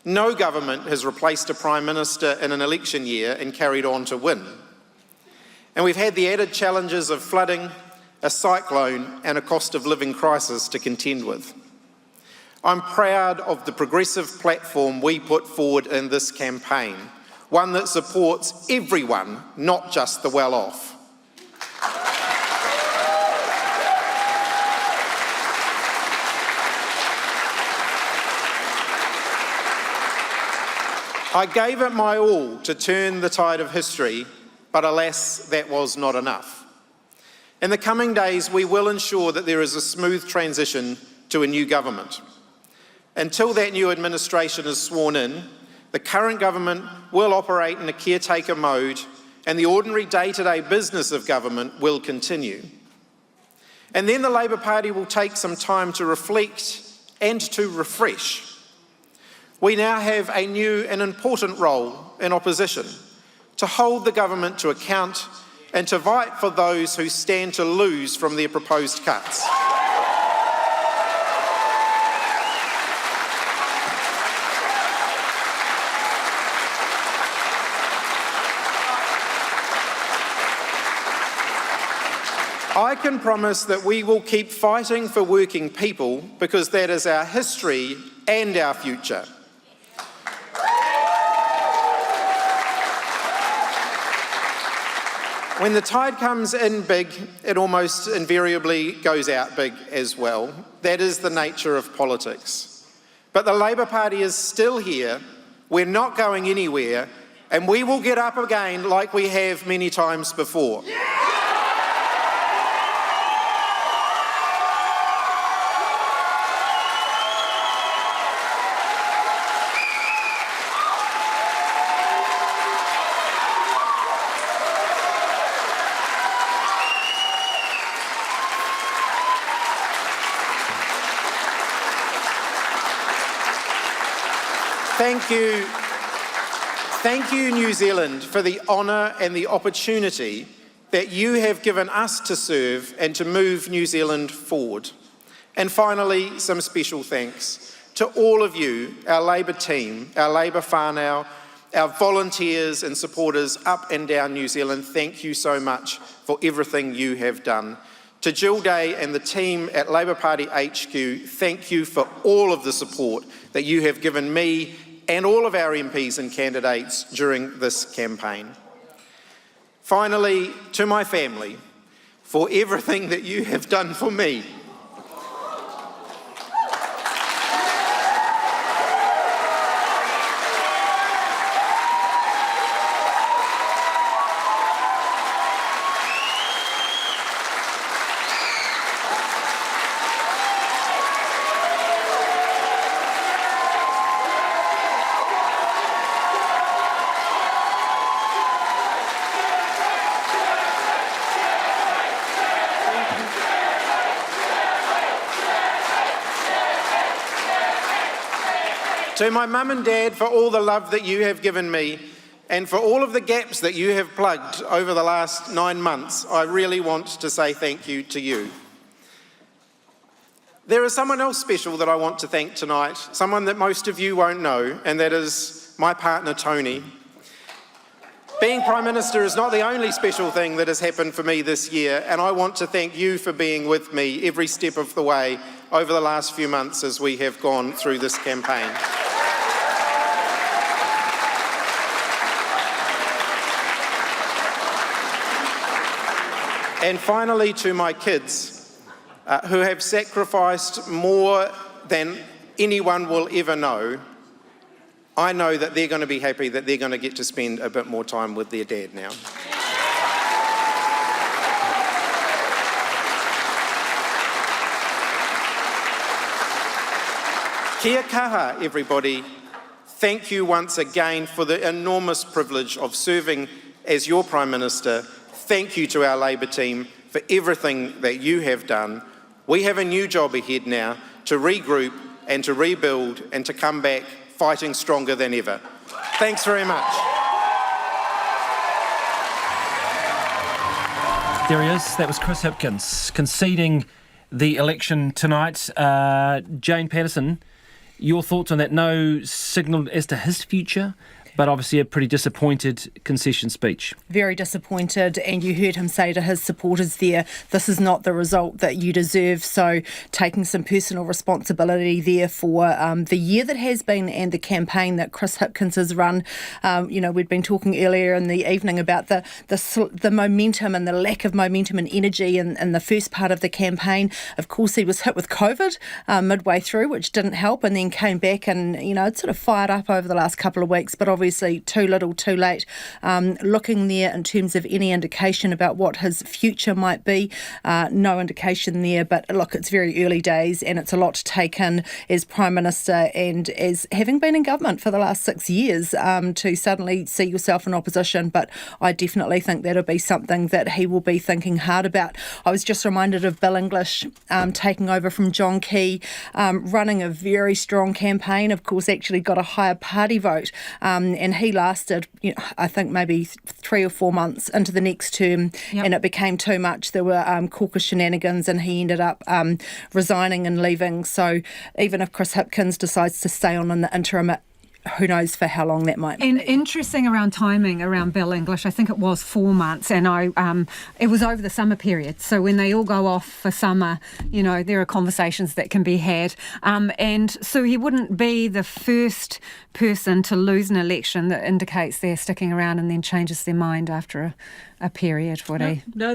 No government has replaced a Prime Minister in an election year and carried on to win. And we've had the added challenges of flooding, a cyclone and a cost of living crisis to contend with. I'm proud of the progressive platform we put forward in this campaign, one that supports everyone, not just the well-off. I gave it my all to turn the tide of history, but alas, that was not enough. In the coming days, we will ensure that there is a smooth transition to a new government. Until that new administration is sworn in, the current government will operate in a caretaker mode, and the ordinary day-to-day business of government will continue. And then the Labour Party will take some time to reflect and to refresh. We now have a new and important role in opposition, to hold the government to account and to fight for those who stand to lose from their proposed cuts. I can promise that we will keep fighting for working people because that is our history and our future. When the tide comes in big, it almost invariably goes out big as well. That is the nature of politics. But the Labour Party is still here. We're not going anywhere, and we will get up again like we have many times before. Thank you, New Zealand, for the honour and the opportunity that you have given us to serve and to move New Zealand forward. And finally, some special thanks to all of you, our Labour team, our Labour whānau, our volunteers and supporters up and down New Zealand. Thank you so much for everything you have done. To Jill Day and the team at Labour Party HQ, thank you for all of the support that you have given me and all of our MPs and candidates during this campaign. Finally, to my family, for everything that you have done for me. To my mum and dad, for all the love that you have given me and for all of the gaps that you have plugged over the last 9 months, I really want to say thank you to you. There is someone else special that I want to thank tonight, someone that most of you won't know, and that is my partner, Tony. Being Prime Minister is not the only special thing that has happened for me this year, and I want to thank you for being with me every step of the way over the last few months as we have gone through this campaign. And finally, to my kids, who have sacrificed more than anyone will ever know, I know that they're going to be happy that they're going to get to spend a bit more time with their dad now. Kia kaha, everybody. Thank you once again for the enormous privilege of serving as your Prime Minister. Thank you to our Labour team for everything that you have done. We have a new job ahead now to regroup and to rebuild and to come back fighting stronger than ever. Thanks very much. There he is. That was Chris Hipkins conceding the election tonight. Jane Patterson, your thoughts on that? No signal as to his future, but obviously a pretty disappointed concession speech. Very disappointed, and you heard him say to his supporters there, this is not the result that you deserve, so taking some personal responsibility there for the year that has been and the campaign that Chris Hipkins has run. We'd been talking earlier in the evening about the momentum and the lack of momentum and energy in the first part of the campaign. Of course, he was hit with COVID midway through, which didn't help, and then came back and, it sort of fired up over the last couple of weeks, but obviously too little, too late. Looking there in terms of any indication about what his future might be, no indication there. But look, it's very early days and it's a lot to take in as Prime Minister and as having been in government for the last 6 years to suddenly see yourself in opposition. But I definitely think that'll be something that he will be thinking hard about. I was just reminded of Bill English taking over from John Key, running a very strong campaign, of course, actually got a higher party vote. And he lasted, I think, maybe 3 or 4 months into the next term, and it became too much. There were caucus shenanigans, and he ended up resigning and leaving. So even if Chris Hipkins decides to stay on in the interim, who knows for how long that might be. And interesting around timing, around Bill English, I think it was 4 months, and it was over the summer period. So when they all go off for summer, there are conversations that can be had. And so he wouldn't be the first person to lose an election that indicates they're sticking around and then changes their mind after a period, would he? No,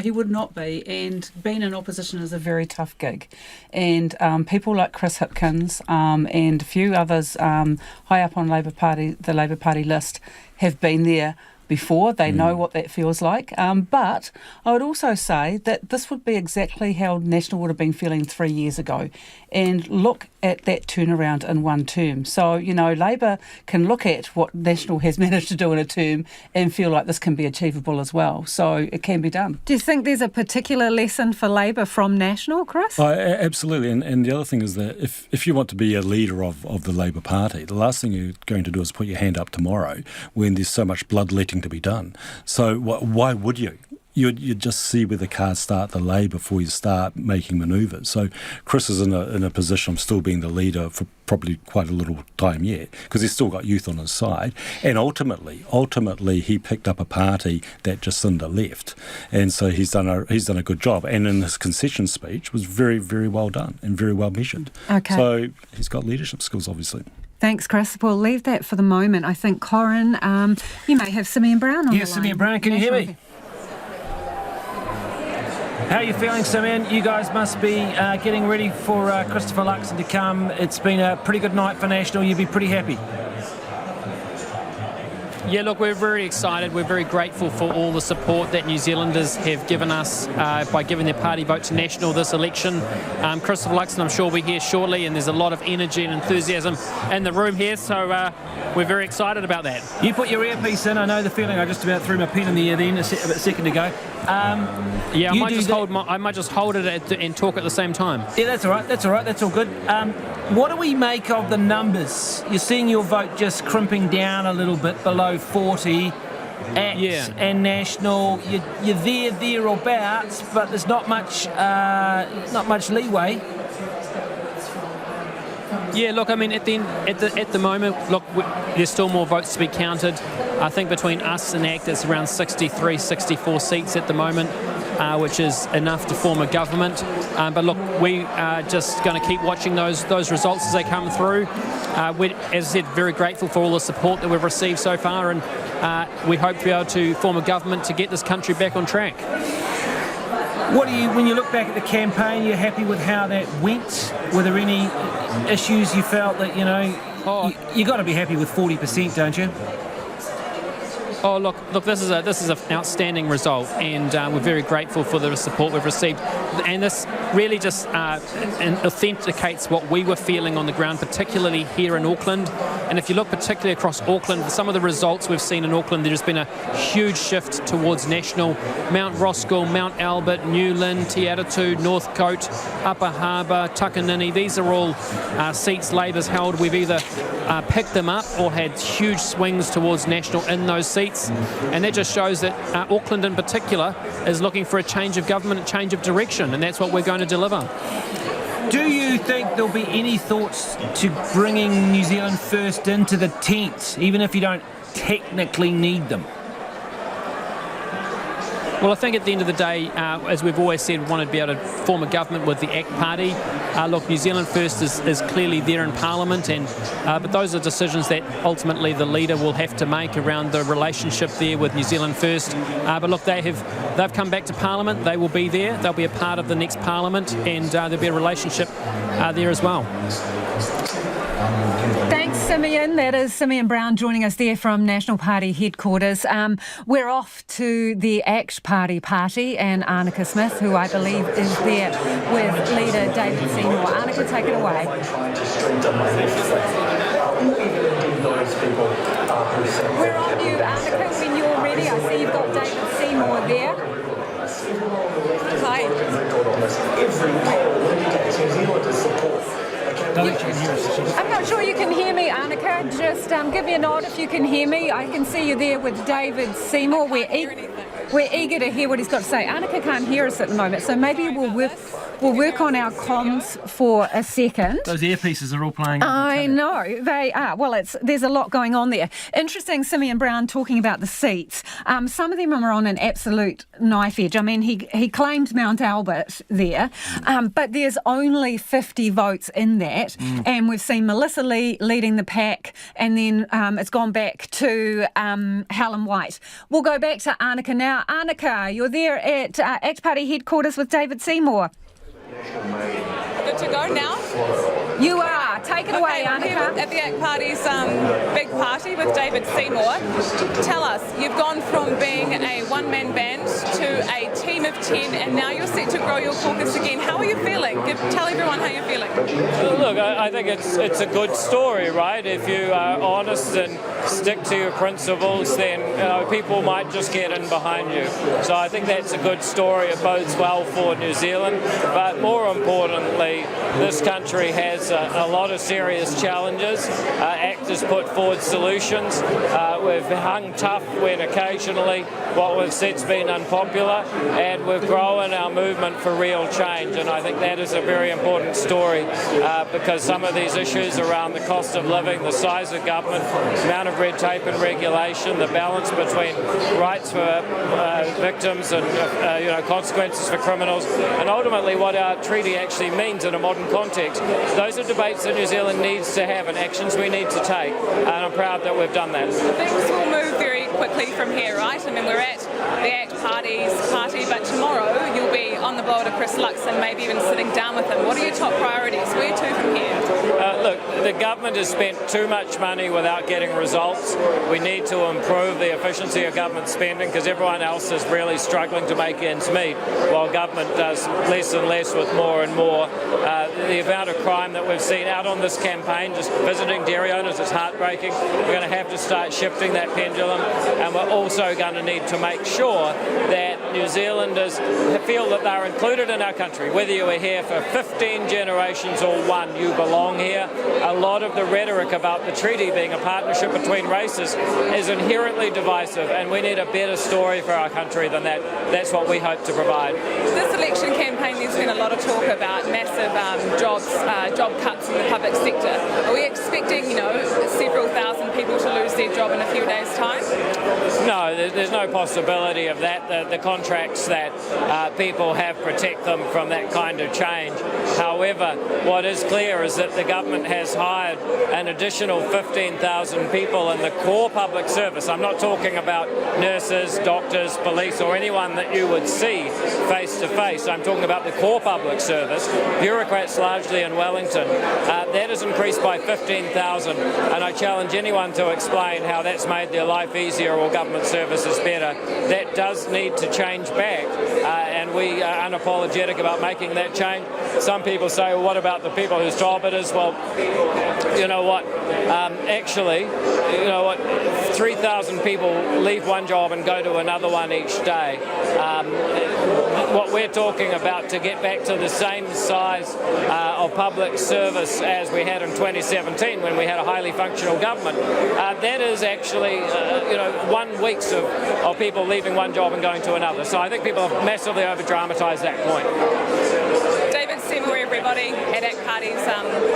he would not be. And being in opposition is a very tough gig. And people like Chris Hipkins and a few others high up on the Labour Party list have been there before. They know what that feels like. But I would also say that this would be exactly how National would have been feeling 3 years ago. And look at that turnaround in one term. So, Labour can look at what National has managed to do in a term and feel like this can be achievable as well. So it can be done. Do you think there's a particular lesson for Labour from National, Chris? Oh, absolutely. And the other thing is that if you want to be a leader of the Labour Party, the last thing you're going to do is put your hand up tomorrow when there's so much bloodletting to be done. So why would you? You'd just see where the cards start to lay before you start making manoeuvres. So Chris is in a position of still being the leader for probably quite a little time yet, because he's still got youth on his side. And ultimately, he picked up a party that Jacinda left, and so he's done a good job. And in his concession speech was very, very well done and very well measured. Okay. So he's got leadership skills, obviously. Thanks, Chris. We'll leave that for the moment. I think, Corin, you may have Simeon Brown on the line. Yes, Simeon Brown, can you hear me? How are you feeling, Simeon? You guys must be getting ready for Christopher Luxon to come. It's been a pretty good night for National. You'd be pretty happy. Yeah, look, we're very excited. We're very grateful for all the support that New Zealanders have given us by giving their party vote to National this election. Christopher Luxon, I'm sure we'll be here shortly, and there's a lot of energy and enthusiasm in the room here, so we're very excited about that. You put your earpiece in. I know the feeling. I just about threw my pen in the air then a second ago. Yeah, I might just hold it and talk at the same time. Yeah, that's all right. That's all good. What do we make of the numbers? You're seeing your vote just crimping down a little bit below 40. ACT and National, you're thereabouts, but there's not much leeway. Yeah, look, I mean, at the moment, look, there's still more votes to be counted. I think between us and ACT, it's around 63, 64 seats at the moment, which is enough to form a government. But look, we are just going to keep watching those results as they come through. We're, as I said, very grateful for all the support that we've received so far, and we hope to be able to form a government to get this country back on track. When you look back at the campaign, you're happy with how that went? Were there any issues you felt that, you got to be happy with 40%, don't you? Oh, look! This is an outstanding result, and we're very grateful for the support we've received. And this really just authenticates what we were feeling on the ground, particularly here in Auckland. And if you look particularly across Auckland, some of the results we've seen in Auckland, there's been a huge shift towards National. Mount Roskill, Mount Albert, Newland, Te Atatu, Northcote, Upper Harbour, Takanini. These are all seats Labour's held. We've either picked them up or had huge swings towards National in those seats. And that just shows that Auckland in particular is looking for a change of government, a change of direction, and that's what we're going to deliver. Do you think there'll be any thoughts to bringing New Zealand First into the tent, even if you don't technically need them? Well, I think at the end of the day, as we've always said, we want to be able to form a government with the ACT Party. Look, New Zealand First is clearly there in Parliament, but those are decisions that ultimately the leader will have to make around the relationship there with New Zealand First. But look, they've come back to Parliament. They will be there. They'll be a part of the next Parliament, and there'll be a relationship there as well. Thanks, Simeon. That is Simeon Brown joining us there from National Party headquarters. We're off to the ACT Party and Annika Smith, who I believe is there with leader David Seymour. Annika, take it away. We're on you, Annika, when you're ready. I see you've got David Seymour there. I'm not sure you can hear me, Annika. Just give me a nod if you can hear me. I can see you there with David Seymour. We're eager to hear what he's got to say. Annika can't hear us at the moment, so maybe we'll work We'll work on our comms for a second. Those earpieces are all playing. I know, they are. Well, there's a lot going on there. Interesting, Simeon Brown talking about the seats. Some of them are on an absolute knife edge. I mean, he claimed Mount Albert there, but there's only 50 votes in that. And we've seen Melissa Lee leading the pack, and then it's gone back to Helen White. We'll go back to Annika now. Annika, you're there at ACT Party headquarters with David Seymour. Good to go now? You are. Take it away, I'm here Annika. at the ACT Party's big party with David Seymour. Tell us, you've gone from being a one-man band to a team of 10, and now you're set to grow your caucus again. How are you feeling? Tell everyone how you're feeling. Look, I think it's a good story, right? If you are honest and stick to your principles, then people might just get in behind you. So I think that's a good story. It bodes well for New Zealand. But more importantly, this country has a lot of serious challenges. ACT has put forward solutions. We've hung tough when occasionally what we've said's been unpopular, and we've grown our movement for real change. And I think that is a very important story because some of these issues around the cost of living, the size of government, the amount of red tape and regulation, the balance between rights for victims and consequences for criminals, and ultimately what our treaty actually means in a modern context. Those are debates that New Zealand needs to have and actions we need to take, and I'm proud that we've done that. Things will move very quickly from here, right? I mean, we're at the ACT Party's party, but tomorrow you'll be on the blower to Chris Luxon, maybe even sitting down with him. What are your top priorities? Where to from here? Look, the government has spent too much money without getting results. We need to improve the efficiency of government spending because everyone else is really struggling to make ends meet, while government does less and less with more and more. The amount of crime that we've seen out on this campaign, just visiting dairy owners, is heartbreaking. We're going to have to start shifting that pendulum, and we're also going to need to make sure that New Zealanders feel that they're included in our country. Whether you were here for 15 generations or one, you belong here. A lot of the rhetoric about the treaty being a partnership between races is inherently divisive, and we need a better story for our country than that. That's what we hope to provide. This election campaign, there's been a lot of talk about massive job cuts in the public sector. Are we expecting, several thousand people to lose their job in a few days' time? No, there's no possibility of that. The contracts that people have protect them from that kind of change. However, what is clear is that the government has hired an additional 15,000 people in the core public service. I'm not talking about nurses, doctors, police, or anyone that you would see face to face. I'm talking about the core public service, bureaucrats largely in Wellington. That has increased by 15,000, and I challenge anyone to explain how that's made their life easier or government services better. That does need to change back, and we are unapologetic about making that change. Some people say, well, what about the people whose job it is? Well, you know what? 3,000 people leave one job and go to another one each day. What we're talking about to get back to the same size of public service as we had in 2017 when we had a highly functional government, that is actually 1 week of people leaving one job and going to another. So I think people have massively over-dramatised that point. David Seymour, everybody, at ACT Party's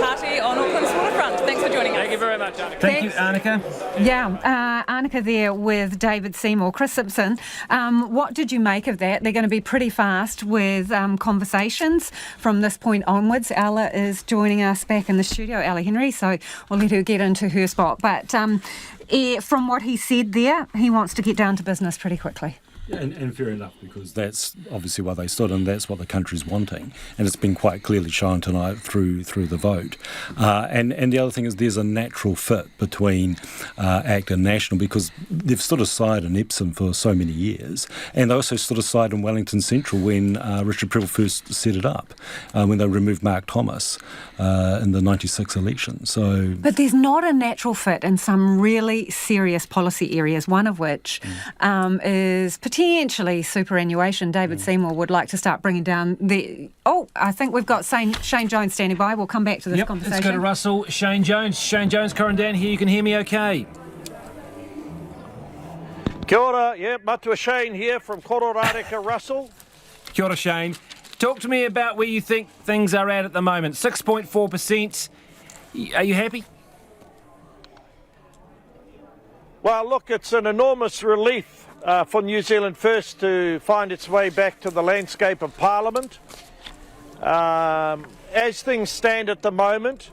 party on Auckland's waterfront. Thanks for joining us. Thank you very much, Annika. Thank you, Annika. Yeah, Annika there with David Seymour. Chris Simpson, what did you make of that? They're going to be pretty fast with conversations from this point onwards. Ella is joining us back in the studio, Ella Henry, so we'll let her get into her spot. But from what he said there, he wants to get down to business pretty quickly. And fair enough, because that's obviously why they stood, and that's what the country's wanting, and it's been quite clearly shown tonight through the vote. And the other thing is there's a natural fit between ACT and National, because they've stood aside in Epsom for so many years, and they also stood aside in Wellington Central when Richard Prebble first set it up, when they removed Mark Thomas in the 96 election. But there's not a natural fit in some really serious policy areas, one of which is potentially superannuation. David Seymour would like to start bringing down the... Oh, I think we've got Shane Jones standing by. We'll come back to this conversation. Let's go to Russell. Shane Jones, Corin Dann here. You can hear me okay? Kia ora, matua Shane here from Kororareka, Russell. Kia ora, Shane. Talk to me about where you think things are at the moment. 6.4%. Are you happy? Well, look, it's an enormous relief for New Zealand First to find its way back to the landscape of Parliament. As things stand at the moment,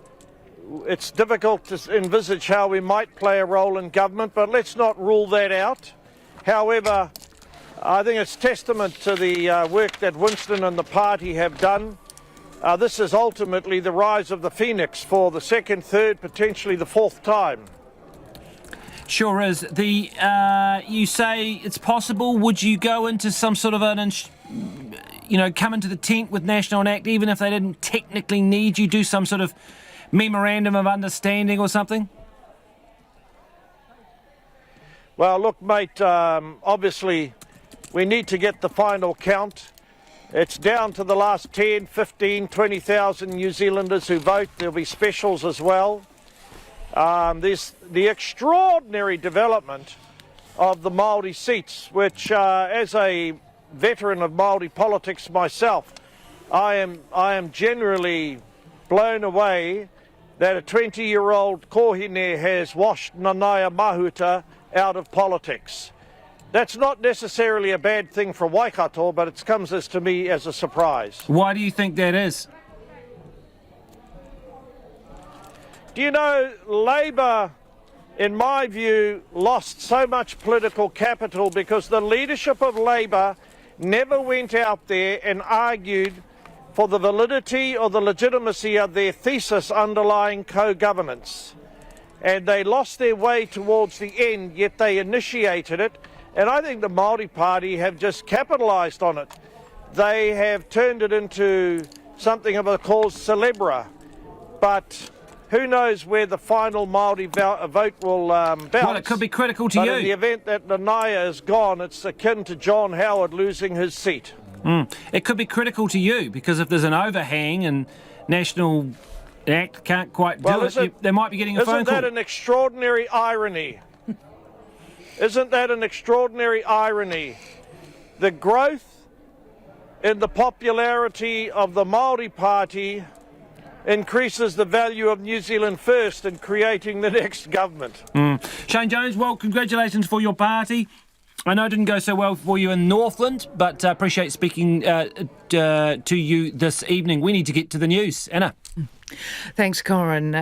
it's difficult to envisage how we might play a role in government, but let's not rule that out. However, I think it's testament to the work that Winston and the party have done. This is ultimately the rise of the phoenix for the second, third, potentially the fourth time. Sure is. You say it's possible. Would you go into some sort of come into the tent with National and Act, even if they didn't technically need you, do some sort of memorandum of understanding or something? Well, look, mate, obviously we need to get the final count. It's down to the last 10, 15, 20,000 New Zealanders who vote. There'll be specials as well. There's the extraordinary development of the Māori seats, which as a veteran of Māori politics myself, I am generally blown away that a 20-year-old kōhine has washed Nanaia Mahuta out of politics. That's not necessarily a bad thing for Waikato, but it comes to me as a surprise. Why do you think that is? Do you know, Labour, in my view, lost so much political capital because the leadership of Labour never went out there and argued for the validity or the legitimacy of their thesis underlying co-governance. And they lost their way towards the end, yet they initiated it. And I think the Māori Party have just capitalised on it. They have turned it into something of a cause célèbre. But who knows where the final Māori vote will bounce. Well, it could be critical to you. But in the event that Nanaia is gone, it's akin to John Howard losing his seat. It could be critical to you, because if there's an overhang and National Act can't quite do it, they might be getting a phone call. Isn't that an extraordinary irony? Isn't that an extraordinary irony? The growth in the popularity of the Māori Party increases the value of New Zealand First in creating the next government. Shane Jones, well, congratulations for your party. I know it didn't go so well for you in Northland, but appreciate speaking to you this evening. We need to get to the news. Anna. Thanks, Corin.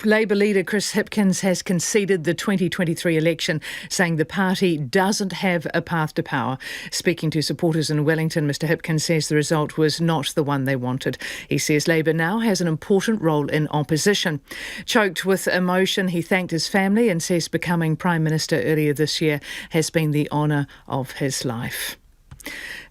Labour leader Chris Hipkins has conceded the 2023 election, saying the party doesn't have a path to power. Speaking to supporters in Wellington, Mr Hipkins says the result was not the one they wanted. He says Labour now has an important role in opposition. Choked with emotion, he thanked his family and says becoming Prime Minister earlier this year has been the honour of his life.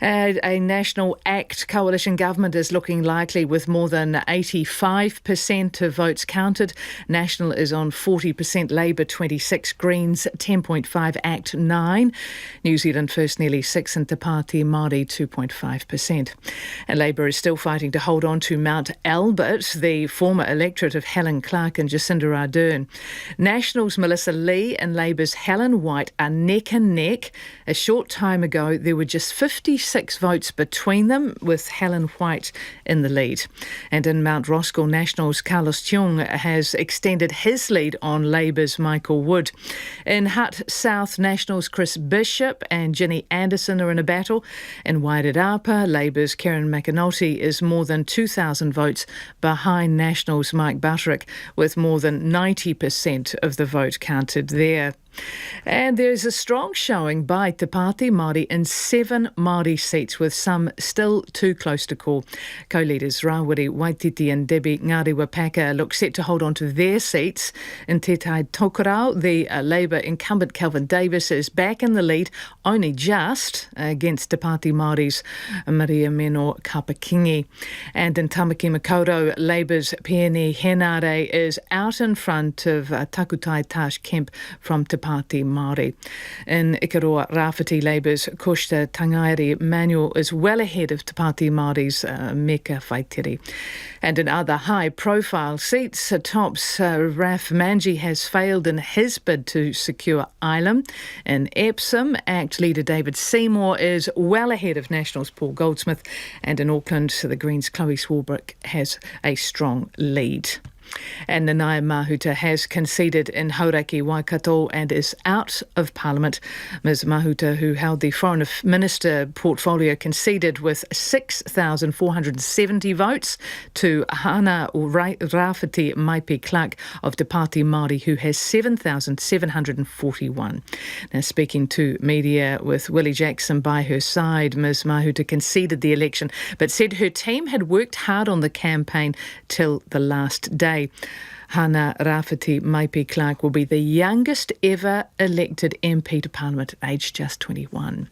A National Act coalition government is looking likely with more than 85% of votes counted. National is on 40%, Labour 26%, Greens 10.5%, Act 9%, New Zealand First nearly 6% and Te Pāti Māori 2.5%. And Labour is still fighting to hold on to Mount Albert, the former electorate of Helen Clark and Jacinda Ardern. National's Melissa Lee and Labour's Helen White are neck and neck. A short time ago, there were just 56 votes between them, with Helen White in the lead. And in Mount Roskill, National's Carlos Cheung has extended his lead on Labour's Michael Wood. In Hutt South, National's Chris Bishop and Ginny Anderson are in a battle. In Wairarapa, Labour's Karen McAnulty is more than 2,000 votes behind National's Mike Butterick, with more than 90% of the vote counted there. And there's a strong showing by Te Pāti Māori in 7 Māori seats, with some still too close to call. Co-leaders Rawiri Waititi and Debbie Ngāri-Wapaka look set to hold on to their seats. In Te Tai Tokerau, the Labour incumbent Kelvin Davis is back in the lead, only just against Te Pāti Māori's Maria Meno Kapakingi. And in Tamaki Makaurau, Labour's Peeni Henare is out in front of Takutai Tash Kemp from Te Pāti Māori. In Ikaroa Rāwhiti, Labour's Koshta Tangairi Manuel is well ahead of Te Pāti Māori's Meka Whaitiri. And in other high-profile seats, Tops Raf Manji has failed in his bid to secure Ilam. In Epsom, ACT leader David Seymour is well ahead of Nationals Paul Goldsmith. And in Auckland, the Greens' Chloe Swarbrick has a strong lead. And Nanaia Mahuta has conceded in Hauraki Waikato and is out of Parliament. Ms Mahuta, who held the Foreign Minister portfolio, conceded with 6,470 votes to Hana Rāwhiti Maipi Clark of Te Pāti Māori, who has 7,741. Now, speaking to media with Willie Jackson by her side, Ms Mahuta conceded the election but said her team had worked hard on the campaign till the last day. Hana Rāwhiti Maipi Clark will be the youngest ever elected MP to Parliament at age just 21.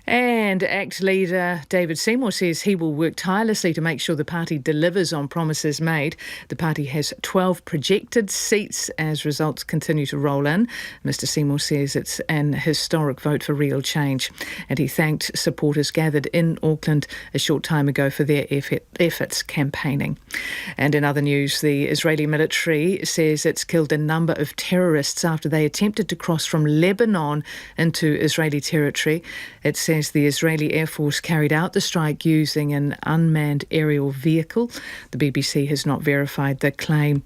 And ACT leader David Seymour says he will work tirelessly to make sure the party delivers on promises made. The party has 12 projected seats as results continue to roll in. Mr Seymour says it's an historic vote for real change. And he thanked supporters gathered in Auckland a short time ago for their efforts campaigning. And in other news, the Israeli military says it's killed a number of terrorists after they attempted to cross from Lebanon into Israeli territory. It says the Israeli Air Force carried out the strike using an unmanned aerial vehicle. The BBC has not verified the claim.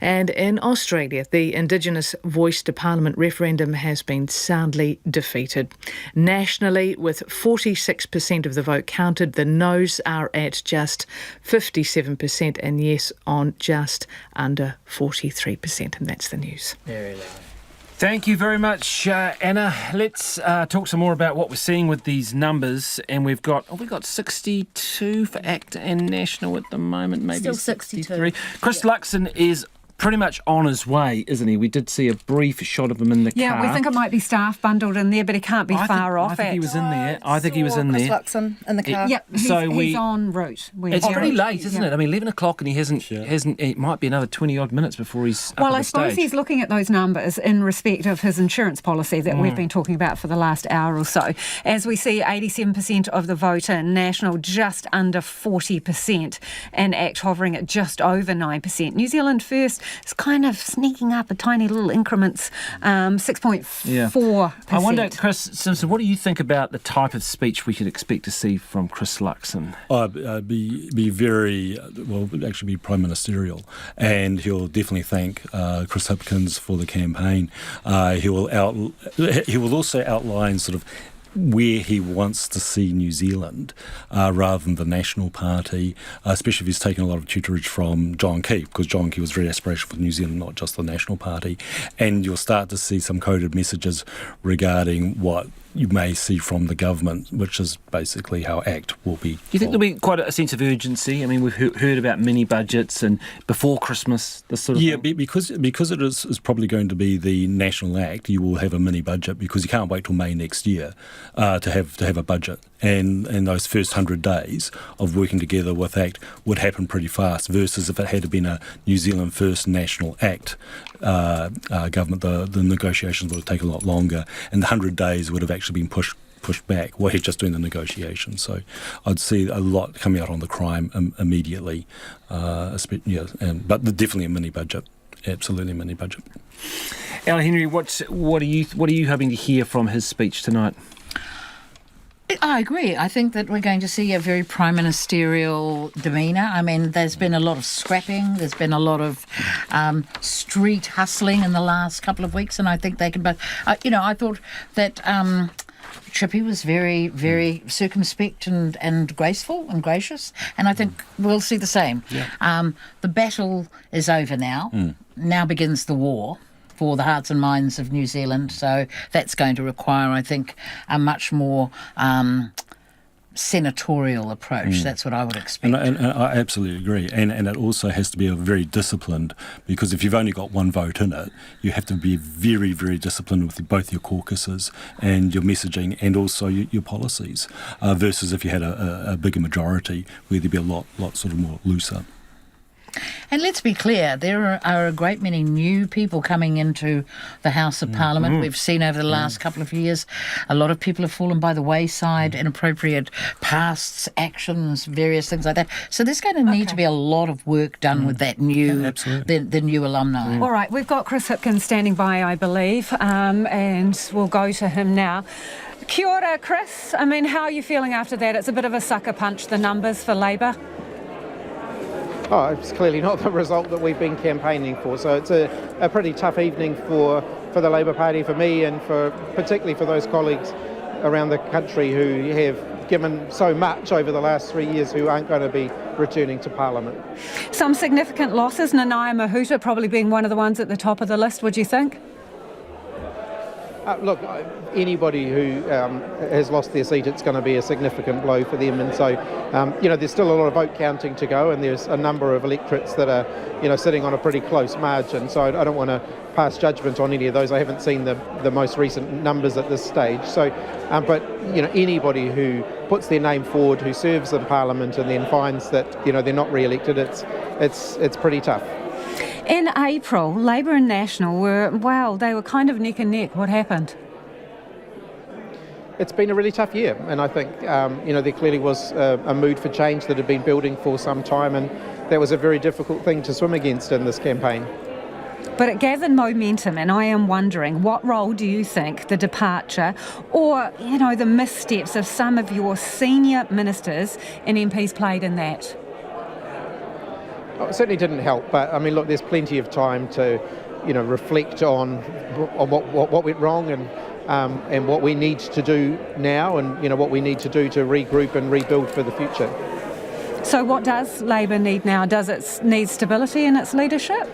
And in Australia, the Indigenous Voice to Parliament referendum has been soundly defeated. Nationally, with 46% of the vote counted, the no's are at just 57% and yes on just under 43%. And that's the news. Very low. Thank you very much, Anna. Let's talk some more about what we're seeing with these numbers. And we've got 62 for ACT and National at the moment, maybe still 62. 63. Chris Luxon is pretty much on his way, isn't he? We did see a brief shot of him in the car. Yeah, we think it might be staff bundled in there, but he can't be far off. I think he was in there. I think he was in Chris there. Luxon in the car. Yep, he's en route. It's pretty late, isn't it? I mean, 11 o'clock and he hasn't. It might be another 20-odd minutes before he's up Well, on I the suppose stage. he's looking at those numbers in respect of his insurance policy that we've been talking about for the last hour or so. As we see, 87% of the vote in, National just under 40%, and ACT hovering at just over 9%. New Zealand First is kind of sneaking up a tiny little increments, 6.4%. I wonder, Chris Simpson, what do you think about the type of speech we could expect to see from Chris Luxon? Be very, actually be prime ministerial, and he'll definitely thank Chris Hipkins for the campaign. He will also outline sort of where he wants to see New Zealand rather than the National Party, especially if he's taken a lot of tutorage from John Key, because John Key was very aspirational for New Zealand, not just the National Party. And you'll start to see some coded messages regarding what you may see from the government, which is basically how ACT will be. Do you think there'll be quite a sense of urgency? I mean, we've heard about mini budgets and before Christmas, this sort of thing. Yeah, because it is probably going to be the National Act, you will have a mini budget because you can't wait till May next year to have a budget. And those first 100 days of working together with ACT would happen pretty fast, versus if it had been a New Zealand First National Act government, the negotiations would have taken a lot longer, and the 100 days would have actually been pushed back while he's just doing the negotiations. So I'd see a lot coming out on the crime immediately, but definitely a mini budget. Absolutely a mini budget. Ella Henry, what are you hoping to hear from his speech tonight? I agree. I think that we're going to see a very prime ministerial demeanour. I mean, there's been a lot of scrapping. There's been a lot of street hustling in the last couple of weeks, and I think they can both... I thought that Chippy was very, very circumspect and graceful and gracious, and I think we'll see the same. Yeah. The battle is over now. Now begins the war for the hearts and minds of New Zealand. So that's going to require, I think, a much more senatorial approach. That's what I would expect. And I absolutely agree. And it also has to be a very disciplined, because if you've only got one vote in it, you have to be very, very disciplined with both your caucuses and your messaging and also your policies, versus if you had a bigger majority where there'd be a lot sort of more looser. And let's be clear, there are a great many new people coming into the House of Parliament. We've seen over the last couple of years, a lot of people have fallen by the wayside, inappropriate pasts, actions, various things like that. So there's going to need to be a lot of work done with that new, the new alumni. All right, we've got Chris Hipkins standing by, I believe, and we'll go to him now. Kia ora, Chris. I mean, how are you feeling after that? It's a bit of a sucker punch, the numbers for Labour. Oh, it's clearly not the result that we've been campaigning for. So it's a pretty tough evening for the Labour Party, for me, and particularly for those colleagues around the country who have given so much over the last 3 years who aren't going to be returning to Parliament. Some significant losses, Nanaia Mahuta probably being one of the ones at the top of the list, would you think? Look, anybody who has lost their seat, it's going to be a significant blow for them. And so, there's still a lot of vote counting to go, and there's a number of electorates that are, sitting on a pretty close margin. So I don't want to pass judgment on any of those. I haven't seen the most recent numbers at this stage. So, but anybody who puts their name forward, who serves in Parliament, and then finds that they're not re-elected, it's pretty tough. In April, Labour and National they were kind of neck and neck. What happened? It's been a really tough year, and I think, there clearly was a mood for change that had been building for some time, and that was a very difficult thing to swim against in this campaign. But it gathered momentum, and I am wondering, what role do you think the departure or, the missteps of some of your senior ministers and MPs played in that? It certainly didn't help, but I mean, look, there's plenty of time to, reflect on what went wrong and what we need to do now, and what we need to do to regroup and rebuild for the future. So, what does Labour need now? Does it need stability in its leadership?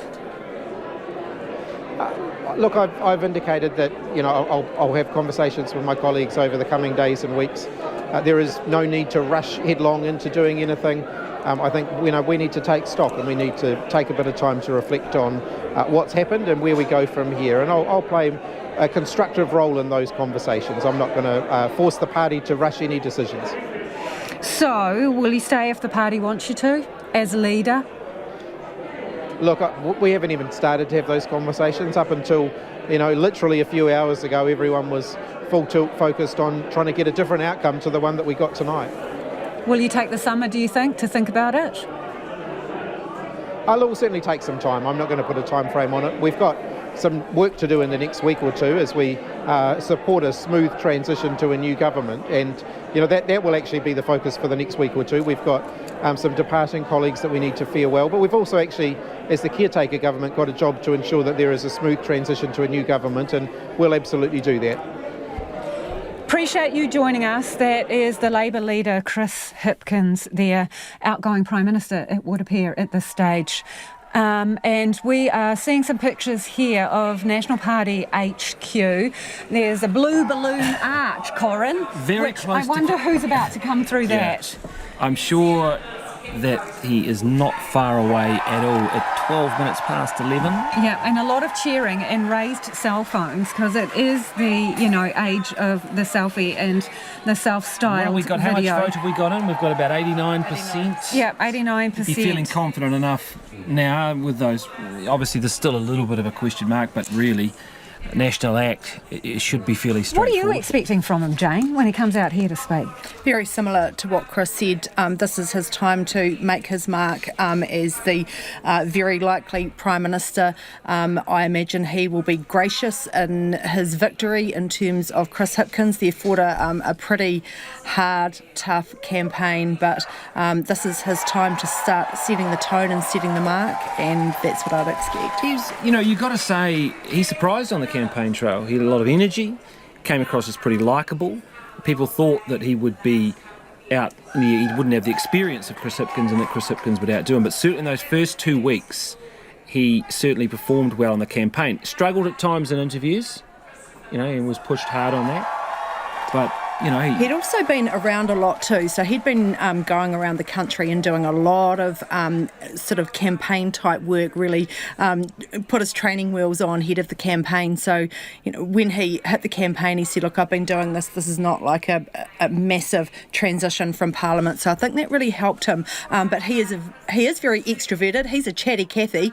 Look, I've indicated that I'll have conversations with my colleagues over the coming days and weeks. There is no need to rush headlong into doing anything. I think we need to take stock, and we need to take a bit of time to reflect on what's happened and where we go from here. And I'll play a constructive role in those conversations. I'm not going to force the party to rush any decisions. So, will you stay if the party wants you to, as leader? Look, we haven't even started to have those conversations. Up until, literally a few hours ago, everyone was full tilt focused on trying to get a different outcome to the one that we got tonight. Will you take the summer, do you think, to think about it? It will certainly take some time. I'm not going to put a time frame on it. We've got some work to do in the next week or two as we support a smooth transition to a new government, and that will actually be the focus for the next week or two. We've got some departing colleagues that we need to farewell, but we've also actually, as the caretaker government, got a job to ensure that there is a smooth transition to a new government, and we'll absolutely do that. Appreciate you joining us. That is the Labour leader, Chris Hipkins, their outgoing Prime Minister, it would appear, at this stage. And we are seeing some pictures here of National Party HQ. There's a blue balloon arch, Corin. Very close. I wonder who's about to come through that. I'm sure that he is not far away at all at 12 minutes past 11. Yeah, and a lot of cheering and raised cell phones, because it is the, age of the selfie and the self-styled video. How much vote have we got in? We've got about 89%. Yeah, 89%. You're feeling confident enough now with those? Obviously, there's still a little bit of a question mark, but really, National Act, it should be fairly straightforward. What are you expecting from him, Jane, when he comes out here to speak? Very similar to what Chris said. This is his time to make his mark as the very likely Prime Minister. I imagine he will be gracious in his victory in terms of Chris Hipkins. They fought a pretty hard, tough campaign, but this is his time to start setting the tone and setting the mark, and that's what I'd expect. You've got to say, he surprised on the campaign trail. He had a lot of energy, came across as pretty likeable. People thought that he would be he wouldn't have the experience of Chris Hipkins and that Chris Hipkins would outdo him, but certainly in those first 2 weeks he certainly performed well in the campaign. Struggled at times in interviews, and was pushed hard on that, but He'd also been around a lot too, so he'd been going around the country and doing a lot of sort of campaign type work, really put his training wheels on ahead of the campaign. So, when he hit the campaign, he said, look, I've been doing this is not like a massive transition from Parliament. So I think that really helped him. But he is very extroverted. He's a chatty Cathy.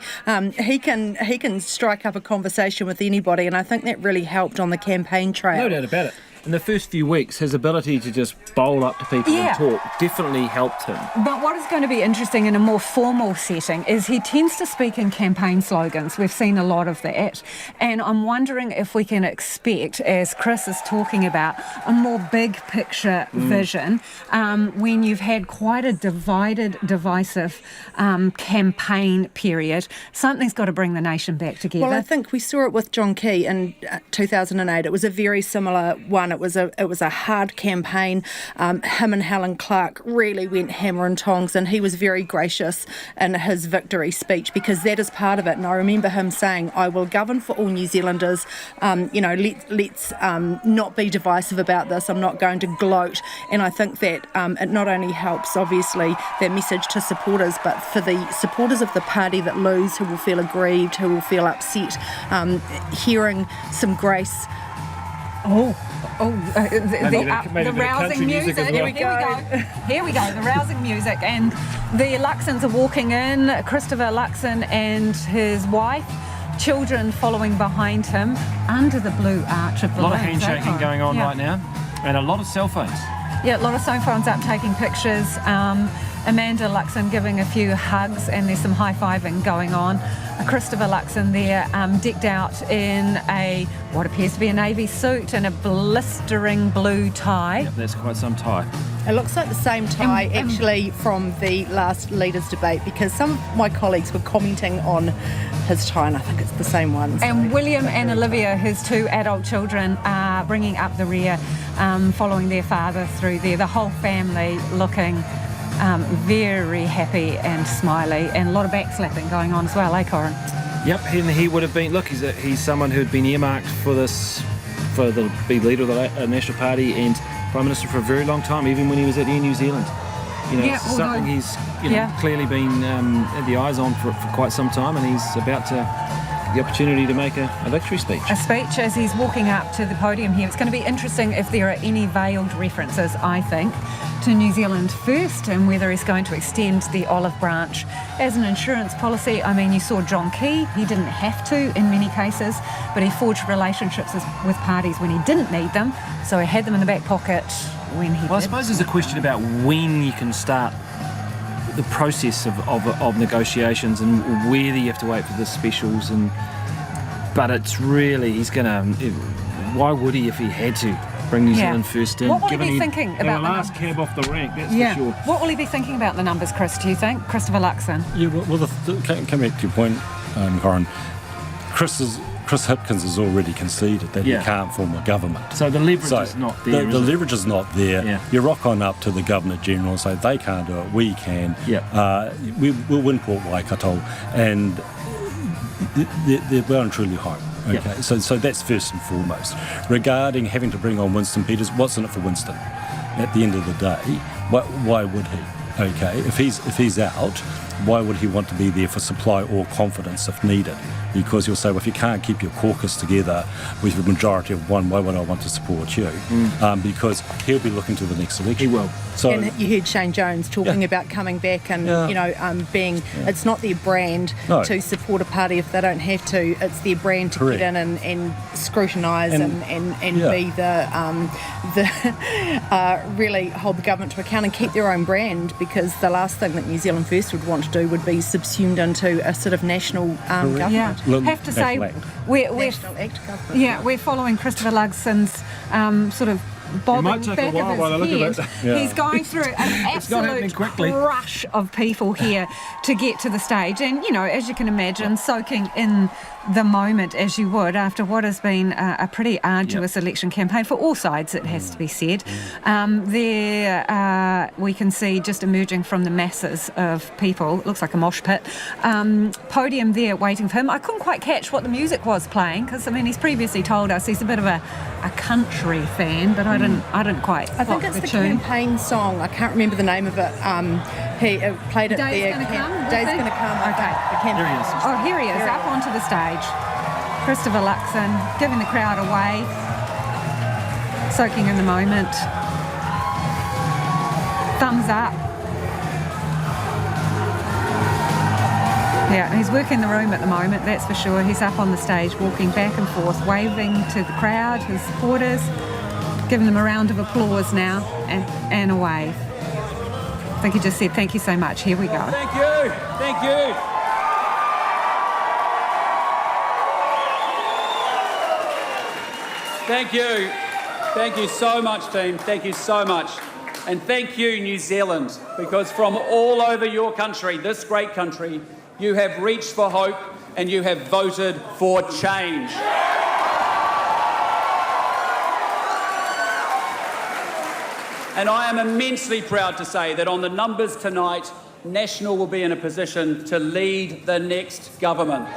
He can strike up a conversation with anybody, and I think that really helped on the campaign trail. No doubt about it. In the first few weeks, his ability to just bowl up to people and talk definitely helped him. But what is going to be interesting in a more formal setting is he tends to speak in campaign slogans. We've seen a lot of that. And I'm wondering if we can expect, as Chris is talking about, a more big picture vision when you've had quite a divisive campaign period. Something's got to bring the nation back together. Well, I think we saw it with John Key in 2008. It was a very similar one. It was a hard campaign. Him and Helen Clark really went hammer and tongs, and he was very gracious in his victory speech because that is part of it. And I remember him saying, "I will govern for all New Zealanders. Let's not be divisive about this. I'm not going to gloat." And I think that it not only helps, obviously, their message to supporters, but for the supporters of the party that lose, who will feel aggrieved, who will feel upset, hearing some grace. The rousing music. Well. Here we go. The rousing music, and the Luxons are walking in. Christopher Luxon and his wife, children following behind him under the blue arch of the A lot of Lake. handshaking going on right now, and a lot of cell phones. Yeah, a lot of cell phones up taking pictures. Amanda Luxon giving a few hugs, and there's some high-fiving going on. Christopher Luxon there, decked out in what appears to be a navy suit and a blistering blue tie. Yep, that's quite some tie. It looks like the same tie, actually, from the last leaders' debate, because some of my colleagues were commenting on his tie, and I think it's the same one. So. And William and Olivia, his two adult children, are bringing up the rear, following their father through there. The whole family looking very happy and smiley, and a lot of backslapping going on as well, eh, Corin? Yep, and he would have been. Look, he's someone who'd been earmarked for the be leader of the National Party and Prime Minister for a very long time, even when he was at Air New Zealand. It's something he's clearly been had the eyes on for quite some time, and he's about to get the opportunity to make a victory speech. A speech as he's walking up to the podium here. It's going to be interesting if there are any veiled references, I think, to New Zealand First, and whether he's going to extend the olive branch as an insurance policy. I mean, you saw John Key, he didn't have to in many cases, but he forged relationships with parties when he didn't need them, so he had them in the back pocket when he did. I suppose there's a question about when you can start the process of negotiations and whether you have to wait for the specials, but it's really, why would he if he had to bring New Zealand First in? What will he be thinking about the last cab off the rank, that's for sure. What will he be thinking about the numbers, Chris, do you think? Christopher Luxon? Yeah, well, come back to your point, Corin. Chris Hipkins has already conceded that he can't form a government. So the leverage is not there. The leverage is not there. Yeah. You rock on up to the Governor-General and say, they can't do it, we can. We'll win Port Waikato, and they're well and truly home. Okay, so that's first and foremost. Regarding having to bring on Winston Peters, what's in it for Winston? At the end of the day, why would he? Okay, if he's out, why would he want to be there for supply or confidence if needed? Because you'll say, well, if you can't keep your caucus together with a majority of one, why would I want to support you? Because he'll be looking to the next election. He will. So, and you heard Shane Jones talking about coming back and being. It's not their brand to support a party if they don't have to. It's their brand to get in and scrutinise and be the really hold the government to account and keep their own brand. Because the last thing that New Zealand First would want to do would be subsumed into a sort of national government. Yeah, have to say we're following Christopher Luxon's sort of bobbing back of his head. He's going through an absolute rush of people here to get to the stage, and as you can imagine, soaking in the moment as you would after what has been a pretty arduous election campaign for all sides, it has to be said. There we can see just emerging from the masses of people, it looks like a mosh pit, podium there waiting for him. I couldn't quite catch what the music was playing because, I mean, he's previously told us he's a bit of a country fan, but I didn't quite I think it's the campaign song. I can't remember the name of it. He played it there. Day's Gonna Come? Day's Gonna Come. Okay. Here he is. Oh, here he is, up onto the stage. Christopher Luxon giving the crowd a wave, soaking in the moment. Thumbs up. Yeah, he's working the room at the moment, that's for sure. He's up on the stage, walking back and forth, waving to the crowd, his supporters, giving them a round of applause now and a wave. I think he just said, thank you so much. Here we go. Thank you. Thank you. Thank you. Thank you so much, team. Thank you so much. And thank you, New Zealand, because from all over your country, this great country, you have reached for hope and you have voted for change. And I am immensely proud to say that on the numbers tonight, National will be in a position to lead the next government.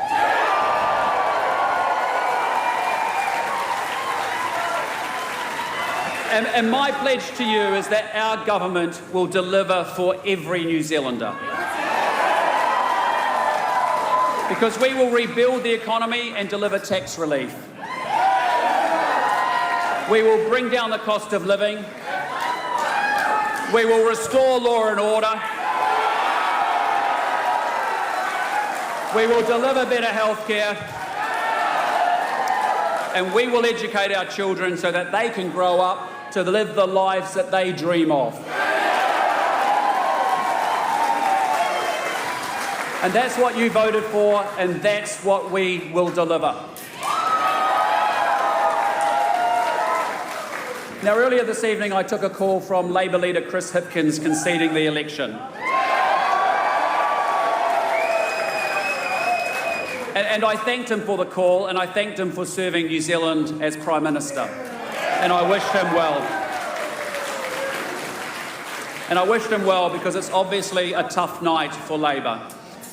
And my pledge to you is that our government will deliver for every New Zealander. Because we will rebuild the economy and deliver tax relief. We will bring down the cost of living. We will restore law and order. We will deliver better health care. And we will educate our children so that they can grow up to live the lives that they dream of. And that's what you voted for, and that's what we will deliver. Now, earlier this evening, I took a call from Labour leader Chris Hipkins conceding the election. And I thanked him for the call, and I thanked him for serving New Zealand as Prime Minister. And I wished him well. And I wished him well because it's obviously a tough night for Labour,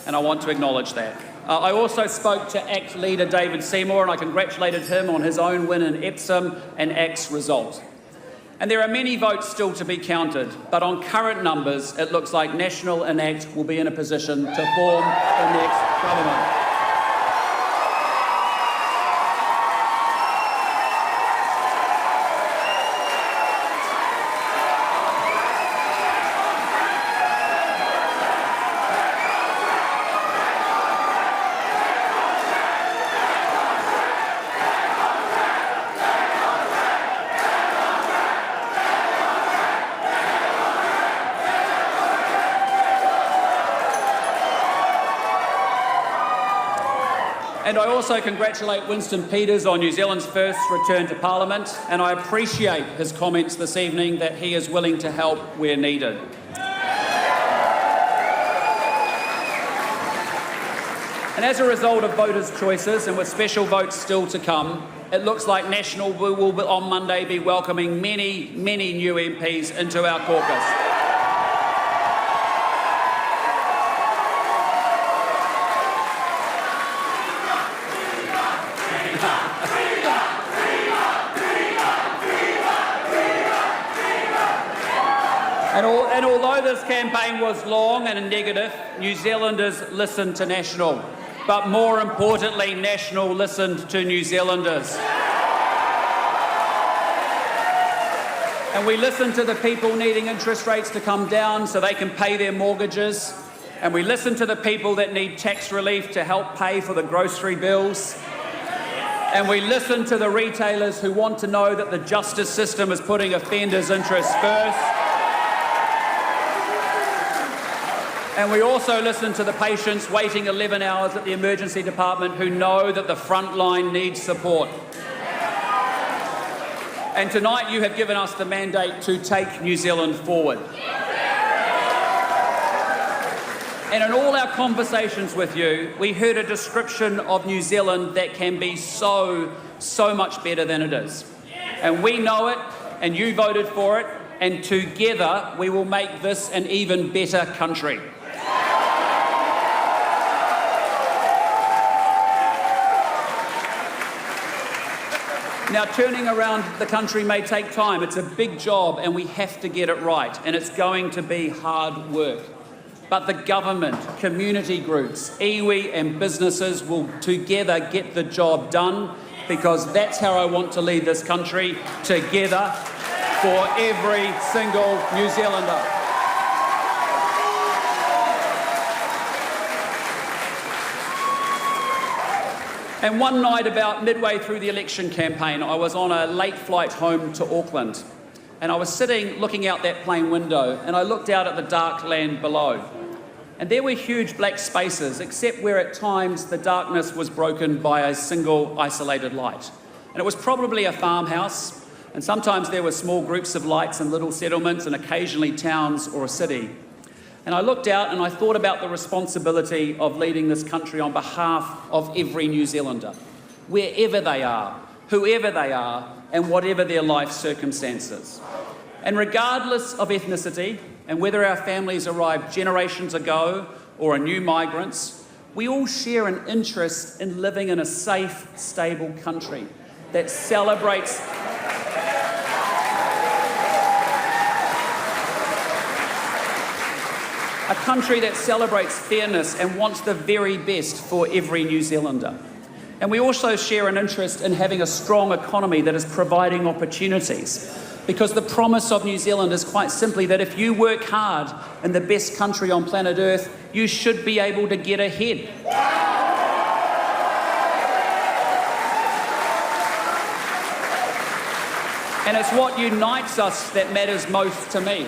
and I want to acknowledge that. I also spoke to ACT leader David Seymour, and I congratulated him on his own win in Epsom and ACT's result. And there are many votes still to be counted, but on current numbers, it looks like National and ACT will be in a position to form the next government. And I also congratulate Winston Peters on New Zealand's first return to Parliament, and I appreciate his comments this evening that he is willing to help where needed. And as a result of voters' choices, and with special votes still to come, it looks like National will on Monday be welcoming many, many new MPs into our caucus. And although this campaign was long and negative, New Zealanders listened to National. But more importantly, National listened to New Zealanders. And we listened to the people needing interest rates to come down so they can pay their mortgages. And we listened to the people that need tax relief to help pay for the grocery bills. And we listen to the retailers who want to know that the justice system is putting offenders' interests first. And we also listen to the patients waiting 11 hours at the emergency department who know that the front line needs support. And tonight you have given us the mandate to take New Zealand forward. And in all our conversations with you, we heard a description of New Zealand that can be so much better than it is. And we know it, and you voted for it, and together we will make this an even better country. Now, turning around the country may take time. It's a big job and we have to get it right, and it's going to be hard work. But the government, community groups, iwi and businesses will together get the job done, because that's how I want to lead this country, together for every single New Zealander. And one night about midway through the election campaign, I was on a late flight home to Auckland, and I was sitting looking out that plane window, and I looked out at the dark land below. And there were huge black spaces, except where at times the darkness was broken by a single isolated light. And it was probably a farmhouse, and sometimes there were small groups of lights in little settlements and occasionally towns or a city. And I looked out and I thought about the responsibility of leading this country on behalf of every New Zealander, wherever they are, whoever they are, and whatever their life circumstances. And regardless of ethnicity, and whether our families arrived generations ago or are new migrants, we all share an interest in living in a safe, stable country that celebrates fairness and wants the very best for every New Zealander. And we also share an interest in having a strong economy that is providing opportunities. Because the promise of New Zealand is quite simply that if you work hard in the best country on planet Earth, you should be able to get ahead. And it's what unites us that matters most to me.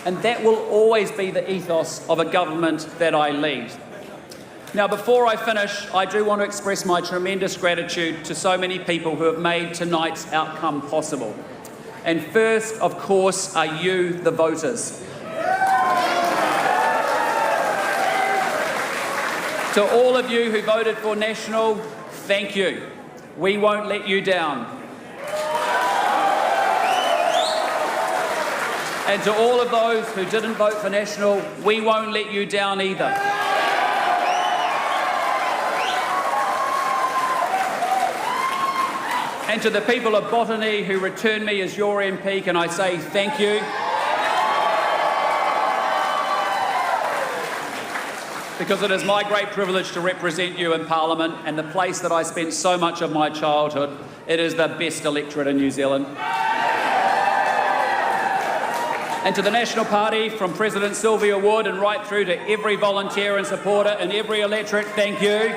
And that will always be the ethos of a government that I lead. Now, before I finish, I do want to express my tremendous gratitude to so many people who have made tonight's outcome possible. And first, of course, are you, the voters. To all of you who voted for National, thank you. We won't let you down. And to all of those who didn't vote for National, we won't let you down either. And to the people of Botany who returned me as your MP, can I say thank you? Because it is my great privilege to represent you in Parliament, and the place that I spent so much of my childhood. It is the best electorate in New Zealand. And to the National Party, from President Sylvia Wood and right through to every volunteer and supporter in every electorate, thank you.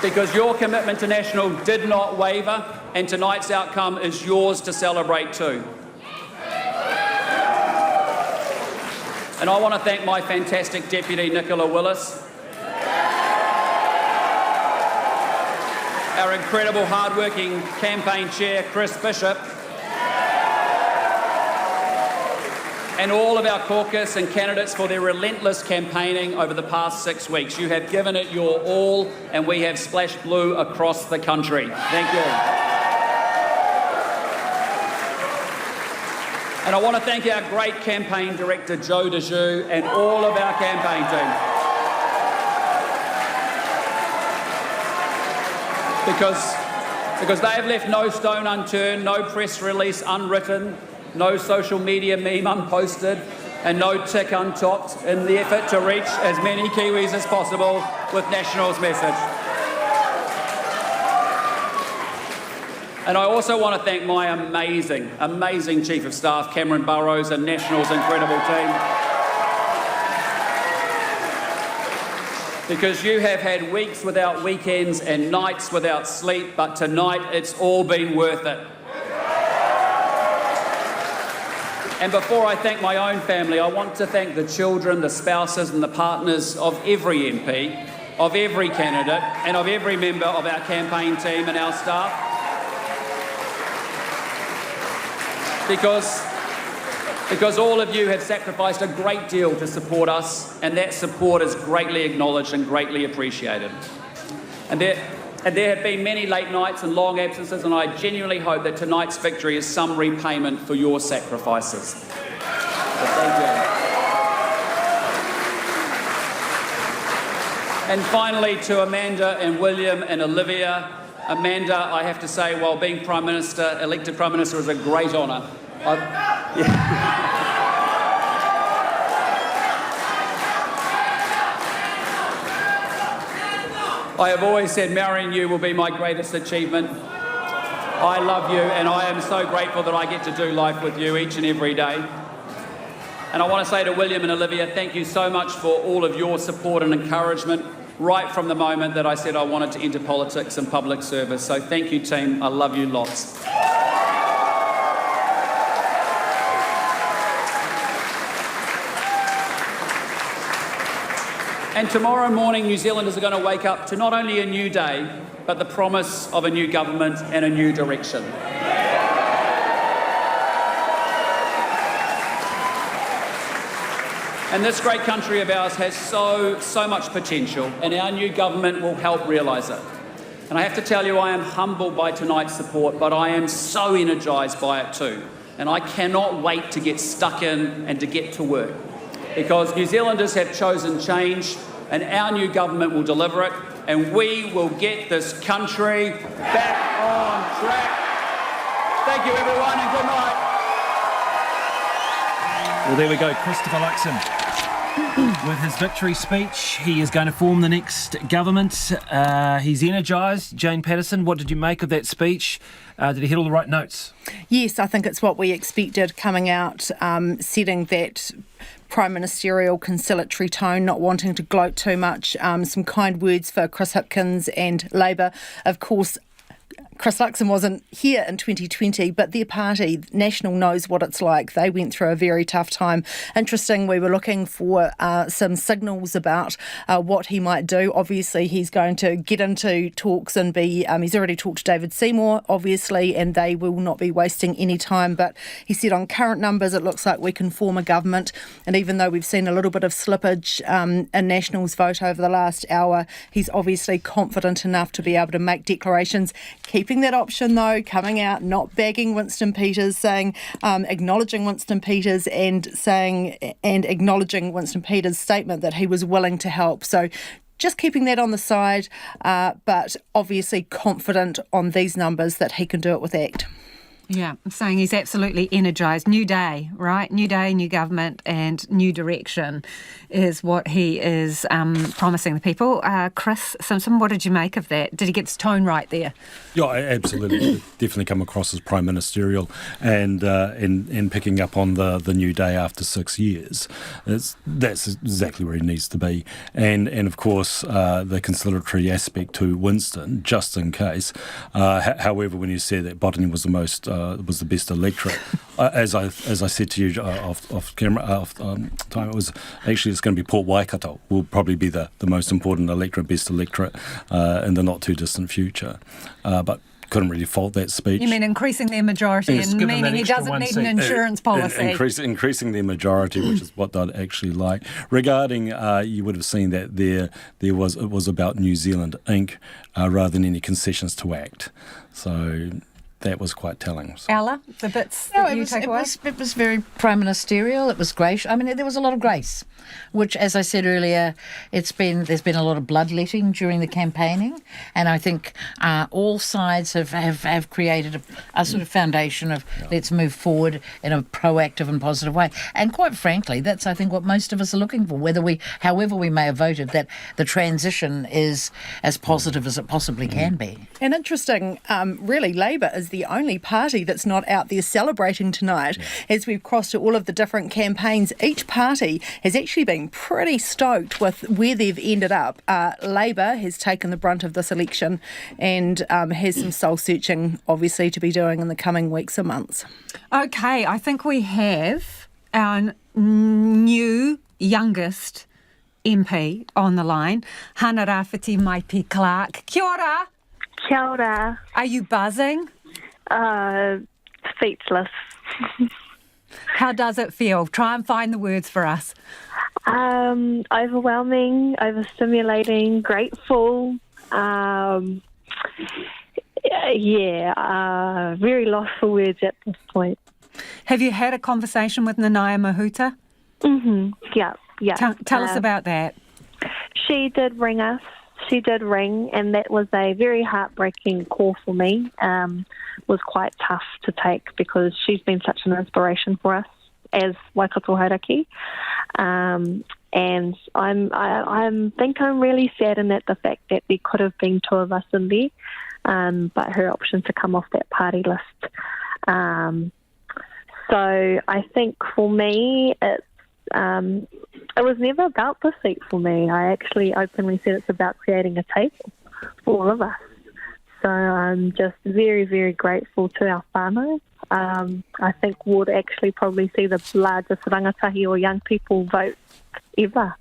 Because your commitment to National did not waver, and tonight's outcome is yours to celebrate too. And I want to thank my fantastic Deputy Nicola Willis, our incredible hard-working campaign chair, Chris Bishop, and all of our caucus and candidates for their relentless campaigning over the past 6 weeks. You have given it your all, and we have splashed blue across the country. Thank you. And I want to thank our great campaign director, Joe DeJoux, and all of our campaign team. Because they have left no stone unturned, no press release unwritten, no social media meme unposted, and no tick untopped in the effort to reach as many Kiwis as possible with National's message. And I also want to thank my amazing, amazing Chief of Staff, Cameron Burrows, and National's incredible team. Because you have had weeks without weekends and nights without sleep, but tonight it's all been worth it. And before I thank my own family, I want to thank the children, the spouses and the partners of every MP, of every candidate, and of every member of our campaign team and our staff. because all of you have sacrificed a great deal to support us, and that support is greatly acknowledged and greatly appreciated. And there have been many late nights and long absences, and I genuinely hope that tonight's victory is some repayment for your sacrifices. So thank you. And finally, to Amanda and William and Olivia. Amanda, I have to say, while being Prime Minister, elected Prime Minister, is a great honour. I have always said marrying you will be my greatest achievement. I love you, and I am so grateful that I get to do life with you each and every day. And I want to say to William and Olivia, thank you so much for all of your support and encouragement right from the moment that I said I wanted to enter politics and public service. So thank you, team. I love you lots. And tomorrow morning, New Zealanders are going to wake up to not only a new day, but the promise of a new government and a new direction. And this great country of ours has so much potential, and our new government will help realise it. And I have to tell you, I am humbled by tonight's support, but I am so energised by it too. And I cannot wait to get stuck in and to get to work. Because New Zealanders have chosen change, and our new government will deliver it, and we will get this country back on track. Thank you, everyone, and good night. Well, there we go, Christopher Luxon. With his victory speech, he is going to form the next government. He's energised. Jane Patterson, what did you make of that speech? Did he hit all the right notes? Yes, I think it's what we expected coming out, setting that prime ministerial conciliatory tone, not wanting to gloat too much. Some kind words for Chris Hipkins and Labour. Of course, Chris Luxon wasn't here in 2020, but their party, National, knows what it's like. They went through a very tough time. Interesting, we were looking for some signals about what he might do. Obviously, he's going to get into talks and be, he's already talked to David Seymour, obviously, and they will not be wasting any time. But he said on current numbers, it looks like we can form a government. And even though we've seen a little bit of slippage in National's vote over the last hour, he's obviously confident enough to be able to make declarations. Keeping that option, though, coming out, not bagging Winston Peters, saying, acknowledging Winston Peters and acknowledging Winston Peters' statement that he was willing to help. So just keeping that on the side, but obviously confident on these numbers that he can do it with ACT. Yeah, I'm saying he's absolutely energised. New day, right? New day, new government and new direction is what he is promising the people. Chris Simpson, what did you make of that? Did he get his tone right there? Yeah, absolutely. Definitely come across as prime ministerial and picking up on the new day after 6 years. That's exactly where he needs to be. And of course, the conciliatory aspect to Winston, just in case. However, when you said that Botany was the best electorate, as I said to you off camera, time, it was actually it's going to be Port Waikato will probably be the most important electorate, best electorate in the not too distant future. But couldn't really fault that speech. You mean increasing their majority, and meaning he doesn't need an insurance policy? Increasing their majority, which is what they'd actually like. Regarding, you would have seen that it was about New Zealand Inc. Rather than any concessions to ACT. So that was quite telling. So. Ella, the bits that you take away? It was very prime ministerial. It was gracious. I mean, there was a lot of grace, which, as I said earlier, there's been a lot of bloodletting during the campaigning, and I think all sides have created a sort of foundation of let's move forward in a proactive and positive way. And quite frankly, that's I think what most of us are looking for. However we may have voted, that the transition is as positive as it possibly can be. And interesting, really, Labour is the only party that's not out there celebrating tonight. As we've crossed to all of the different campaigns, each party has actually been pretty stoked with where they've ended up. Labour has taken the brunt of this election and has some soul searching obviously to be doing in the coming weeks and months. Okay, I think we have our new youngest MP on the line, Hana Rafiti Maipi Clark. Kia ora. Kia ora. Are you buzzing? Speechless. How does it feel? Try and find the words for us. Overwhelming, overstimulating, grateful. Very lost for words at this point. Have you had a conversation with Nanaia Mahuta? Yeah. Tell us about that. She did ring us. She did ring, and that was a very heartbreaking call for me. Was quite tough to take because she's been such an inspiration for us as Waikato Hauraki. And I think I'm really saddened at the fact that there could have been two of us in there, but her option to come off that party list. So I think for me, it was never about the seat for me. I actually openly said it's about creating a table for all of us. So I'm just very, very grateful to our whānau. I think we'll actually probably see the largest rangatahi or young people vote ever.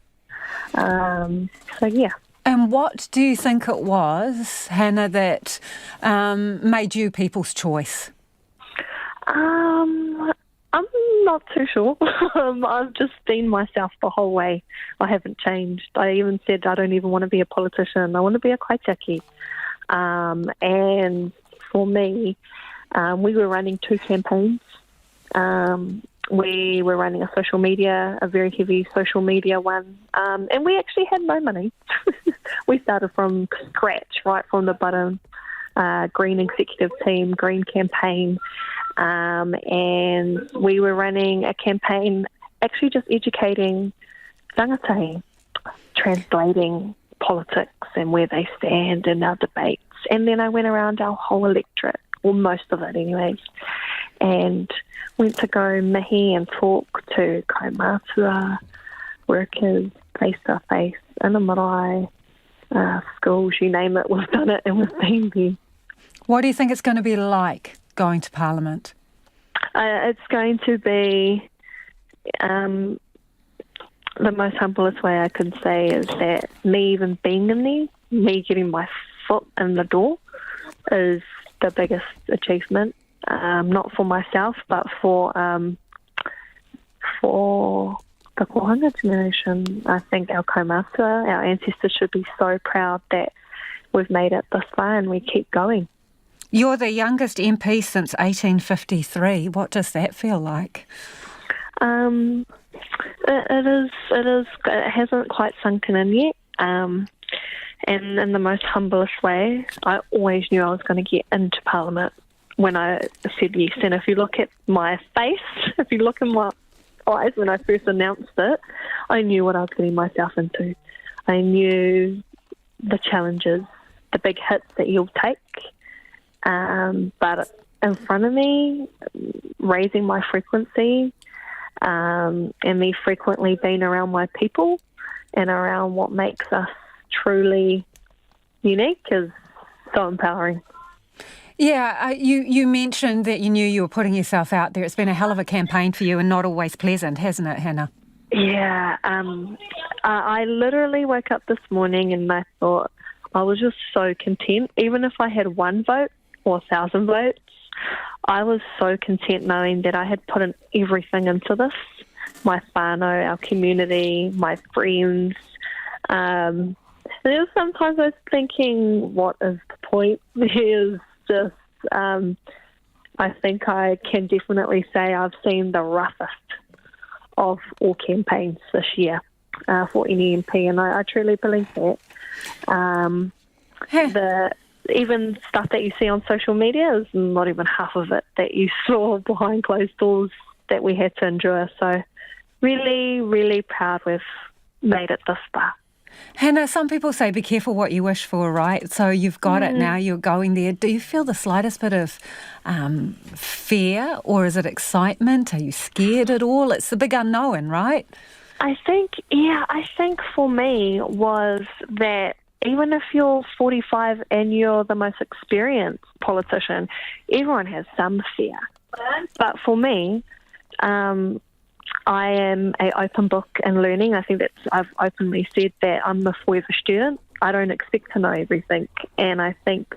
And what do you think it was, Hannah, that made you people's choice? I'm not too sure. I've just been myself the whole way. I haven't changed. I even said I don't even want to be a politician. I want to be a kaitiaki. And for me, we were running two campaigns. We were running a social media, a very heavy social media one, and we actually had no money. We started from scratch, right from the bottom. Green executive team, green campaign, and we were running a campaign actually just educating rangatahi, translating politics and where they stand in our debates. And then I went around our whole electorate, or most of it anyways, and went to go mihi and talk to kaumātua workers face to face in a marae, schools, you name it, we've done it and we've been there. What do you think it's going to be like going to Parliament? It's going to be the most humblest way I could say is that me even being in there, me getting my foot in the door is the biggest achievement, not for myself, but for the kohanga generation. I think our kaumātua, our ancestors should be so proud that we've made it this far and we keep going. You're the youngest MP since 1853. What does that feel like? It hasn't quite sunken in yet. And in the most humblest way, I always knew I was going to get into Parliament when I said yes. And if you look at my face, if you look in my eyes when I first announced it, I knew what I was getting myself into. I knew the challenges, the big hits that you'll take. But in front of me, raising my frequency, and me frequently being around my people and around what makes us truly unique is so empowering. Yeah, you mentioned that you knew you were putting yourself out there. It's been a hell of a campaign for you and not always pleasant, hasn't it, Hannah? Yeah, I literally woke up this morning and I thought I was just so content. Even if I had one vote or 1,000 votes, I was so content knowing that I had put in everything into this. My whānau, our community, my friends. And there was sometimes I was thinking, what is the point? There's just, I think I can definitely say I've seen the roughest of all campaigns this year for any MP, and I truly believe that. Even stuff that you see on social media is not even half of it that you saw behind closed doors that we had to endure. So really, really proud we've made it this far. Hannah, some people say be careful what you wish for, right? So you've got it now, you're going there. Do you feel the slightest bit of fear, or is it excitement? Are you scared at all? It's the big unknown, right? I think for me was that even if you're 45 and you're the most experienced politician, everyone has some fear. But for me, I am an open book in learning. I think I've openly said that I'm a forever student. I don't expect to know everything. And I think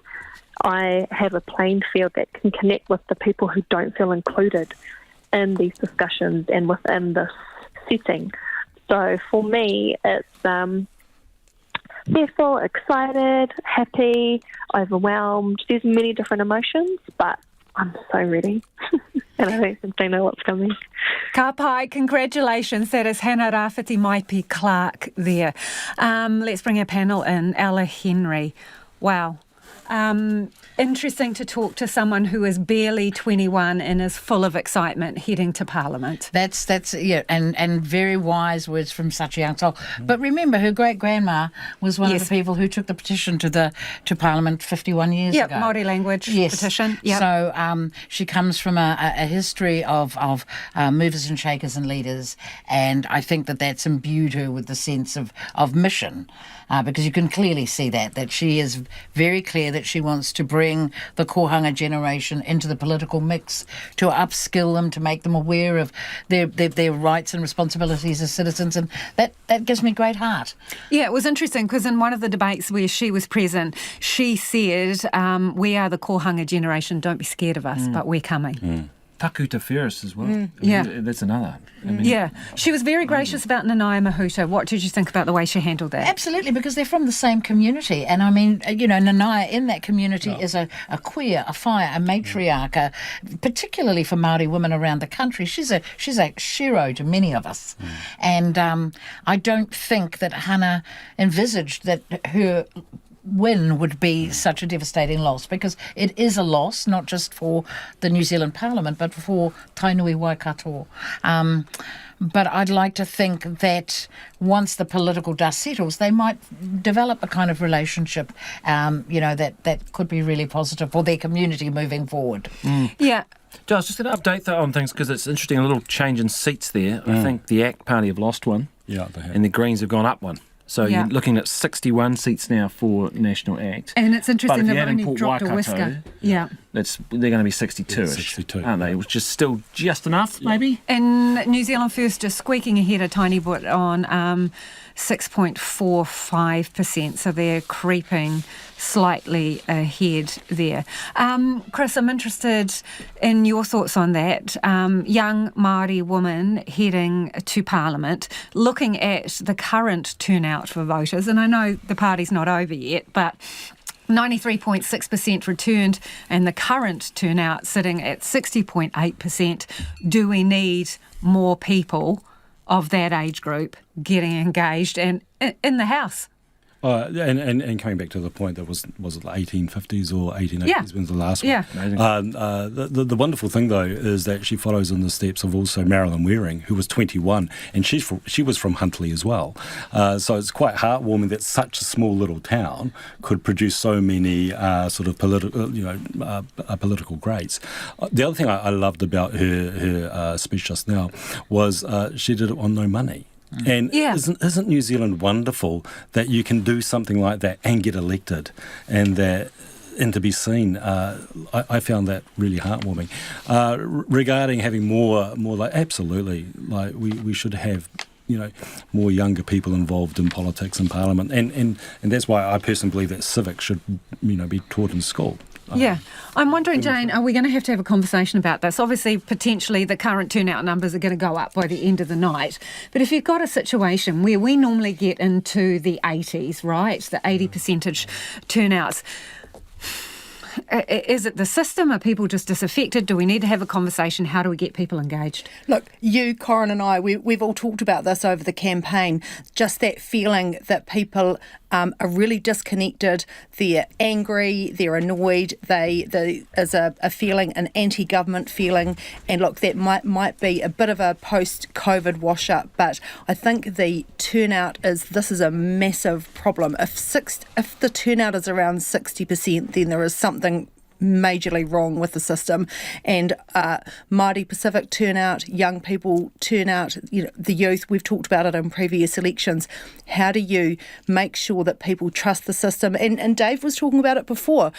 I have a playing field that can connect with the people who don't feel included. in these discussions and within this setting. So for me, it's fearful, excited, happy, overwhelmed. There's many different emotions, but I'm so ready. And I don't think they know what's coming. Ka pai, congratulations. That is Hannah Rafiti Maipi Clark there. Let's bring our panel in. Ella Henry. Wow. Interesting to talk to someone who is barely 21 and is full of excitement heading to Parliament. That's and very wise words from such a young soul. But remember, her great grandma was one of the people who took the petition to Parliament 51 years ago. Māori language petition. Yep. So she comes from a history of movers and shakers and leaders, and I think that's imbued her with the sense of mission. Because you can clearly see that she is very clear that she wants to bring the kohanga generation into the political mix, to upskill them, to make them aware of their rights and responsibilities as citizens, and that gives me great heart. Yeah, it was interesting because in one of the debates where she was present, she said, we are the kohanga generation, don't be scared of us, but we're coming. Taku te Ferris as well. Yeah. That's another. She was very gracious about Nanaia Mahuta. What did you think about the way she handled that? Absolutely, because they're from the same community. And I mean, Nanaia in that community is a queer, a fire, a matriarch, particularly for Māori women around the country. She's a shero to many of us. And I don't think that Hannah envisaged that her win would be such a devastating loss, because it is a loss not just for the New Zealand Parliament but for Tainui Waikato. But I'd like to think that once the political dust settles, they might develop a kind of relationship, that could be really positive for their community moving forward. Yeah. I was just going to update that on things because it's interesting, a little change in seats there. I think the ACT Party have lost one, they have. And the Greens have gone up one. So you're looking at 61 seats now for National ACT. And it's interesting, they've only Port dropped Waikato, a whisker. Yeah. They're going to be 62-ish, aren't they? Which is still just enough, maybe? And New Zealand First just squeaking ahead a tiny bit on 6.45%. So they're creeping slightly ahead there. Chris, I'm interested in your thoughts on that. Young Māori woman heading to Parliament, looking at the current turnout for voters, and I know the party's not over yet, but 93.6% returned and the current turnout sitting at 60.8%. Do we need more people of that age group getting engaged and in the House? And coming back to the point that was it the 1850s or 1880s when the last one? Yeah. The wonderful thing though is that she follows in the steps of also Marilyn Waring, who was 21, and she was from Huntly as well. So it's quite heartwarming that such a small little town could produce so many political greats. The other thing I loved about her speech just now was she did it on no money. And isn't New Zealand wonderful that you can do something like that and get elected, and to be seen? I found that really heartwarming. Regarding having more absolutely, we should have more younger people involved in politics and Parliament, and that's why I personally believe that civics should be taught in school. Yeah. I'm wondering, Jane, are we going to have a conversation about this? Obviously, potentially the current turnout numbers are going to go up by the end of the night. But if you've got a situation where we normally get into the 80s, right, the 80% turnouts, is it the system? Are people just disaffected? Do we need to have a conversation? How do we get people engaged? Look, you, Corin and I, we've all talked about this over the campaign, just that feeling that people are really disconnected, they're angry, they're annoyed, there's a feeling, an anti-government feeling, and look, that might be a bit of a post-COVID wash-up, but I think the turnout this is a massive problem. If the turnout is around 60%, then there is something majorly wrong with the system. And Māori Pacific turnout, young people turnout, the youth, we've talked about it in previous elections. How do you make sure that people trust the system? And Dave was talking about it before.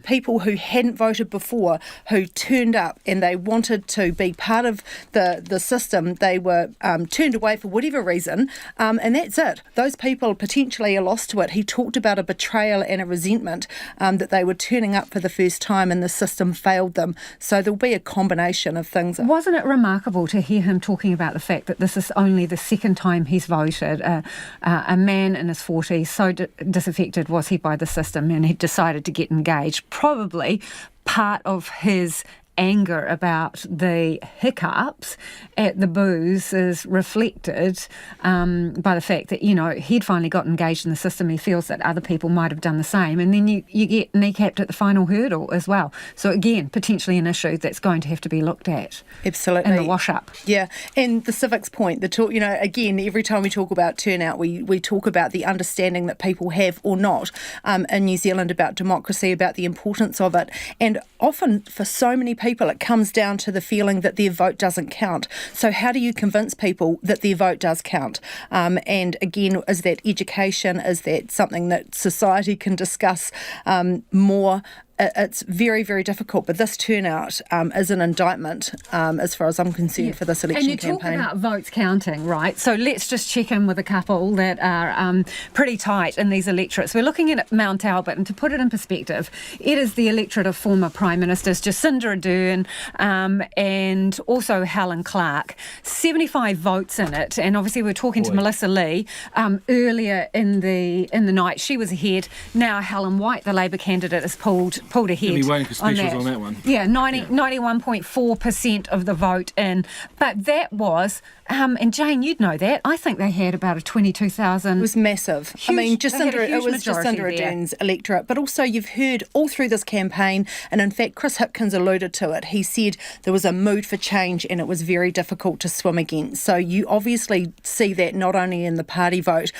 People who hadn't voted before, who turned up and they wanted to be part of the system, they were turned away for whatever reason, and that's it. Those people potentially are lost to it. He talked about a betrayal and a resentment that they were turning up for the first first time and the system failed them. So there'll be a combination of things. Wasn't it remarkable to hear him talking about the fact that this is only the second time he's voted? A man in his 40s, so disaffected was he by the system, and he decided to get engaged. Probably part of his anger about the hiccups at the booze is reflected by the fact that, he'd finally got engaged in the system. He feels that other people might have done the same. And then you get kneecapped at the final hurdle as well. So again, potentially an issue that's going to have to be looked at. Absolutely. In the wash-up. Yeah. And the civics point, again, every time we talk about turnout, we talk about the understanding that people have or not in New Zealand about democracy, about the importance of it. And often for so many people, it comes down to the feeling that their vote doesn't count. So how do you convince people that their vote does count? And again, is that education? Is that something that society can discuss more? It's very, very difficult, but this turnout is an indictment, as far as I'm concerned, for this election campaign. And you talk about votes counting, right? So let's just check in with a couple that are pretty tight in these electorates. We're looking at Mount Albert, and to put it in perspective, it is the electorate of former Prime Ministers Jacinda Ardern and also Helen Clark. 75 votes in it, and obviously we're talking to Melissa Lee earlier in the night. She was ahead. Now Helen White, the Labor candidate, is pulled ahead. You'll be waiting for specials on that one. Yeah, 91.4% of the vote in. But that was, and Jane, you'd know that, I think they had about a 22,000. It was massive. Huge, it was Jacinda Ardern's electorate. But also you've heard all through this campaign, and in fact Chris Hipkins alluded to it. He said there was a mood for change and it was very difficult to swim against. So you obviously see that not only in the party vote,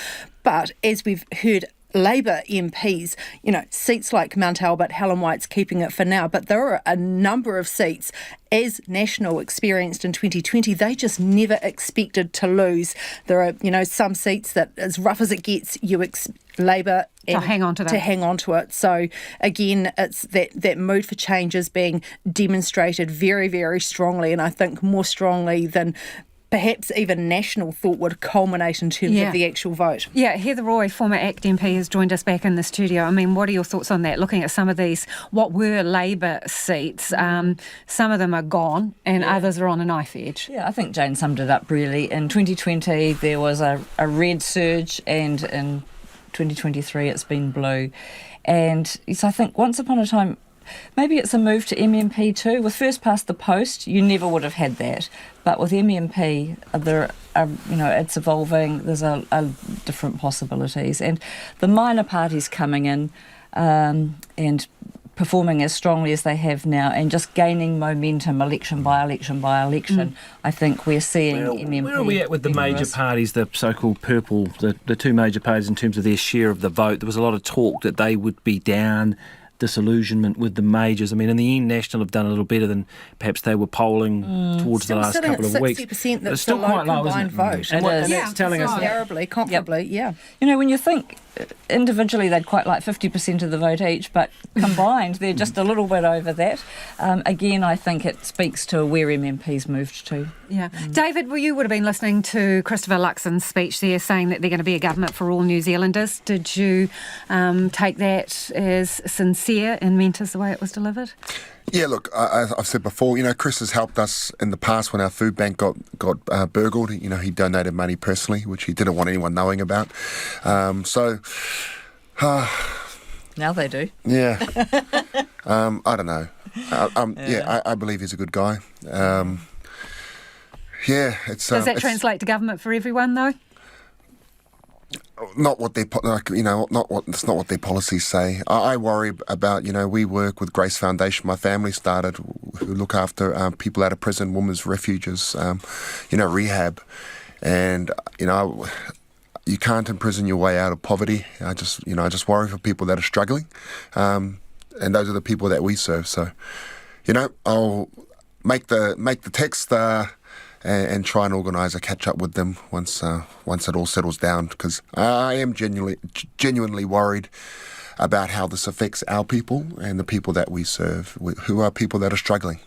but as we've heard, Labor MPs, seats like Mount Albert, Helen White's keeping it for now, but there are a number of seats, as National experienced in 2020, they just never expected to lose. There are, some seats that, as rough as it gets, Labor to hang on to that. To hang on to it. So again, it's that mood for change is being demonstrated very, very strongly, and I think more strongly than perhaps even National thought would culminate in terms of the actual vote. Yeah, Heather Roy, former ACT MP, has joined us back in the studio. I mean, what are your thoughts on that? Looking at some of these, what were Labor seats, some of them are gone and others are on a knife edge. Yeah, I think Jane summed it up really. In 2020, there was a red surge, and in 2023, it's been blue. And so I think once upon a time, maybe it's a move to MMP too. With first past the post, you never would have had that. But with MMP, it's evolving. There's a different possibilities. And the minor parties coming in and performing as strongly as they have now and just gaining momentum election by election by election, I think we're seeing MMP. Where are we at with the major parties, the so-called purple, the two major parties in terms of their share of the vote? There was a lot of talk that they would be down, disillusionment with the majors. I mean, in the end, National have done a little better than perhaps they were polling towards the last couple of weeks. But it's still quite low, isn't it? Vote. And that's telling us terribly, comfortably, when you think individually they'd quite like 50% of the vote each, but combined they're just a little bit over that. Again, I think it speaks to where MMP's moved to. Yeah. David, you would have been listening to Christopher Luxon's speech there saying that they're going to be a government for all New Zealanders. Did you take that as sincere and meant as the way it was delivered? Yeah, look, I've said before, Chris has helped us in the past when our food bank got burgled. He donated money personally, which he didn't want anyone knowing about. Now they do. Yeah. I don't know. I believe he's a good guy. Does that translate to government for everyone, though? Not what it's not what their policies say. I worry about, we work with Grace Foundation. My family started, who look after people out of prison, women's refuges, rehab, and you can't imprison your way out of poverty. I just worry for people that are struggling, and those are the people that we serve. So, I'll make the text. And try and organise a catch-up with them once it all settles down, because I am genuinely worried about how this affects our people and the people that we serve, who are people that are struggling.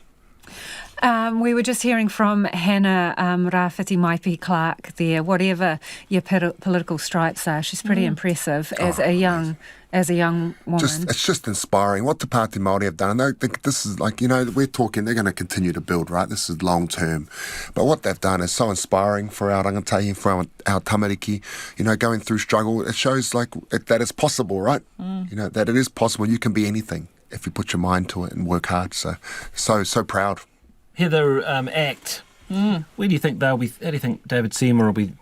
We were just hearing from Hannah Rafiti Maipi Clark there. Whatever your political stripes are, she's pretty impressive as a young woman. It's just inspiring what the Pāti Māori have done. And I think this is like, we're talking, they're going to continue to build, right? This is long term. But what they've done is so inspiring for our rangatahi, for our tamariki, going through struggle. It shows that it's possible, right? That it is possible. You can be anything if you put your mind to it and work hard. So proud. Heather, ACT. Where do you think they'll be? How do you think David Seymour will be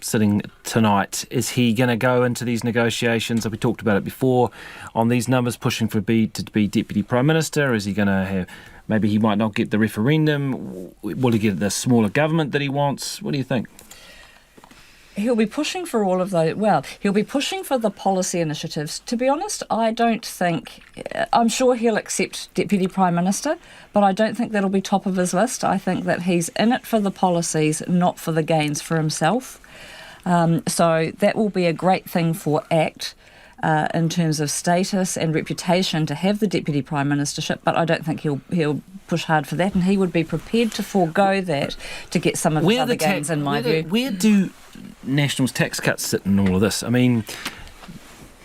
sitting tonight? Is he going to go into these negotiations? Have we talked about it before? On these numbers, pushing to be Deputy Prime Minister? Is he going to have? Maybe he might not get the referendum. Will he get the smaller government that he wants? What do you think? He'll be pushing for all of those. Well, he'll be pushing for the policy initiatives. To be honest, I don't think... I'm sure he'll accept Deputy Prime Minister, but I don't think that'll be top of his list. I think that he's in it for the policies, not for the gains for himself. So that will be a great thing for ACT in terms of status and reputation to have the Deputy Prime Ministership, but I don't think he'll push hard for that, and he would be prepared to forego that to get some of his other gains, in my view. Where do National's tax cuts sit in all of this? I mean...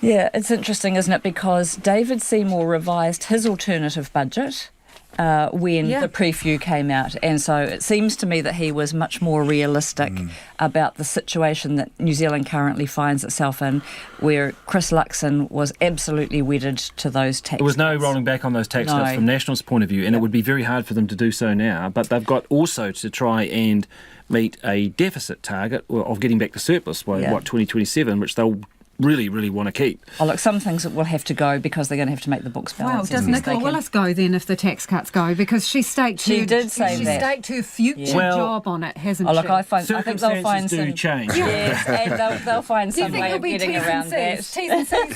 Yeah, it's interesting, isn't it? Because David Seymour revised his alternative budget when the preview came out. And so it seems to me that he was much more realistic about the situation that New Zealand currently finds itself in, where Chris Luxon was absolutely wedded to those tax cuts. There was no rolling back on those tax cuts from National's point of view, and it would be very hard for them to do so now. But they've got also to try and meet a deficit target of getting back to surplus by, 2027, which they'll really want to keep. Oh, look, some things will have to go because they're going to have to make the books balance. Well, does Nicola Willis go then if the tax cuts go? Because she staked her future job on it, hasn't she? Look, I think they'll find some change. Yes, and they'll find some way of getting around that. T's and C's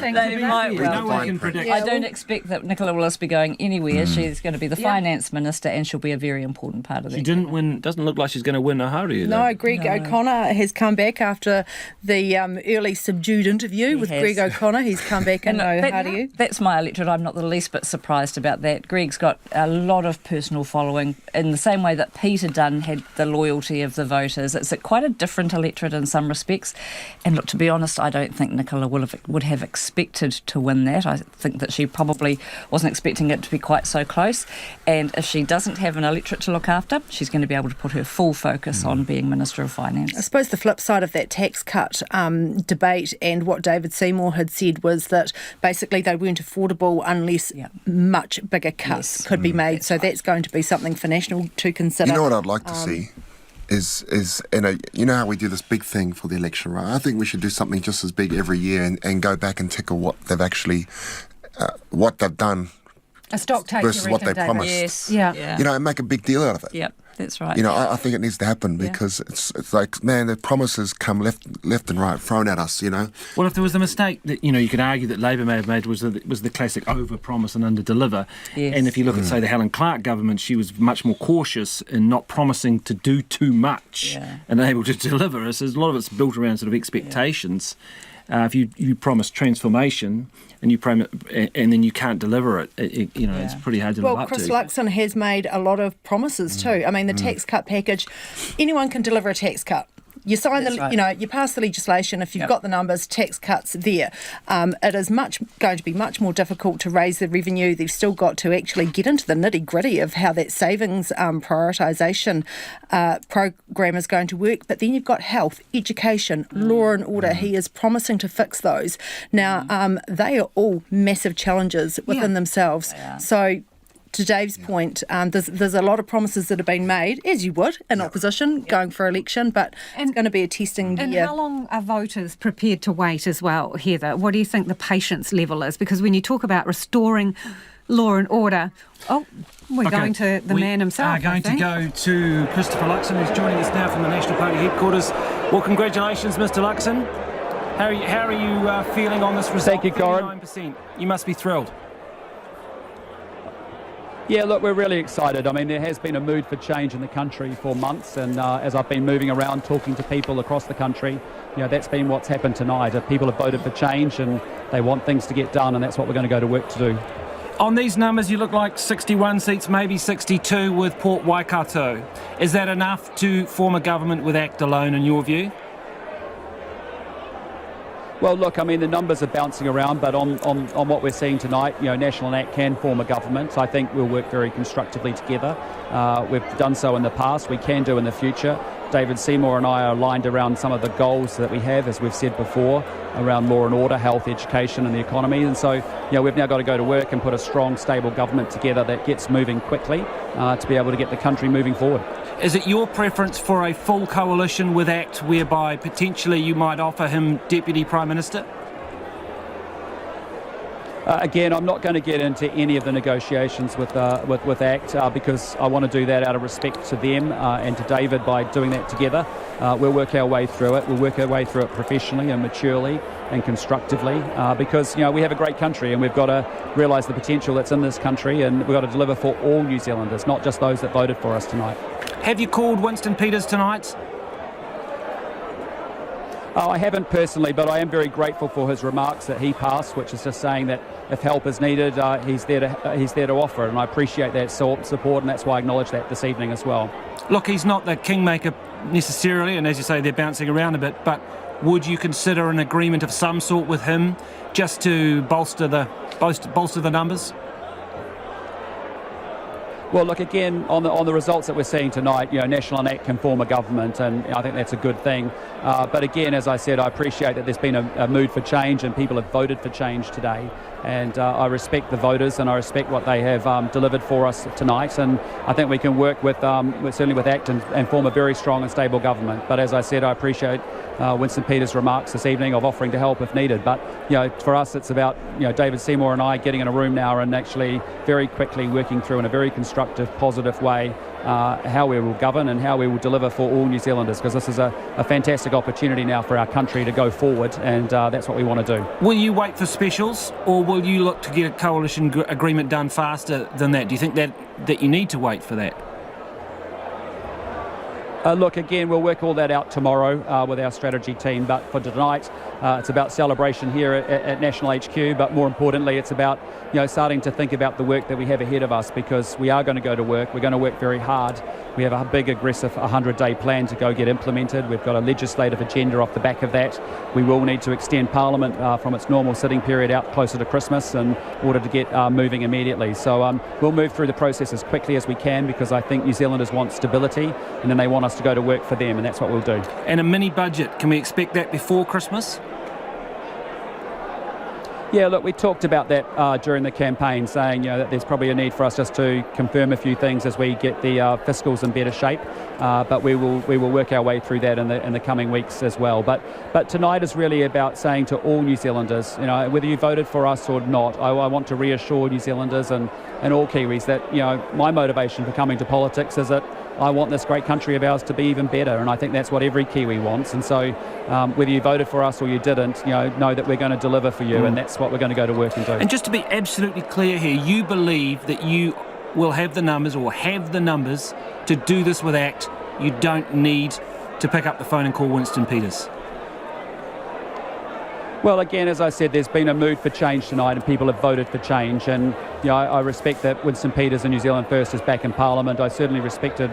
They might well. No one can predict. I don't expect that Nicola Willis be going anywhere. She's going to be the finance minister, and she'll be a very important part of that. She didn't win. Doesn't look like she's going to win a Haru. No, Greg O'Connor has come back after the early subdued interview with Greg O'Connor. He's come back and how do you? That's my electorate. I'm not the least bit surprised about that. Greg's got a lot of personal following in the same way that Peter Dunn had the loyalty of the voters. It's quite a different electorate in some respects. And look, to be honest, I don't think Nicola would have expected to win that. I think that she probably wasn't expecting it to be quite so close. And if she doesn't have an electorate to look after, she's going to be able to put her full focus on being Minister of Finance. I suppose the flip side of that tax cut debate and what David Seymour had said was that basically they weren't affordable unless much bigger cuts could be made. So that's going to be something for National to consider. You know what I'd like to see is you know how we do this big thing for the election, right? I think we should do something just as big every year and go back and tickle what they've actually what they've done. A stock take versus what they promised. Yes. Yeah. And make a big deal out of it. Yep. That's right. I think it needs to happen because it's like, man, the promises come left and right thrown at us, Well, if there was a mistake that, you could argue that Labor may have made was the classic over-promise and under-deliver. Yes. And if you look at, say, the Helen Clark government, she was much more cautious in not promising to do too much and able to deliver. So a lot of it's built around sort of expectations. If you promise transformation and then you can't deliver it, it's pretty hard to live up to. Chris Luxon has made a lot of promises too. I mean, the tax cut package, anyone can deliver a tax cut. You sign you pass the legislation. If you've got the numbers, tax cuts there. It is going to be much more difficult to raise the revenue. They've still got to actually get into the nitty gritty of how that savings prioritisation program is going to work. But then you've got health, education, law and order. He is promising to fix those. Now, they are all massive challenges within themselves. So, to Dave's point, there's a lot of promises that have been made, as you would in opposition, going for election, but it's going to be a testing year. And how long are voters prepared to wait as well, Heather? What do you think the patience level is? Because when you talk about restoring law and order, we're going to the man himself. We are going to go to Christopher Luxon, who's joining us now from the National Party headquarters. Well, congratulations, Mr. Luxon. How are you feeling on this result? Thank you, Corin. 39%. You must be thrilled. Yeah, look, we're really excited. I mean, there has been a mood for change in the country for months, and as I've been moving around talking to people across the country, that's been what's happened tonight. People have voted for change and they want things to get done, and that's what we're going to go to work to do. On these numbers, you look like 61 seats, maybe 62 with Port Waikato. Is that enough to form a government with ACT alone, in your view? Well, look, I mean, the numbers are bouncing around, but on what we're seeing tonight, National and ACT can form a government. I think we'll work very constructively together. We've done so in the past, we can do in the future. David Seymour and I are aligned around some of the goals that we have, as we've said before, around law and order, health, education and the economy. And so, we've now got to go to work and put a strong, stable government together that gets moving quickly to be able to get the country moving forward. Is it your preference for a full coalition with ACT whereby potentially you might offer him Deputy Prime Minister? Again, I'm not going to get into any of the negotiations with ACT because I want to do that out of respect to them and to David by doing that together. We'll work our way through it. We'll work our way through it professionally and maturely and constructively because, we have a great country and we've got to realise the potential that's in this country, and we've got to deliver for all New Zealanders, not just those that voted for us tonight. Have you called Winston Peters tonight? I haven't personally, but I am very grateful for his remarks that he passed, which is just saying that if help is needed, he's there to offer it, and I appreciate that support, and that's why I acknowledge that this evening as well. Look, he's not the kingmaker necessarily, and as you say, they're bouncing around a bit, but would you consider an agreement of some sort with him just to bolster the numbers? Well, look, again, on the results that we're seeing tonight, National and ACT can form a government, and I think that's a good thing. But again, as I said, I appreciate that there's been a mood for change and people have voted for change today. And I respect the voters and I respect what they have delivered for us tonight. And I think we can work with certainly with ACT and form a very strong and stable government. But as I said, I appreciate Winston Peters' remarks this evening of offering to help if needed. But for us, it's about David Seymour and I getting in a room now and actually very quickly working through in a very constructive, positive way how we will govern and how we will deliver for all New Zealanders, because this is a fantastic opportunity now for our country to go forward, and that's what we want to do. Will you wait for specials, or will you look to get a coalition agreement done faster than that? Do you think that you need to wait for that? Look, again, we'll work all that out tomorrow with our strategy team, but for tonight, it's about celebration here at National HQ, but more importantly, it's about starting to think about the work that we have ahead of us, because we are going to go to work. We're going to work very hard. We have a big, aggressive 100-day plan to go get implemented. We've got a legislative agenda off the back of that. We will need to extend Parliament from its normal sitting period out closer to Christmas in order to get moving immediately. So we'll move through the process as quickly as we can, because I think New Zealanders want stability, and then they want us to go to work for them, and that's what we'll do. And a mini budget, can we expect that before Christmas? Yeah, look, we talked about that during the campaign, saying that there's probably a need for us just to confirm a few things as we get the fiscals in better shape. But we will work our way through that in the coming weeks as well. But tonight is really about saying to all New Zealanders, whether you voted for us or not, I want to reassure New Zealanders and all Kiwis that my motivation for coming to politics is that I want this great country of ours to be even better, and I think that's what every Kiwi wants. And so whether you voted for us or you didn't, know that we're going to deliver for you, and that's what we're going to go to work and do. And just to be absolutely clear here, you believe that you will have the numbers or have the numbers to do this with ACT. You don't need to pick up the phone and call Winston Peters. Well, again, as I said, there's been a mood for change tonight and people have voted for change. And I respect that Winston Peters and New Zealand First is back in Parliament. I certainly respected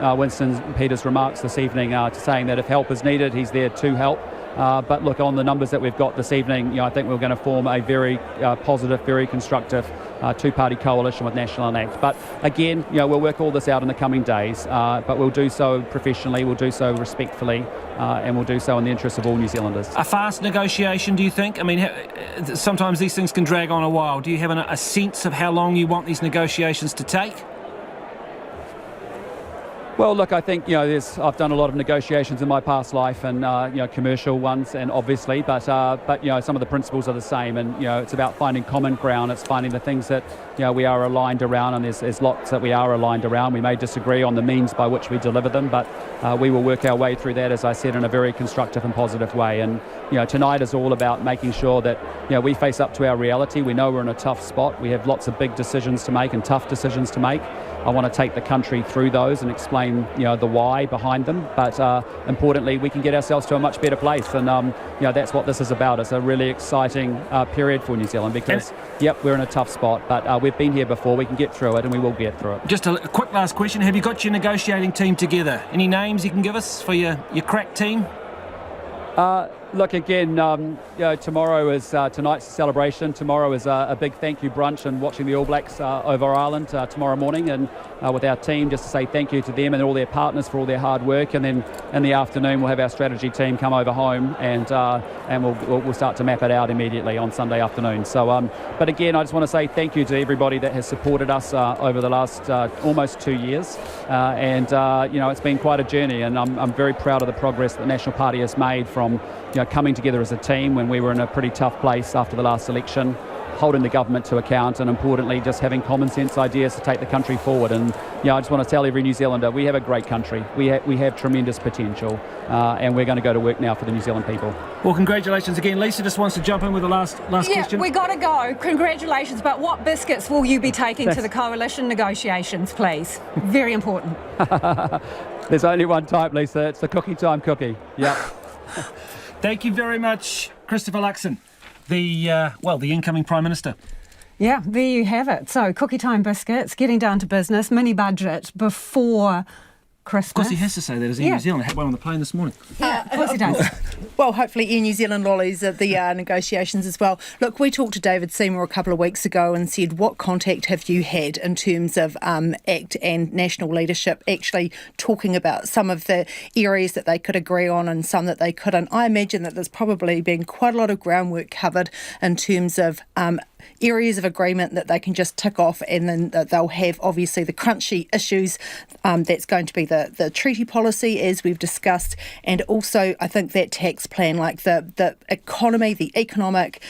Winston Peters' remarks this evening to saying that if help is needed, he's there to help. But look, on the numbers that we've got this evening, I think we're going to form a very positive, very constructive two-party coalition with National and ACT. But again, we'll work all this out in the coming days, but we'll do so professionally, we'll do so respectfully, and we'll do so in the interest of all New Zealanders. A fast negotiation, do you think? I mean, sometimes these things can drag on a while. Do you have a sense of how long you want these negotiations to take? Well, look, I think I've done a lot of negotiations in my past life, and commercial ones, and obviously, but some of the principles are the same, and it's about finding common ground. It's finding the things that we are aligned around, and there's lots that we are aligned around. We may disagree on the means by which we deliver them, but we will work our way through that, as I said, in a very constructive and positive way. And tonight is all about making sure that we face up to our reality. We know we're in a tough spot. We have lots of big decisions to make and tough decisions to make. I want to take the country through those and explain explain, the why behind them. But importantly, we can get ourselves to a much better place. And, that's what this is about. It's a really exciting period for New Zealand because, we're in a tough spot. But we've been here before. We can get through it and we will get through it. Just a quick last question. Have you got your negotiating team together? Any names you can give us for your crack team? Look, again, tomorrow is tonight's celebration. Tomorrow is a big thank you brunch and watching the All Blacks over Ireland tomorrow morning, and with our team, just to say thank you to them and all their partners for all their hard work. And then in the afternoon, we'll have our strategy team come over home, and we'll start to map it out immediately on Sunday afternoon. So, but again, I just want to say thank you to everybody that has supported us over the last almost 2 years, and it's been quite a journey, and I'm very proud of the progress that the National Party has made from coming together as a team when we were in a pretty tough place after the last election, holding the government to account, and importantly just having common sense ideas to take the country forward. And I just want to tell every New Zealander, we have a great country, we have tremendous potential, and we're going to go to work now for the New Zealand people. Well, congratulations again. Lisa just wants to jump in with the last question. We got to go. Congratulations, but what biscuits will you be taking to the coalition negotiations, please? Very important. There's only one type, Lisa. It's the cookie time cookie. Yep. Thank you very much, Christopher Luxon, the incoming Prime Minister. Yeah, there you have it. So, cookie time biscuits, getting down to business, mini budget before Christmas. Of course, he has to say that as Air New Zealand. I had one on the plane this morning. Of course he does. Well, hopefully Air New Zealand lollies at the negotiations as well. Look, we talked to David Seymour a couple of weeks ago and said, what contact have you had in terms of ACT and national leadership actually talking about some of the areas that they could agree on and some that they couldn't? I imagine that there's probably been quite a lot of groundwork covered in terms of areas of agreement that they can just tick off, and then they'll have obviously the crunchy issues. That's going to be the treaty policy, as we've discussed, and also I think that tax plan, like the economy, the economic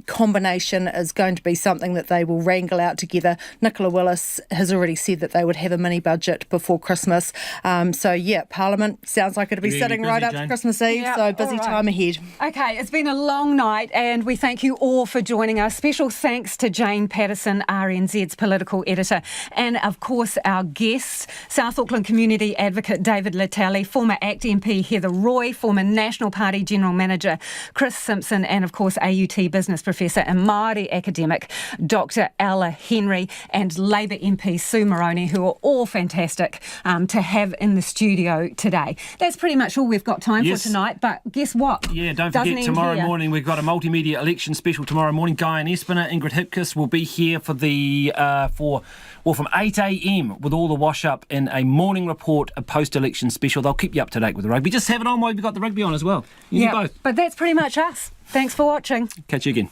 combination is going to be something that they will wrangle out together. Nicola Willis has already said that they would have a mini budget before Christmas. Parliament sounds like it'll be sitting right up to Christmas Eve, so busy time ahead. Okay, it's been a long night and we thank you all for joining us. Special thanks to Jane Patterson, RNZ's political editor, and of course our guests, South Auckland Community Advocate David Latale, former ACT MP Heather Roy, former National Party General Manager Chris Simpson, and of course AUT Business Professor and Māori academic Dr. Ella Henry, and Labour MP Sue Moroney, who are all fantastic to have in the studio today. That's pretty much all we've got time for tonight, but guess what? Yeah, don't forget tomorrow morning we've got a multimedia election special tomorrow morning. Guy and Espiner, Ingrid Hipkins will be here for the from 8 a.m. with all the wash up in a morning report, a post-election special. They'll keep you up to date with the rugby. Just have it on while we've got the rugby on as well. You do both. But that's pretty much us. Thanks for watching. Catch you again.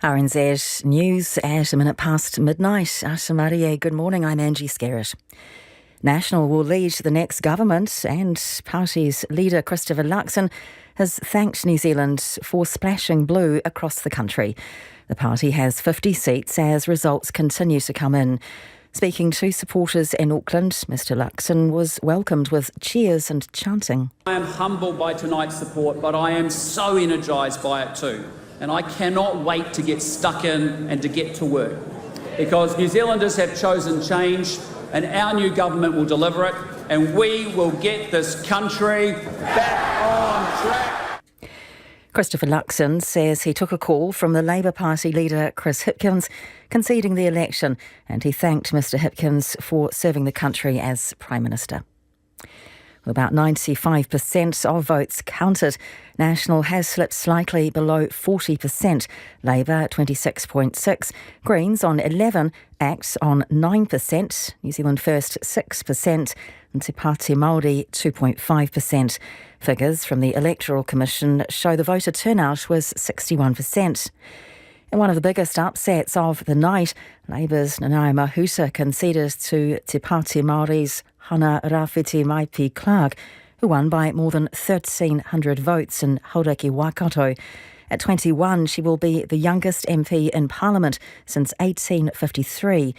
RNZ News at a minute past midnight. Asa Marie, good morning. I'm Angie Skerritt. National will lead the next government, and Party's leader Christopher Luxon has thanked New Zealand for splashing blue across the country. The party has 50 seats as results continue to come in. Speaking to supporters in Auckland, Mr Luxon was welcomed with cheers and chanting. I am humbled by tonight's support, but I am so energised by it too. And I cannot wait to get stuck in and to get to work, because New Zealanders have chosen change and our new government will deliver it, and we will get this country back on track. Christopher Luxon says he took a call from the Labour Party leader Chris Hipkins conceding the election, and he thanked Mr Hipkins for serving the country as Prime Minister. About 95% of votes counted. National has slipped slightly below 40%. Labour 26.6%, Greens on 11%, ACT on 9%, New Zealand First 6%, and Te Pāti Māori 2.5%. Figures from the Electoral Commission show the voter turnout was 61%. In one of the biggest upsets of the night, Labour's Nanaia Mahuta conceded to Te Pāti Māori's Hana Rāwhiti Maipi Clark, who won by more than 1,300 votes in Hauraki Waikato. At 21, she will be the youngest MP in Parliament since 1853.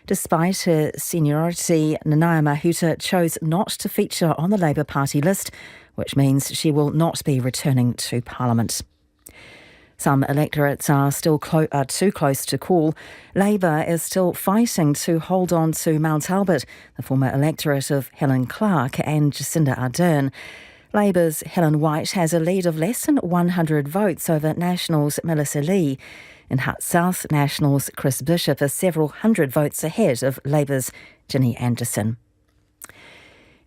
Despite her seniority, Nanaia Mahuta chose not to feature on the Labour Party list, which means she will not be returning to Parliament. Some electorates are still too close to call. Labour is still fighting to hold on to Mount Albert, the former electorate of Helen Clark and Jacinda Ardern. Labour's Helen White has a lead of less than 100 votes over Nationals' Melissa Lee. In Hutt South, Nationals' Chris Bishop is several hundred votes ahead of Labour's Ginny Anderson.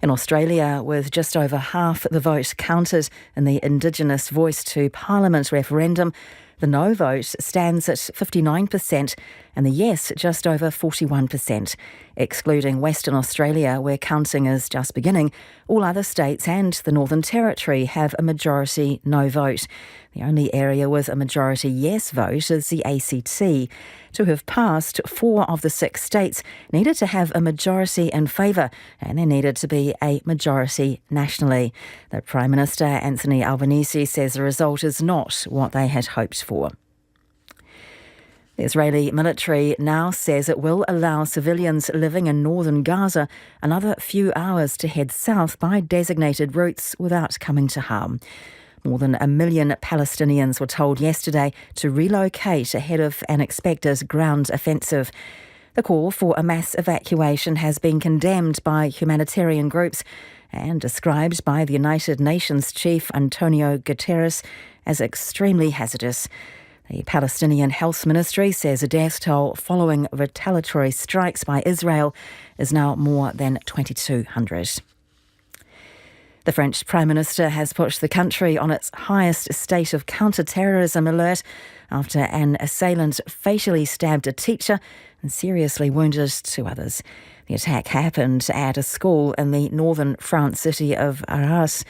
In Australia, with just over half the vote counted in the Indigenous Voice to Parliament referendum, the no vote stands at 59% and the yes just over 41%. Excluding Western Australia, where counting is just beginning, all other states and the Northern Territory have a majority no vote. The only area with a majority yes vote is the ACT. To have passed, 4 of the 6 states needed to have a majority in favour, and there needed to be a majority nationally. The Prime Minister, Anthony Albanese, says the result is not what they had hoped for. The Israeli military now says it will allow civilians living in northern Gaza another few hours to head south by designated routes without coming to harm. More than 1 million Palestinians were told yesterday to relocate ahead of an expected ground offensive. The call for a mass evacuation has been condemned by humanitarian groups and described by the United Nations Chief Antonio Guterres as extremely hazardous. The Palestinian Health Ministry says the death toll following retaliatory strikes by Israel is now more than 2,200. The French Prime Minister has put the country on its highest state of counter-terrorism alert after an assailant fatally stabbed a teacher and seriously wounded 2 others. The attack happened at a school in the northern France city of Arras.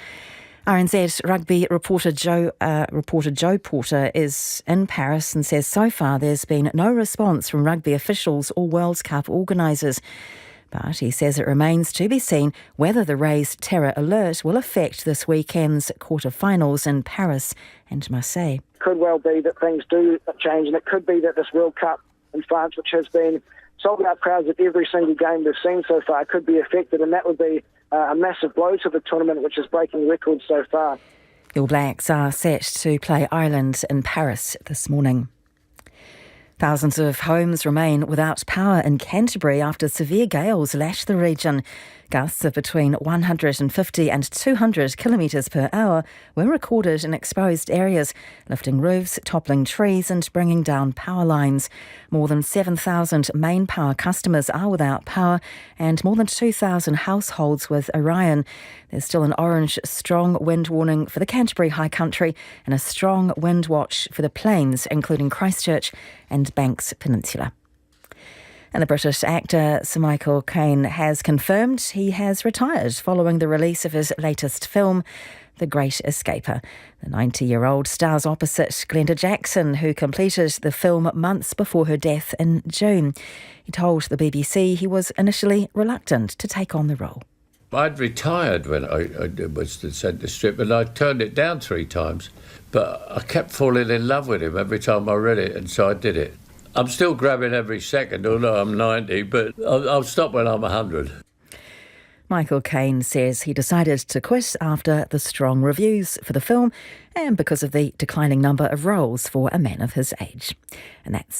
RNZ rugby reporter Joe Porter is in Paris and says so far there's been no response from rugby officials or World Cup organisers. But he says it remains to be seen whether the raised terror alert will affect this weekend's quarter-finals in Paris and Marseille. Could well be that things do change, and it could be that this World Cup in France, which has been sold-out crowds at every single game we've seen so far, could be affected, and that would be a massive blow to the tournament, which is breaking records so far. The All Blacks are set to play Ireland in Paris this morning. Thousands of homes remain without power in Canterbury after severe gales lash the region. Gusts of between 150 and 200 kilometres per hour were recorded in exposed areas, lifting roofs, toppling trees and bringing down power lines. More than 7,000 main power customers are without power and more than 2,000 households with Orion. There's still an orange strong wind warning for the Canterbury High Country and a strong wind watch for the plains, including Christchurch and Banks Peninsula. And the British actor Sir Michael Caine has confirmed he has retired following the release of his latest film, The Great Escaper. The 90-year-old stars opposite Glenda Jackson, who completed the film months before her death in June. He told the BBC he was initially reluctant to take on the role. I'd retired when I was to Centre Strip, and I turned it down 3 times. But I kept falling in love with him every time I read it, and so I did it. I'm still grabbing every second, although I'm 90, but I'll stop when I'm 100. Michael Caine says he decided to quit after the strong reviews for the film and because of the declining number of roles for a man of his age. And that's